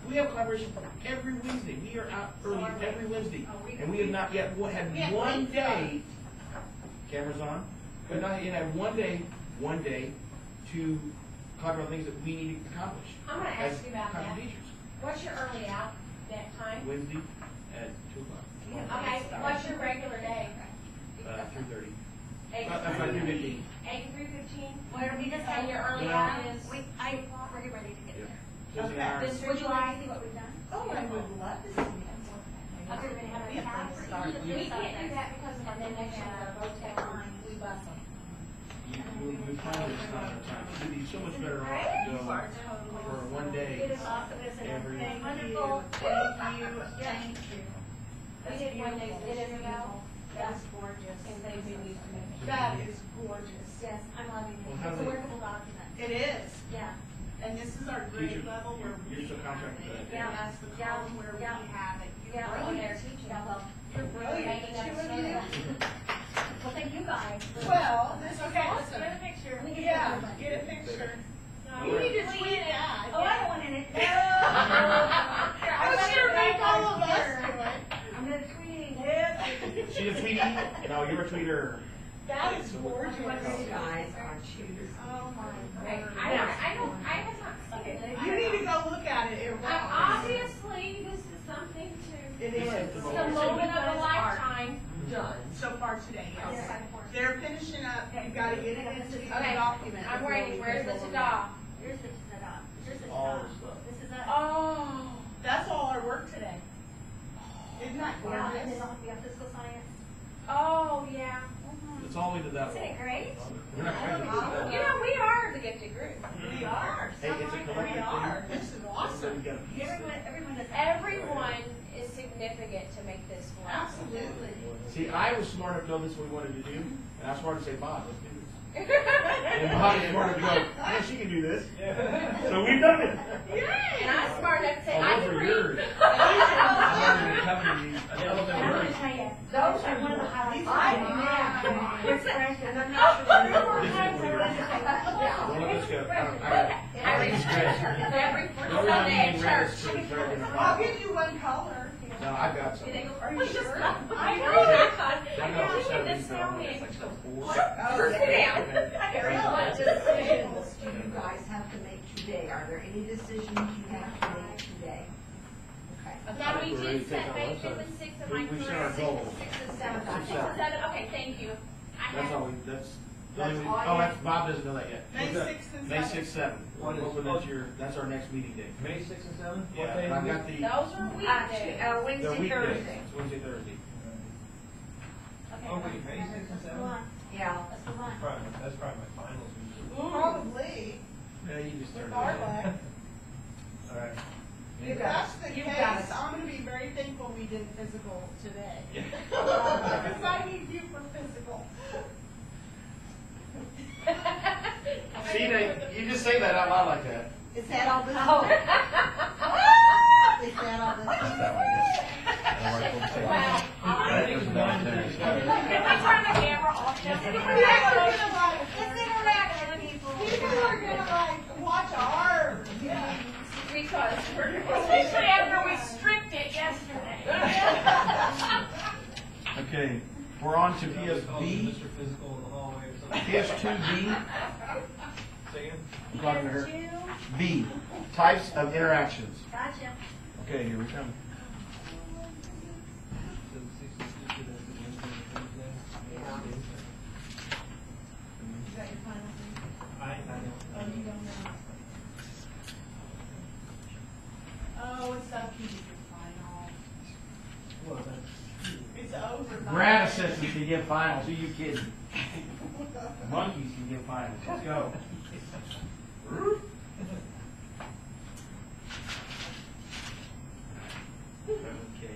We have collaboration every Wednesday. We are out early every Wednesday. And we have not yet had one day, cameras on, but not yet had one day to collaborate on things that we need to accomplish. I'm gonna as ask you about classroom that. teachers. What's your early out that time? Wednesday at 2 o'clock. Okay, what's your regular day? 3:30. 8 That's to like 3:15? 3:15. 8 to 3:15? Where we just And your early Yeah. out is? we're getting ready to get there. Just an hour. This Would you like July? to see what we've done? Oh, I would love to see that. Okay, we're gonna have a chat. We can't do that because of our connection with our hotel. We bus them. We found it's not enough time. It'd be so much better off to go for one day It is awesome, isn't it? every. Wonderful. Thank you, thank you. We did one day this year ago. That's gorgeous. And they've been used to it. That is gorgeous. Yes, I'm loving it. Well, how It's do a they- workable document. It is, Yeah. and this is our grade Teacher, level where we. you're still contracted to that. Yeah. That's the Yeah. column where we Yeah. have it. You're Yeah, brilliant. they're teaching. Yeah, well, You're brilliant, Making the two that of you. well, thank you guys. Well, this is Okay, awesome. get a picture. Let me get Yeah, your number. get a picture. No, You need to tweet that. Oh, I don't want in it. I was sure make all of us do it. I'm gonna tweet. She's a tweetie, no, you're a tweeter. That is gorgeous. You guys are choosers. Oh my Okay, word. I have not seen it. You need to go look at it. It rocks. Obviously, this all we did that Isn't way. it great? We're not trying to do that. You know, we are the gifted group. We are. Hey, it's a collective We are. thing. This is awesome. We got a piece of it. Everyone is significant to make this work. Absolutely. See, I was smart enough to know this is what we wanted to do, and I was smart to say, Bob, let's do this. And Bob is smart enough to go, yeah, she can do this. So we've done it. And I'm smart enough to say, Oh, I those can are read. yours. And I'm gonna tell you, those are one of the highlights. I do that. With Frank, and I'm not sure. This is what Well, let's go. I read scripture every first Sunday at church. I'll give you one color. No, I've got some. Are you sure? I know know. that. I know, it's Yeah, 70s this now, sound it's like is- some four. Sit down. What decisions do you guys have to make today? Are there any decisions you have to make today? Okay. Now, we We're ready to did set take May our 5th and website. 6th, am We- I we correct? set our goals. 6 and 7. 6 and 6 and 7, okay, thank you. I That's had- all we, that's, That's all oh, you- that's, Bob doesn't know that yet. May 6th and May 7th. 6th, 7th. That's our next meeting date. May 6th and 7th? Yeah, What day and I've is got it? the, Those are weekdays. the Wednesday, weekdays. Thursday. It's Wednesday, Thursday. Oh, wait, May 6th and 7th? Yeah. That's probably my finals week. Probably. Yeah, you just With started. our luck. All right. If that's the You case, got it. I'm gonna be very thankful we did physical today. Because I need you for physical. See, now, you just say that out loud like that. Is that all this? Oh. Is that all this? Wow. I think it's one Can we turn the camera off? Just People are gonna like, It's interactive, people. people are gonna like watch our. Because especially after we stripped it yesterday. Okay, we're on to Mr. PSB, Physical in the hallway or something. PS2B. Say again? I'm talking to her. B, types of interactions. Gotcha. Okay, here we come. So the 6th is Tuesday, that's the Wednesday, Thursday. Is that your final thing? I know. Oh, you don't know. Oh, it's up to your final. Well, that's true. It's over. Grad assistants can give finals, who you kidding? Monkeys can give finals, let's go. Okay,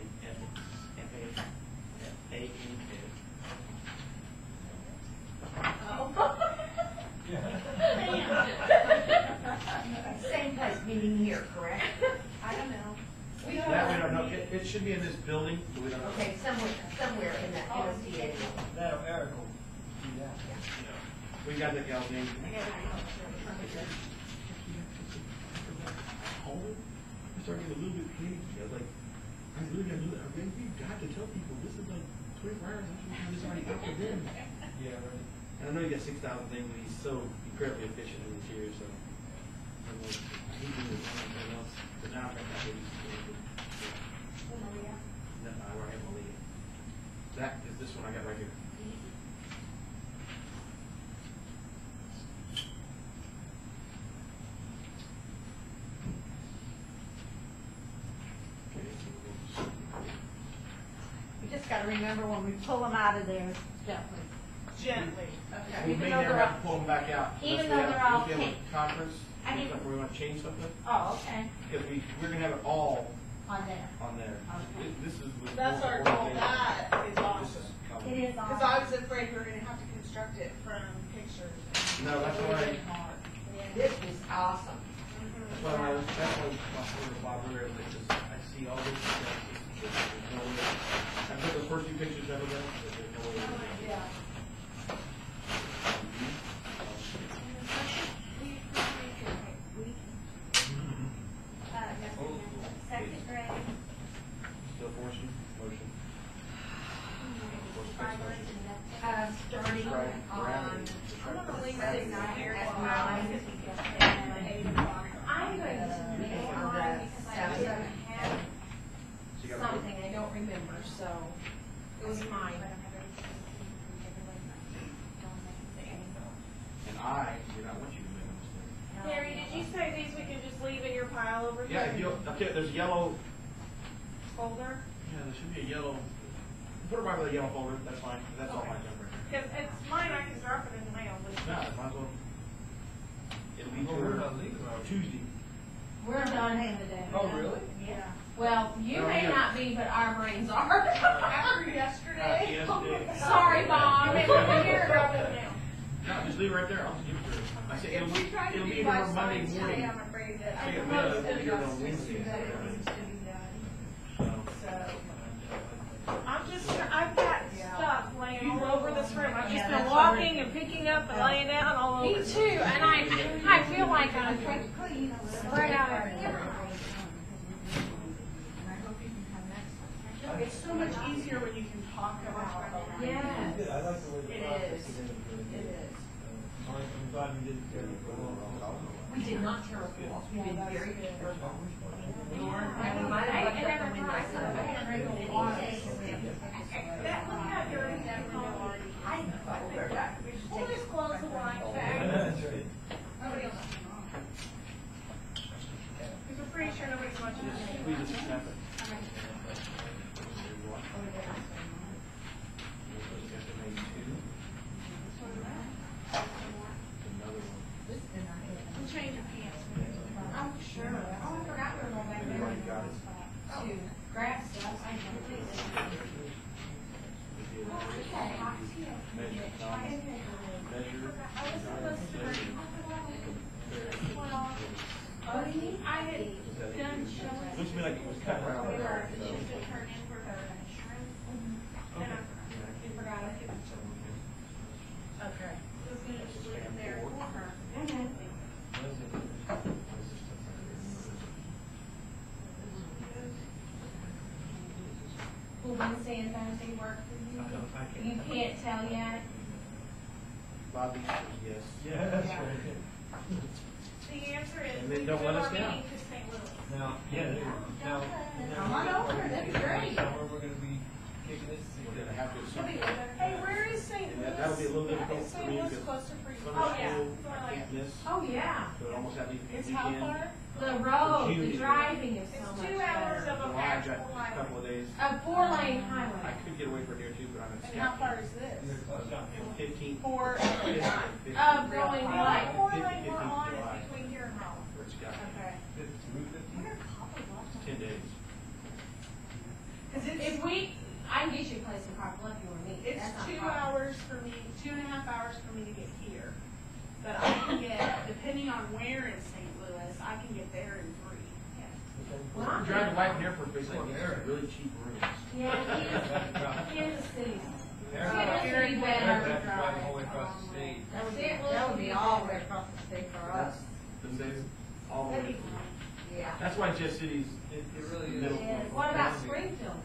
F-A-F-A-N-K. Same place, meeting here, correct? I don't know. That we don't know, it should be in this building, but we don't know. Okay, somewhere in that MSTA. Now, Eric will do that. We got that gal's name. Home? We're starting to get a little bit crazy. I was like, I really gotta do that. I mean, you got to tell people this is like 24 hours. This already out for them. Yeah, right. And I know you got 6,000 things, but he's so incredibly efficient in this here, so. I'm like, he can do something else, but now I've got that baby. No, I already have Malia. That is this one I got right here. Okay, so We just gotta remember when we pull them out of there, gently. Gently. Okay. we Even may though never they're have to pull them back out. even unless we though have- they're all unless we have pink. a conference, I mean- where we want to change something, Oh, okay, because we're gonna have it all on there. on there. Okay. This is. That's our goal. That is This awesome. is coming. It is Because I was afraid we were gonna have to construct it from pictures. No, that's It all would've right. been hard. This is awesome. That's why my Bob Ritter, because I see all this stuff. There's no way. I took the first few pictures of it, but there's no way. Yeah. Second grade. Still forcing, motion. Starting Right, on right. Saturday night at 9. I'm going to make on mine the because I don't Saturday. have So you got a- something I don't remember, so it was mine. And I do not want you to make a mistake. Harry, did you say these we could just leave in your pile over Yeah, here? if you, okay, there's yellow, Folder? yeah, there should be a yellow, put it right with a yellow folder, that's fine, 'cause that's all my junk right there. Cause it's mine, I can drop it in the mail, but. No, might as well. It'll be Oh, we're for not leaving, are we? Tuesday. We're done today. Oh, really? Yeah. Well, you may not be, but our brains are. After yesterday. Yesterday. Sorry, Mom. I mean, we're here, drop it now. No, just leave it right there, I'll just give it to her. I said, If we try to it'll be do here life on Monday science today, morning. I'm afraid that. So you'll be most able of to hear it on us Wednesday. that it needs to be done. So, So, I've got stuff laying all over this room. I've just been walking and picking up and laying down all over. Me too, and I feel like I'm spread out everywhere. It's so much easier when you can talk about it. Yes. I like the way the It process is. is integrated. It is. I'm glad we didn't tear it down. We did not tear up the walls, we did very careful. We weren't, I we might have left never up the windows. thought I had regular water. That, look how dirty that room already is. I know. We'll just close the line back. That's right. Nobody else. Because we're pretty sure nobody's watching this. we just have it. We'll change your pants. Oh, sure. Oh, I forgot we were going back there to grab stuff. I completely. I had done showing. Looks to me like it was cut right We were, off. she was to turn in for her insurance. And I forgot I could. Okay. Was gonna just leave it there for her. Will Wednesday and Thursday work for you? You can't tell yet? Bobby says yes. Yeah, that's right. The answer is, And we then do don't let us our down. meeting to St. Louis. Now, now. Come on over, that'd be great. Summer, we're gonna be kicking this. We're gonna have to. Hey, where is St. And Louis? that'll be a little difficult Is for St. me Louis because closer for you? summer Oh, yeah. school, So I like- can't miss. Oh, yeah. So it almost have to be It's weekend. how far? The road, the June. driving is so It's much 2 hours better. of a July, I've got actual a couple of days. A 4-lane I highway. could get away from here too, but I'm at And how far is this? 15. For, Of going The what? only 4 lane 15th we're on July. is between here and home. Where it's got Okay. 10 days. Cause If we, I can get you a place in Coppola if you want to meet. it's That's not a 2 problem. hours for me, 2.5 hours for me to get here. But I can get, depending on where in St. Louis, I can get there in 3. Well, I'm driving by from airport, basically, like, these are really cheap rooms. Yeah, Kansas City. They're Kansas City They better. have to drive all the way across the state. That would be all the way across the state for us. Them days, all the way. Yeah. That's why Jet City's It really middle is. point. What about Springfield?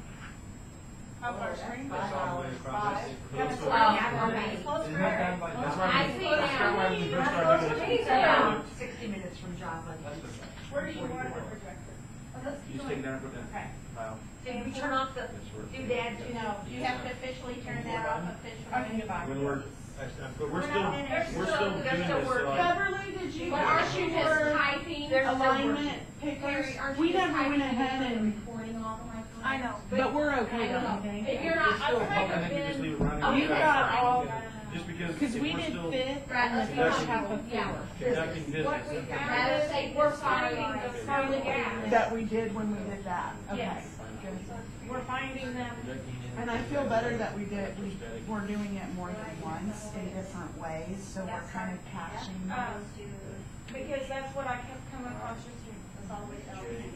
How far is Springfield? That's all the way across the state. Yeah, That's so why- okay. close Isn't for that Eric. down by That's Joplin? why I we- see that's now. why when we first That's started close doing to this. me, About 60 minutes from Joplin. That's okay. Where do you want the projector? You just take it down and put it in. Okay. File. Did we turn off the That's where- doodad too? No, you have to officially turn that off officially. When we're, but we're still, They're we're still- still they're doing still this, so working. like, Beverly, did you? But aren't you just for typing? alignment pickers? Harry, aren't We you just never typing went ahead and and, recording all the way through? I know. but we're I okay, know. don't you think? If you're not, It's still I've public. I kind of think we just leave it been. running. Oh, You've that's got fine. all, Just because because if we we're did still fifth Right, and let's the go first to- half of yeah. fourth conducting business. What we found Rather is say we're we're finding finding the the solid gaps. that we did when we did that. Okay. Yes. We're finding them. And I feel better that we're doing it more than once in different ways, so we're kind of patching. Because that's what I kept coming across just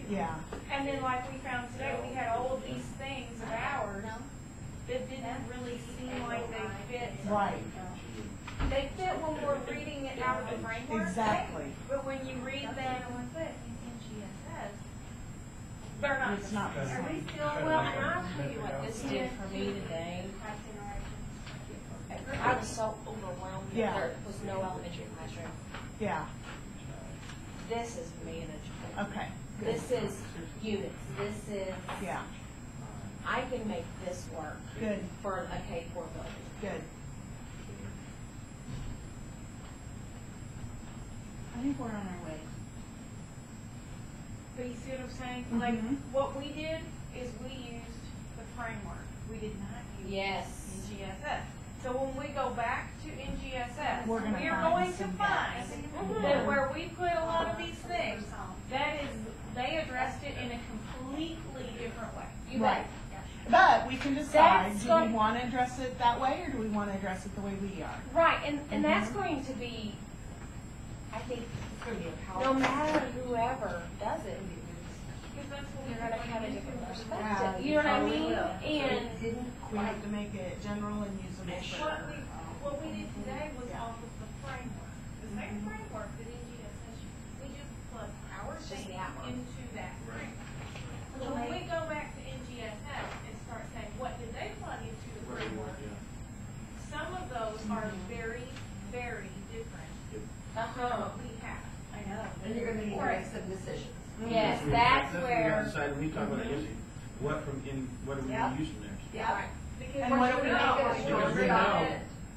Yeah, And then like we found today, we had all of these things of ours that didn't really seem like they fit. right, They fit when we're reading it out of the framework. exactly. But when you read them, they're not. It's not the Are we same. still, well, and I'll tell you what this did for me today. I was so overwhelmed that Yeah. there was no elementary classroom. Yeah, This is management. okay, This is units. This is, yeah, I can make this work good, for a K-4 building. good. I think we're on our way. But you see what I'm saying? Like, Mhm. what we did is we used the framework. We did not use Yes. GSS. So when we go back to NGSS, We're gonna we are find going to some find gaps. that where we put a lot of these things, that is, they addressed it in a completely different way. You bet. Right. But we can decide, That's do going- we want to address it that way, or do we want to address it the way we are? Right, and that's going to be, I think, no matter whoever does it, because that's what you're gonna have a different perspective, you know what I mean? And We have to make it general and usable for what we did today was off of the framework, the same framework that NGSS, we just plugged our thing into that framework. So when we go back to NGSS and start saying, what did they plug into the framework? Some of those are very, very different from what we have. I know, and you're gonna need to make some decisions. Yes, that's we where. gotta decide, when we talk about using, what are we gonna use from there? Yeah. Because And what do we you know, make it? Because we know,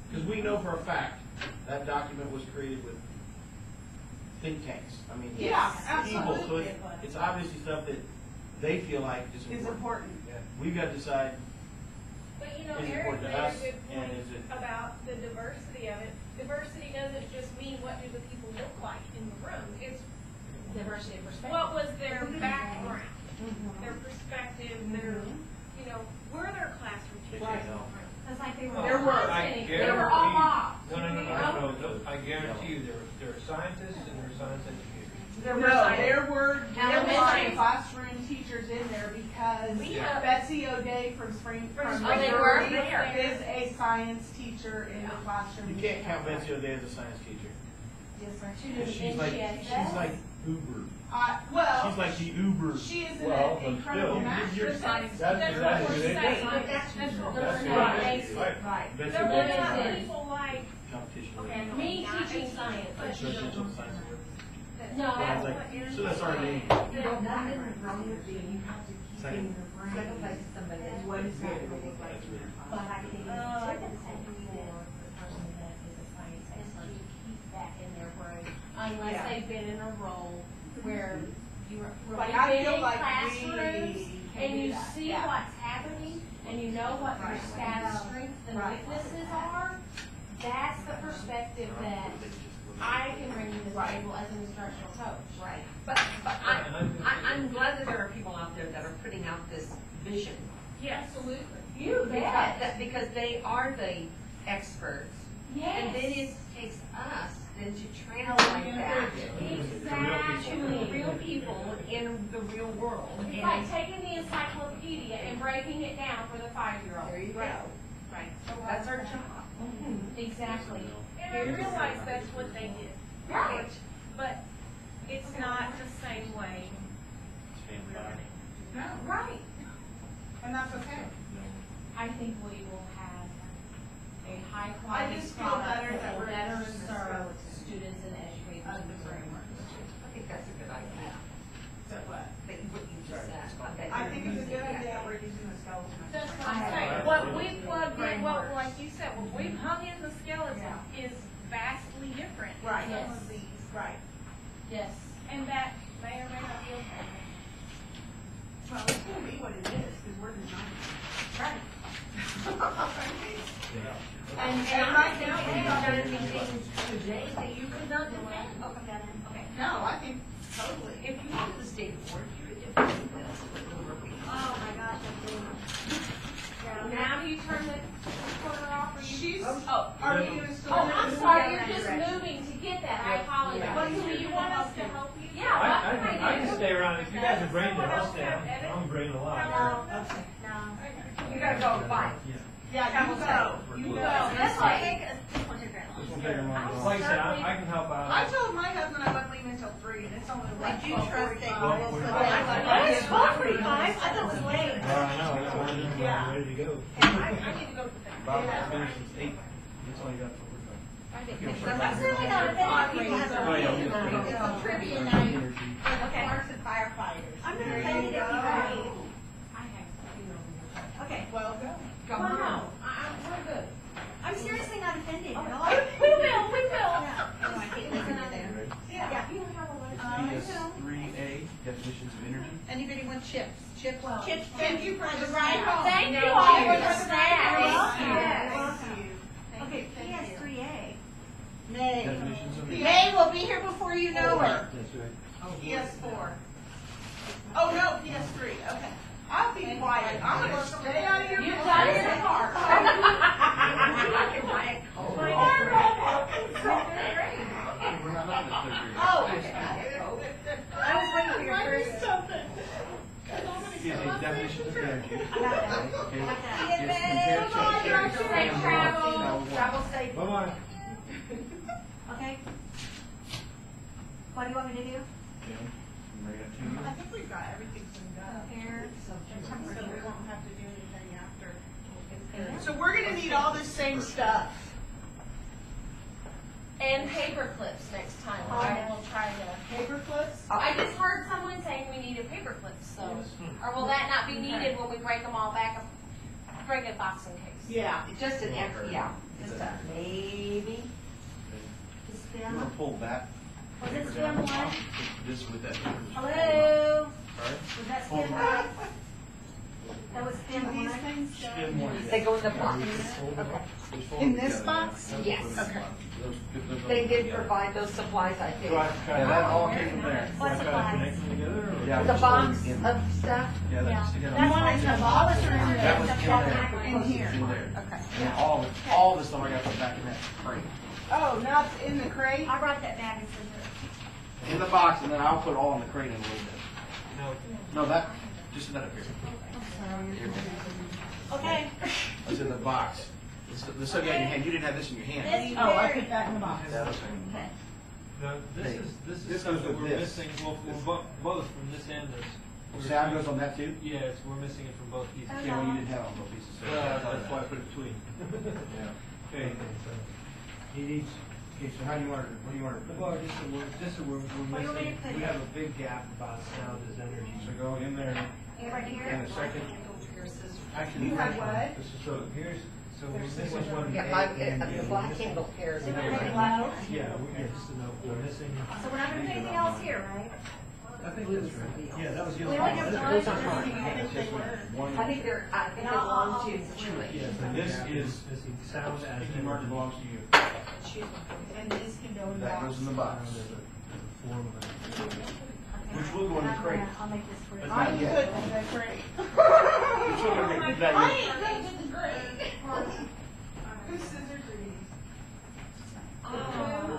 because we know for a fact, that document was created with think tanks, I mean. Yeah, People, so absolutely. it's obviously stuff that they feel like is Is important. important. We've got to decide, But you know, is it Eric important made to a us, good and point is it- about the diversity of it. Diversity doesn't just mean what do the people look like in the room. It's Diversity of perspective. what was their background, their perspective, their, you know, were their classroom teachers in the room? It's like they were. There were. They were all mobbed. No, I guarantee you, there are scientists and there are science educators. There were Elementary. classroom teachers in there because Yeah. Betsy O'Day from Oh, they were Missouri there. is a science teacher in the classroom. you can't count Betsy O'Day as a science teacher. Yes, sir. She's like Uber. Well, She's like the Uber. she is an Well, but incredible still, master But science. that's that's what we're good. saying. But that's That's what we're That's saying. right. Right. Right. Betsy There were O'Day. not Limited. people like Competition. me teaching science. Residential science. No, That's That's like- what you're so that's our saying. name. You don't, nothing wrong with being, you have to keep Second. in your brain. Sacrifice somebody that's What is that really really like? That's really- But I think it's I different think than for the person that is a science expert to keep that in their brain, unless Yeah. they've been in a role where you are Like, really I been feel in like classrooms we can and do you that. see Yeah. what's happening and you know what your staff's strengths and Right. weaknesses are. That's the perspective that I can bring to the Right. table as an instructional coach. Right, but I'm glad that there are people out there that are putting out this vision. Yes. Absolutely. You bet. Because they are the experts. Yes. And then it takes us then to translate that Exactly. to real people in the real world. It's And like taking the encyclopedia and breaking it down for the 5-year-old. there you go. Right. That's our job. Exactly. And I realize that's what they did. Right. But it's not the same way. No, Right. and that's okay. I think we will have a high I quality just feel product better that that will we're better doing this serve relative. students and educators in the framework. I think that's a good idea. So what? That what you just said. I think it's a good idea that we're using the skeleton. That's what I'm saying. What we plugged in, what, like you said, what we've hung in the skeleton is vastly different than Right. some of these. Right. Yes. And that may or may not be okay. Well, it's gonna be what it is, because we're designing. Right. And And right I think now, we have done things today that you could not defend. Okay. no, I think totally. If you go to the state board, you're a different that's what we're working on. Oh, my gosh, I'm doing. Now do you turn the recorder off or you? She's, Oh. are we gonna start? Oh, I'm sorry, you're just moving to get that. I apologize. But do you want us to help you? Yeah, what I can can, I can do? stay around, if you guys are brain dead, I'll stay, I'm brain alive. No, no. You gotta go, fine. Yeah, you go, you go. This will take us, this will take very long. This will take a long time. Like I said, I can help out. I told my husband I wasn't leaving until 3, and it's only like Did you trust that you will put Well, that? It's 12:45. I thought it was late. I know, Yeah. I'm ready to go. I need to go to the thing. Bob, I finished since 8, that's all you got for work. I'm certainly not offended. People have Oh, yeah. a, it's a trivia night for the parks and firefighters. I'm not offended if you agree. I have. Okay, Well, go. Come Well, on. no, we're good. I'm seriously not offended at all. We will. Yeah. Oh, I can't listen to them. Yeah. You don't have a list. PS 3A, definitions of energy. Anybody want chips? Chips, Well, chips. Thank you for the ride home. Thank you No, all cheers. for the snacks. Yes. Thank you. May. Definitions of. May will be here before you know it. That's right. PS4. Oh, no, PS3, okay. I'll be quiet, I'm gonna stay out of your. You've done your part. We're not looking at third grade. Oh. I was waiting for your Might be first. something. Excuse me, definitions of energy. I got that. Okay. I got that. Is compared to- Safe travel, travel safe. Bye-bye. Okay. What do you want me to do? Yeah, I'm ready to you. I think we've got everything cleaned up. Here, so So we temporary. won't have to do anything after. So we're gonna need all this same stuff. And paper clips next time. I will try to. Paper clips? I just heard someone saying we needed paper clips, so, or will that not be needed when we break them all back, break a box in case? Yeah. Just an extra, yeah, just a maybe. Is You Stem? wanna pull that Was paper it down Stem the top? one? This with that. Hello? Sorry? Was that Stem one? That was Stem These one? things go Stem one. They go in the box. in this box? Yes. Okay. They did provide those supplies, I think. Yeah, that all came from there. What supplies? Yeah, The just box hold it in. of stuff. Yeah, that's just. You want it in the box or in That was the? in there. In here. In there. Okay. And all the stuff I got put back in that crate. Oh, now it's in the crate? I brought that bag and said, In the box, and then I'll put all in the crate in a little bit. No, that, just that up here. Here. okay. It's in the box. It's the stuff you had in your hand. You didn't have this in your hand. Oh, I put that in the box. Yeah, okay. Okay. Now, this Hey, is this stuff goes that with we're this. missing, well, both from this and this. Sound goes on that too? Yeah, we're missing it from both pieces. Yeah, well, you didn't have it on both pieces. so That's why I put it between. Yeah. Okay. He needs, okay, so how do you want it, what do you want it? Well, just so we're What do you want me to missing, put we in? have a big gap about sound as energy. So go in there Here, right in here? a second. Actually, You have what? So here's, so we're missing one. Yeah, the black handle pairs. So we're gonna take one. Yeah, we're missing. So we're not gonna do anything else here, right? I think that's right. Yeah, that was the We only only one. have Those one. are fine. That's just one. I think they're belong to Julie. Yeah, so This gap is- missing sound as Sticky marker energy. belongs to you. And this can go in the That box. goes in the box. Sound as a form of energy. Which will go in the crate. I'll make this for you. But I not ain't yet. good with the crate. Which will go in the crate. I ain't good with the crate. Whose scissors are these?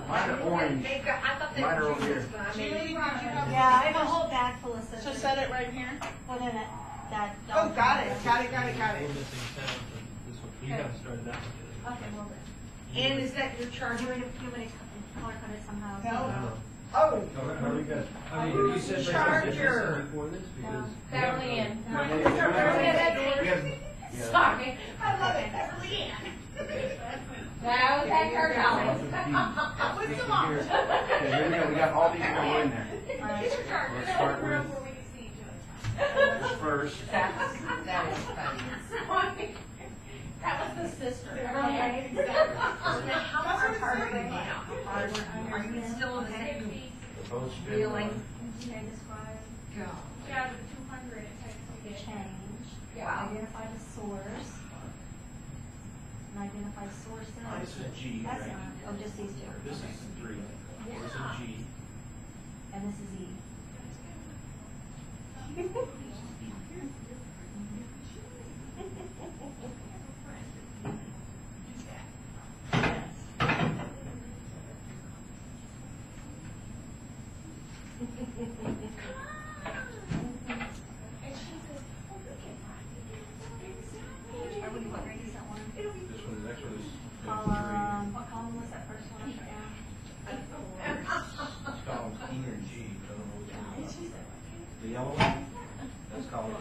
Mine are orange. I thought they Mine are were over here. Julie's, but I Julie, mean. did you have? Yeah, I have a whole bag full of scissors. So set it right here? Well, then that. Oh, got it. We're missing sound from this one. You haven't started that one yet. Okay, well then. And is that your Do charger? you want to color code it somehow? No. Oh. How are you guys? I mean, you said Charger. before this because. Beverly Ann. Yeah. Sorry. I love it, Beverly Ann. That was that her knowledge. What's the mom? Okay, here we go. We got all these going in there. Let's start with this first. That is funny. Sorry. That was the sister. Okay. How much are you now? Are you still in the same Both spin feeling? one. Okay, describe, God. Yeah, but 200 it takes to get. change, Wow. identify the source, and identify sources. This is G, That's right? not, oh, just these two. This is 3. This is G. And this is E. Are we, what grade is that one? This one, the next one is What column was that first one? Yeah. it's columns E or G, but I don't know which one. The yellow one? That's column. I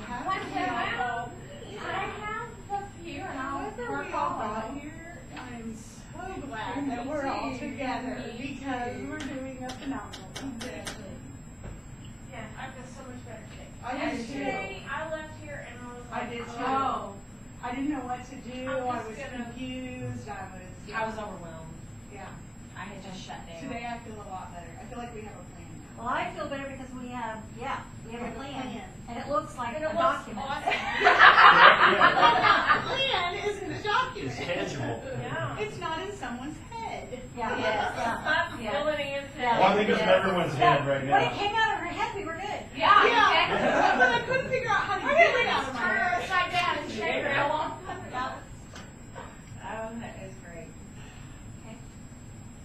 have the few and I'll Whether work we all all got of them. here, I'm so glad that we're all together because we're doing a phenomenal job. Yeah, I've got so much better shape. I did too. Yesterday, I left here and I was I like, did too. oh. I didn't know what to do, I'm I just was gonna- confused, I was overwhelmed. yeah. I had just shut down. Today I feel a lot better. I feel like we have a plan now. Well, I feel better because we have a plan, and it looks like And a it looks document. awesome. Plan isn't a document. It's tangible. Yeah. It's not in someone's head. Yeah, Yes. yeah. When it came out of her head, we were good. Yeah, Yeah, exactly. but I couldn't figure out how to I get could it out of just my turn her head. upside down and shake her along. That is great.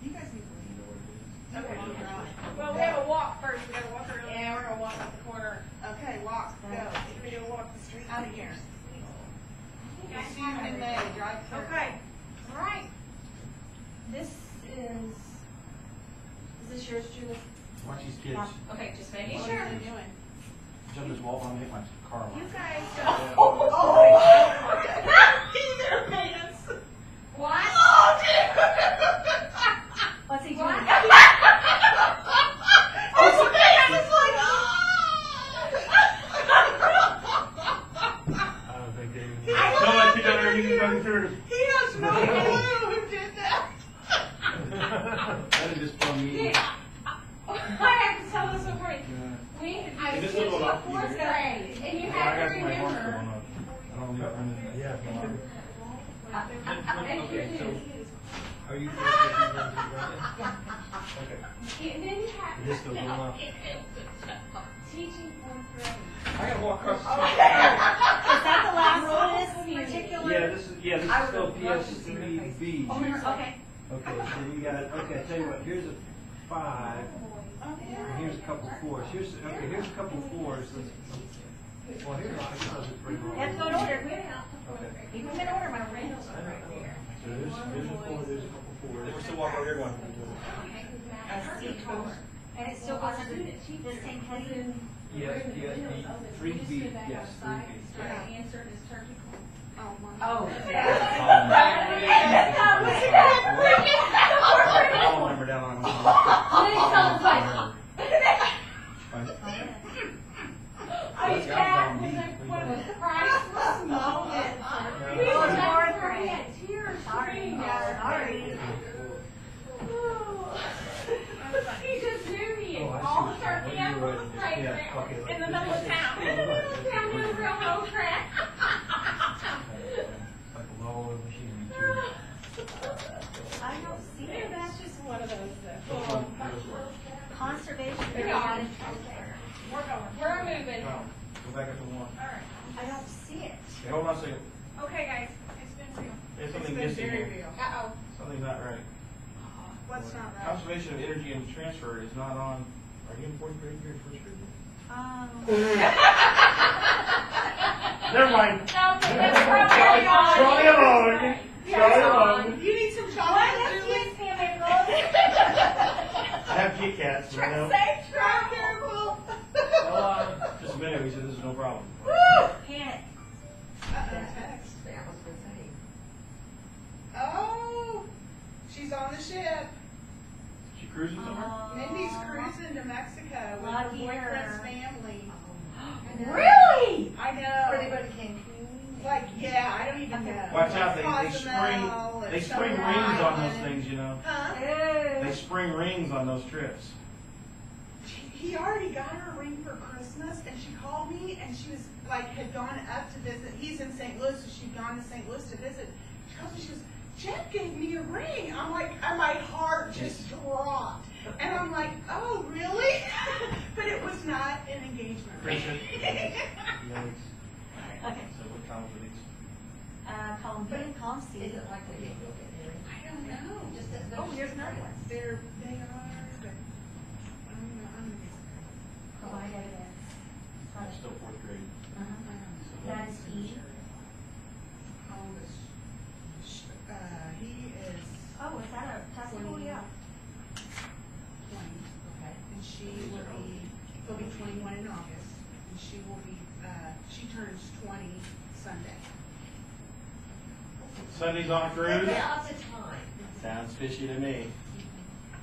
You guys need to leave. Okay. Right. Well, we have a walk first. We gotta walk around. Yeah, we're gonna walk up the corner. Okay, walk, go. We're gonna walk the street Out of here. We'll see you in May, drive through. Okay. All right. This is this yours, Julie? Watch these kids Okay, just making What sure. are you doing? jump this wall on me, hit my car You alarm. guys. Oh! He's their pants. What? Oh, What's he doing? What? His pants is like, I don't think they even. No, I think I already going through. He has no clue who did that. That is just from me. I have to tell this story. I Is was this the teaching one up? fourth grade, and you I have got to my horse remember. going up. I don't leave from it. Yeah. Okay, so, are you first taking them to Okay. And then you have. Is this still going up? Teaching fourth grade. I gotta walk across the street. Is that the last one, this particular? Yeah, this is still PS3B. Oh, okay. Okay, so you got, okay, I tell you what, here's a 5, and here's a couple 4s. Here's a couple 4s. Well, here's, I guess I'll just bring them all. Let's go in order. Okay. You come in order, my friend. So there's a 4, there's a couple 4s. Then we're still walking over here going. And it still goes under the same heading? Yes, the 3B, yes, 3B. Answer is turkey corn. Oh. I'll remember down on I was that was a priceless moment. He was like, he had tears streaming down her face. He just knew he had all the turkey up on the playground in the middle of town. Down the railroad track. Like a low machinery too. I don't see Yeah, it. that's just one of those Conservation. We are. We're going. We're moving. Go back up to 1. All right. I don't see it. Okay, hold on a second. Okay, guys. It's been real. There's It's something been missing very here. real. Uh-oh. Something's not right. What's not right? Conservation of energy and transfer is not on, are you in 4th grade or 1st grade? Never mind. No, that's probably on. Charlie alone. Yeah, Charlie it's alone. on. You need some What? chocolate, Julie? Yes, chemicals. I have Kit Kats, you know. Safe Drive travel. careful. Just a minute, we said this is no problem. Can't. Text. Oh, she's on the ship. She cruising somewhere? Mindy's cruising to Mexico with her Lucky boyfriend's her. family. Really? I know. Were they going to Cancun? Like, yeah, I don't even know. Watch out, they Cozumel spring and rings Stone on those Island. things, you know. Huh? They spring rings on those trips. He already got her a ring for Christmas, and she called me, and she was like, had gone up to visit. He's in St. Louis, so she'd gone to St. Louis to visit. She calls me, she goes, Jeff gave me a ring. I'm like, and my heart just dropped. And I'm like, oh, really? But it was not an engagement ring. Yikes. Okay. So what columns are these? Column B and column C. Is it likely they will get married? I don't know. Just that Oh, here's another one. They are, but I'm gonna get Provide evidence. I'm still 4th grade. So That's E. Columbus. He is Oh, is that a testicle? Yeah. 20, Okay. and she will be, he'll be 21 in August, and she will be, she turns 20 Sunday. Sunday's on a cruise? They've got lots of time. Sounds fishy to me.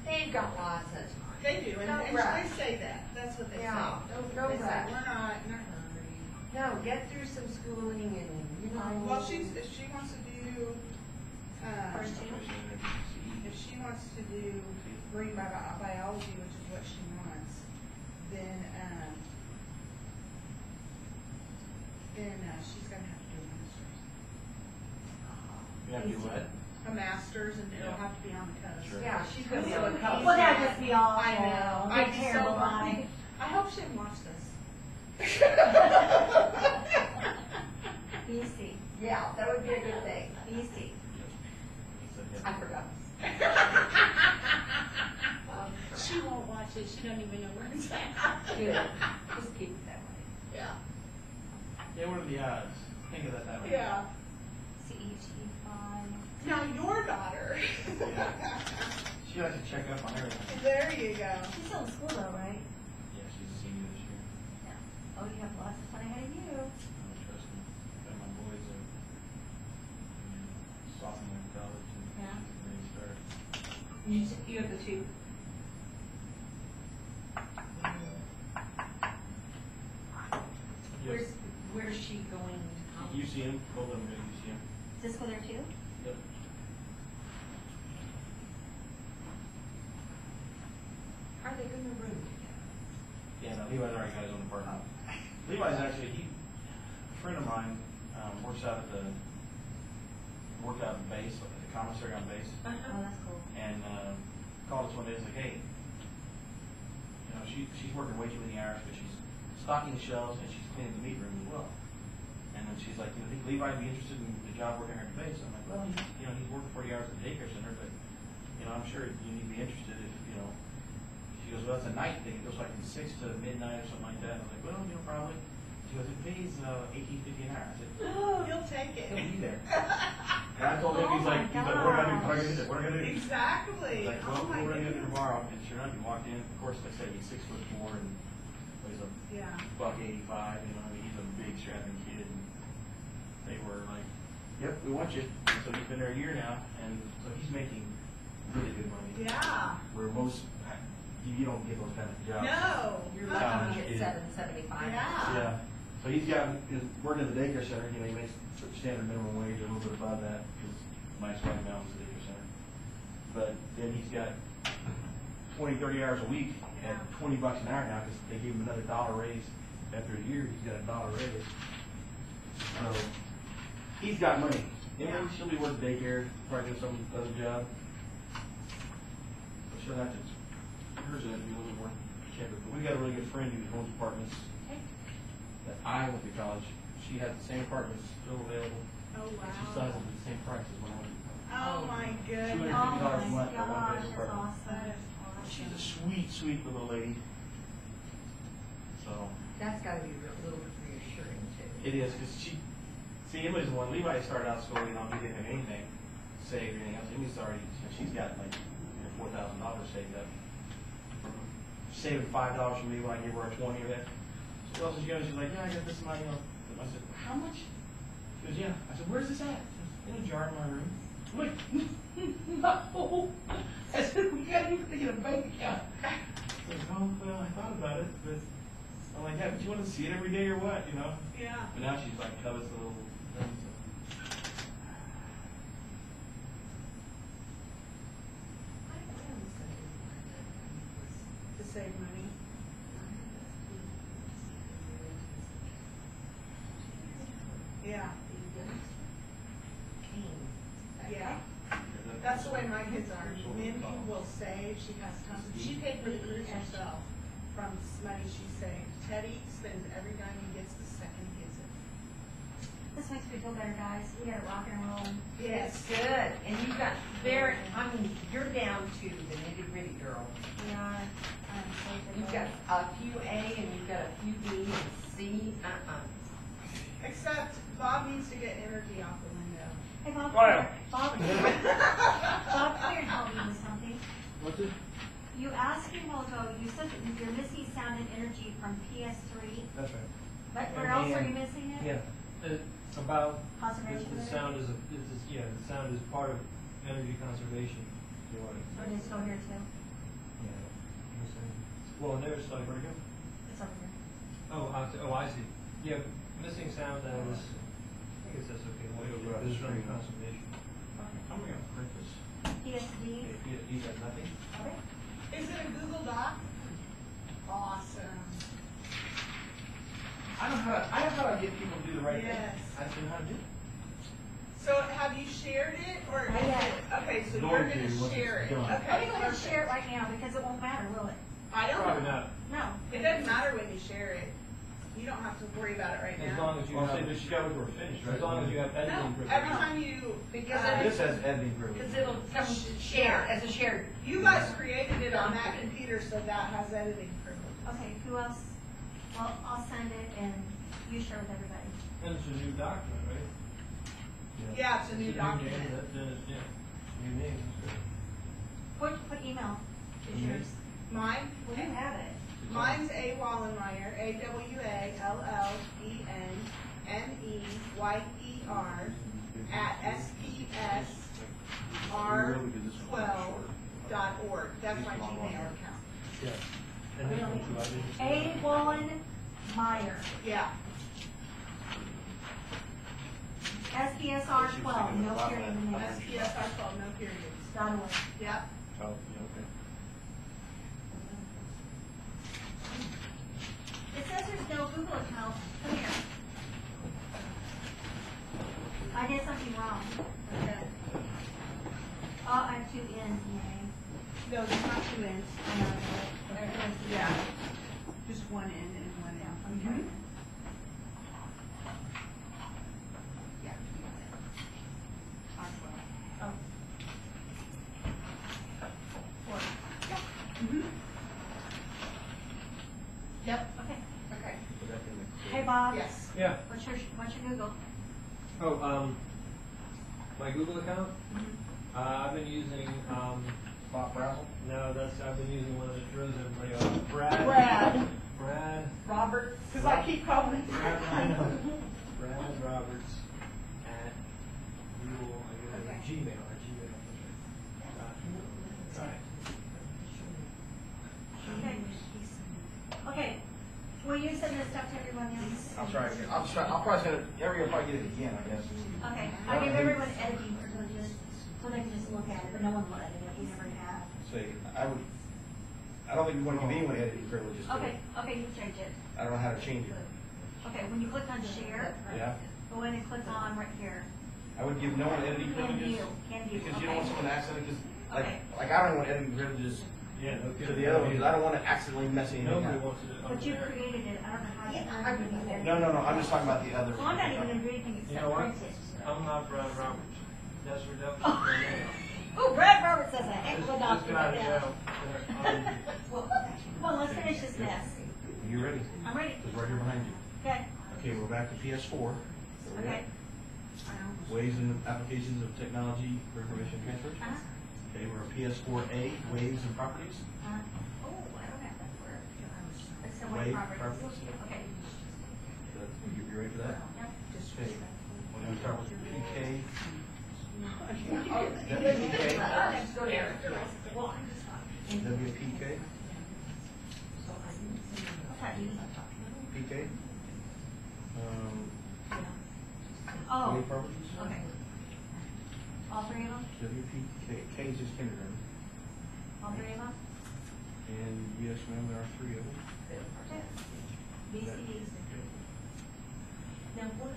They've got lots of time. They do, and Don't they rush. say that, that's what they say. Yeah, don't They say, rush. we're not in a hurry. No, get through some schooling and, you know. Well, she wants to do, First two. if she wants to do marine biology, which is what she wants, then she's gonna have to do a master's. You have to do what? A masters and it'll have to be on the coast. Sure. Yeah, she's gonna be able to cover. Well, that'd just be awful. I know. Be I'm terrible so line. I hope she didn't watch this. Easy, Yeah, that would be a good thing. easy. I forgot. She won't watch it. She doesn't even know where it's at. Good. Just keep it that way. Yeah. Yeah, what are the odds? Think of that way. Yeah. CET5. Now your daughter. She likes to check up on everything. There you go. She's still in school though, right? Yeah, she's a senior this year. Yeah. Oh, you have lots of fun ahead of you. I trust me. But my boys are sophomore in college and Yeah. ready to start. You have the two. Where's she going to college? UCM, both of them go to UCM. Does this go there too? Yep. Are they gonna room together? Yeah, no, Levi's already got his own apartment. Levi's actually, a friend of mine, works out at the base, at the commissary on base. Oh, that's cool. And called us one day, it's like, hey, you know, she's working way too many hours, but she's stocking the shelves and she's cleaning the meat room as well. And then she's like, you know, I think Levi'd be interested in the job working here at the base. I'm like, well, he's working 40 hours at the daycare center, but, you know, I'm sure you need to be interested if, you know. She goes, well, it's a night thing. It goes like from 6 to midnight or something like that. And I was like, well, you know, probably. She goes, it pays $18.50 an hour. I said, You'll take it. he'll be there. And I told him, Oh he's like, what are we gonna do? What are we gonna do? What are we gonna do? Exactly. He's like, well, Oh my we're gonna do it goodness. tomorrow. And sure enough, he walked in. Of course, like I said, he's 6'4" and weighs a Yeah. $185. You know, I mean, he's a big strapping kid. And they were like, yep, we want you. And so he's been there a year now, and so he's making really good money. Yeah. Where most, you don't get those kind of jobs. No. You're Uh-uh. looking at $7.75. Yeah. Yeah. So he's got, he's working at the daycare center, you know, he makes standard minimum wage, a little bit above that, because my wife now is the daycare center. But then he's got 20, 30 hours a week at $20 an hour now, because they gave him another $1 raise. After a year, he's got a $1 raise. So, he's got money. And then she'll be working daycare, probably doing some other job. But she'll have to, hers will have to be a little more cheaper. But we've got a really good friend who owns apartments that I went to college. She had the same apartments still available. Oh, And she wow. sells them at the same price as when I went to college. Oh, my goodness. Oh $250 a my month for one gosh, bedroom that's apartment. awesome. She's a sweet, sweet little lady. So, That's gotta be a little bit reassuring too. it is, because Emily's the one, Levi started out school, you know, he didn't have anything saved or anything else. Emily's already, she's got like $4,000 saved up. Saving $5 from Levi, I gave her a 20 of that. So what else did you have? She's like, yeah, I got this money. I said, how much? She goes, yeah. I said, where's this at? She goes, in a jar in my room. I'm like, no. I said, we got to get a bank account. I said, oh, well, I thought about it, but I'm like, yeah, but you want to see it every day or what, you know? Yeah. But now she's like, covets the little thing. So. To save money. Yeah. Yeah. That's the way my kids are. Mindy will save, she has tons, she paid for the cruise herself from money she saved. Teddy spends every dime he gets the second he gets it. This makes me feel better, guys. We gotta rock and roll. Yes. Good, and you've got very, I mean, you're down to the nitty gritty, girl. We are, You've got a few A and you've got a few B and C, Except Bob needs to get energy off the window. Hey, Bob. Wow. Bob, Bob, come here and help me with something. What's it? You asked me a while ago, you said that you're missing sound and energy from PS3, That's right. but where else are you missing it? Yeah, about, Conservation the of sound energy? the sound is part of energy conservation. You know, So it is still here too? well, there's like, where to go? It's over here. Oh, I see. Yeah, missing sound that is, I guess that's okay. This is from conservation. I'm going to print this. PSD? He got nothing? Okay. Is it a Google Doc? Awesome. I know how to get people to do the right thing. Yes. I just know how to do it. So have you shared it, or is Not yet. it, okay, so Going you're to gonna once share it's it, done. okay. Let me go ahead and perfect. share it right now, because it won't matter, will it? I don't Probably know. not, No. It doesn't matter when you share it. You don't have to worry about it right As now. long as you Well, have, say that she got it or finished, right? as long as you have editing No, privilege. every time you, Because This has editing privilege. Because it'll come share, as a shared. you guys created it on that computer, so that has editing privilege. Okay, who else? Well, I'll send it and you share with everybody. And it's a new document, right? Yeah, it's a new name, document. Then it's, yeah, new name, that's good. What email is yours? Mine, Well, you have it. mine's A. Wallenmeyer, AWALLENMEYER at SPSR12.org. That's my Gmail account. Yeah. And this one too, I didn't. A. Wallen Meyer, Yeah. SPSR 12, no period in there. SPSR12, no periods. .org. Yep. Oh, yeah, okay. It says there's no Google account. Come here. I did something wrong. Okay. Oh, I have two N's in the name. No, there's not two ends. I know. Yeah. Just one in and one out. Okay. Yeah. Oh. Yep. Okay. Okay. Hey, Bob. Yes. Yeah. What's your Google? Oh, my Google account? I've been using, Bob Brazel? no, I've been using one that throws everybody off. Brad. Robert, because I keep calling him. I know. Brad Roberts at Google, I guess, Gmail, or Gmail. Right. Okay. Okay. Will you send this stuff to everyone else? I'll try again. I'll probably send it, everybody will probably get it again, I guess. Okay. I'll give everyone editing privileges so they can just look at it, but no one will edit it. We never have. Say, I don't think we want to give anyone editing privileges to it. Okay. Okay, you change it. I don't know how to change it. Okay, when you click on share, Yeah. go in and click on right here. I would give no one editing Can privileges. view, can view, Because you don't want okay. someone to accidentally, because, Okay. like I don't want editing privileges Yeah, no to kidding. the other one, because I don't want to accidentally mess anything Nobody up. wants it on But you there. created it. I don't know how you. No, I'm just talking about the other. Well, I'm not even gonna do anything You except know what? print it. I'm not Brad Roberts. That's redundant. Oh, Brad Roberts says a heck of a Just document. got it Yeah. out. Well, come on, let's finish this mess. You ready? I'm ready. It's right here behind you. Okay. Okay, we're back to PS4. Okay. Ways and applications of technology for information transfer. Okay, we're at PS4A, waves and properties. Oh, I don't have that word. It's the Wave way properties. properties. Okay. You ready for that? Yep. Okay, we're going to start with PK. WPK. PK. Oh, Wave properties. okay. All three of them? WPK. K is just kindergarten. All three of them? And yes, ma'am, there are three of them. BCDs. Now, what?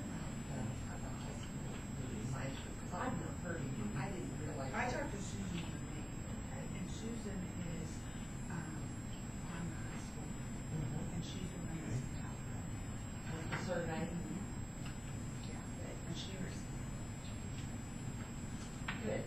I talked to Susan today, and Susan is, on the high school, and she's the one that's top. Yeah, and she was. Good.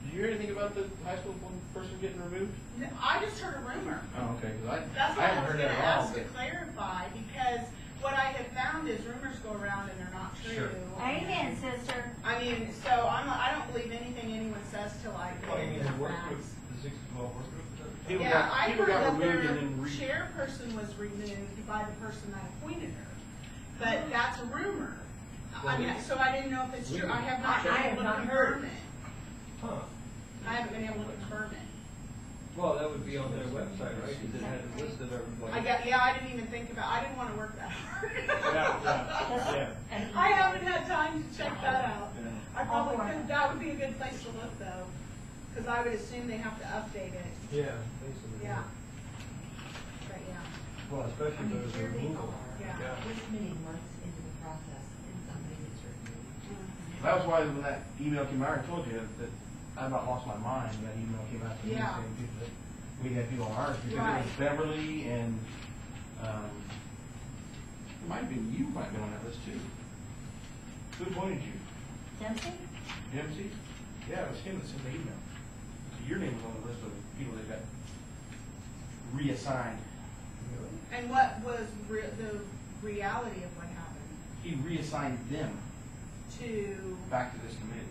Did you hear anything about the high school person getting removed? No, I just heard a rumor. Oh, okay, because That's I what I haven't was heard gonna that at all. ask to clarify, because what I have found is rumors go around and they're not true. Sure. Amen, sister. I mean, so I don't believe anything anyone says till I Oh, you get mean the the work group, facts. the 6 to 12 work group? People Yeah, got- I people heard got that removed their and then chairperson was removed by the person that appointed her, but that's a rumor. I mean, so I didn't know if it's true, I have not been able to confirm it. Huh. I haven't been able to confirm it. Well, that would be on their website, right? Because it had a list of everybody. I didn't even think about, I didn't wanna work that hard. Yeah. I haven't had time to check that out. Yeah. I probably could, that would be a good place to look though, cause I would assume they have to update it, Yeah, basically. yeah. But yeah, Well, especially if there's a removal. yeah. Yeah. This many months into the process and somebody gets removed. That was why when that email came out, I told you that I about lost my mind when that email came out to me Yeah. saying people that we had people on ours because it Right. was Beverly and it might have been you might have been on that list too. Who appointed you? Dempsey? Dempsey? Yeah, it was him that sent the email. So your name was on the list of people that got reassigned. And what was the reality of what happened? He reassigned them To, back to this committee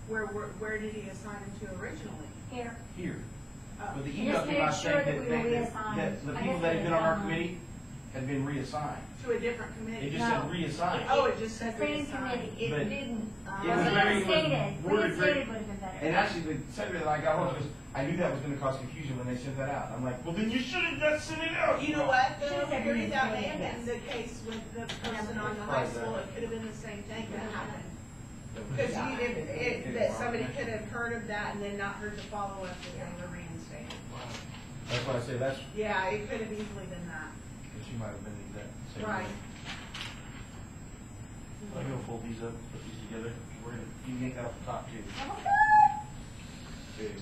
where did he assign them to originally? Here. here. Oh. But the He email just came made out sure saying that we were reassigned. that the I people guess that had been on our they- committee had been reassigned. To a different committee? It just No. said reassigned. Oh, it just The said same reassigned. committee, it But didn't, it was very- reinstated, worded very- reinstated would have been better. And actually, the secretary that I got hold of, I knew that was going to cause confusion when they sent that out. I'm like, well, then you should have just sent it out. You know what, though, Should've said Gary, that may reinstated, have been the case with the person on the high school, it could have been the same thing that happened. Because that somebody could have heard of that and then not heard the follow-up that they were reinstated. That's why I say that's, Yeah, it could have easily been that. she might have been that same. Right. I'm going to fold these up, put these together. We're going to, you can make that off the top too.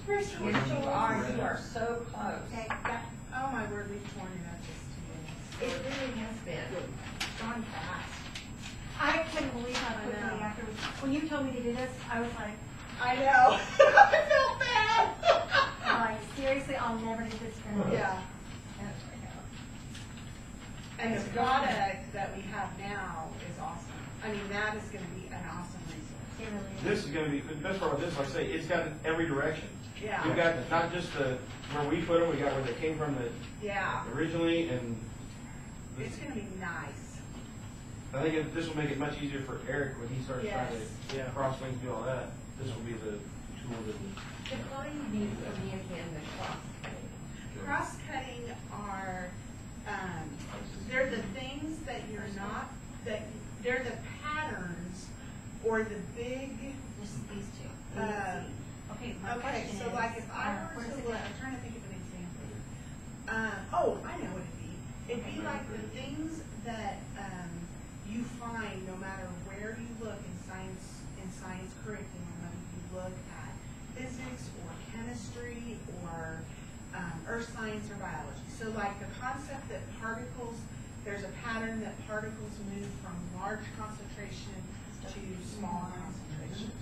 Yes, you are so close. Okay, got Oh, my word, we've torn it up just It really has been. gone fast. I couldn't believe how I quickly know. after, when you told me to do this, I was like, I know. I felt bad. seriously, I'll never do this again. Yeah. And the product that we have now is awesome. I mean, that is gonna be an awesome resource. It really is. This is going to be, the best part of this, like I say, it's got every direction. Yeah. We've got not just the, where we put them, we got where they came from Yeah, originally, and it's gonna be nice. I think this will make it much easier for Eric when he starts trying Yes. to cross links, do all that. This will be the tool that Define me for me again, the cross. Cross-cutting are, they're the things that you're not, they're the patterns or the big, Just these two. Okay, my okay, question so is, like if I were where does to it look, go? I'm trying to think of an example. Oh, I know what it'd be. It'd be like the things that, you find no matter where you look in science curriculum, whether you look at physics or chemistry or, earth science or biology. So like the concept that particles, there's a pattern that particles move from large concentration to small concentrations.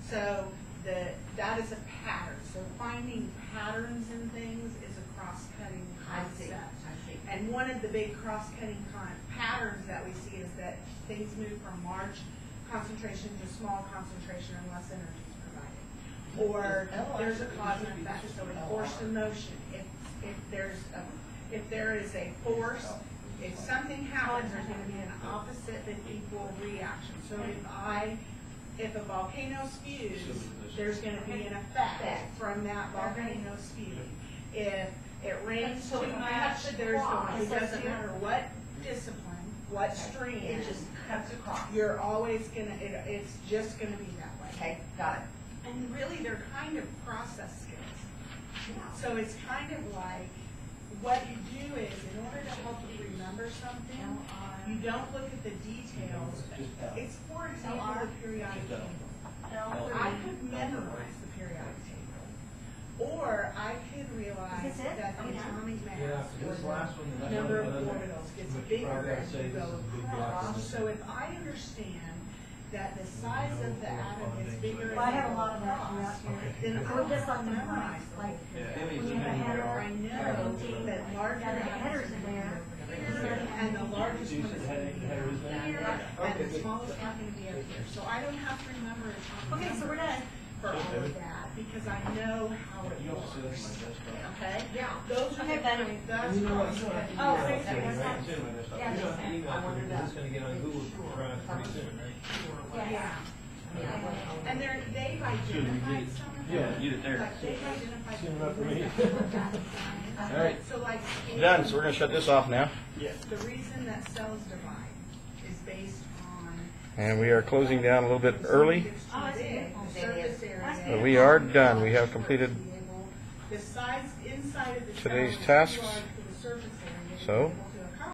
So that is a pattern. So finding patterns in things is a cross-cutting I see. concept. I see. And one of the big cross-cutting patterns that we see is that things move from large concentration to small concentration unless energy is provided. Or there's a cause and effect, so a force in motion. If there is a force, if something happens, there's gonna be an opposite and equal reaction. So if a volcano spews, there's gonna be an effect from that volcano spewing. If it rains So too it much, cuts there's across. going, it doesn't matter what discipline, what stream. It just cuts across. You're always gonna, it's just gonna be that way. Okay, got it. And really, they're kind of process skills. So it's kind of like, what you do is, in order to help you remember something, you don't look at the details. It's, for example, the periodic table. I could memorize the periodic table. Or I could realize Is this it? that the Okay. atomic Yeah, mass or this last one, the I number of know that- orbitals gets which bigger part I as say you this go is a big block across. on this. So if I understand that the size of the atom is bigger as Well, I you have a go lot of that across, throughout here. then So I with this have on to the memorize mind, it. like, Yeah, when you have a header, I know that larger got the headers in there. and the largest You one said is going to be header is here, there? and Okay, the good. smallest one going to be up here. So I don't have to remember a ton Okay, so we're done. for all of that, because I know how it you also see works. this on my desktop. Okay? Yeah. Those are Okay, the better. things, that's You know what, you don't have to Oh, email so it it's to me, like- right? It's in my desktop. Yeah, You don't have just- to email I it to me, wanted because it's that. gonna get on Google Drive pretty soon, right? Yeah. And they've identified some of them. Yeah, get it there. Like they've identified. Soon enough for me. All right, So like. done, so we're going to shut this off now. The reason that cells divide is based on. And we are closing down a little bit early, Oh, it's big, the surface area. but we are done. We have completed The size inside of the cell today's is too tasks. large for the surface area to be So, able